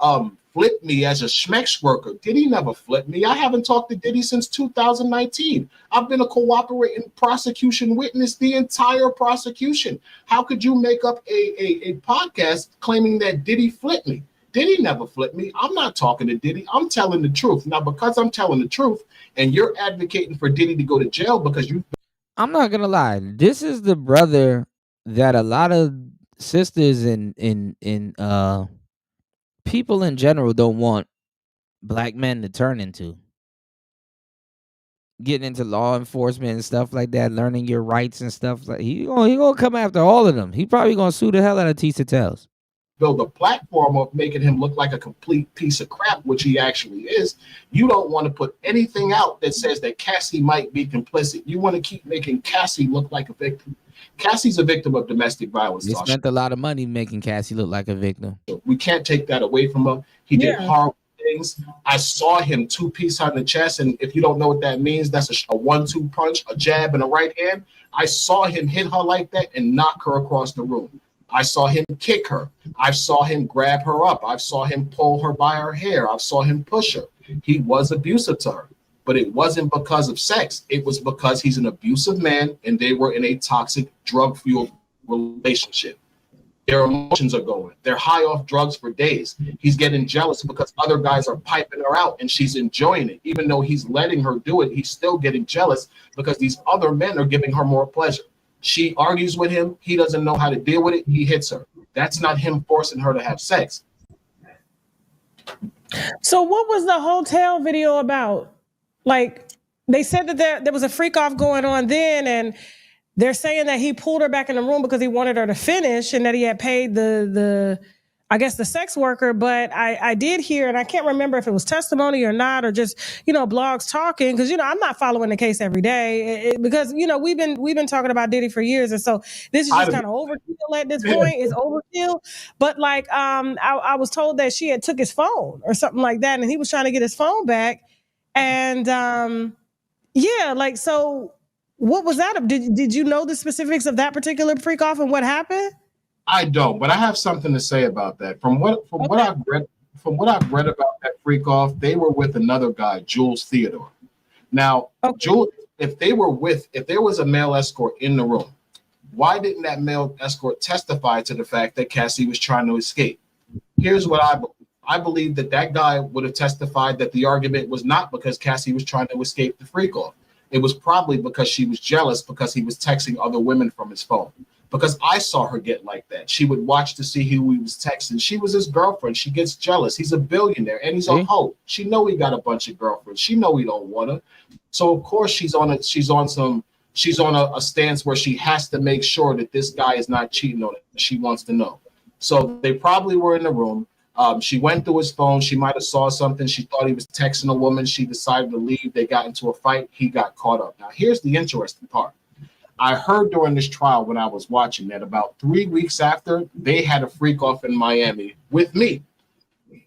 flipped me as a schmex worker. Diddy never flipped me. I haven't talked to Diddy since 2019. I've been a cooperating prosecution witness the entire prosecution. How could you make up a podcast claiming that Diddy flipped me? Diddy never flipped me. I'm not talking to Diddy. I'm telling the truth. Now, because I'm telling the truth and you're advocating for Diddy to go to jail because you... I'm not gonna lie. This is the brother that a lot of sisters and people in general don't want black men to turn into. Getting into law enforcement and stuff like that, learning your rights and stuff like he gonna come after all of them. He probably gonna sue the hell out of Tisa Tells. Build a platform of making him look like a complete piece of crap, which he actually is. You don't want to put anything out that says that Cassie might be complicit. You want to keep making Cassie look like a victim. Cassie's a victim of domestic violence. They spent a lot of money making Cassie look like a victim. We can't take that away from her. He did horrible things. I saw him two-piece her in the chest, and if you don't know what that means, that's a 1-2 punch, a jab and a right hand. I saw him hit her like that and knock her across the room. I saw him kick her. I saw him grab her up. I saw him pull her by her hair. I saw him push her. He was abusive to her, but it wasn't because of sex. It was because he's an abusive man and they were in a toxic, drug-fueled relationship. Their emotions are going. They're high off drugs for days. He's getting jealous because other guys are piping her out and she's enjoying it. Even though he's letting her do it, he's still getting jealous because these other men are giving her more pleasure. She argues with him. He doesn't know how to deal with it. He hits her. That's not him forcing her to have sex. So what was the hotel video about? Like, they said that there was a freak off going on then, and they're saying that he pulled her back in the room because he wanted her to finish and that he had paid the I guess the sex worker, but I did hear, and I can't remember if it was testimony or not, or just, blogs talking, because, I'm not following the case every day because, we've been talking about Diddy for years. And so this is just kind of overkill at this point. It's overkill. But like, I was told that she had took his phone or something like that, and he was trying to get his phone back. And so what was that? Did you know the specifics of that particular freak off and what happened? I don't, but I have something to say about that. From what I've read about that freak off, they were with another guy, Jules Theodore. Now, Jules, if there was a male escort in the room, why didn't that male escort testify to the fact that Cassie was trying to escape? Here's what I believe. I believe that guy would have testified that the argument was not because Cassie was trying to escape the freak off. It was probably because she was jealous because he was texting other women from his phone. Because I saw her get like that. She would watch to see who he was texting. She was his girlfriend. She gets jealous. He's a billionaire and he's a hoe. She know he got a bunch of girlfriends. She know he don't want her. So of course she's on a stance where she has to make sure that this guy is not cheating on her. She wants to know. So they probably were in the room. She went through his phone. She might have saw something. She thought he was texting a woman. She decided to leave. They got into a fight. He got caught up. Now here's the interesting part. I heard during this trial when I was watching that about 3 weeks after, they had a freak off in Miami with me.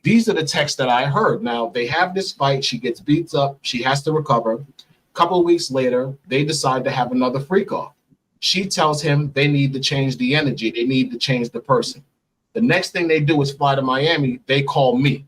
These are the texts that I heard. Now, they have this fight. She gets beat up. She has to recover. A couple of weeks later, they decide to have another freak off. She tells him they need to change the energy. They need to change the person. The next thing they do is fly to Miami. They call me.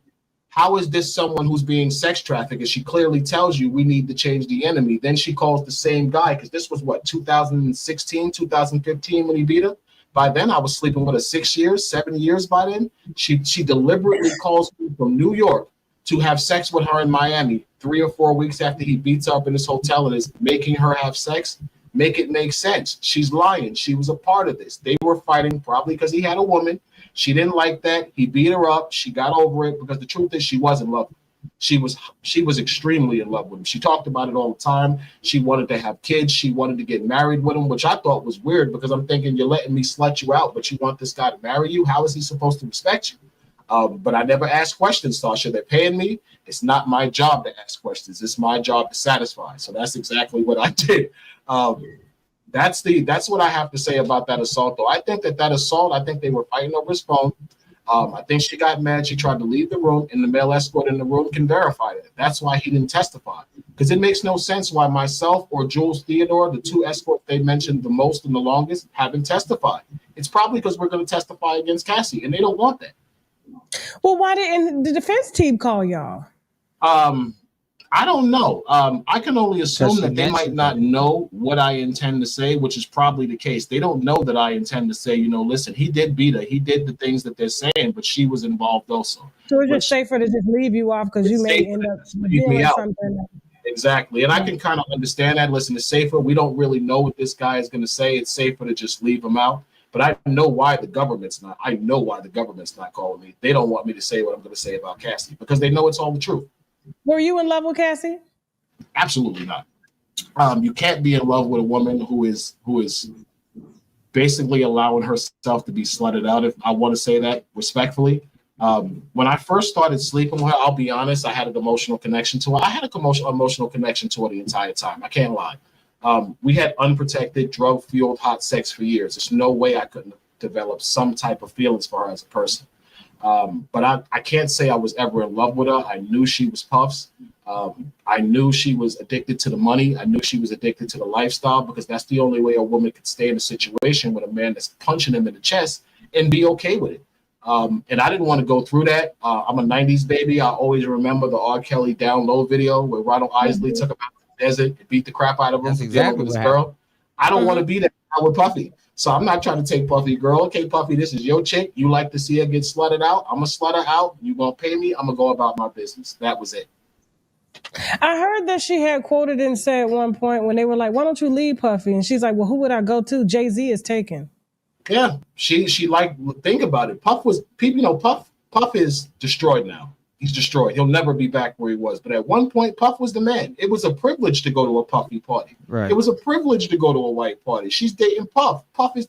How is this someone who's being sex trafficked? And she clearly tells you we need to change the enemy. Then she calls the same guy, because this was 2016, 2015 when he beat her. By then, I was sleeping with her 6 years, 7 years by then. She deliberately calls me from New York to have sex with her in Miami 3 or 4 weeks after he beats her up in his hotel and is making her have sex. Make it make sense. She's lying. She was a part of this. They were fighting probably because he had a woman. She didn't like that. He beat her up. She got over it because the truth is she was in love with him. She was extremely in love with him. She talked about it all the time. She wanted to have kids. She wanted to get married with him, which I thought was weird because I'm thinking you're letting me slut you out, but you want this guy to marry you? How is he supposed to respect you? But I never asked questions, Sasha. They're paying me. It's not my job to ask questions. It's my job to satisfy. So that's exactly what I did. That's what I have to say about that assault, though. I think that assault, I think they were fighting over his phone. I think she got mad. She tried to leave the room, and the male escort in the room can verify it. That's why he didn't testify, because it makes no sense why myself or Jules Theodore, the two escorts they mentioned the most and the longest, haven't testified. It's probably because we're going to testify against Cassie, and they don't want that. Well, why didn't the defense team call y'all? I don't know. I can only assume that they might not know what I intend to say, which is probably the case. They don't know that I intend to say, listen, he did beat her. He did the things that they're saying, but she was involved also. So it's just safer to just leave you off because you may end up doing something. Exactly. And I can kind of understand that. Listen, it's safer. We don't really know what this guy is going to say. It's safer to just leave him out. But I know why the government's not. I know why the government's not calling me. They don't want me to say what I'm going to say about Cassie because they know it's all the truth. Were you in love with Cassie? Absolutely not. You can't be in love with a woman who is basically allowing herself to be slutted out, if I want to say that respectfully. When I first started sleeping with her, I'll be honest, I had an emotional connection to her. I had an emotional connection to her the entire time. I can't lie. We had unprotected, drug-fueled hot sex for years. There's no way I couldn't have developed some type of feelings for her as a person. But I can't say I was ever in love with her. I knew she was Puff's. I knew she was addicted to the money. I knew she was addicted to the lifestyle because that's the only way a woman could stay in a situation with a man that's punching him in the chest and be okay with it. And I didn't want to go through that. I'm a 90s baby. I always remember the R. Kelly Down Low video where Ronald Isley took him out to the desert and beat the crap out of him. That's exactly with his girl. I don't want to be that with Puffy. So I'm not trying to take Puffy, girl. Okay, Puffy, this is your chick. You like to see her get slutted out. I'm going to slut her out. You going to pay me. I'm going to go about my business. That was it. I heard that she had quoted and said at one point when they were like, why don't you leave Puffy? And she's like, well, who would I go to? Jay-Z is taken. Yeah, she like, think about it. Puff is destroyed now. He's destroyed. He'll never be back where he was. But at one point, Puff was the man. It was a privilege to go to a Puffy party. Right. It was a privilege to go to a white party. She's dating Puff. Puff is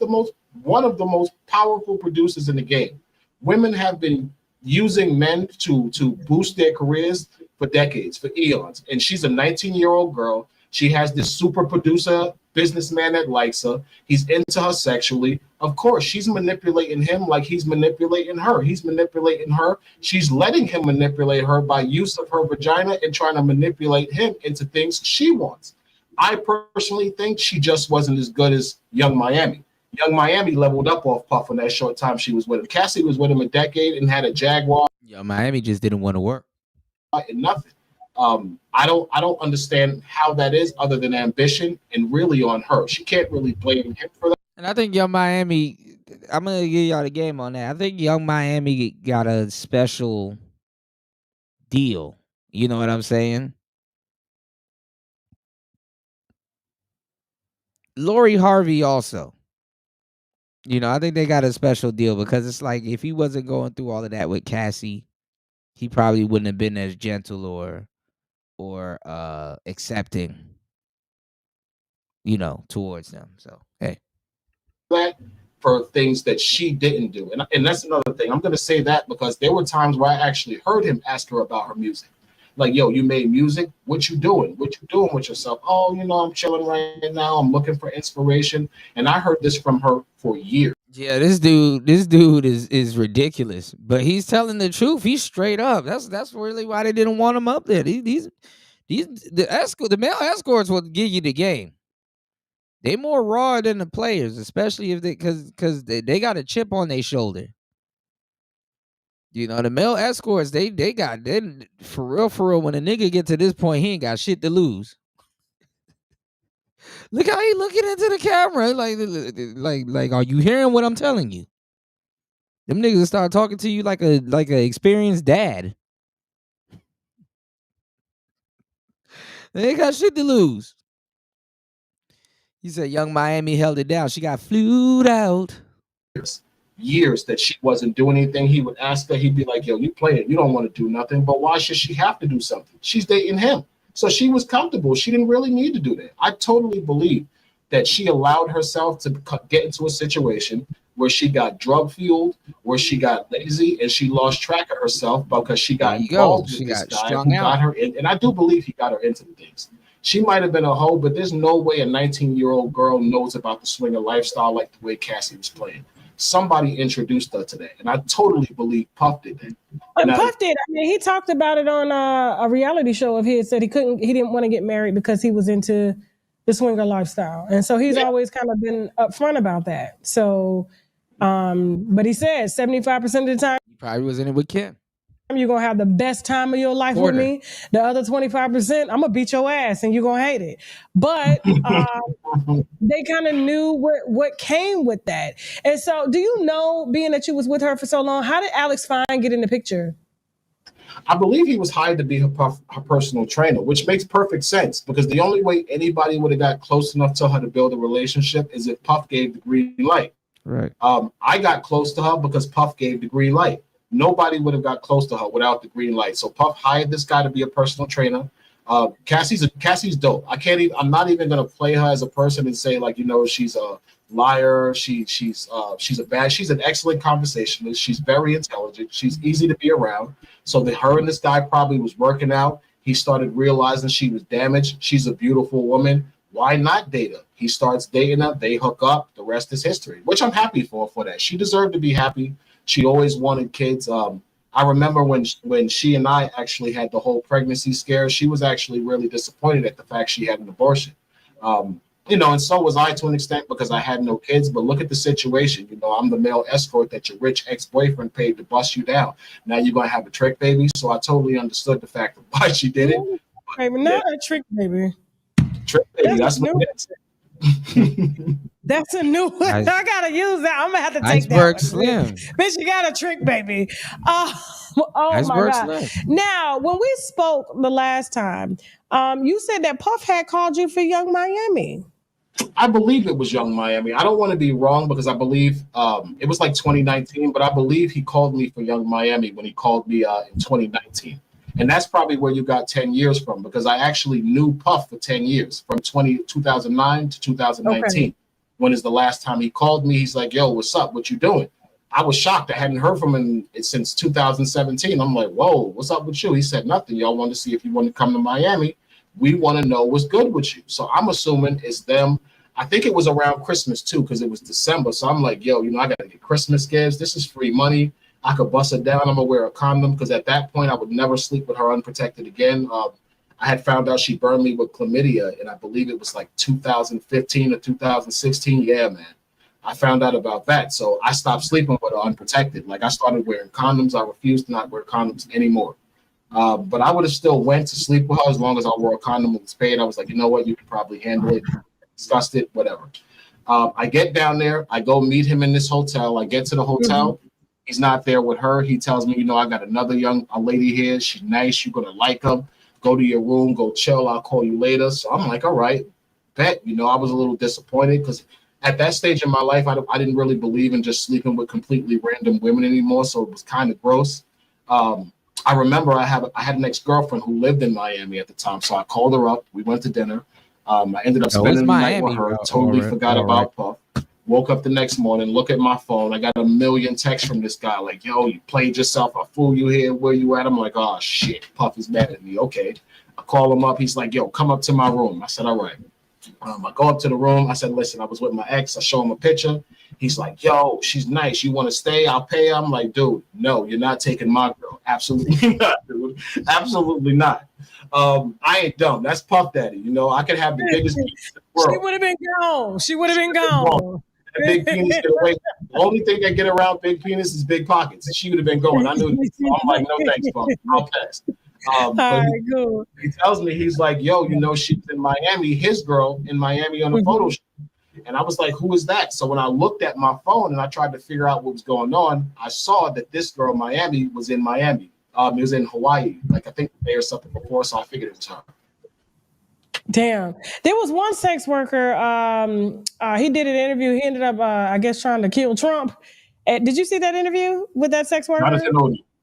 one of the most powerful producers in the game. Women have been using men to boost their careers for decades, for eons. And she's a 19-year-old girl. She has this super producer businessman that likes her. He's into her sexually. Of course, she's manipulating him like he's manipulating her. He's manipulating her. She's letting him manipulate her by use of her vagina and trying to manipulate him into things she wants. I personally think she just wasn't as good as Young Miami. Young Miami leveled up off Puff in that short time she was with him. Cassie was with him a decade and had a Jaguar. Young Miami just didn't want to work. And nothing. I don't understand how that is other than ambition and really on her. She can't really blame him for that. And I think Young Miami, I'm going to give y'all the game on that. I think Young Miami got a special deal. You know what I'm saying? Lori Harvey also. You know, I think they got a special deal because it's like if he wasn't going through all of that with Cassie, he probably wouldn't have been as gentle or accepting, you know, towards them. So, hey. That for things that she didn't do. And that's another thing. I'm going to say that because there were times where I actually heard him ask her about her music. Like, yo, you made music. What you doing? What you doing with yourself? Oh, you know, I'm chilling right now. I'm looking for inspiration. And I heard this from her for years. Yeah, this dude is ridiculous, but he's telling the truth. He's straight up. That's really why they didn't want him up there. The male escorts will give you the game. They more raw than the players, especially if because they got a chip on their shoulder. You know, the male escorts, they for real, when a nigga get to this point, he ain't got shit to lose. Look how he looking into the camera. Like, are you hearing what I'm telling you? Them niggas start talking to you like a experienced dad. They ain't got shit to lose. He said Young Miami held it down. She got flued out. Years that she wasn't doing anything. He would ask her, he'd be like, yo, you playing, you don't want to do nothing, but why should she have to do something? She's dating him. So she was comfortable. She didn't really need to do that. I totally believe that she allowed herself to get into a situation where she got drug fueled, where she got lazy, and she lost track of herself because she got involved with this guy who got her in. And I do believe he got her into the things. She might have been a hoe, but there's no way a 19-year-old girl knows about the swinger lifestyle like the way Cassie was playing. Somebody introduced her to that, and I totally believe Puff did that. Puff did. I mean, he talked about it on a reality show of his. Said he didn't want to get married because he was into the swinger lifestyle, and so he's always kind of been upfront about that. So, but he said 75% of the time he probably was in it with Kim. You're gonna have the best time of your life with me. The other 25%, I'm gonna beat your ass and you're gonna hate it. But they kind of knew what came with that. And so, do you know, being that you was with her for so long, how did Alex Fine get in the picture? I believe he was hired to be her personal trainer, which makes perfect sense because the only way anybody would have got close enough to her to build a relationship is if Puff gave the green light. Right. I got close to her because Puff gave the green light. Nobody would have got close to her without the green light. So Puff hired this guy to be a personal trainer. Cassie's dope. I'm not even gonna play her as a person and say like, you know, she's a liar. She's an excellent conversationalist. She's very intelligent. She's easy to be around. So her and this guy probably was working out. He started realizing she was damaged. She's a beautiful woman. Why not date her? He starts dating her. They hook up. The rest is history, which I'm happy for that. She deserved to be happy. She always wanted kids. I remember when she and I actually had the whole pregnancy scare, she was actually really disappointed at the fact she had an abortion. You know, and so was I to an extent because I had no kids. But look at the situation. You know, I'm the male escort that your rich ex-boyfriend paid to bust you down. Now you're going to have a trick baby. So I totally understood the fact of why she did it. Baby, not a trick baby. Trick baby, that's what it is. That's a new one. I gotta use that. I'm gonna have to take Iceberg that. Slim. Bitch, you got a trick, baby. Oh Iceberg my God. Slim. Now, when we spoke the last time, you said that Puff had called you for Young Miami. I believe it was Young Miami. I don't want to be wrong because I believe it was like 2019, but I believe he called me for Young Miami when he called me in 2019. And that's probably where you got 10 years from because I actually knew Puff for 10 years from 2009 to 2019. Okay. When is the last time he called me? He's like, yo, what's up? What you doing? I was shocked. I hadn't heard from him since 2017. I'm like, whoa, what's up with you? He said nothing. Y'all want to see if you want to come to Miami. We want to know what's good with you. So I'm assuming it's them. I think it was around Christmas too, because it was December. So I'm like, yo, I got to get Christmas gifts. This is free money. I could bust it down. I'm going to wear a condom, because at that point I would never sleep with her unprotected again. I had found out she burned me with chlamydia, and I believe it was like 2015 or 2016. Yeah, man. I found out about that. So I stopped sleeping with her unprotected. Like, I started wearing condoms. I refused to not wear condoms anymore. But I would have still went to sleep with her as long as I wore a condom and was paid. I was like, you know what? You can probably handle it. Discussed it, whatever. I get down there. I go meet him in this hotel. I get to the hotel. He's not there with her. He tells me, I got another young lady here. She's nice. You're going to like her. Go to your room. Go chill. I'll call you later. So I'm like, all right, bet. I was a little disappointed, because at that stage in my life, I didn't really believe in just sleeping with completely random women anymore. So it was kind of gross. I remember I had an ex-girlfriend who lived in Miami at the time. So I called her up. We went to dinner. I ended up spending the night with her. Totally forgot about Puff. Woke up the next morning, look at my phone. I got a million texts from this guy like, yo, you played yourself. I fooled you here. Where you at? I'm like, oh, shit. Puff is mad at me. Okay. I call him up. He's like, yo, come up to my room. I said, all right. I go up to the room. I said, listen, I was with my ex. I show him a picture. He's like, yo, she's nice. You want to stay? I'll pay. I'm like, dude, no, you're not taking my girl. Absolutely not, dude. Absolutely not. I ain't dumb. That's Puff Daddy. I could have the biggest penis in the world. She would have been gone. She would have been gone. Big penis get away. The only thing that get around big penis is big pockets. She would have been going. I knew this. So I'm like, no thanks, Puff. I'll pass. But he tells me, he's like, yo, she's in Miami, his girl in Miami on a photo shoot. And I was like, who is that? So when I looked at my phone and I tried to figure out what was going on, I saw that this girl, Miami, was in Miami. It was in Hawaii, like I think the day or something before. So I figured it was her. Damn. There was one sex worker. He did an interview. He ended up, I guess, trying to kill Trump. Did you see that interview with that sex worker?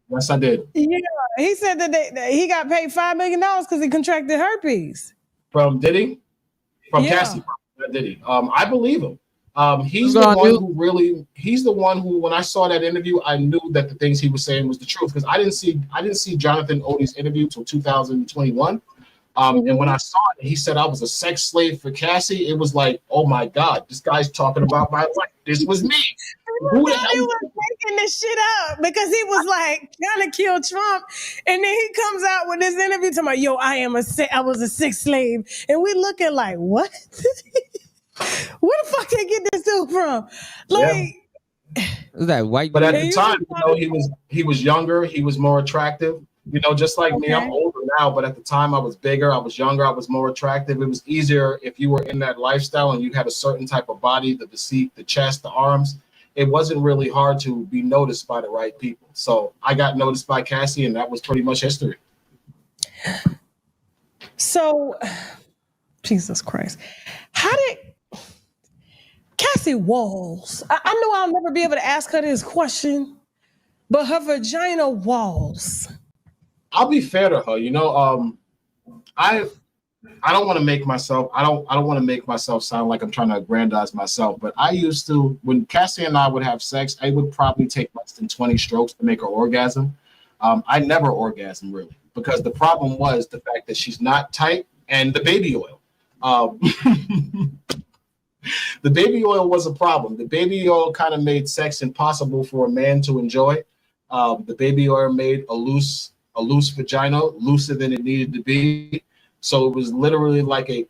Yes, I did. Yeah. He said that he got paid $5 million because he contracted herpes. From Diddy? From Cassie. Diddy. I believe him. He's the one who, when I saw that interview, I knew that the things he was saying was the truth, because I didn't see Jonathan Odie's interview till 2021. And when I saw it, he said I was a sex slave for Cassie. It was like, oh my God, this guy's talking about my life. This was me. Who the hell was making this shit up, because he was like trying to kill Trump, and then he comes out with this interview talking about, yo, I was a sex slave, and we looking like, what? Where the fuck they get this dude from? Like, is that white? But at the time, he was younger, he was more attractive. Just like me, I'm older now, but at the time I was bigger, I was younger, I was more attractive. It was easier if you were in that lifestyle and you had a certain type of body, the physique, the chest, the arms. It wasn't really hard to be noticed by the right people. So I got noticed by Cassie, and that was pretty much history. So, Jesus Christ. How did Cassie Walls, I know I'll never be able to ask her this question, but her vagina walls. I'll be fair to her. I don't want to make myself, I don't want to make myself sound like I'm trying to aggrandize myself, but I used to, when Cassie and I would have sex, I would probably take less than 20 strokes to make her orgasm. I never orgasm really, because the problem was the fact that she's not tight and the baby oil. The baby oil was a problem. The baby oil kind of made sex impossible for a man to enjoy. The baby oil made a loose vagina, looser than it needed to be. So it was literally like it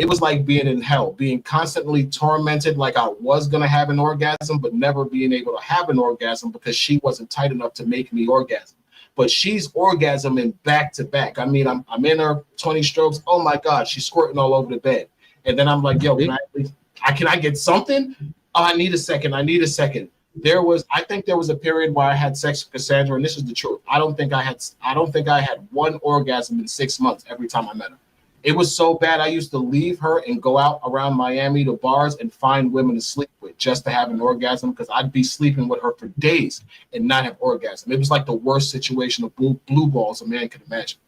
was like being in hell, being constantly tormented, like I was going to have an orgasm, but never being able to have an orgasm because she wasn't tight enough to make me orgasm. But she's orgasming back to back. I mean, I'm in her 20 strokes. Oh my God, she's squirting all over the bed. And then I'm like, yo, can I get something? Oh, I need a second. I think there was a period where I had sex with Cassandra, and this is the truth. I don't think I had one orgasm in 6 months every time I met her. It was so bad. I used to leave her and go out around Miami to bars and find women to sleep with just to have an orgasm, because I'd be sleeping with her for days and not have orgasm. It was like the worst situation of blue balls a man could imagine.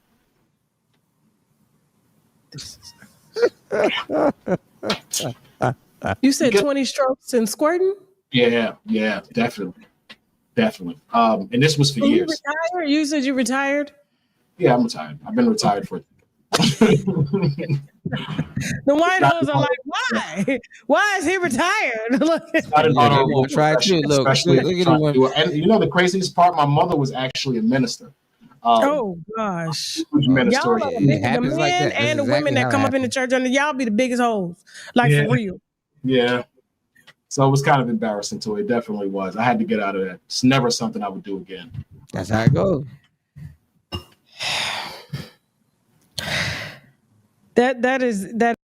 You said 20 strokes and squirting? Yeah, definitely. And this was for You years. retired? You said you retired? Yeah, I'm retired. I've been retired for. The white hoes are like, why? Why is he retired? Started Yeah, they gonna try too. Look, especially look at trying the to do women. it. And you know the craziest part, my mother was actually a minister. Oh gosh. Huge minister. Y'all are the It big, the happens like men that. That's and the women exactly that how it come up in the happens. church under y'all be the biggest hoes. Like Yeah. for real. Yeah. So it was kind of embarrassing to her. It definitely was. I had to get out of that. It's never something I would do again. That's how it goes. That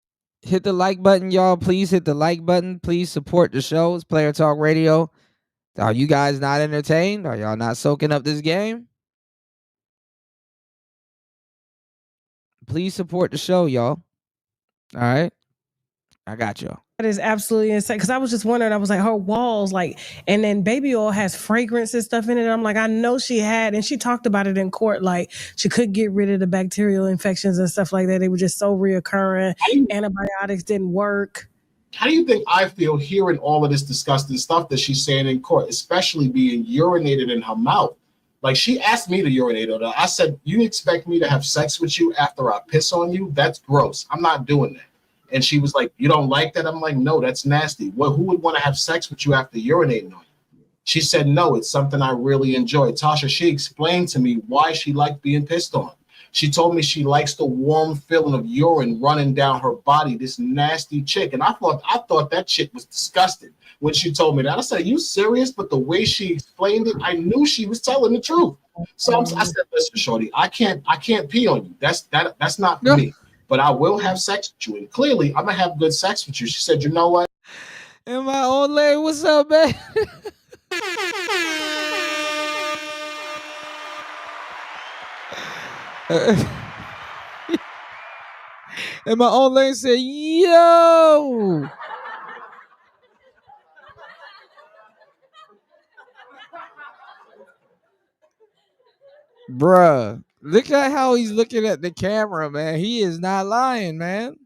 Hit the like button, y'all. Please hit the like button. Please support the show. It's Player Talk Radio. Are you guys not entertained? Are y'all not soaking up this game? Please support the show, y'all. All right. I got y'all. That is absolutely insane. Because I was just wondering, I was like, her walls, like, and then baby oil has fragrance and stuff in it. I'm like, I know she had, and she talked about it in court, like she could get rid of the bacterial infections and stuff like that. They were just so reoccurring. Antibiotics didn't work. How do you think I feel hearing all of this disgusting stuff that she's saying in court, especially being urinated in her mouth? Like she asked me to urinate on her. I said, "You expect me to have sex with you after I piss on you? That's gross. I'm not doing that." And she was like, "You don't like that?" I'm like, "No, that's nasty. Well, who would want to have sex with you after urinating on you?" She said, "No, it's something I really enjoy." Tasha, she explained to me why she liked being pissed on. She told me she likes the warm feeling of urine running down her body, this nasty chick. And I thought that shit was disgusting when she told me that. I said, "Are you serious?" But the way she explained it, I knew she was telling the truth. So I said, "Listen, shorty, I can't pee on you. That's not for me. But I will have sex with you. And clearly, I'm gonna have good sex with you." She said, "You know what?" And my old lady, what's up, man? And my old lady said, "Yo." Bruh, look at how he's looking at the camera, man. He is not lying, man.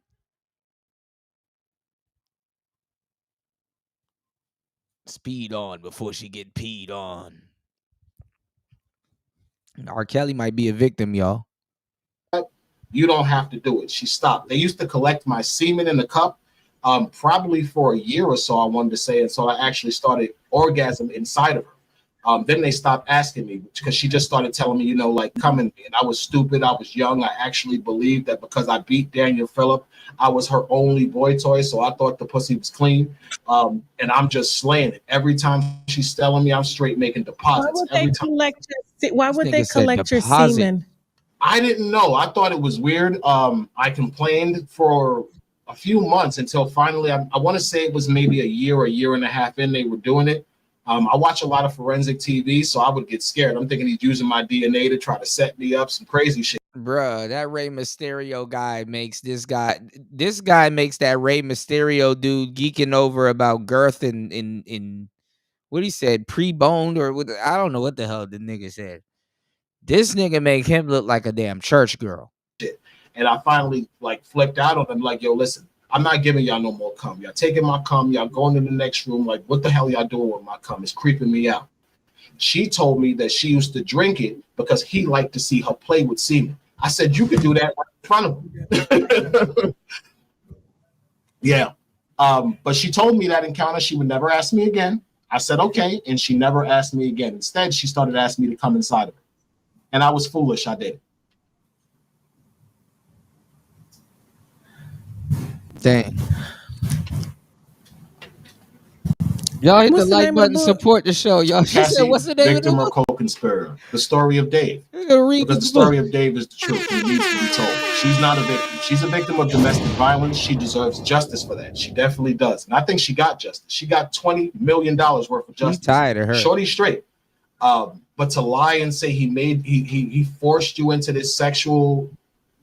Speed on before she get peed on. R. Kelly might be a victim, y'all. You don't have to do it. She stopped. They used to collect my semen in the cup, probably for a year or so, I wanted to say. And so I actually started orgasm inside of her. Then they stopped asking me because she just started telling me, like, come in. And I was stupid. I was young. I actually believed that because I beat Daniel Phillip, I was her only boy toy. So I thought the pussy was clean. And I'm just slaying it. Every time she's telling me, I'm straight making deposits. Why would they collect your semen? I didn't know. I thought it was weird. I complained for a few months until finally, I want to say it was maybe a year and a half in, they were doing it. I watch a lot of forensic TV, so I would get scared. I'm thinking he's using my DNA to try to set me up, some crazy shit. Bruh, that Rey Mysterio guy makes this guy makes that Rey Mysterio dude geeking over about girth in what he said, pre-boned, or what, I don't know what the hell the nigga said. This nigga make him look like a damn church girl. And I finally flipped out on him, like, "Yo, listen, I'm not giving y'all no more cum. Y'all taking my cum, y'all going in the next room. Like, what the hell y'all doing with my cum? It's creeping me out." She told me that she used to drink it because he liked to see her play with semen. I said, "You could do that right in front of him." Yeah. But she told me that encounter, she would never ask me again. I said, "Okay." And she never asked me again. Instead, she started asking me to come inside of her. And I was foolish. I did. Dang. Y'all hit the like button, support the show, y'all. She said, "What's the name of the Victim or book?" co-conspirator. The story of Dave. Read Because the story of Dave is the truth. It needs to be told. She's not a victim. She's a victim of domestic violence. She deserves justice for that. She definitely does. And I think she got justice. She got $20 million worth of justice. He's tired of her. Shorty straight. But to lie and say he forced you into this sexual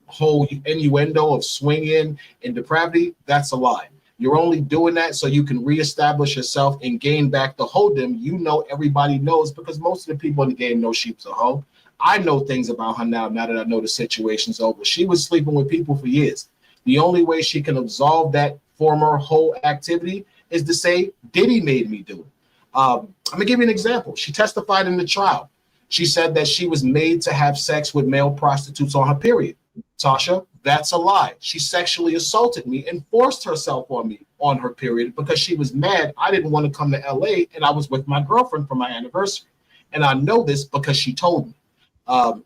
whole innuendo of swinging and depravity, that's a lie. You're only doing that so you can reestablish yourself and gain back the hold'em. Everybody knows, because most of the people in the game know she was a hoe. I know things about her now that I know the situation's over. She was sleeping with people for years. The only way she can absolve that former hoe activity is to say, Diddy made me do it. I'm gonna give you an example. She testified in the trial. She said that she was made to have sex with male prostitutes on her period. Tasha, that's a lie. She sexually assaulted me and forced herself on me on her period because she was mad I didn't want to come to LA and I was with my girlfriend for my anniversary. And I know this because she told me.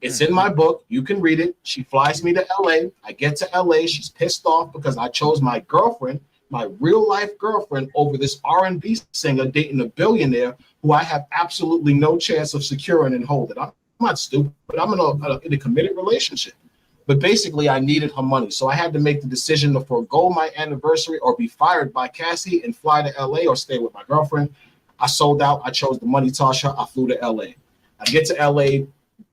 It's in my book. You can read it. She flies me to LA. I get to LA. She's pissed off because I chose my girlfriend, my real life girlfriend, over this R&B singer dating a billionaire who I have absolutely no chance of securing and holding. I'm not stupid, but I'm in a committed relationship. But basically, I needed her money. So I had to make the decision to forego my anniversary or be fired by Cassie and fly to LA or stay with my girlfriend. I sold out. I chose the money, Tasha. I flew to LA. I get to LA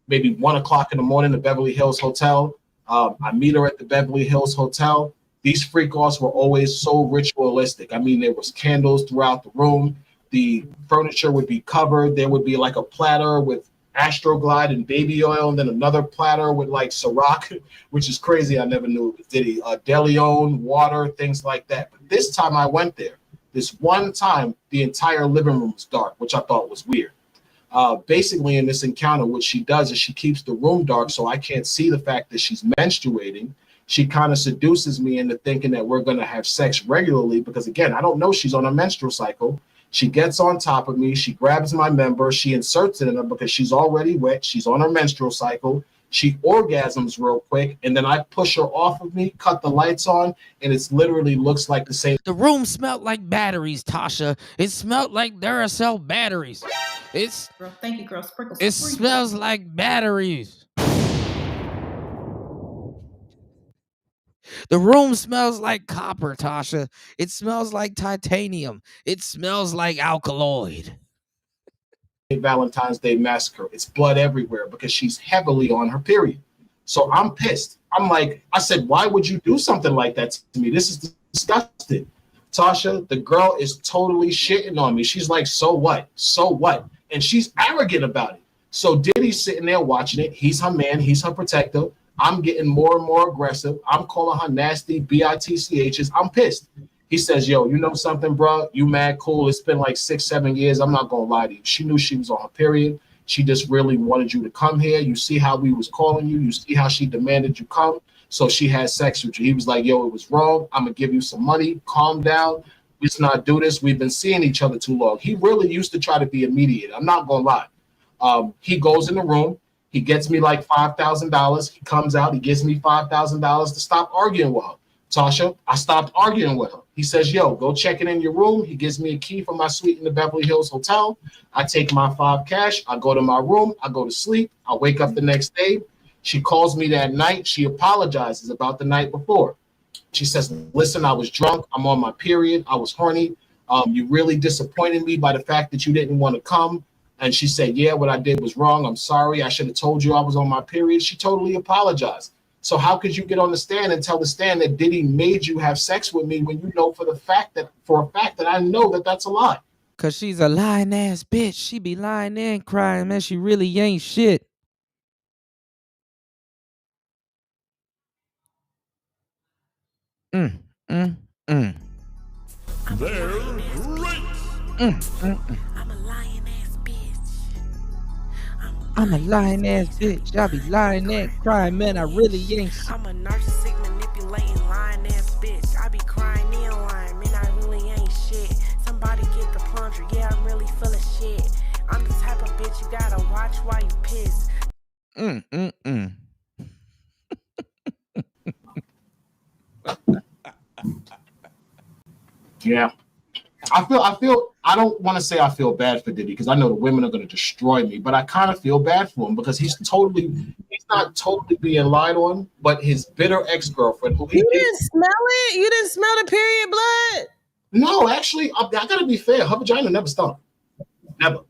maybe 1 o'clock in the morning, the Beverly Hills Hotel. I meet her at the Beverly Hills Hotel. These freak-offs were always so ritualistic. I mean, there was candles throughout the room. The furniture would be covered. There would be like a platter with Astroglide and baby oil, and then another platter with like Ciroc, which is crazy. I never knew it was Diddy. DeLeon, water, things like that. But this time I went there. This one time, the entire living room was dark, which I thought was weird. Basically, in this encounter, what she does is she keeps the room dark so I can't see the fact that she's menstruating. She kind of seduces me into thinking that we're going to have sex regularly because, again, I don't know she's on a menstrual cycle. She gets on top of me. She grabs my member. She inserts it in her because she's already wet. She's on her menstrual cycle. She orgasms real quick, and then I push her off of me, cut the lights on, and it literally looks like the same. The room smelled like batteries, Tasha. It smelled like Duracell batteries. Girl, thank you, girl. Sprinkles. It smells like batteries. The room smells like copper, Tasha. It smells like titanium. It smells like alkaloid. Valentine's Day massacre. It's blood everywhere because she's heavily on her period. So I'm pissed. I'm like, I said, why would you do something like that to me? This is disgusting. Tasha, the girl is totally shitting on me. She's like, so what? So what? And she's arrogant about it. So Diddy's sitting there watching it. He's her man. He's her protector. I'm getting more and more aggressive. I'm calling her nasty bitchs. I'm pissed. He says, yo, you know something, bro? You mad cool. It's been like 6-7 years. I'm not going to lie to you. She knew she was on her period. She just really wanted you to come here. You see how we was calling you. You see how she demanded you come. So she had sex with you. He was like, yo, it was wrong. I'm going to give you some money. Calm down. Let's not do this. We've been seeing each other too long. He really used to try to be a mediator. I'm not going to lie. He goes in the room. He gets me like $5,000. He comes out. He gives me $5,000 to stop arguing with her. Tasha, I stopped arguing with her. He says, yo, go check it in your room. He gives me a key for my suite in the Beverly Hills Hotel. I take my $5 cash. I go to my room. I go to sleep. I wake up the next day. She calls me that night. She apologizes about the night before. She says, listen, I was drunk. I'm on my period. I was horny. You really disappointed me by the fact that you didn't want to come. And she said, yeah, what I did was wrong. I'm sorry. I should have told you I was on my period. She totally apologized. So how could you get on the stand and tell the stand that Diddy made you have sex with me when you know for a fact that I know that that's a lie? Cause she's a lying ass bitch. She be lying and crying, man. She really ain't shit. They're great. I'm a lying ass bitch. I be lying and crying, man. I really ain't shit. I'm a narcissistic, manipulating, lying ass bitch. I be crying and lying, man. I really ain't shit. Somebody get the plunger. Yeah, I'm really full of shit. I'm the type of bitch you gotta watch while you piss. Yeah. I don't want to say I feel bad for Diddy because I know the women are going to destroy me, but I kind of feel bad for him because he's not totally being lied on, but his bitter ex-girlfriend who You didn't smell it? You didn't smell the period blood? No, actually, I got to be fair. Her vagina never stunk. Never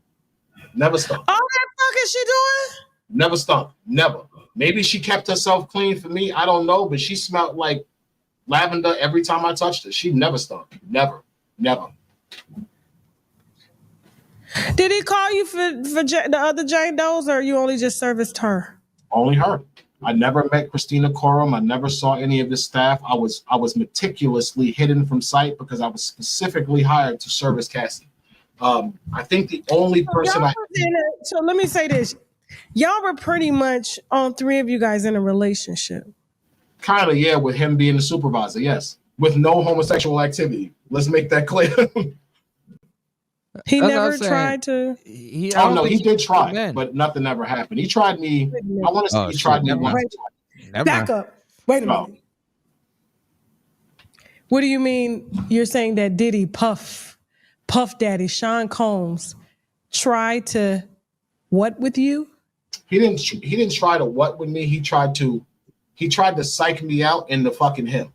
stunk. All that fuck is she doing? Never stunk. Never. Maybe she kept herself clean for me. I don't know, but she smelled like lavender every time I touched her. She never stunk. Never. Did he call you for the other Jane Does, or you only just serviced her? Only her. I never met Christina Coram. I never saw any of the staff. I was meticulously hidden from sight because I was specifically hired to service Cassie. I think the only person So let me say this. Y'all were pretty much on 3 of you guys in a relationship. Kind of, yeah, with him being the supervisor, yes. With no homosexual activity. Let's make that clear. He never tried to. He did try, but nothing ever happened. He tried me. I want to say he tried me once. Back up. Wait a minute. What do you mean? You're saying that Diddy, Puff Daddy, Sean Combs, tried to what with you? He didn't try to what with me. He tried to psych me out into fucking him.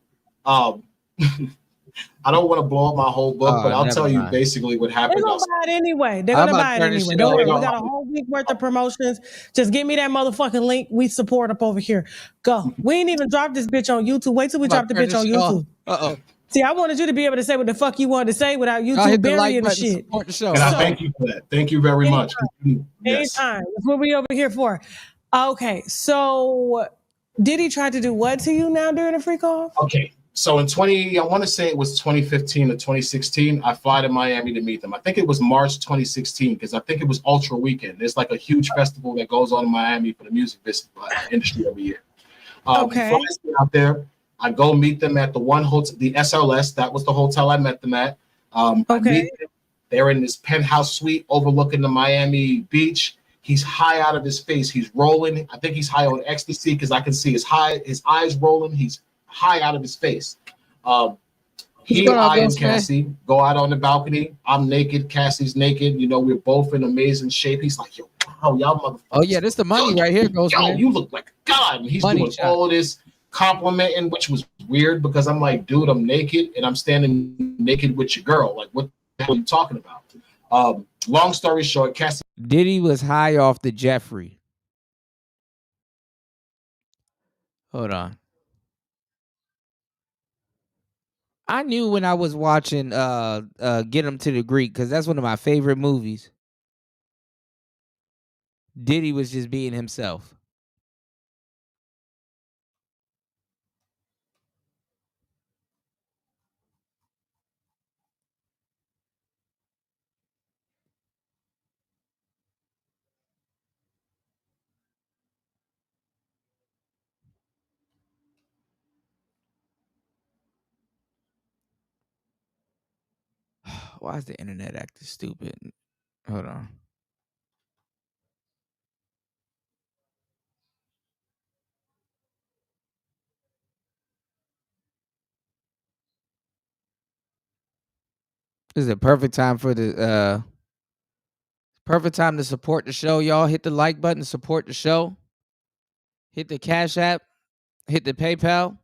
I don't want to blow up my whole book, but I'll tell you basically what happened. They're gonna buy it anyway. They're gonna buy it anyway. Don't worry. We got a whole week worth of promotions. Just give me that motherfucking link. We support up over here. Go. We ain't even dropped this bitch on YouTube. Wait till we drop the bitch on YouTube. See, I wanted you to be able to say what the fuck you wanted to say without YouTube burying the shit. Support the show. And I thank you for that. Thank you very much. Anytime. That's what we over here for. Okay, so Diddy tried to do what to you now during the freak off? Okay. So in I want to say it was 2015 or 2016, I fly to Miami to meet them. I think it was March 2016 because I think it was Ultra Weekend. There's like a huge festival that goes on in Miami for the music industry every year. Okay. Before I stay out there, I go meet them at the one hotel, the SLS. That was the hotel I met them at. I meet them. They're in this penthouse suite overlooking the Miami beach. He's high out of his face. He's rolling. I think he's high on ecstasy because I can see his eyes rolling. He's high out of his face. He, I, and Cassie go out on the balcony. I'm naked. Cassie's naked. You know, we're both in amazing shape. He's like, yo, wow, y'all motherfuckers. Oh, yeah, this the money right here, Ghost. Yo, you look like a god. And he's doing all this complimenting, which was weird because I'm like, dude, I'm naked and I'm standing naked with your girl. Like, what the hell are you talking about? Long story short, Cassie. Diddy was high off the Jeffrey. Hold on. I knew when I was watching Get Him to the Greek, because that's one of my favorite movies. Diddy was just being himself. Why is the internet acting stupid? Hold on. This is a perfect time for the perfect time to support the show, y'all. Hit the like button, support the show. Hit the Cash App, hit the PayPal.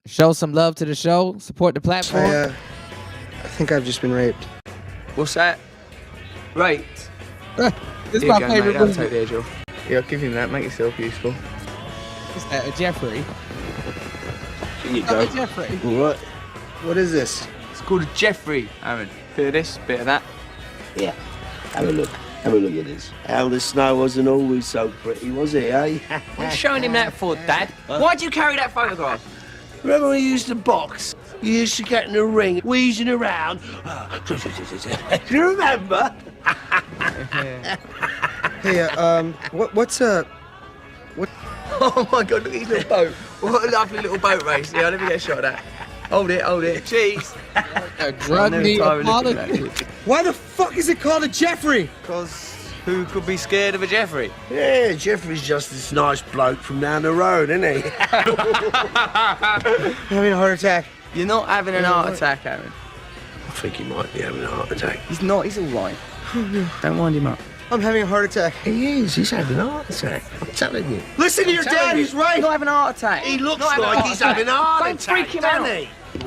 Show some love to the show. Support the platform. I think I've just been raped. What's that? Raped? This is my favorite mate. I'll movie. take the edge off. Yeah, I'll give him that. Make yourself useful. What's that? Jeffrey. Here you go. Jeffrey. What? What is this? It's called a Jeffrey, Aaron. Bit of this, bit of that. Yeah. Have a look. Have a look at this. Hell, the snow wasn't always so pretty, was it, eh? What are you showing him that for, Dad? Why'd you carry that photograph? Remember when you used to box? You used to get in the ring, wheezing around. Do you remember? Hey, what's what? Oh my God, look at his little boat. What a lovely little boat race. Yeah, let me get a shot of that. Hold it. Cheese. Drug me Why the fuck is it called a Jeffrey? Because who could be scared of a Jeffrey? Yeah, Jeffrey's just this nice bloke from down the road, isn't he? Having a heart attack. You're not having an heart attack, Aaron. I think he might be having a heart attack. He's not, he's all right. Don't wind him up. I'm having a heart attack. He is. He's having a heart attack. I'm telling you. Listen to your dad. He's right. He's not having a heart attack. He looks like he's having a heart attack. Don't freak him out.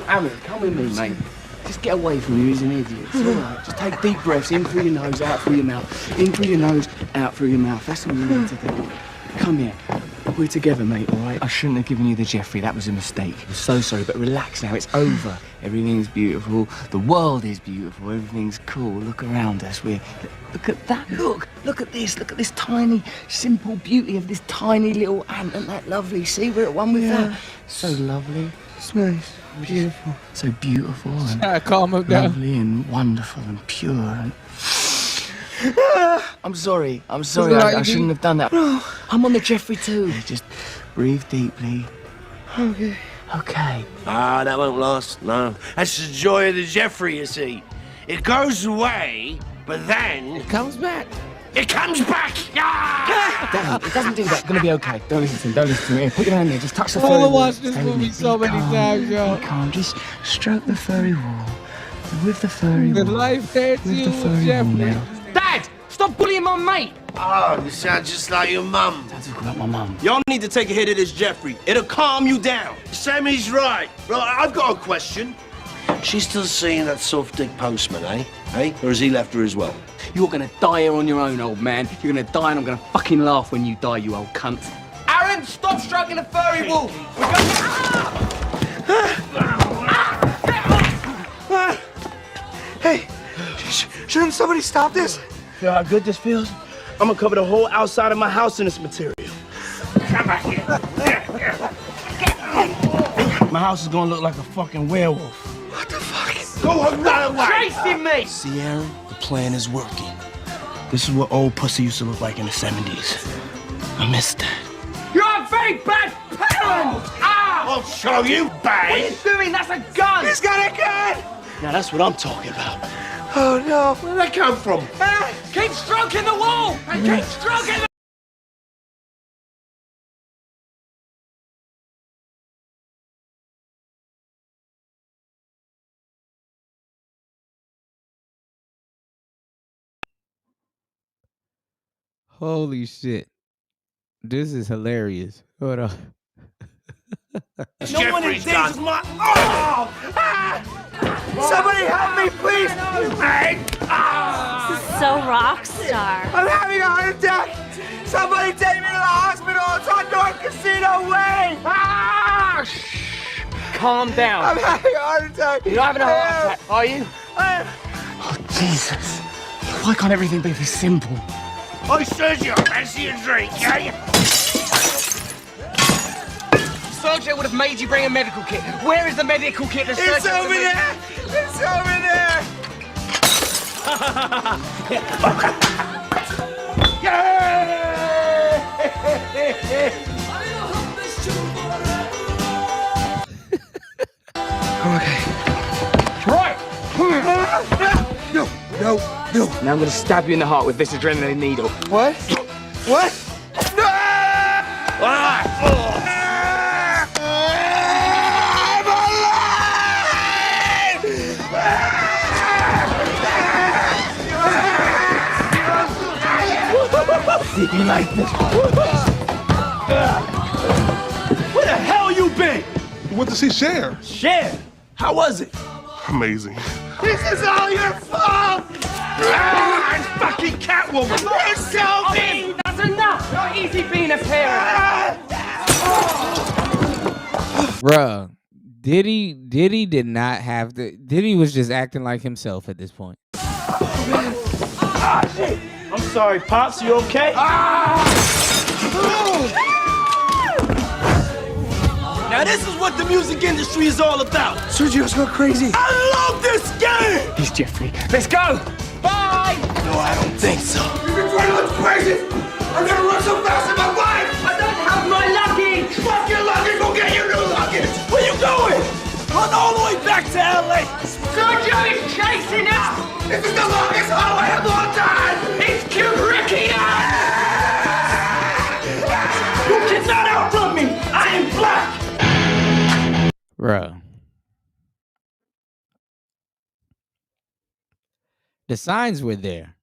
Aaron, come with me, mate. Just get away from him. He's an idiot. It's all right. Just take deep breaths. In through your nose, out through your mouth. In through your nose, out through your mouth. That's all you need to do. Come here. We're together, mate, all right? I shouldn't have given you the Jeffrey. That was a mistake. I'm so sorry, but relax now. It's over. Everything's beautiful. The world is beautiful. Everything's cool. Look around us. Look at that. Look at this. Look at this tiny, simple beauty of this tiny little ant. Isn't that lovely? See, we're at one with that. So lovely. Smells beautiful. So beautiful and calm him down. lovely and wonderful and pure. And... I'm sorry. I shouldn't have done that. No. I'm on the Jeffrey too. Just breathe deeply. Okay. Okay. Ah, that won't last. No. That's the joy of the Jeffrey, you see. It goes away, but then... It comes back. It comes back! Ah! Damn, it doesn't do that. It's gonna be okay. Don't listen to him. Don't listen to me. Here, put your hand there. Just touch the I furry wanna wall. watch this movie so many times, yo. Be calm. Just stroke the furry wall. With the furry The wall. life hands With you, the furry wall Jeffrey. now. Dad! Stop bullying my mate! Oh, you sound just like your mum. Don't talk about my mum. Y'all need to take a hit of this Jeffrey. It'll calm you down. Sammy's right. Right, I've got a question. She's still seeing that soft dick postman, eh? Eh? Or has he left her as well? You're gonna die here on your own, old man. You're gonna die and I'm gonna fucking laugh when you die, you old cunt. Aaron, stop stroking the furry wall! We're going... Hey, shouldn't somebody stop this? Feel how good this feels? I'm gonna cover the whole outside of my house in this material. Come back here. My house is gonna look like a fucking werewolf. What the fuck? Go another way! Chasing me! See, Aaron, the plan is working. This is what old pussy used to look like in the 70s. I miss that. You're a very bad parent! Ah! I'll show you, bad! What are you doing? That's a gun! He's got a gun! Now that's what I'm talking about. Oh no, where'd that come from? Keep stroking the wall! And keep stroking the... Holy shit. This is hilarious. Hold on. No one endanges my... Oh! Ah! Somebody help me, please! This is so rock star. I'm having a heart attack! Somebody take me to the hospital! It's on North Casino Way! Ah! Calm down. I'm having a heart attack! You're not having a heart attack, are you? Oh, Jesus. Why can't everything be this simple? I said you fancy a drink, eh? Sergeant would have made you bring a medical kit. Where is the medical kit? The It's over there! It's over there! Okay. Right! No. Now I'm gonna stab you in the heart with this adrenaline needle. What? What? No! I'm alive! You like this? Where the hell you been? Went to see Cher. Cher? How was it? Amazing. This is all your fault! It's fucking Catwoman! It's so mean! That's enough! Not easy being a parent! Bruh, Diddy did not have the... Diddy was just acting like himself at this point. Ah, shit! I'm sorry, Pops, you okay? Now this is what the music industry is all about. Sergio's go crazy. I love this game! He's Jeffrey. Let's go! Bye! No, I don't think so. You've been trying to look crazy! I've never run so fast in my life! I don't have my luggage! Fuck your luggage! Go get your new luggage! Where you going? Run all the way back to LA! Sergio is chasing us! This is the longest hallway of all time! It's Kubrickian! You cannot outrun me! I am black! Bruh. The signs were there.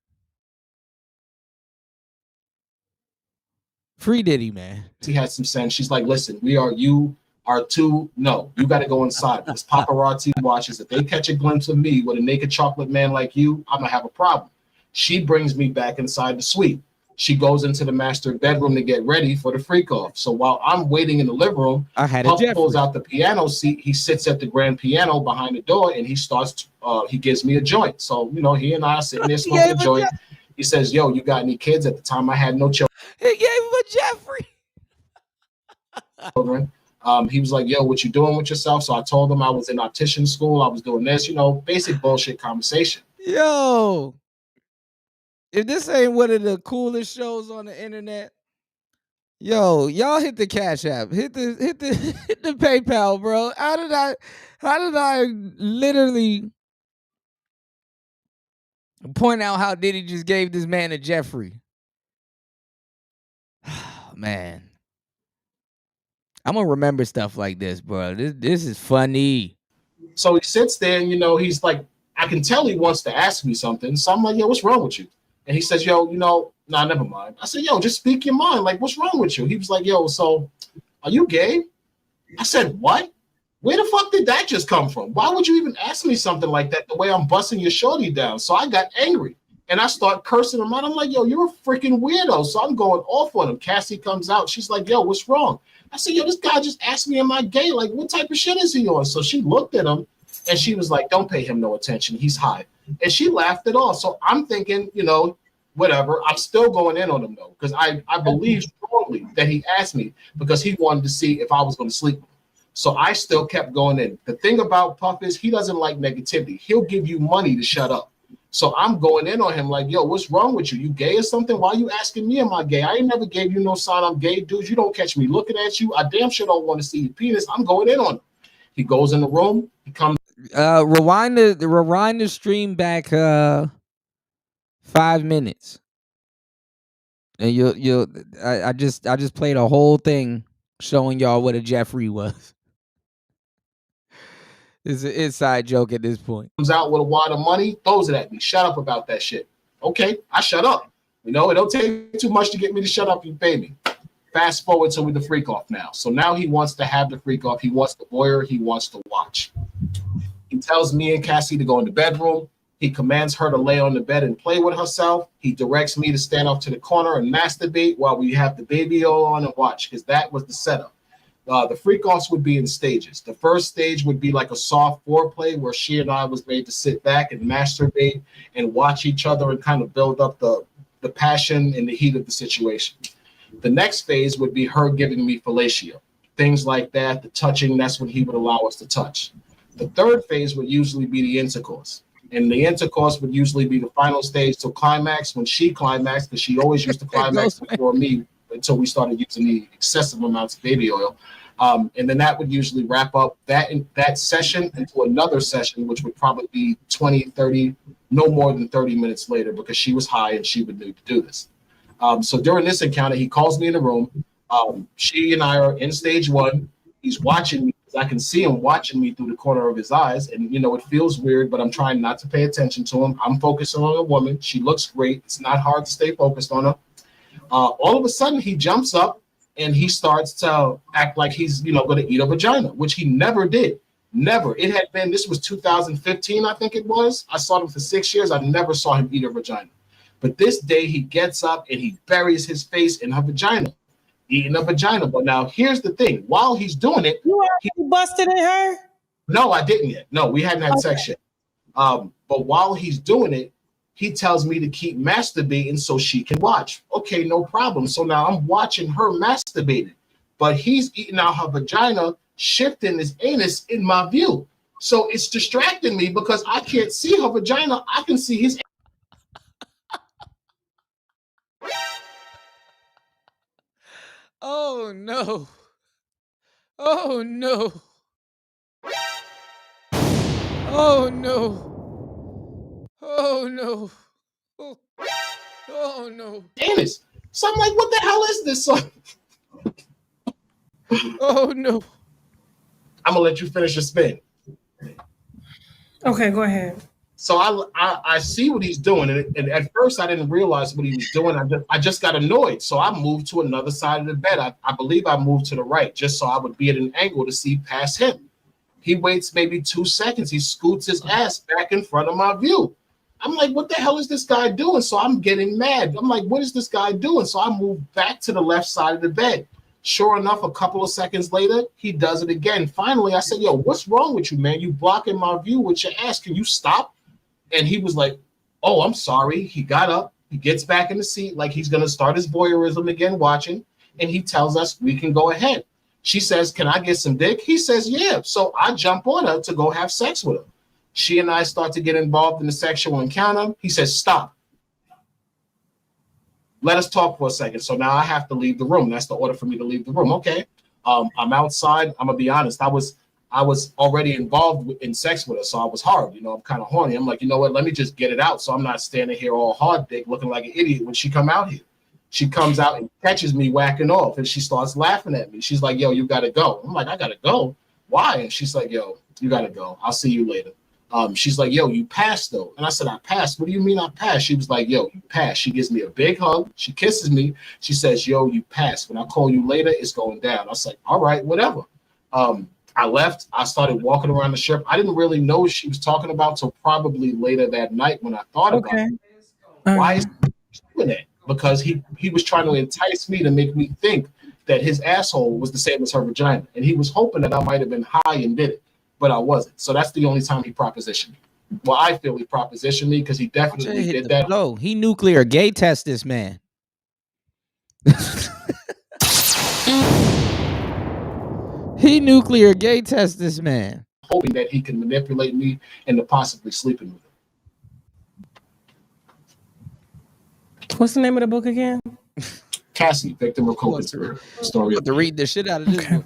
Free Diddy, man. He had some sense. She's like, listen, you are too, no, you got to go inside. This paparazzi watches. If they catch a glimpse of me with a naked chocolate man like you, I'm going to have a problem. She brings me back inside the suite. She goes into the master bedroom to get ready for the freak off. So while I'm waiting in the living room, Puff pulls out the piano seat. He sits at the grand piano behind the door and he starts, he gives me a joint. So, you know, he and I are sitting there smoking a joint. He says, yo, you got any kids? At the time, I had no children. He gave him a Jeffrey. He was like, yo, what you doing with yourself? So I told him I was in optician school. I was doing this, basic bullshit conversation. Yo, if this ain't one of the coolest shows on the internet, yo, y'all hit the Cash App, hit the hit the PayPal, bro. How did I literally point out how Diddy just gave this man a Jeffrey? Man, I'm gonna remember stuff like this, bro. This is funny. So he sits there and he's like, I can tell he wants to ask me something. So I'm like, yo, what's wrong with you? And he says, yo, nah, never mind. I said, yo, just speak your mind. Like, what's wrong with you? He was like, yo, so are you gay? I said, what? Where the fuck did that just come from? Why would you even ask me something like that the way I'm busting your shorty down? So I got angry and I start cursing him out. I'm like, yo, you're a freaking weirdo. So I'm going off on him. Cassie comes out. She's like, yo, what's wrong? I said, yo, this guy just asked me, am I gay? Like, what type of shit is he on? So she looked at him and she was like, don't pay him no attention. He's high. And she laughed it off. So I'm thinking, whatever. I'm still going in on him though, because I believe strongly that he asked me because he wanted to see if I was going to sleep with him. So I still kept going in. The thing about Puff is he doesn't like negativity. He'll give you money to shut up. So I'm going in on him like, yo, what's wrong with you? You gay or something? Why are you asking me, am I gay? I ain't never gave you no sign I'm gay. Dude, you don't catch me looking at you. I damn sure don't want to see your penis. I'm going in on him. He goes in the room. He comes. Rewind the stream back 5 minutes. And I just played a whole thing showing y'all what a Jeffrey was. It's an inside joke at this point. Comes out with a wad of money, throws it at me. Shut up about that shit. Okay, I shut up. It don't take too much to get me to shut up. You pay me. Fast forward to the freak off now. So now he wants to have the freak off. He wants the voyeur. He wants to watch. He tells me and Cassie to go in the bedroom. He commands her to lay on the bed and play with herself. He directs me to stand off to the corner and masturbate while we have the baby oil on and watch, because that was the setup. The freak-offs would be in stages. The first stage would be like a soft foreplay where she and I was made to sit back and masturbate and watch each other and kind of build up the passion and the heat of the situation. The next phase would be her giving me fellatio. Things like that, the touching, that's when he would allow us to touch. The third phase would usually be the intercourse. And the intercourse would usually be the final stage to climax when she climaxed, because she always used to climax before me until we started using the excessive amounts of baby oil. And then that would usually wrap up that session into another session, which would probably be 20, 30, no more than 30 minutes later, because she was high and she would need to do this. So during this encounter, he calls me in the room. She and I are in stage one. He's watching me. I can see him watching me through the corner of his eyes. And, it feels weird, but I'm trying not to pay attention to him. I'm focusing on a woman. She looks great. It's not hard to stay focused on her. All of a sudden, he jumps up and he starts to act like he's, going to eat a vagina, which he never did. Never. It had been, this was 2015, I think it was. I saw him for 6 years. I never saw him eat a vagina. But this day, he gets up and he buries his face in her vagina. Eating a vagina. But now here's the thing. While he's doing it, he busted in her? No, I didn't yet. No, we hadn't had sex yet. But while he's doing it, he tells me to keep masturbating so she can watch. Okay, no problem. So now I'm watching her masturbating, but he's eating out her vagina, shifting his anus in my view. So it's distracting me because I can't see her vagina. I can see his. Oh no. Oh no. Oh no. Oh no. Oh no. Anus. So I'm like, what the hell is this? Oh no. I'm gonna let you finish your spin. Okay, go ahead. So I see what he's doing, and at first I didn't realize what he was doing. I just got annoyed, so I moved to another side of the bed. I believe I moved to the right just so I would be at an angle to see past him. He waits maybe 2 seconds. He scoots his ass back in front of my view. I'm like, what the hell is this guy doing? So I'm getting mad. I'm like, what is this guy doing? So I moved back to the left side of the bed. Sure enough, a couple of seconds later, he does it again. Finally, I said, yo, what's wrong with you, man? You blocking my view with your ass. Can you stop? And he was like, oh, I'm sorry. He got up. He gets back in the seat like he's going to start his voyeurism again, watching. And he tells us we can go ahead. She says, can I get some dick? He says, yeah. So I jump on her to go have sex with her. She and I start to get involved in the sexual encounter. He says, stop. Let us talk for a second. So now I have to leave the room. That's the order for me to leave the room. Okay. I'm outside. I'm gonna be honest. I was already involved in sex with her, so I was hard. You know, I'm kind of horny. I'm like, you know what? Let me just get it out, so I'm not standing here all hard dick, looking like an idiot when she come out here. She comes out and catches me whacking off, and she starts laughing at me. She's like, "Yo, you gotta go." I'm like, "I gotta go? Why?" And she's like, "Yo, you gotta go. I'll see you later." She's like, "Yo, you passed though." And I said, "I passed. What do you mean I passed?" She was like, "Yo, you passed." She gives me a big hug. She kisses me. She says, "Yo, you passed. When I call you later, it's going down." I was like, "All right, whatever." I left. I started walking around the strip. I didn't really know what she was talking about till probably later that night when I thought about it. Why is he doing that? Because he was trying to entice me to make me think that his asshole was the same as her vagina. And he was hoping that I might have been high and did it, but I wasn't. So that's the only time he propositioned me. Well, I feel he propositioned me because he definitely did that. No, he nuclear gay test this man. He nuclear gay test this man. Hoping that he can manipulate me into possibly sleeping with him. What's the name of the book again? Cassie, Victim of Co-Conspirator. Story to read the shit out of this book.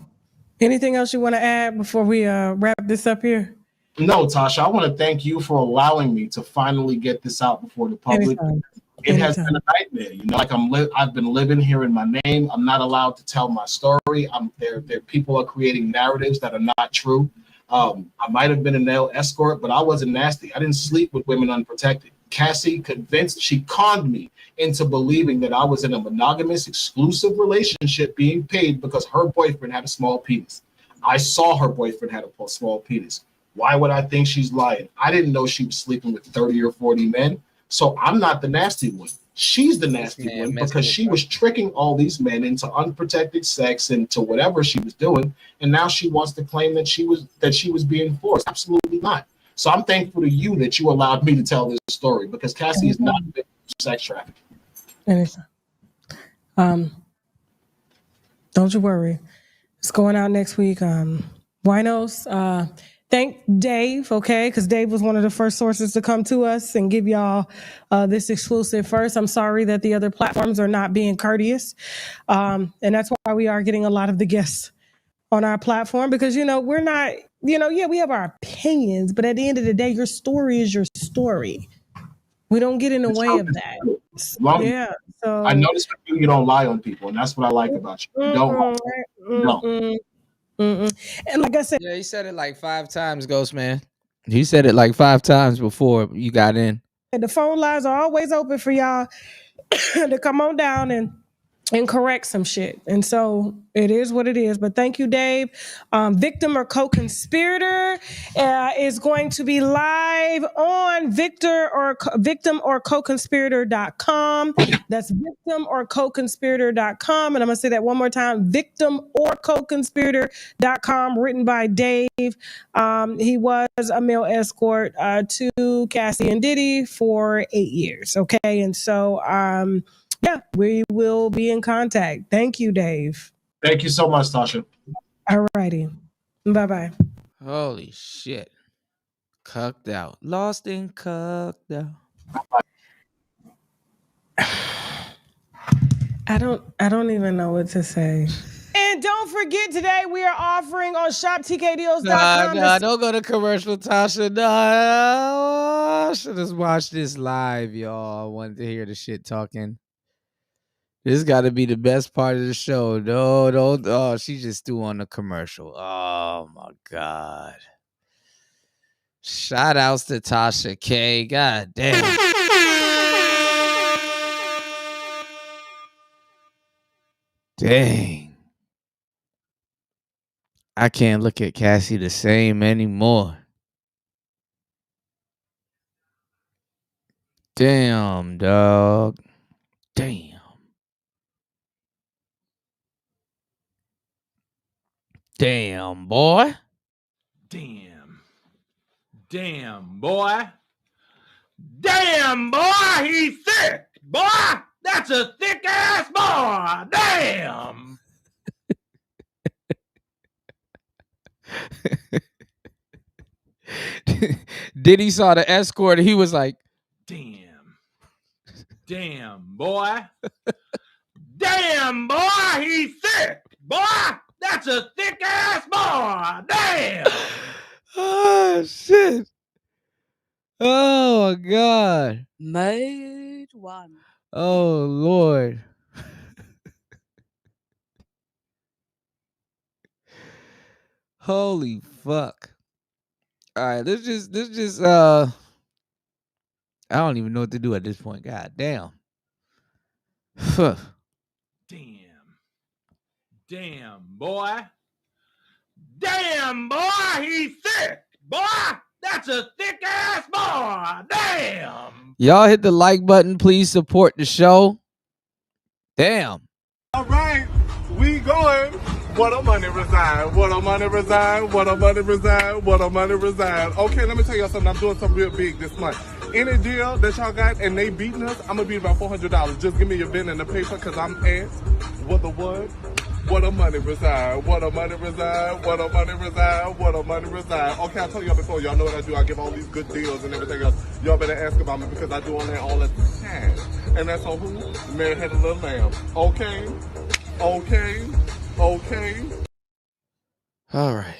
Anything else you want to add before we wrap this up here? No, Tasha, I want to thank you for allowing me to finally get this out before the public. Anytime. It has been a nightmare. You know, like I've been living here in my name. I'm not allowed to tell my story. There people are creating narratives that are not true. I might have been a male escort, but I wasn't nasty. I didn't sleep with women unprotected. Cassie she conned me into believing that I was in a monogamous, exclusive relationship being paid because her boyfriend had a small penis. I saw her boyfriend had a small penis. Why would I think she's lying? I didn't know she was sleeping with 30 or 40 men. So I'm not the nasty one. She's the nasty one because she was tricking all these men into unprotected sex and to whatever she was doing. And now she wants to claim that she was being forced. Absolutely not. So I'm thankful to you that you allowed me to tell this story because Cassie is not a victim of sex trafficking. Don't you worry. It's going out next week. Winos. Thank Dave, okay? Because Dave was one of the first sources to come to us and give y'all this exclusive first. I'm sorry that the other platforms are not being courteous. And that's why we are getting a lot of the guests on our platform because, we're not, we have our opinions, but at the end of the day, your story is your story. We don't get in the way of that. Yeah. So I noticed with you don't lie on people, and that's what I like about you. You don't lie. And like I said, yeah, he said it like 5 times, Ghost Man. He said it like 5 times before you got in. The phone lines are always open for y'all to come on down and correct some shit. And so it is what it is. But thank you, Dave. Victim or Co-Conspirator is going to be live on victimorcoconspirator.com. That's victimorcoconspirator.com. And I'm going to say that one more time, victimorcoconspirator.com, written by Dave. He was a male escort to Cassie and Diddy for 8 years. Okay. And so, yeah, we will be in contact. Thank you, Dave. Thank you so much, Tasha. All righty. Bye-bye. Holy shit. Cucked out. Lost and cucked out. I don't even know what to say. And don't forget, today we are offering on shoptkdeals.com. Nah, don't go to commercial, Tasha. No, I should have watched this live, y'all. I wanted to hear the shit talking. This got to be the best part of the show. No, don't. Oh, she just threw on the commercial. Oh, my God. Shout outs to Tasha K. God damn. Dang. I can't look at Cassie the same anymore. Damn, dog. Damn. Damn, boy. Damn, boy. Damn, boy, he's thick. Boy, that's a thick ass boy. Damn. Diddy saw the escort. He was like, Damn, boy. Damn, boy, he's thick. Boy, that's a thick ass boy. Damn. oh, shit. Oh, my God. Made one. Oh, Lord. Holy fuck. All right, let's just I don't even know what to do at this point. God damn. Damn, boy. Damn, boy, he's thick. Boy, that's a thick ass boy. Damn. Y'all hit the like button. Please support the show. Damn. All right, we going. What a money reside, what a money reside, what a money reside, what a money reside. Okay, let me tell y'all something. I'm doing something real big this month. Any deal that y'all got and they beating us, I'm gonna be about $400. Just give me your pen and the paper, cause I'm at what the what? What a money reside, what a money reside, what a money reside, what a money reside. Okay, I told y'all before, y'all know what I do. I give all these good deals and everything else. Y'all better ask about me because I do all that all the time. And that's on who? Man had a little lamb. Okay, okay, okay. All right.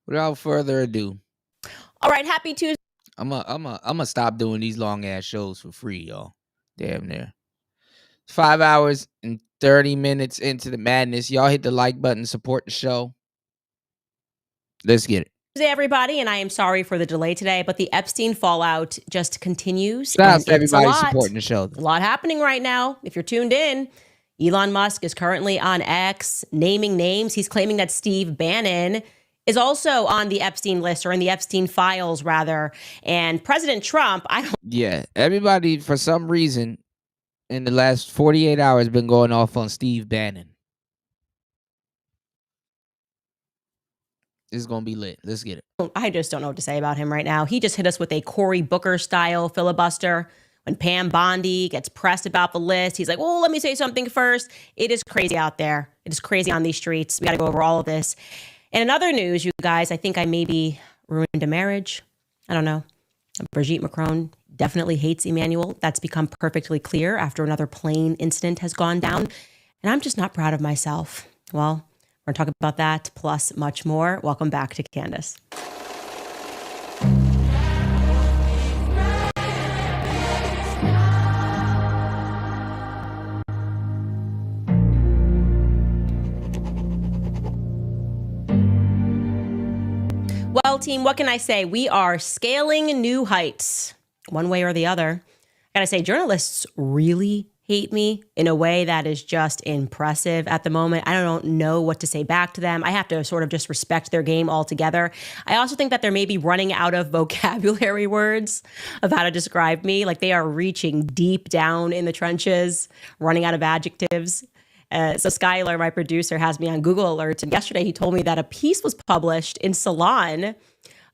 Without further ado. All right, happy Tuesday. I'm gonna stop doing these long ass shows for free, y'all. Damn near. 5 hours and 30 minutes into the madness. Y'all hit the like button, support the show. Let's get it. Tuesday, everybody, and I am sorry for the delay today, but the Epstein fallout just continues. Shout out to It's everybody supporting the show. A lot happening right now. If you're tuned in, Elon Musk is currently on X naming names. He's claiming that Steve Bannon is also on the Epstein list, or in the Epstein files, rather. And President Trump, Yeah, everybody, for some reason, in the last 48 hours, been going off on Steve Bannon. It's going to be lit. Let's get it. I just don't know what to say about him right now. He just hit us with a Cory Booker-style filibuster. When Pam Bondi gets pressed about the list, he's like, well, let me say something first. It is crazy out there. It is crazy on these streets. We got to go over all of this. And in other news, you guys, I think I maybe ruined a marriage. I don't know. Brigitte Macron definitely hates Emmanuel. That's become perfectly clear after another plane incident has gone down. And I'm just not proud of myself. Well, we're going to talk about that, plus much more. Welcome back to Candice. Well, team, what can I say? We are scaling new heights, one way or the other. I gotta say, journalists really hate me in a way that is just impressive at the moment. I don't know what to say back to them. I have to sort of just respect their game altogether. I also think that they're maybe running out of vocabulary words of how to describe me. Like, they are reaching deep down in the trenches, running out of adjectives. So Skylar, my producer, has me on Google Alerts. And yesterday he told me that a piece was published in Salon,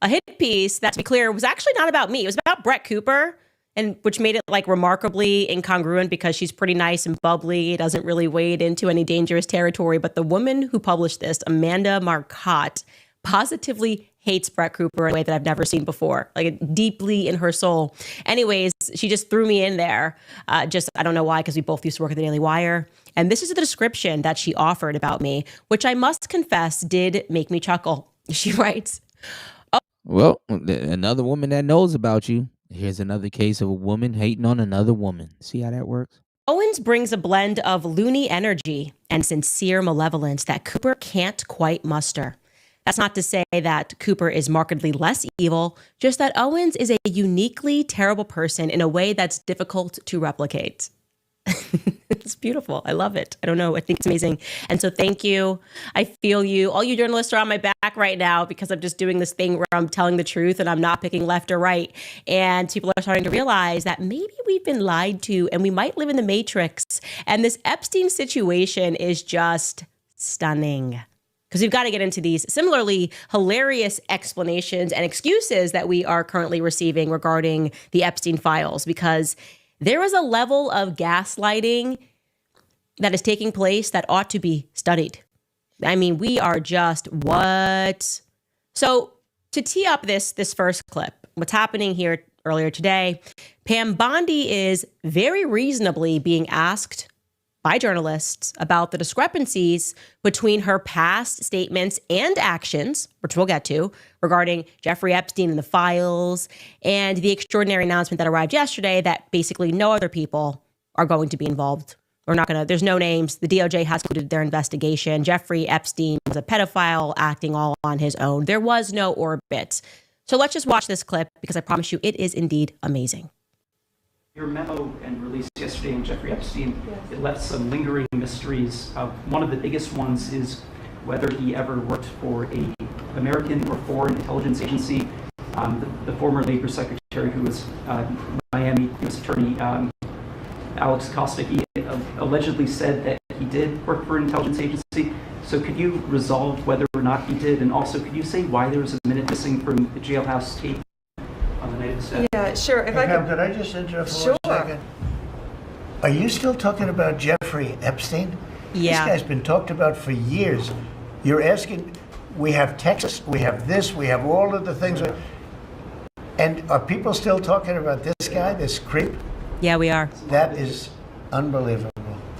a hit piece that, to be clear, was actually not about me. It was about Brett Cooper, and which made it like remarkably incongruent because she's pretty nice and bubbly. Doesn't really wade into any dangerous territory. But the woman who published this, Amanda Marcotte, positively hates Brett Cooper in a way that I've never seen before, like deeply in her soul. Anyways, she just threw me in there. I don't know why, because we both used to work at the Daily Wire. And this is the description that she offered about me, which I must confess did make me chuckle. She writes, well, another woman that knows about you. Here's another case of a woman hating on another woman. See how that works? Owens brings a blend of loony energy and sincere malevolence that Cooper can't quite muster. That's not to say that Cooper is markedly less evil, just that Owens is a uniquely terrible person in a way that's difficult to replicate. It's beautiful. I love it. I don't know. I think it's amazing. And so thank you. I feel you. All you journalists are on my back right now because I'm just doing this thing where I'm telling the truth and I'm not picking left or right. And people are starting to realize that maybe we've been lied to and we might live in the Matrix. And this Epstein situation is just stunning. because we've got to get into these similarly hilarious explanations and excuses that we are currently receiving regarding the Epstein files, because there is a level of gaslighting that is taking place that ought to be studied. I mean, we are just what? So to tee up this first clip, what's happening here earlier today, Pam Bondi is very reasonably being asked by journalists about the discrepancies between her past statements and actions, which we'll get to, regarding Jeffrey Epstein and the files, and the extraordinary announcement that arrived yesterday that basically no other people are going to be involved. There's no names. The DOJ has concluded their investigation. Jeffrey Epstein was a pedophile acting all on his own. There was no orbit. So let's just watch this clip, because I promise you it is indeed amazing. Your memo and release yesterday on Jeffrey Epstein, it left some lingering mysteries. One of the biggest ones is whether he ever worked for a American or foreign intelligence agency. The former Labor Secretary, who was Miami U.S. Attorney Alex Costa, he allegedly said that he did work for an intelligence agency. So could you resolve whether or not he did? And also, could you say why there was a minute missing from the jailhouse tape on the night of the step? Yeah, sure. If Pam, could I just interrupt for 1 second? Are you still talking about Jeffrey Epstein? Yeah. This guy's been talked about for years. You're asking, we have Texas, we have this, we have all of the things. And are people still talking about this guy, this creep? Yeah, we are. That is unbelievable.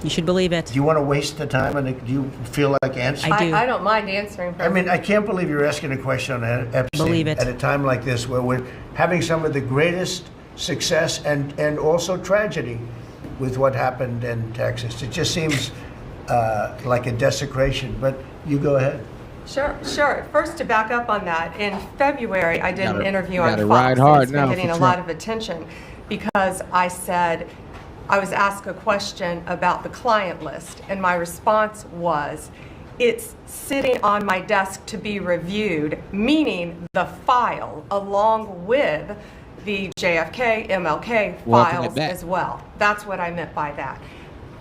You should believe it. Do you want to waste the time, and do you feel like answering? I do. I don't mind answering. I mean, I can't believe you're asking a question on Epstein Believe it. at a time like this, where we're having some of the greatest success and also tragedy with what happened in Texas. It just seems like a desecration, but you go ahead. Sure. First, to back up on that, in February, I did an interview on Fox. Ride hard it's been now getting a lot of attention because I said, I was asked a question about the client list, and my response was, it's sitting on my desk to be reviewed, meaning the file along with the JFK, MLK files as well. That's what I meant by that.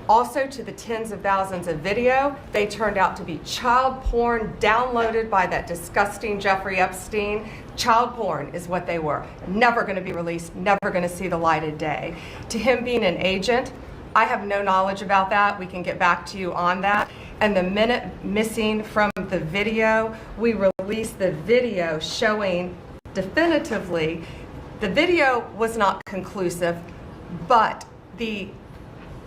Also, to the tens of thousands of video, they turned out to be child porn downloaded by that disgusting Jeffrey Epstein. Child porn is what they were. Never going to be released, never going to see the light of day. To him being an agent, I have no knowledge about that. We can get back to you on that. And the minute missing from the video, we released the video showing definitively the video was not conclusive, but the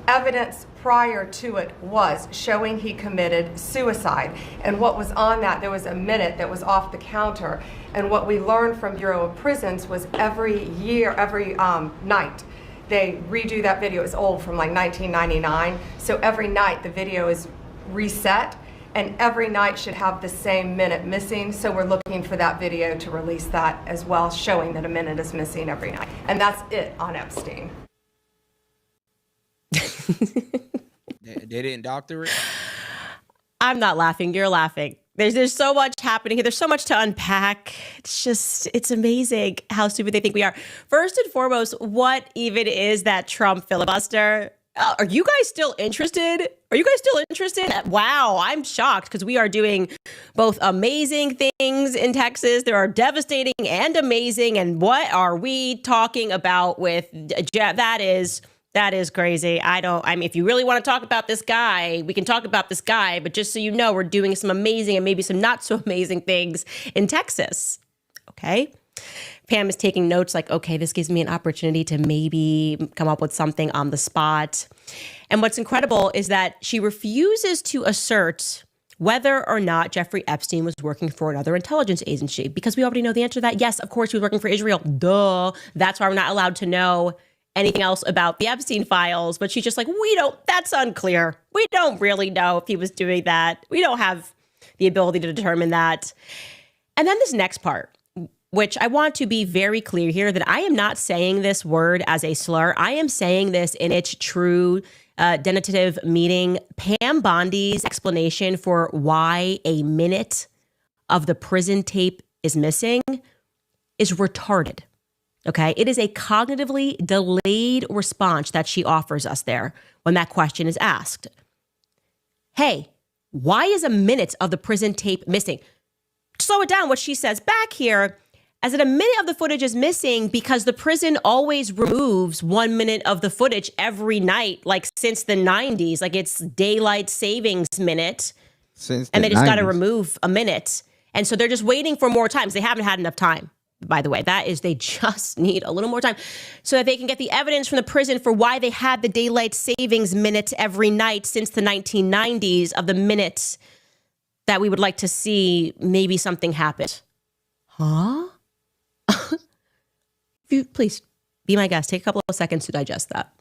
evidence prior to it was showing he committed suicide. And what was on that, there was a minute that was off the counter. And what we learned from Bureau of Prisons was every night, they redo that video. It's old, from like 1999. So every night the video is reset, and every night should have the same minute missing. So we're looking for that video to release that as well, showing that a minute is missing every night. And that's it on Epstein. They didn't doctor it? I'm not laughing. You're laughing. There's so much happening here. There's so much to unpack. It's amazing how stupid they think we are. First and foremost, what even is that Trump filibuster? Are you guys still interested? Wow, I'm shocked, because we are doing both amazing things in Texas. There are devastating and amazing. And what are we talking about with that is crazy. I mean, if you really want to talk about this guy, we can talk about this guy, but just so you know, we're doing some amazing and maybe some not so amazing things in Texas. Okay. Pam is taking notes like, okay, this gives me an opportunity to maybe come up with something on the spot. And what's incredible is that she refuses to assert whether or not Jeffrey Epstein was working for another intelligence agency, because we already know the answer to that. Yes, of course, he was working for Israel. Duh. That's why we're not allowed to know anything else about the Epstein files. But she's just like, that's unclear. We don't really know if he was doing that. We don't have the ability to determine that. And then this next part, which I want to be very clear here, that I am not saying this word as a slur. I am saying this in its true denotative meaning. Pam Bondi's explanation for why a minute of the prison tape is missing is retarded. Okay, it is a cognitively delayed response that she offers us there when that question is asked. Hey, Why is a minute of the prison tape missing? Slow it down. What she says back here, as in a minute of the footage is missing because the prison always removes 1 minute of the footage every night, like since the 90s. Like it's daylight savings minute. And they just got to remove a minute. And so they're just waiting for more time. They haven't had enough time, by the way. That is, they just need a little more time so that they can get the evidence from the prison for why they had the daylight savings minute every night since the 1990s of the minutes that we would like to see maybe something happened. Huh? Please be my guest. Take a couple of seconds to digest that.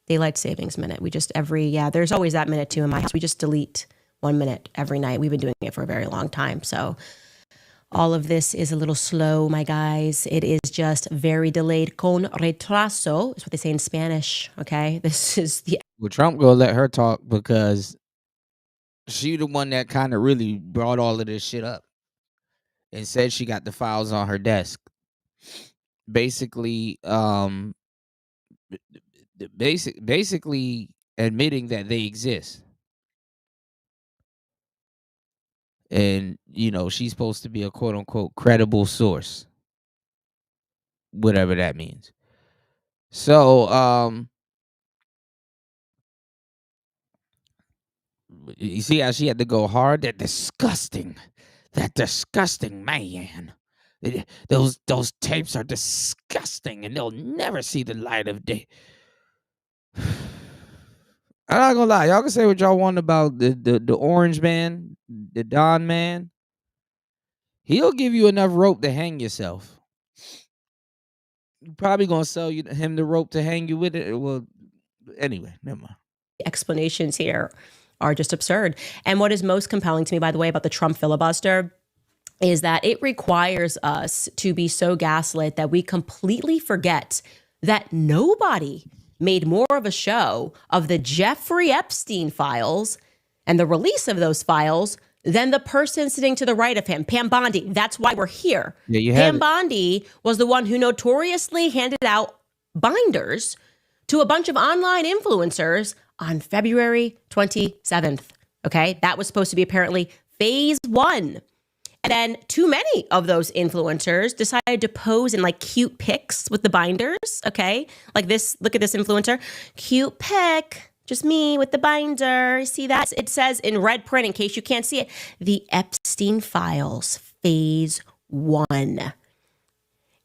Daylight savings minute. We just there's always that minute too in my house. We just delete 1 minute every night. We've been doing it for a very long time. So all of this is a little slow, my guys. It is just very delayed. Con retraso is what they say in Spanish. Okay. This is the. Well, Trump gonna let her talk because she the one that kind of really brought all of this shit up and said she got the files on her desk. Basically, basically admitting that they exist. And, she's supposed to be a quote unquote credible source, whatever that means. So, you see how she had to go hard? That disgusting man. Those tapes are disgusting and they'll never see the light of day. I'm not gonna lie, y'all can say what y'all want about the orange man, the Don man. He'll give you enough rope to hang yourself. You're probably gonna sell him the rope to hang you with it. Well, anyway, never mind. Explanations here are just absurd. And what is most compelling to me, by the way, about the Trump filibuster is that it requires us to be so gaslit that we completely forget that nobody made more of a show of the Jeffrey Epstein files and the release of those files than the person sitting to the right of him, Pam Bondi. That's why we're here. Yeah, Pam Bondi was the one who notoriously handed out binders to a bunch of online influencers on February 27th. Okay, that was supposed to be apparently phase 1. And then too many of those influencers decided to pose in like cute pics with the binders. Okay. Like this, look at this influencer. Cute pic. Just me with the binder. See that? It says in red print, in case you can't see it, the Epstein Files, phase 1.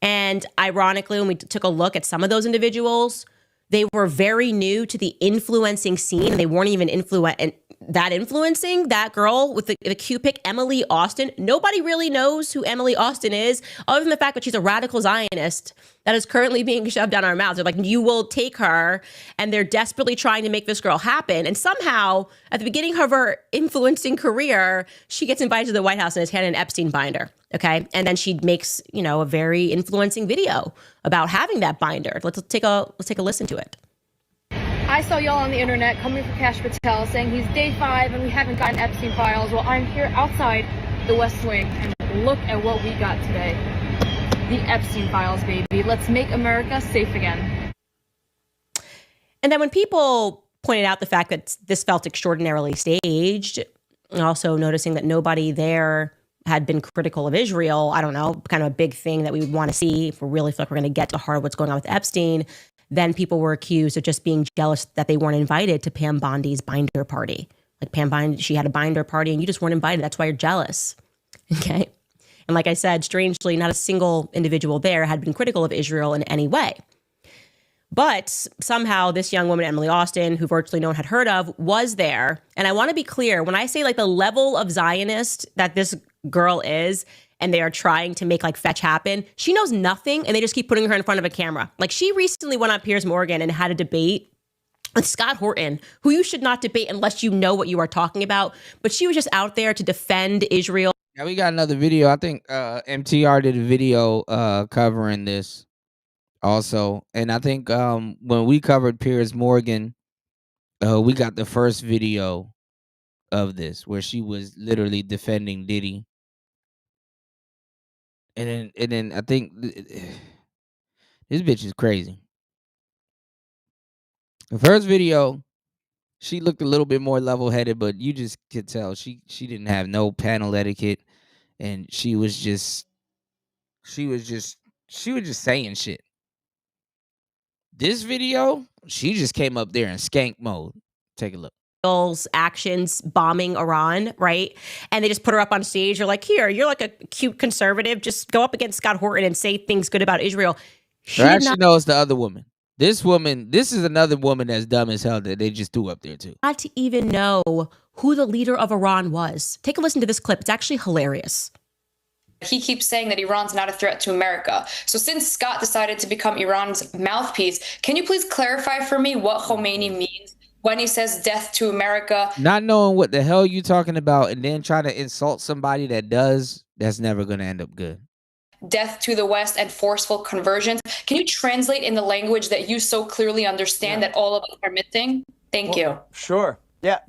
And ironically, when we took a look at some of those individuals, they were very new to the influencing scene. They weren't even influencing that girl with the cute pic, Emily Austin. Nobody really knows who Emily Austin is, other than the fact that she's a radical Zionist that is currently being shoved down our mouths. They're like, you will take her, and they're desperately trying to make this girl happen. And somehow, at the beginning of her influencing career, she gets invited to the White House and is handed an Epstein binder. Okay, and then she makes a very influencing video about having that binder. Let's take a listen to it. I saw y'all on the internet coming for Cash Patel saying he's day 5 and we haven't gotten Epstein files. Well, I'm here outside the West Wing and look at what we got today. The Epstein files, baby. Let's make America safe again. And then when people pointed out the fact that this felt extraordinarily staged, and also noticing that nobody there had been critical of Israel, I don't know, kind of a big thing that we would want to see if we really feel like we're going to get to the heart of what's going on with Epstein. Then people were accused of just being jealous that they weren't invited to Pam Bondi's binder party. Like Pam Bondi, she had a binder party and you just weren't invited. That's why you're jealous. Okay. And like I said, strangely, not a single individual there had been critical of Israel in any way. But somehow this young woman, Emily Austin, who virtually no one had heard of, was there. And I want to be clear, when I say like the level of Zionist that this girl is, and they are trying to make like fetch happen, she knows nothing and they just keep putting her in front of a camera. Like she recently went on Piers Morgan and had a debate with Scott Horton, who you should not debate unless you know what you are talking about. But she was just out there to defend Israel. Yeah, we got another video. I think MTR did a video covering this also. And I think when we covered Piers Morgan, we got the first video of this where she was literally defending Diddy. And then I think this bitch is crazy. The first video, She looked a little bit more level-headed, but you just could tell she didn't have no panel etiquette, and she was just saying shit. This video, she just came up there in skank mode. Take a look. Actions bombing Iran, right? And they just put her up on stage. You're like, here, you're like a cute conservative. Just go up against Scott Horton and say things good about Israel. Or actually, no, it's the other woman. This is another woman that's dumb as hell that they just threw up there too. Not to even know who the leader of Iran was. Take a listen to this clip. It's actually hilarious. He keeps saying that Iran's not a threat to America. So since Scott decided to become Iran's mouthpiece, can you please clarify for me what Khomeini means when he says death to America? Not knowing what the hell you talking about and then try to insult somebody that does, that's never going to end up good. Death to the West and forceful conversions. Can you translate in the language that you so clearly understand that all of us are missing? Thank you. Sure. Yeah.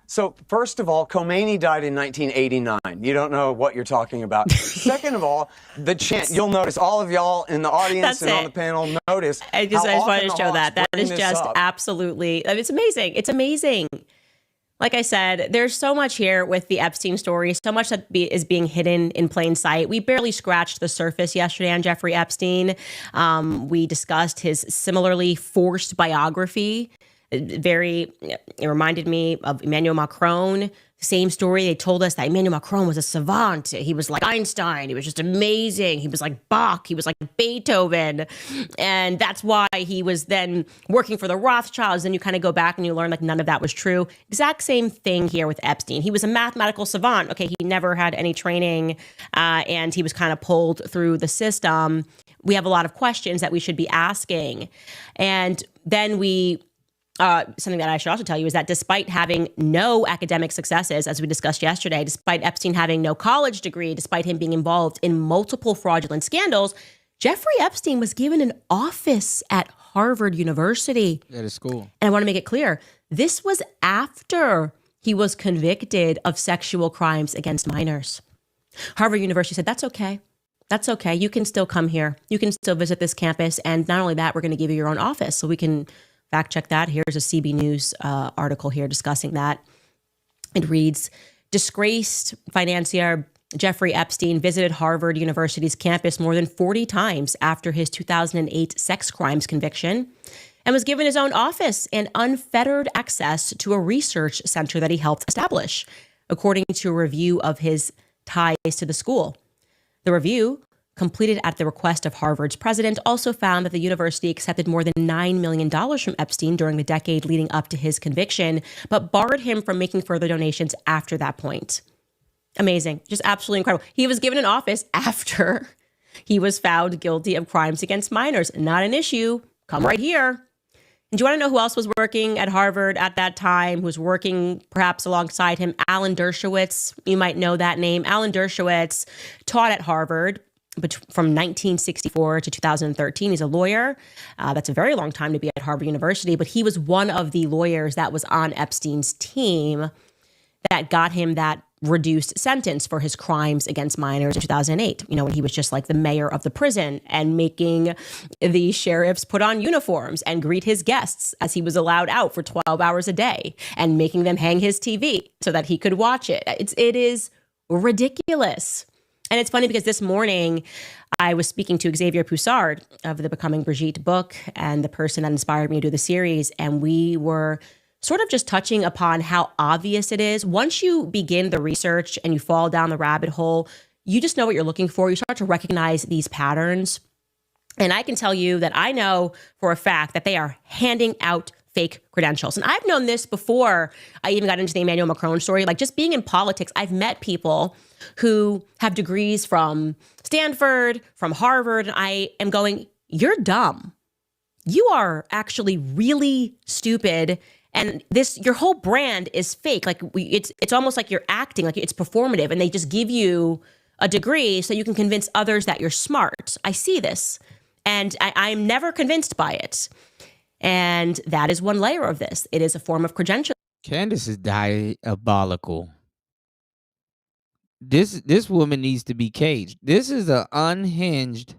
So first of all, Khomeini died in 1989. You don't know what you're talking about. Second of all, the chant, you'll notice, all of y'all in the audience and on the panel notice. I just wanted to show that. That is just absolutely, it's amazing. It's amazing. Like I said, there's so much here with the Epstein story, so much that is being hidden in plain sight. We barely scratched the surface yesterday on Jeffrey Epstein. We discussed his similarly forced biography. It reminded me of Emmanuel Macron. Same story. They told us that Emmanuel Macron was a savant. He was like Einstein. He was just amazing. He was like Bach. He was like Beethoven. And that's why he was then working for the Rothschilds. And you kind of go back and you learn like none of that was true. Exact same thing here with Epstein. He was a mathematical savant. Okay, he never had any training and he was kind of pulled through the system. We have a lot of questions that we should be asking. And then something that I should also tell you is that despite having no academic successes, as we discussed yesterday, despite Epstein having no college degree, despite him being involved in multiple fraudulent scandals, Jeffrey Epstein was given an office at Harvard University. At a school. And I want to make it clear, this was after he was convicted of sexual crimes against minors. Harvard University said, that's okay. That's okay. You can still come here. You can still visit this campus. And not only that, we're going to give you your own office so we can fact check that. Here's a CB News article here discussing that. It reads, disgraced financier Jeffrey Epstein visited Harvard University's campus more than 40 times after his 2008 sex crimes conviction and was given his own office and unfettered access to a research center that he helped establish, according to a review of his ties to the school. The review, completed at the request of Harvard's president, also found that the university accepted more than $9 million from Epstein during the decade leading up to his conviction, but barred him from making further donations after that point. Amazing. Just absolutely incredible. He was given an office after he was found guilty of crimes against minors. Not an issue. Come right here. And do you want to know who else was working at Harvard at that time, who was working perhaps alongside him? Alan Dershowitz. You might know that name. Alan Dershowitz taught at Harvard from 1964 to 2013. He's a lawyer. That's a very long time to be at Harvard University, but he was one of the lawyers that was on Epstein's team that got him that reduced sentence for his crimes against minors in 2008, when he was just like the mayor of the prison and making the sheriffs put on uniforms and greet his guests as he was allowed out for 12 hours a day and making them hang his TV so that he could watch it. It is ridiculous. And it's funny because this morning I was speaking to Xavier Poussard of the Becoming Brigitte book and the person that inspired me to do the series. And we were sort of just touching upon how obvious it is. Once you begin the research and you fall down the rabbit hole, you just know what you're looking for. You start to recognize these patterns. And I can tell you that I know for a fact that they are handing out fake credentials. And I've known this before I even got into the Emmanuel Macron story. Like just being in politics, I've met people who have degrees from Stanford, from Harvard, and I am going, you're dumb. You are actually really stupid. And your whole brand is fake. Like it's almost like you're acting, like it's performative, and they just give you a degree so you can convince others that you're smart. I see this, and I'm never convinced by it. And that is one layer of this. It is a form of credential. Candice is diabolical. This woman needs to be caged. This is an unhinged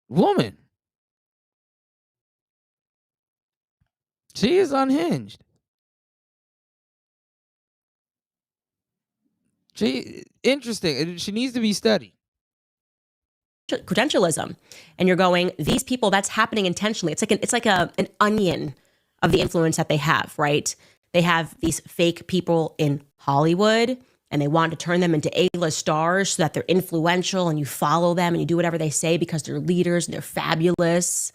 woman. She is unhinged. Interesting. She needs to be studied. Credentialism, and you're going, these people, that's happening intentionally. It's like an onion of the influence that they have, right? They have these fake people in Hollywood, and they want to turn them into A-list stars so that they're influential, and you follow them and you do whatever they say because they're leaders and they're fabulous.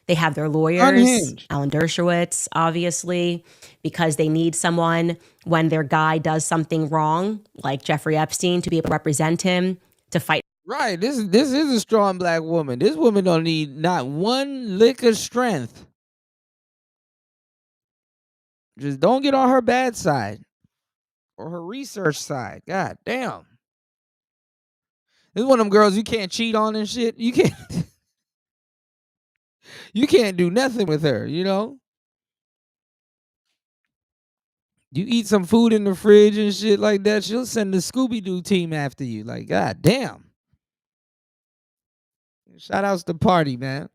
They have their lawyers, Unhinged. Alan Dershowitz, obviously, because they need someone when their guy does something wrong, like Jeffrey Epstein, to be able to represent him, to fight. Right. This is a strong black woman. This woman don't need not one lick of strength. Just don't get on her bad side or her research side. God damn. This is one of them girls you can't cheat on and shit. You can't you can't do nothing with her, you know? You eat some food in the fridge and shit like that, she'll send the Scooby-Doo team after you. Like, god damn. Shout outs to Party, man.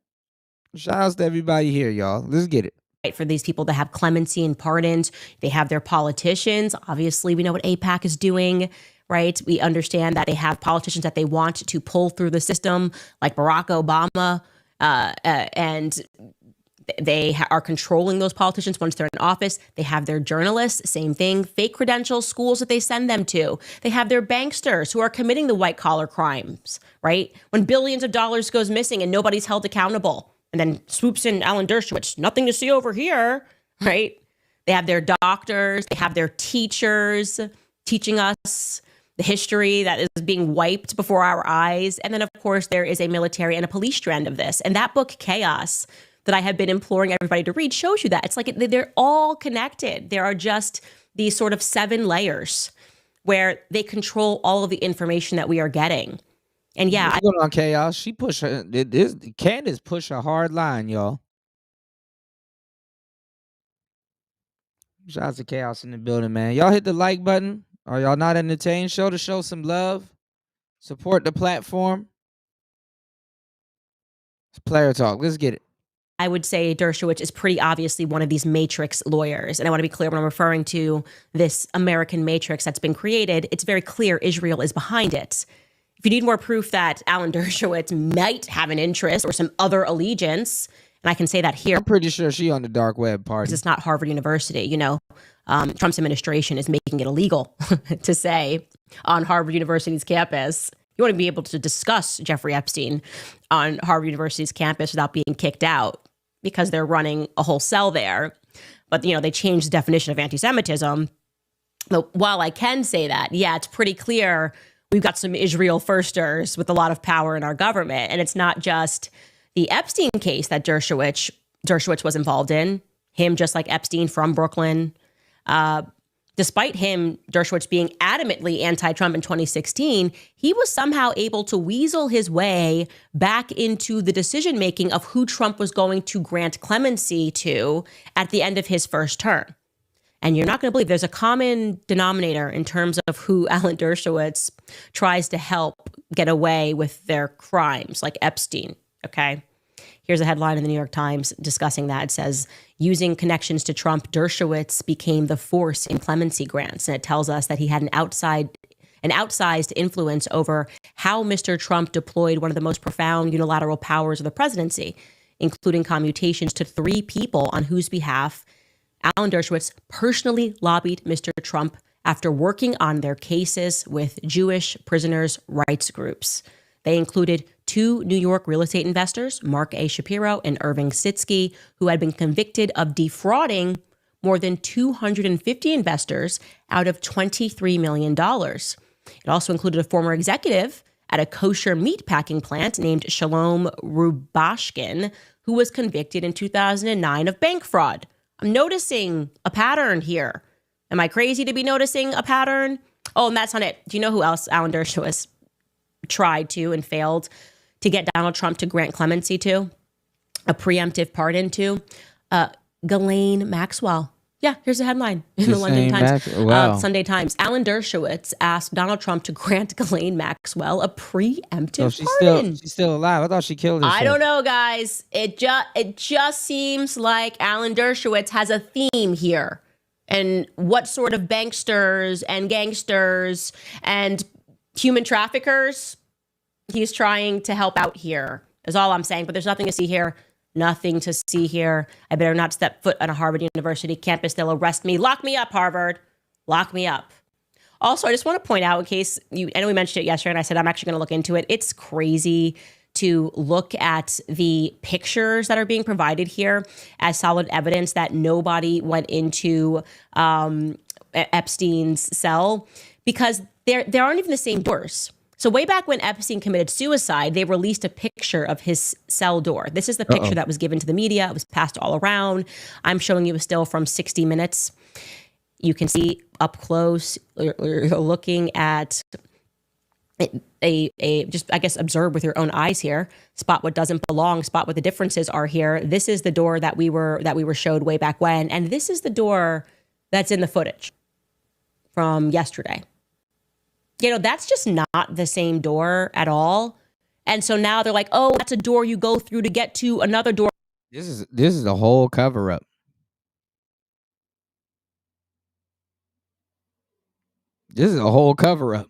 Shout outs to everybody here, y'all. Let's get it. For these people that have clemency and pardons. They have their politicians. Obviously, we know what AIPAC is doing, right? We understand that they have politicians that they want to pull through the system, like Barack Obama, and they are controlling those politicians once they're in office. They have their journalists, same thing, fake credentials, schools that they send them to. They have their banksters who are committing the white collar crimes, right? When billions of dollars goes missing and nobody's held accountable. And then swoops in Alan Dershowitz, nothing to see over here, right? They have their doctors, they have their teachers teaching us the history that is being wiped before our eyes. And then, of course, there is a military and a police strand of this. And that book, Chaos, that I have been imploring everybody to read, shows you that. It's like they're all connected. There are just these sort of 7 layers where they control all of the information that we are getting. And yeah, what's going on, Chaos? She push her. Candice push a hard line, y'all. Shout out to Chaos in the building, man. Y'all hit the like button. Are y'all not entertained? Show the show some love. Support the platform. It's player talk. Let's get it. I would say Dershowitz is pretty obviously one of these matrix lawyers. And I want to be clear when I'm referring to this American matrix that's been created, it's very clear Israel is behind it. If you need more proof that Alan Dershowitz might have an interest or some other allegiance, and I can say that here. I'm pretty sure she on the dark web party. It's not Harvard University, you know. Trump's administration is making it illegal to say on Harvard University's campus. You want to be able to discuss Jeffrey Epstein on Harvard University's campus without being kicked out because they're running a whole cell there. But, you know, they changed the definition of anti-Semitism. But while I can say that, yeah, it's pretty clear we've got some Israel firsters with a lot of power in our government. And it's not just the Epstein case that Dershowitz was involved in, him just like Epstein from Brooklyn. Despite him, Dershowitz, being adamantly anti-Trump in 2016, he was somehow able to weasel his way back into the decision-making of who Trump was going to grant clemency to at the end of his first term. And you're not going to believe there's a common denominator in terms of who Alan Dershowitz tries to help get away with their crimes, like Epstein, okay? Here's a headline in the New York Times discussing that. It says, using connections to Trump, Dershowitz became the force in clemency grants. And it tells us that he had an outsized influence over how Mr. Trump deployed one of the most profound unilateral powers of the presidency, including commutations to 3 people on whose behalf Alan Dershowitz personally lobbied Mr. Trump after working on their cases with Jewish prisoners' rights groups. They included 2 New York real estate investors, Mark A. Shapiro and Irving Sitsky, who had been convicted of defrauding more than 250 investors out of $23 million. It also included a former executive at a kosher meatpacking plant named Shalom Rubashkin, who was convicted in 2009 of bank fraud. I'm noticing a pattern here. Am I crazy to be noticing a pattern? Oh, and that's not it. Do you know who else Alan Dershowitz tried to and failed to get Donald Trump to grant clemency to, a preemptive pardon to? Ghislaine Maxwell. Yeah, here's a headline in the London Times, Wow. Sunday Times. Alan Dershowitz asked Donald Trump to grant Ghislaine Maxwell a preemptive pardon. She's still alive. I thought she killed herself. I don't know, guys. It just seems like Alan Dershowitz has a theme here. And what sort of banksters and gangsters and human traffickers he's trying to help out here is all I'm saying. But there's nothing to see here. Nothing to see here. I better not step foot on a Harvard University campus. They'll arrest me. Lock me up, Harvard. Lock me up. Also, I just want to point out, in case I know we mentioned it yesterday, and I said I'm actually going to look into it. It's crazy to look at the pictures that are being provided here as solid evidence that nobody went into Epstein's cell, because there aren't even the same doors. So way back when Epstein committed suicide, they released a picture of his cell door. This is the picture that was given to the media. It was passed all around. I'm showing you a still from 60 Minutes. You can see up close, you're looking at just, I guess, observe with your own eyes here. Spot what doesn't belong, spot what the differences are here. This is the door that we were showed way back when. And this is the door that's in the footage from yesterday. You know, that's just not the same door at all. And so now they're like, oh, that's a door you go through to get to another door. This is the whole cover up. This is a whole cover up.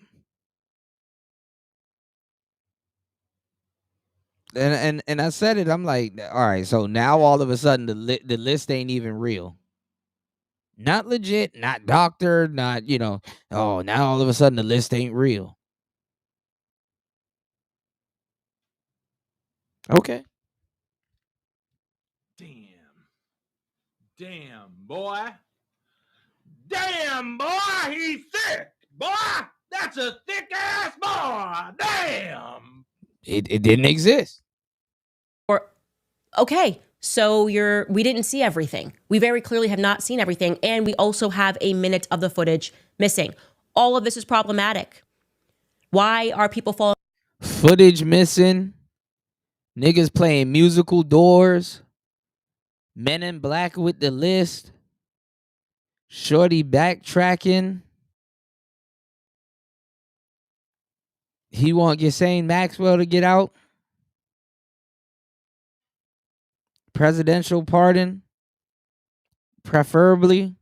And I said it. I'm like, all right. So now all of a sudden the list ain't even real. Not legit, not doctored, not, oh, now all of a sudden the list ain't real. Okay. Damn, boy. Damn, boy, he's thick. Boy, that's a thick ass boy. Damn. It didn't exist. Okay, so we didn't see everything. We very clearly have not seen everything. And we also have a minute of the footage missing. All of this is problematic. Why are people falling? Footage missing. Niggas playing musical doors. Men in Black with the list. Shorty backtracking. He want Ghislaine Maxwell to get out. Presidential pardon. Preferably.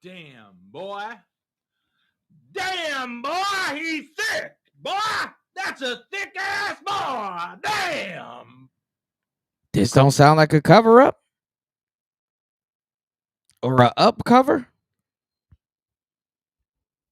Damn, boy. Damn, boy, he's thick. Boy, that's a thick ass boy. Damn. This don't sound like a cover up. Or a up cover.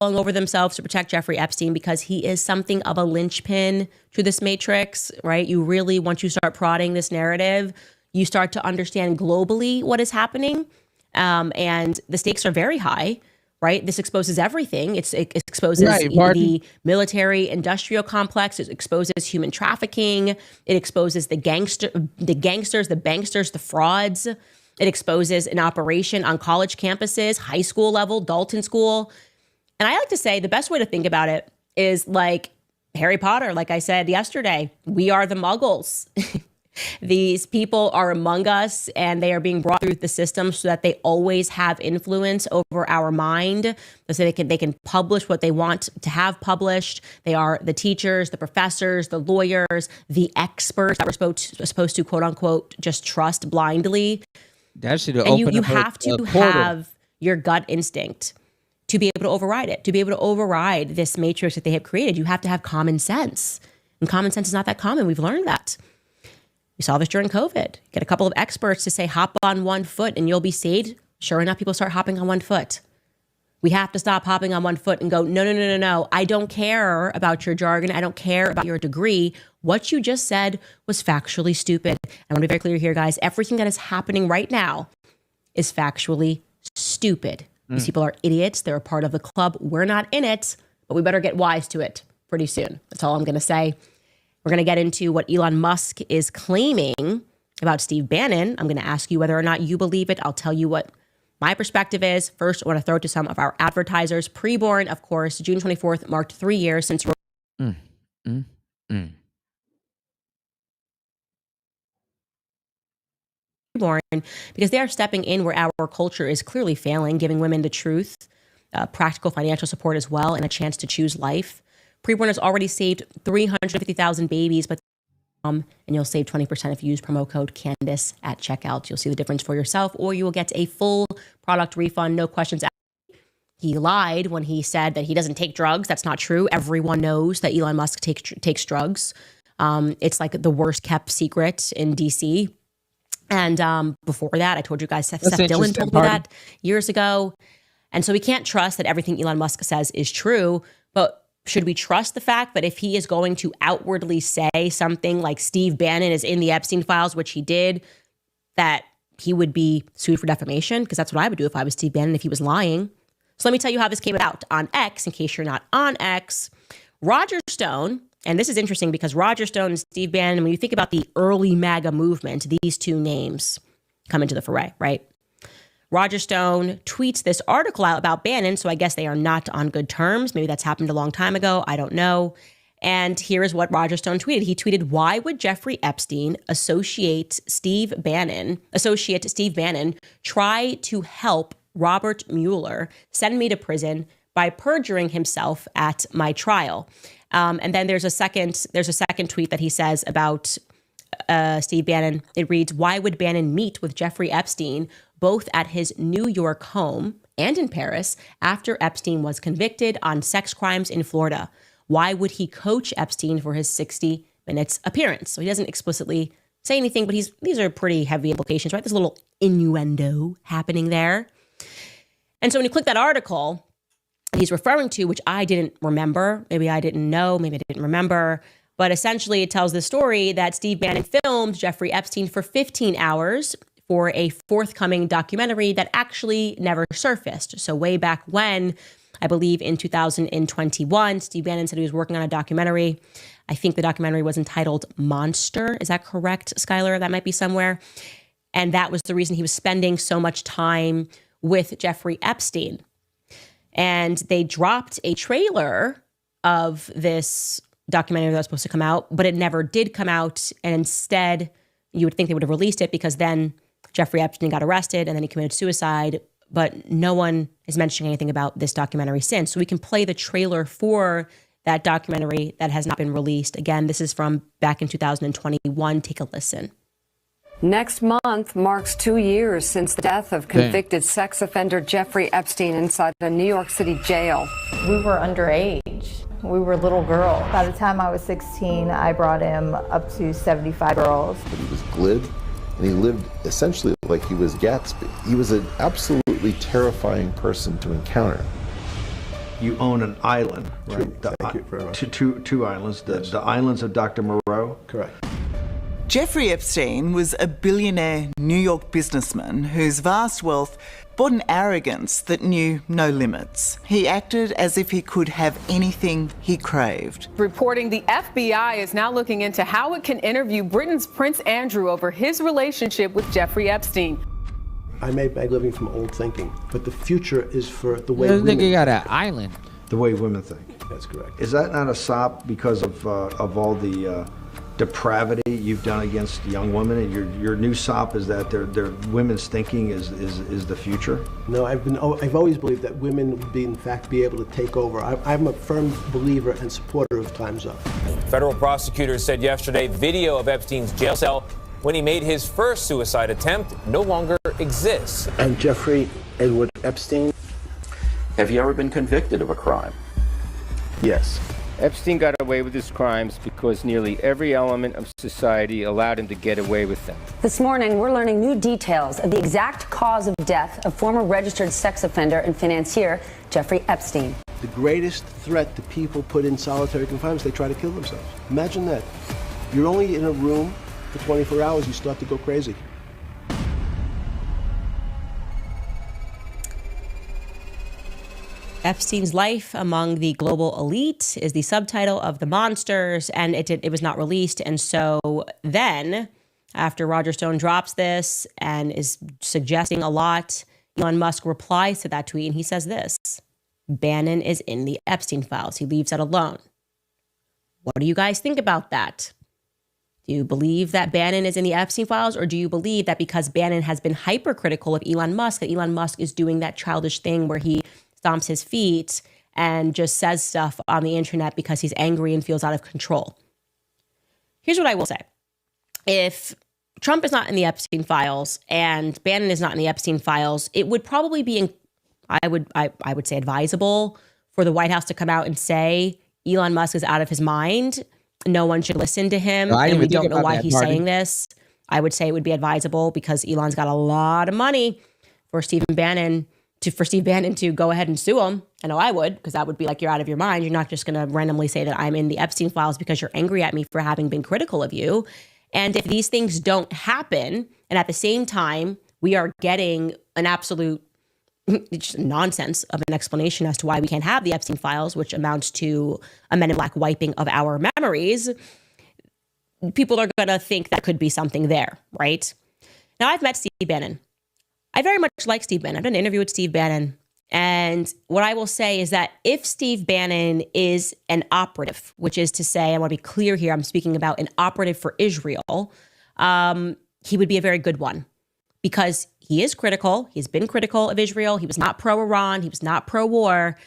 Over themselves to protect Jeffrey Epstein because he is something of a linchpin to this matrix, right? You really, once you start prodding this narrative, you start to understand globally what is happening. And the stakes are very high, right? This exposes everything. It exposes the military industrial complex. It exposes human trafficking. It exposes the gangsters, the banksters, the frauds. It exposes an operation on college campuses, high school level, Dalton School. And I like to say the best way to think about it is like Harry Potter, like I said yesterday, we are the Muggles. These people are among us and they are being brought through the system so that they always have influence over our mind, so they can publish what they want to have published. They are the teachers, the professors, the lawyers, the experts that we're supposed to quote unquote just trust blindly. That should and you have to have your gut instinct to be able to override it, to be able to override this matrix that they have created. You have to have common sense. And common sense is not that common. We've learned that. We saw this during COVID. Get a couple of experts to say, hop on one foot and you'll be saved. Sure enough, people start hopping on one foot. We have to stop hopping on one foot and go, no. I don't care about your jargon. I don't care about your degree. What you just said was factually stupid. I want to be very clear here, guys. Everything that is happening right now is factually stupid. These people are idiots. They're a part of the club. We're not in it, but we better get wise to it pretty soon. That's all I'm going to say. We're going to get into what Elon Musk is claiming about Steve Bannon. I'm going to ask you whether or not you believe it. I'll tell you what my perspective is. First, I want to throw it to some of our advertisers. Preborn, of course, June 24th marked 3 years since... preborn, because they are stepping in where our culture is clearly failing, giving women the truth, practical financial support as well, and a chance to choose life. Preborn has already saved 350,000 babies, but and you'll save 20% if you use promo code Candice at checkout. You'll see the difference for yourself, or you will get a full product refund, no questions asked. He lied when he said that he doesn't take drugs. That's not true. Everyone knows that Elon Musk takes drugs. It's like the worst kept secret in DC. And before that, I told you guys, Seth Dillon told me that years ago. And so we can't trust that everything Elon Musk says is true. But should we trust the fact that if he is going to outwardly say something like Steve Bannon is in the Epstein files, which he did, that he would be sued for defamation? Because that's what I would do if I was Steve Bannon, if he was lying. So let me tell you how this came about on X, in case you're not on X. Roger Stone, and this is interesting because Roger Stone and Steve Bannon, when you think about the early MAGA movement, these two names come into the foray, right? Roger Stone tweets this article out about Bannon, so I guess they are not on good terms. Maybe that's happened a long time ago. I don't know. And here is what Roger Stone tweeted. He tweeted, "Why would Jeffrey Epstein associate Steve Bannon try to help Robert Mueller send me to prison by perjuring himself at my trial?" And then there's a second tweet that he says about Steve Bannon. It reads, "Why would Bannon meet with Jeffrey Epstein both at his New York home and in Paris after Epstein was convicted on sex crimes in Florida? Why would he coach Epstein for his 60 Minutes appearance?" So he doesn't explicitly say anything, but these are pretty heavy implications, right? There's a little innuendo happening there. And so when you click that article he's referring to, which I didn't remember, maybe I didn't know, maybe I didn't remember, but essentially it tells the story that Steve Bannon filmed Jeffrey Epstein for 15 hours for a forthcoming documentary that actually never surfaced. So way back when, I believe in 2021, Steve Bannon said he was working on a documentary. I think the documentary was entitled Monster. Is that correct, Skylar? That might be somewhere. And that was the reason he was spending so much time with Jeffrey Epstein. And they dropped a trailer of this documentary that was supposed to come out, but it never did come out. And instead, you would think they would have released it because then Jeffrey Epstein got arrested and then he committed suicide. But no one is mentioning anything about this documentary since. So we can play the trailer for that documentary that has not been released. Again, this is from back in 2021. Take a listen. Next month marks 2 years since the death of convicted sex offender Jeffrey Epstein inside a New York City jail. We were underage. We were little girls. By the time I was 16, I brought him up to 75 girls. He was glib, and he lived essentially like he was Gatsby. He was an absolutely terrifying person to encounter. You own an island, right? Thank you very much. Two islands, the islands of Dr. Moreau. Correct. Jeffrey Epstein was a billionaire New York businessman whose vast wealth brought an arrogance that knew no limits. He acted as if he could have anything he craved. Reporting the FBI is now looking into how it can interview Britain's Prince Andrew over his relationship with Jeffrey Epstein. I made my living from old thinking, but the future is for the way This women nigga got an island. The way women think. That's correct. Is that not a sop because of all the depravity you've done against young women? And your new sop is that their women's thinking is the future? No, I've always believed that women would in fact be able to take over. I'm a firm believer and supporter of Time's Up. Federal prosecutors said yesterday video of Epstein's jail cell when he made his first suicide attempt no longer exists. And Jeffrey Edward Epstein. Have you ever been convicted of a crime? Yes. Epstein got away with his crimes because nearly every element of society allowed him to get away with them. This morning, we're learning new details of the exact cause of death of former registered sex offender and financier Jeffrey Epstein. The greatest threat to people put in solitary confinement is they try to kill themselves. Imagine that. You're only in a room for 24 hours, you start to go crazy. Epstein's Life Among the Global Elite is the subtitle of The Monsters, and it was not released. And so then, after Roger Stone drops this and is suggesting a lot, Elon Musk replies to that tweet, and he says this: Bannon is in the Epstein files. He leaves that alone. What do you guys think about that? Do you believe that Bannon is in the Epstein files, or do you believe that because Bannon has been hypercritical of Elon Musk, that Elon Musk is doing that childish thing where he stomps his feet and just says stuff on the internet because he's angry and feels out of control? Here's what I will say. If Trump is not in the Epstein files and Bannon is not in the Epstein files, it would probably be, I would say, advisable for the White House to come out and say Elon Musk is out of his mind. No one should listen to him, and we don't know why he's saying this. I would say it would be advisable because Elon's got a lot of money for Steve Bannon to go ahead and sue him. I know I would, because that would be like, you're out of your mind. You're not just going to randomly say that I'm in the Epstein files because you're angry at me for having been critical of you. And if these things don't happen, and at the same time, we are getting an absolute just nonsense of an explanation as to why we can't have the Epstein files, which amounts to a Men in Black wiping of our memories, people are going to think that could be something there, right? Now, I've met Steve Bannon. I very much like Steve Bannon. I've done an interview with Steve Bannon. And what I will say is that if Steve Bannon is an operative, which is to say, I want to be clear here, I'm speaking about an operative for Israel, he would be a very good one, because he is critical. He's been critical of Israel. He was not pro-Iran. He was not pro-war.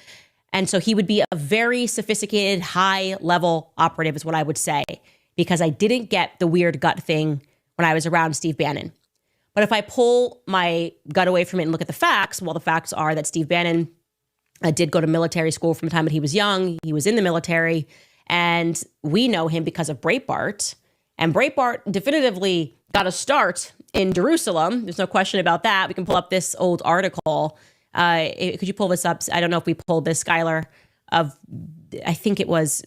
And so he would be a very sophisticated, high-level operative is what I would say, because I didn't get the weird gut thing when I was around Steve Bannon. But if I pull my gut away from it and look at the facts, well, the facts are that Steve Bannon did go to military school from the time that he was young. He was in the military, and we know him because of Breitbart. And Breitbart definitively got a start in Jerusalem. There's no question about that. We can pull up this old article. Could you pull this up? I don't know if we pulled this, Skylar, I think it was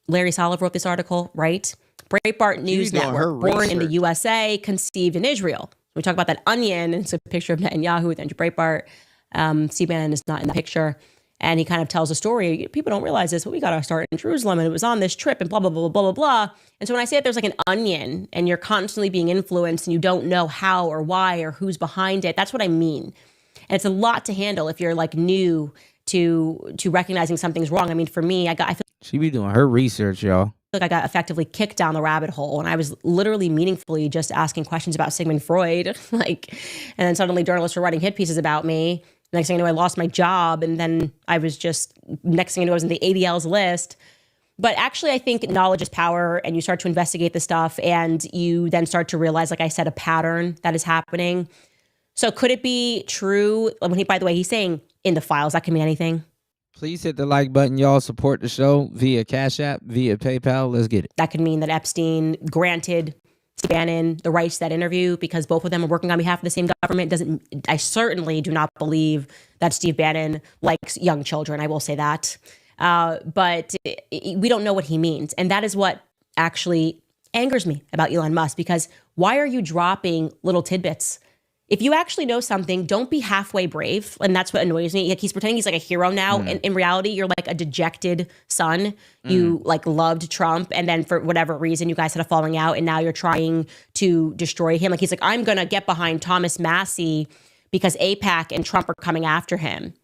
Larry Solov wrote this article, right? Breitbart News Network, born in the USA, conceived in Israel. We talk about that onion, and it's a picture of Netanyahu with Andrew Breitbart. Steve Bannon is not in the picture. And he kind of tells a story. People don't realize this, but we got our start in Jerusalem, and it was on this trip, and blah, blah, blah, blah, blah, blah. And so when I say that there's like an onion, and you're constantly being influenced, and you don't know how or why or who's behind it, that's what I mean. And it's a lot to handle if you're like new to recognizing something's wrong. I mean, for me, I feel she be doing her research, y'all. like I got effectively kicked down the rabbit hole, and I was literally meaningfully just asking questions about Sigmund Freud, and then suddenly journalists were writing hit pieces about me. Next thing I knew, I lost my job, and then I was next thing I knew, I was in the ADL's list. But actually, I think knowledge is power, and you start to investigate the stuff, and you then start to realize, like I said, a pattern that is happening. So could it be true? By the way, he's saying in the files, that can mean anything. Please hit the like button, y'all. Support the show via Cash App, via PayPal. Let's get it. That could mean that Epstein granted Steve Bannon the rights to that interview because both of them are working on behalf of the same government. I certainly do not believe that Steve Bannon likes young children. I will say that. But we don't know what he means. And that is what actually angers me about Elon Musk, because why are you dropping little tidbits? If you actually know something, don't be halfway brave. And that's what annoys me. Like, he's pretending he's like a hero now. And in reality, you're like a dejected son. You like loved Trump. And then for whatever reason, you guys had a falling out. And now you're trying to destroy him. Like, he's like, I'm going to get behind Thomas Massie because AIPAC and Trump are coming after him.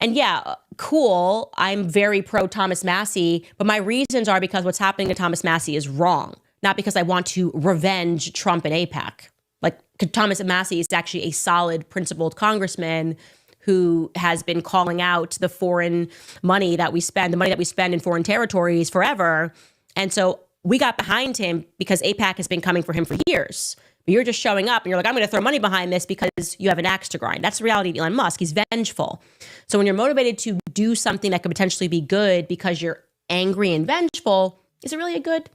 And yeah, cool. I'm very pro Thomas Massie. But my reasons are because what's happening to Thomas Massie is wrong. Not because I want to revenge Trump and AIPAC. Like, Thomas Massie is actually a solid, principled congressman who has been calling out the foreign money that we spend, the money that we spend in foreign territories forever. And so we got behind him because AIPAC has been coming for him for years. But you're just showing up and you're like, I'm going to throw money behind this because you have an axe to grind. That's the reality of Elon Musk. He's vengeful. So when you're motivated to do something that could potentially be good because you're angry and vengeful, is it really a good?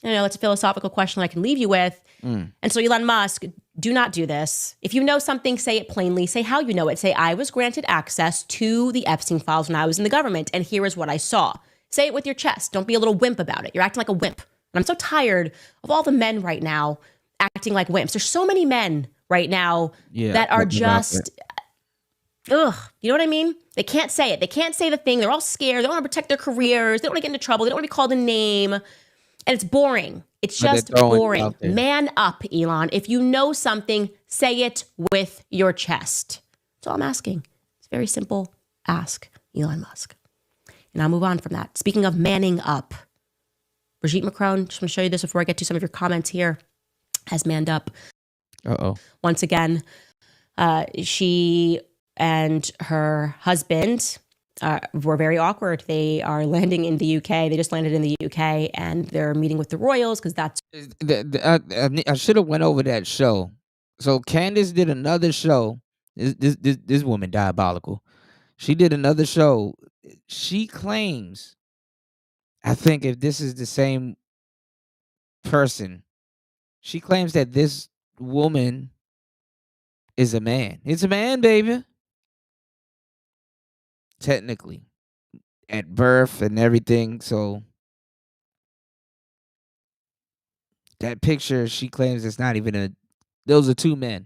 I know it's a philosophical question I can leave you with. And so Elon Musk, do not do this. If you know something, say it plainly. Say how you know it. Say, I was granted access to the Epstein files when I was in the government, and here is what I saw. Say it with your chest. Don't be a little wimp about it. You're acting like a wimp. And I'm so tired of all the men right now acting like wimps. There's so many men right now that are just, you know what I mean? They can't say it. They can't say the thing. They're all scared. They don't want to protect their careers. They don't want to get into trouble. They don't want to be called a name. And it's boring. It's just boring. Man up, Elon. If you know something, say it with your chest. That's all I'm asking. It's a very simple ask, Elon Musk. And I'll move on from that. Speaking of manning up, Brigitte Macron, just want to show you this before I get to some of your comments here, has manned up. Once again, she and her husband were very awkward. They are landing in the UK. They just landed in the UK, and they're meeting with the royals because that's... I should have went over that show. So Candice did another show. This woman, Diabolical. She did another show. She claims, I think if this is the same person, she claims that this woman is a man. It's a man, baby. Technically. At birth and everything. So that picture, she claims it's not even those are two men.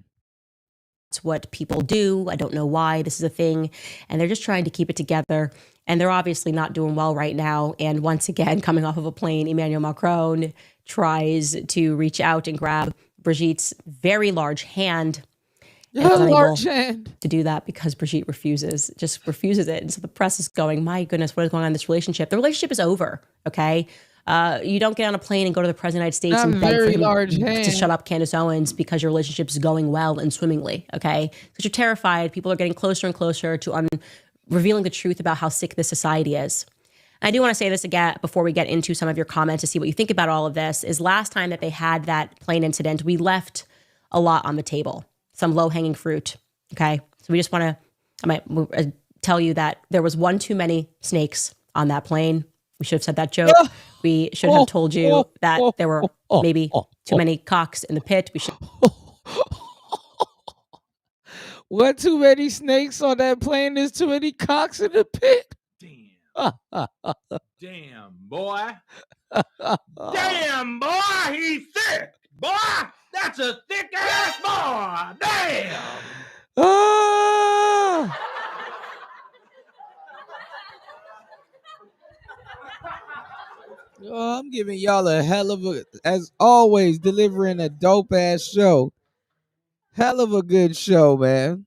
It's what people do. I don't know why this is a thing. And they're just trying to keep it together. And they're obviously not doing well right now. And once again, coming off of a plane, Emmanuel Macron tries to reach out and grab Brigitte's very large hand. To do that because Brigitte refuses it. And so the press is going, my goodness, what is going on in this relationship? The relationship is over, okay? You don't get on a plane and go to the President of the United States and beg for him to shut up Candice Owens because your relationship is going well and swimmingly, okay? Because you're terrified. People are getting closer and closer to revealing the truth about how sick this society is. And I do want to say this again before we get into some of your comments to see what you think about all of this, is last time that they had that plane incident, we left a lot on the table. Some low-hanging fruit, okay? So we just want to, I might tell you that there was one too many snakes on that plane. We should have said that joke. We should have told you that there were maybe too many cocks in the pit. We should. What too many snakes on that plane? There's too many cocks in the pit. Damn, boy. Damn, boy, he's thick. Boy, that's a thick-ass boy. Damn. Oh, I'm giving y'all a hell of a, as always, delivering a dope-ass show. Hell of a good show, man.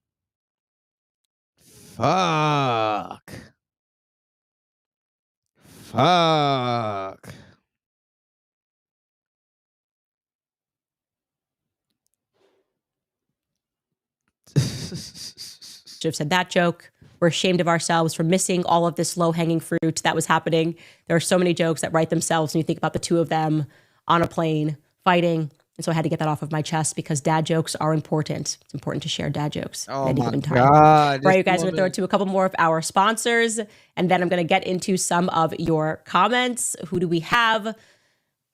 Fuck. Should have said that joke. We're ashamed of ourselves for missing all of this low-hanging fruit that was happening. There are so many jokes that write themselves when you think about the two of them on a plane fighting. And so I had to get that off of my chest because dad jokes are important. It's important to share dad jokes at any given time. God, right, you guys, we're going to throw it to a couple more of our sponsors, and then I'm going to get into some of your comments. Who do we have?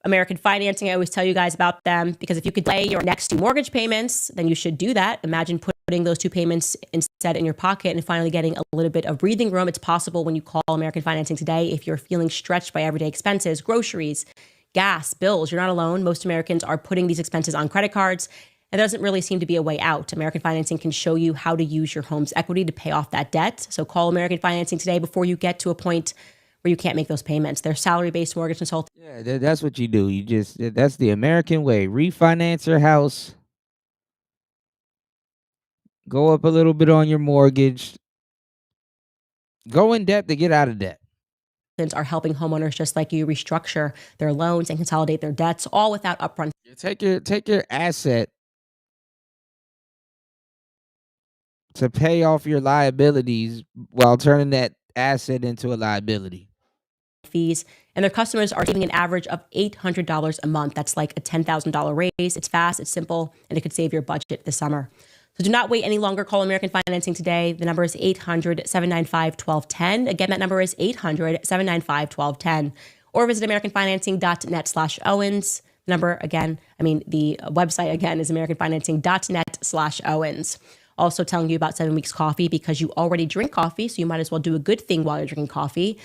American Financing, I always tell you guys about them because if you could delay your next 2 mortgage payments, then you should do that. Imagine putting those 2 payments instead in your pocket and finally getting a little bit of breathing room. It's possible when you call American Financing today if you're feeling stretched by everyday expenses, groceries, gas, bills. You're not alone. Most Americans are putting these expenses on credit cards, and there doesn't really seem to be a way out. American Financing can show you how to use your home's equity to pay off that debt. So call American Financing today before you get to a point where you can't make those payments. They're salary-based mortgage consultants. Yeah, that's what you do. That's the American way. Refinance your house. Go up a little bit on your mortgage. Go in debt to get out of debt. Are helping homeowners just like you restructure their loans and consolidate their debts, all without upfront. Take your asset to pay off your liabilities while turning that asset into a liability. Fees, and their customers are saving an average of $800 a month. That's like a $10,000 raise. It's fast, it's simple, and it could save your budget this summer. So do not wait any longer. Call American Financing today. The number is 800-795-1210. Again, that number is 800-795-1210. Or visit americanfinancing.net/Owens. The number again, the website again is americanfinancing.net/Owens. Also telling you about 7 Weeks Coffee because you already drink coffee, so you might as well do a good thing while you're drinking coffee.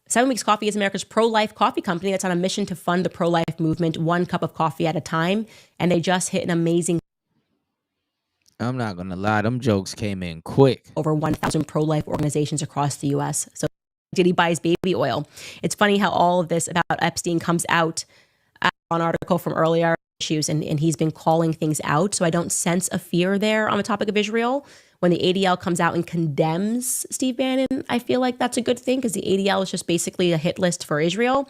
7 Weeks Coffee is America's pro-life coffee company that's on a mission to fund the pro-life movement 1 cup of coffee at a time. And they just hit an amazing... I'm not going to lie. Them jokes came in quick. Over 1,000 pro-life organizations across the U.S. So did he buy his baby oil? It's funny how all of this about Epstein comes out on an article from earlier issues, and he's been calling things out. So I don't sense a fear there on the topic of Israel. When the ADL comes out and condemns Steve Bannon, I feel like that's a good thing because the ADL is just basically a hit list for Israel.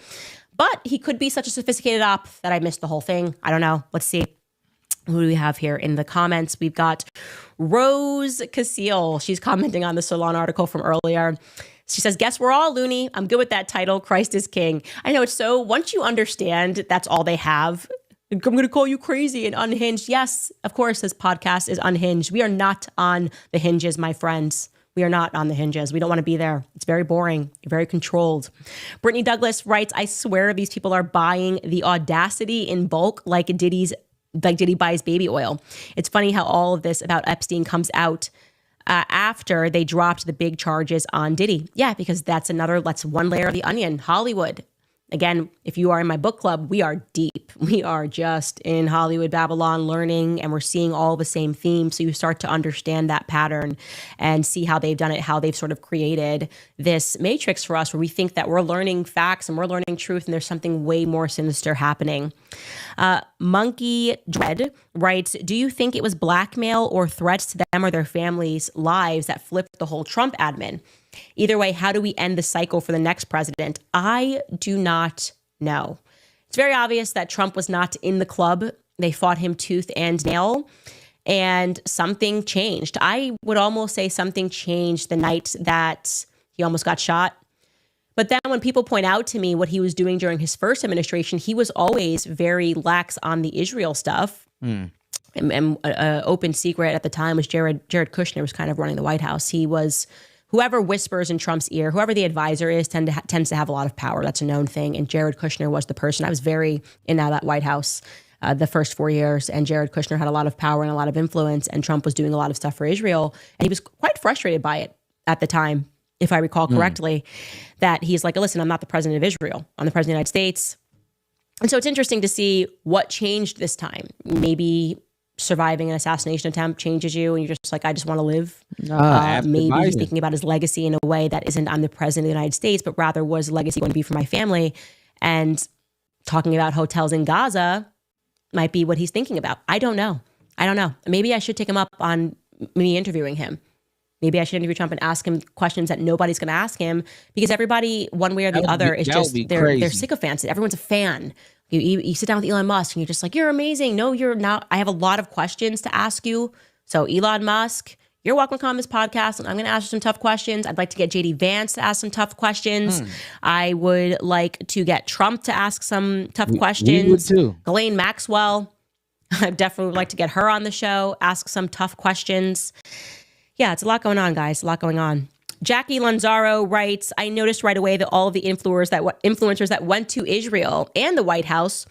But he could be such a sophisticated op that I missed the whole thing. I don't know. Let's see. Who do we have here in the comments? We've got Rose Casil. She's commenting on the Salon article from earlier. She says, guess we're all loony. I'm good with that title. Christ is king. I know it's so, once you understand that's all they have, I'm going to call you crazy and unhinged. Yes, of course, this podcast is unhinged. We are not on the hinges, my friends. We are not on the hinges. We don't want to be there. It's very boring, very controlled. Brittany Douglas writes, I swear these people are buying the audacity in bulk like Diddy buys baby oil. It's funny how all of this about Epstein comes out after they dropped the big charges on Diddy. Yeah, because that's one layer of the onion. Hollywood. Again, if you are in my book club, we are deep. We are just in Hollywood Babylon learning, and we're seeing all the same themes. So you start to understand that pattern and see how they've done it, how they've sort of created this matrix for us where we think that we're learning facts and we're learning truth, and there's something way more sinister happening. Monkey Dread writes, do you think it was blackmail or threats to them or their families' lives that flipped the whole Trump admin? Either way, how do we end the cycle for the next president? I do not know. It's very obvious that Trump was not in the club. They fought him tooth and nail, and something changed. I would almost say something changed the night that he almost got shot. But then when people point out to me what he was doing during his first administration, he was always very lax on the Israel stuff. And open secret at the time was Jared Kushner was kind of running the White House. He was whoever whispers in Trump's ear, whoever the advisor is, tends to have a lot of power. That's a known thing. And Jared Kushner was the person. I was very in that White House the first 4 years. And Jared Kushner had a lot of power and a lot of influence. And Trump was doing a lot of stuff for Israel. And he was quite frustrated by it at the time, if I recall correctly, that he's like, listen, I'm not the president of Israel. I'm the president of the United States. And so it's interesting to see what changed this time. Maybe surviving an assassination attempt changes you and you're just like, I just want to live. Maybe he's thinking about his legacy in a way that isn't, I'm the president of the United States, but rather was legacy going to be for my family? And talking about hotels in Gaza might be what he's thinking about. I don't know. Maybe I should take him up on me interviewing him. Maybe I should interview Trump and ask him questions that nobody's going to ask him, because everybody, one way or the other, is just, they're sycophants. Everyone's a fan. You sit down with Elon Musk and you're just like, you're amazing. No, you're not. I have a lot of questions to ask you. So Elon Musk, you're welcome to come on this podcast. And I'm going to ask you some tough questions. I'd like to get JD Vance to ask some tough questions. I would like to get Trump to ask some tough questions. We would too. Ghislaine Maxwell, I definitely would like to get her on the show, ask some tough questions. Yeah, it's a lot going on, guys. A lot going on. Jackie Lanzaro writes, I noticed right away that all of the influencers that went to Israel and the White House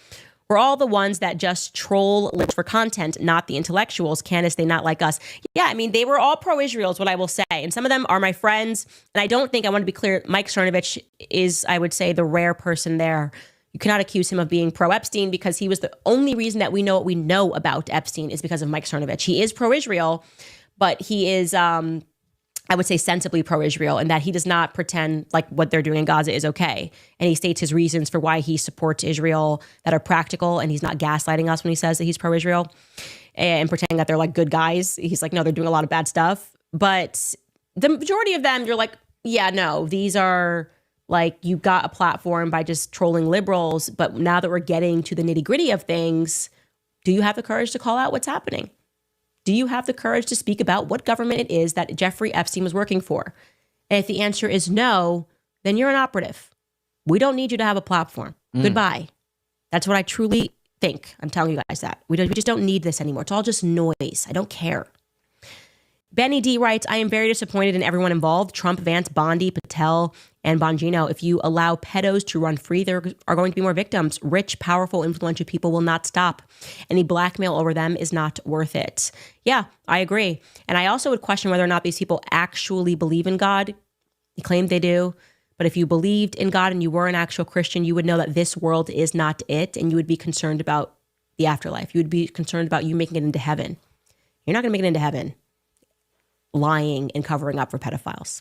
were all the ones that just troll lips for content, not the intellectuals. Candice, they not like us. Yeah, I mean, they were all pro-Israel is what I will say. And some of them are my friends. And I don't think, I want to be clear, Mike Cernovich is, I would say, the rare person there. You cannot accuse him of being pro-Epstein, because he was the only reason that we know what we know about Epstein is because of Mike Cernovich. He is pro-Israel, but he is, I would say, sensibly pro-Israel, and that he does not pretend like what they're doing in Gaza is okay. And he states his reasons for why he supports Israel that are practical, and he's not gaslighting us when he says that he's pro-Israel and pretending that they're like good guys. He's like, no, they're doing a lot of bad stuff. But the majority of them, you're like, yeah, no, these are like, you got a platform by just trolling liberals. But now that we're getting to the nitty-gritty of things, do you have the courage to call out what's happening? Do you have the courage to speak about what government it is that Jeffrey Epstein was working for? And if the answer is no, then you're an operative. We don't need you to have a platform. Goodbye. That's what I truly think. I'm telling you guys that. We just don't need this anymore. It's all just noise. I don't care. Benny D writes, I am very disappointed in everyone involved. Trump, Vance, Bondi, Patel, and Bongino. If you allow pedos to run free, there are going to be more victims. Rich, powerful, influential people will not stop. Any blackmail over them is not worth it. Yeah, I agree. And I also would question whether or not these people actually believe in God. They claim they do. But if you believed in God and you were an actual Christian, you would know that this world is not it. And you would be concerned about the afterlife. You would be concerned about you making it into heaven. You're not going to make it into heaven lying and covering up for pedophiles.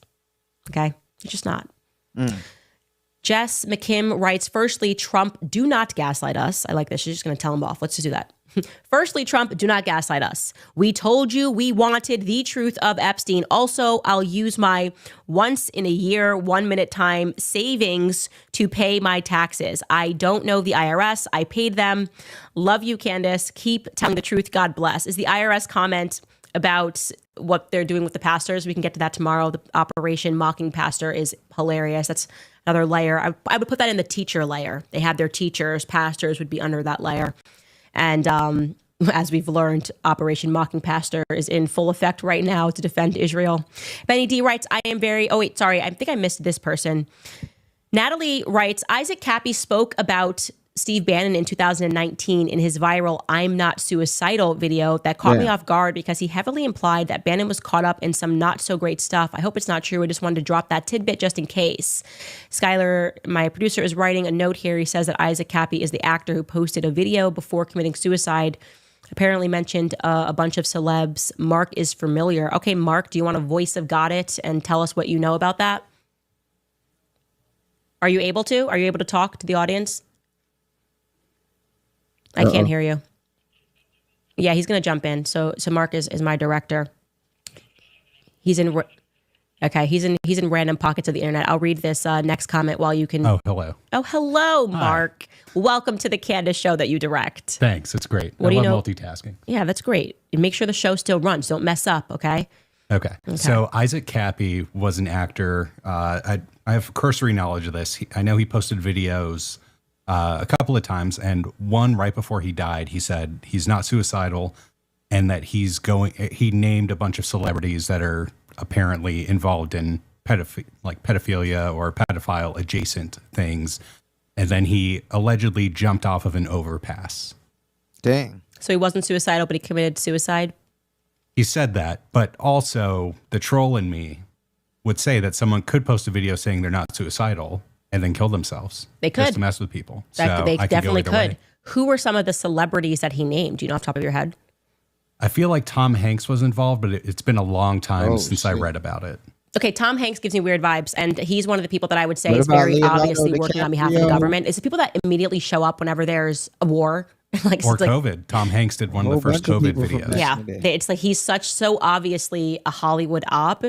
Okay? You're just not. Jess McKim writes, firstly, Trump, do not gaslight us. I like this. She's just going to tell him off. Let's just do that. Firstly, Trump, do not gaslight us. We told you we wanted the truth of Epstein. Also, I'll use my once in a year, 1 minute time savings to pay my taxes. I don't know the IRS. I paid them. Love you, Candice. Keep telling the truth. God bless. Is the IRS comment about what they're doing with the pastors? We can get to that tomorrow. The Operation Mocking Pastor is hilarious. That's another layer. I would put that in the teacher layer. They have their teachers. Pastors would be under that layer. And as we've learned, Operation Mocking Pastor is in full effect right now to defend Israel. Benny D writes, I think I missed this person. Natalie writes, Isaac Cappy spoke about Steve Bannon in 2019 in his viral I'm Not Suicidal video that caught me off guard because he heavily implied that Bannon was caught up in some not so great stuff. I hope it's not true. I just wanted to drop that tidbit just in case. Skylar, my producer, is writing a note here. He says that Isaac Cappy is the actor who posted a video before committing suicide. Apparently mentioned a bunch of celebs. Mark is familiar. Okay, Mark, do you want to voice of God it and tell us what you know about that? Are you able to? Are you able to talk to the audience? I can't hear you. Yeah, he's going to jump in. So Mark is my director. He's in random pockets of the internet. I'll read this next comment while you can. Oh, hello. Oh, hello, Mark. Hi. Welcome to the Candice show that you direct. Thanks. It's great. What I love multitasking. Yeah, that's great. And make sure the show still runs. Don't mess up, okay? Okay. So Isaac Cappy was an actor. I have cursory knowledge of this. I know he posted videos a couple of times, and one right before he died, he said he's not suicidal and that he named a bunch of celebrities that are apparently involved in pedophilia or pedophile adjacent things. And then he allegedly jumped off of an overpass. Dang. So he wasn't suicidal, but he committed suicide? He said that, but also the troll in me would say that someone could post a video saying they're not suicidal and then kill themselves. They could. Just to mess with people. They definitely could. Way. Who were some of the celebrities that he named? Do you know off the top of your head? I feel like Tom Hanks was involved, but it's been a long time since I read about it. Okay, Tom Hanks gives me weird vibes, and he's one of the people that I would say is very obviously working on behalf of the government. It's the people that immediately show up whenever there's a war. COVID. Tom Hanks did one of the first COVID videos. Yeah, it's like he's so obviously a Hollywood op.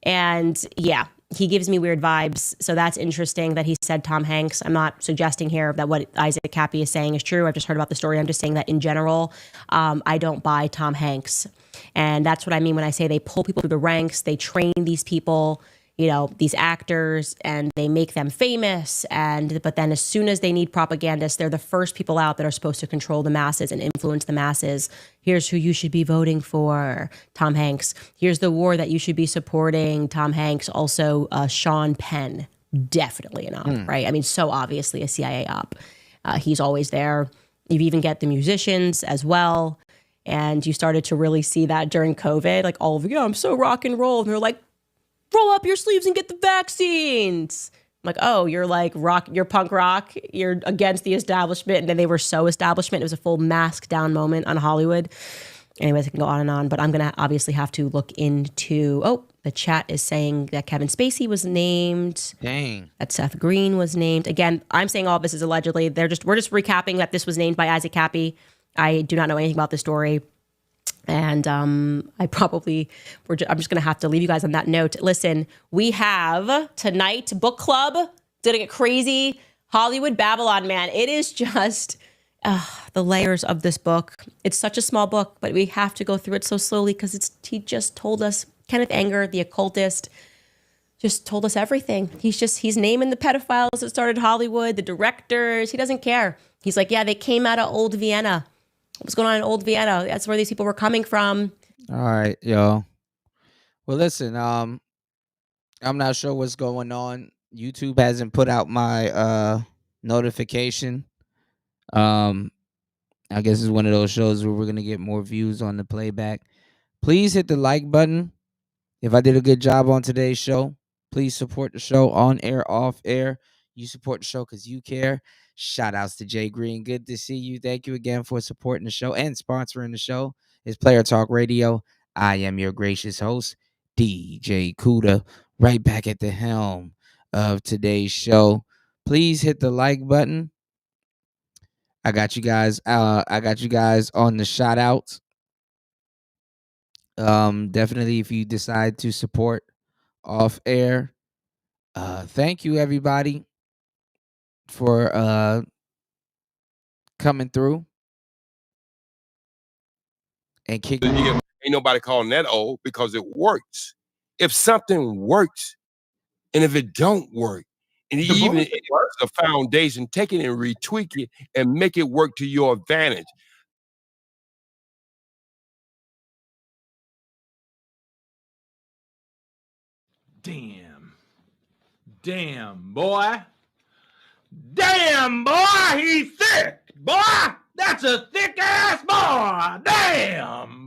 And yeah, he gives me weird vibes. So that's interesting that he said Tom Hanks. I'm not suggesting here that what Isaac Cappy is saying is true. I've just heard about the story. I'm just saying that in general, I don't buy Tom Hanks. And that's what I mean when I say they pull people through the ranks. They train these people, these actors, and they make them famous. But then as soon as they need propagandists, they're the first people out that are supposed to control the masses and influence the masses. Here's who you should be voting for, Tom Hanks. Here's the war that you should be supporting, Tom Hanks. Also, Sean Penn, definitely an op, right? I mean, so obviously a CIA op. He's always there. You even get the musicians as well. And you started to really see that during COVID, like all of, I'm so rock and roll. And they're like, roll up your sleeves and get the vaccines. I'm like, oh, you're like rock, you're punk rock, you're against the establishment. And then they were so establishment. It was a full mask down moment on Hollywood. Anyways, I can go on and on, but I'm going to obviously have to look into, the chat is saying that Kevin Spacey was named. Dang. That Seth Green was named. Again, I'm saying all this is allegedly. We're just recapping that this was named by Isaac Cappy. I do not know anything about this story. And I'm just going to have to leave you guys on that note. Listen, we have tonight book club. Did it get crazy? Hollywood Babylon, man. It is just the layers of this book. It's such a small book, but we have to go through it so slowly because he just told us, Kenneth Anger, the occultist, just told us everything. He's naming the pedophiles that started Hollywood, the directors. He doesn't care. He's like, yeah, they came out of old Vienna. What's going on in old Vienna? That's where these people were coming from. All right, yo. Well, listen, I'm not sure what's going on. YouTube hasn't put out my notification. I guess it's one of those shows where we're going to get more views on the playback. Please hit the like button. If I did a good job on today's show, please support the show on air, off air. You support the show because you care. Shout outs to Jay Green. Good to see you. Thank you again for supporting the show and sponsoring the show. It's Player Talk Radio. I am your gracious host, DJ Kuda, right back at the helm of today's show. Please hit the like button. I got you guys. I got you guys on the shout outs. Definitely, if you decide to support off air, thank you everybody for coming through and kicking. Ain't nobody calling that old because it works. If something works, and if it don't work, and even if it's a foundation, take it and retweak it and make it work to your advantage. Damn, boy. Damn, boy, he's thick. Boy, that's a thick ass boy. Damn.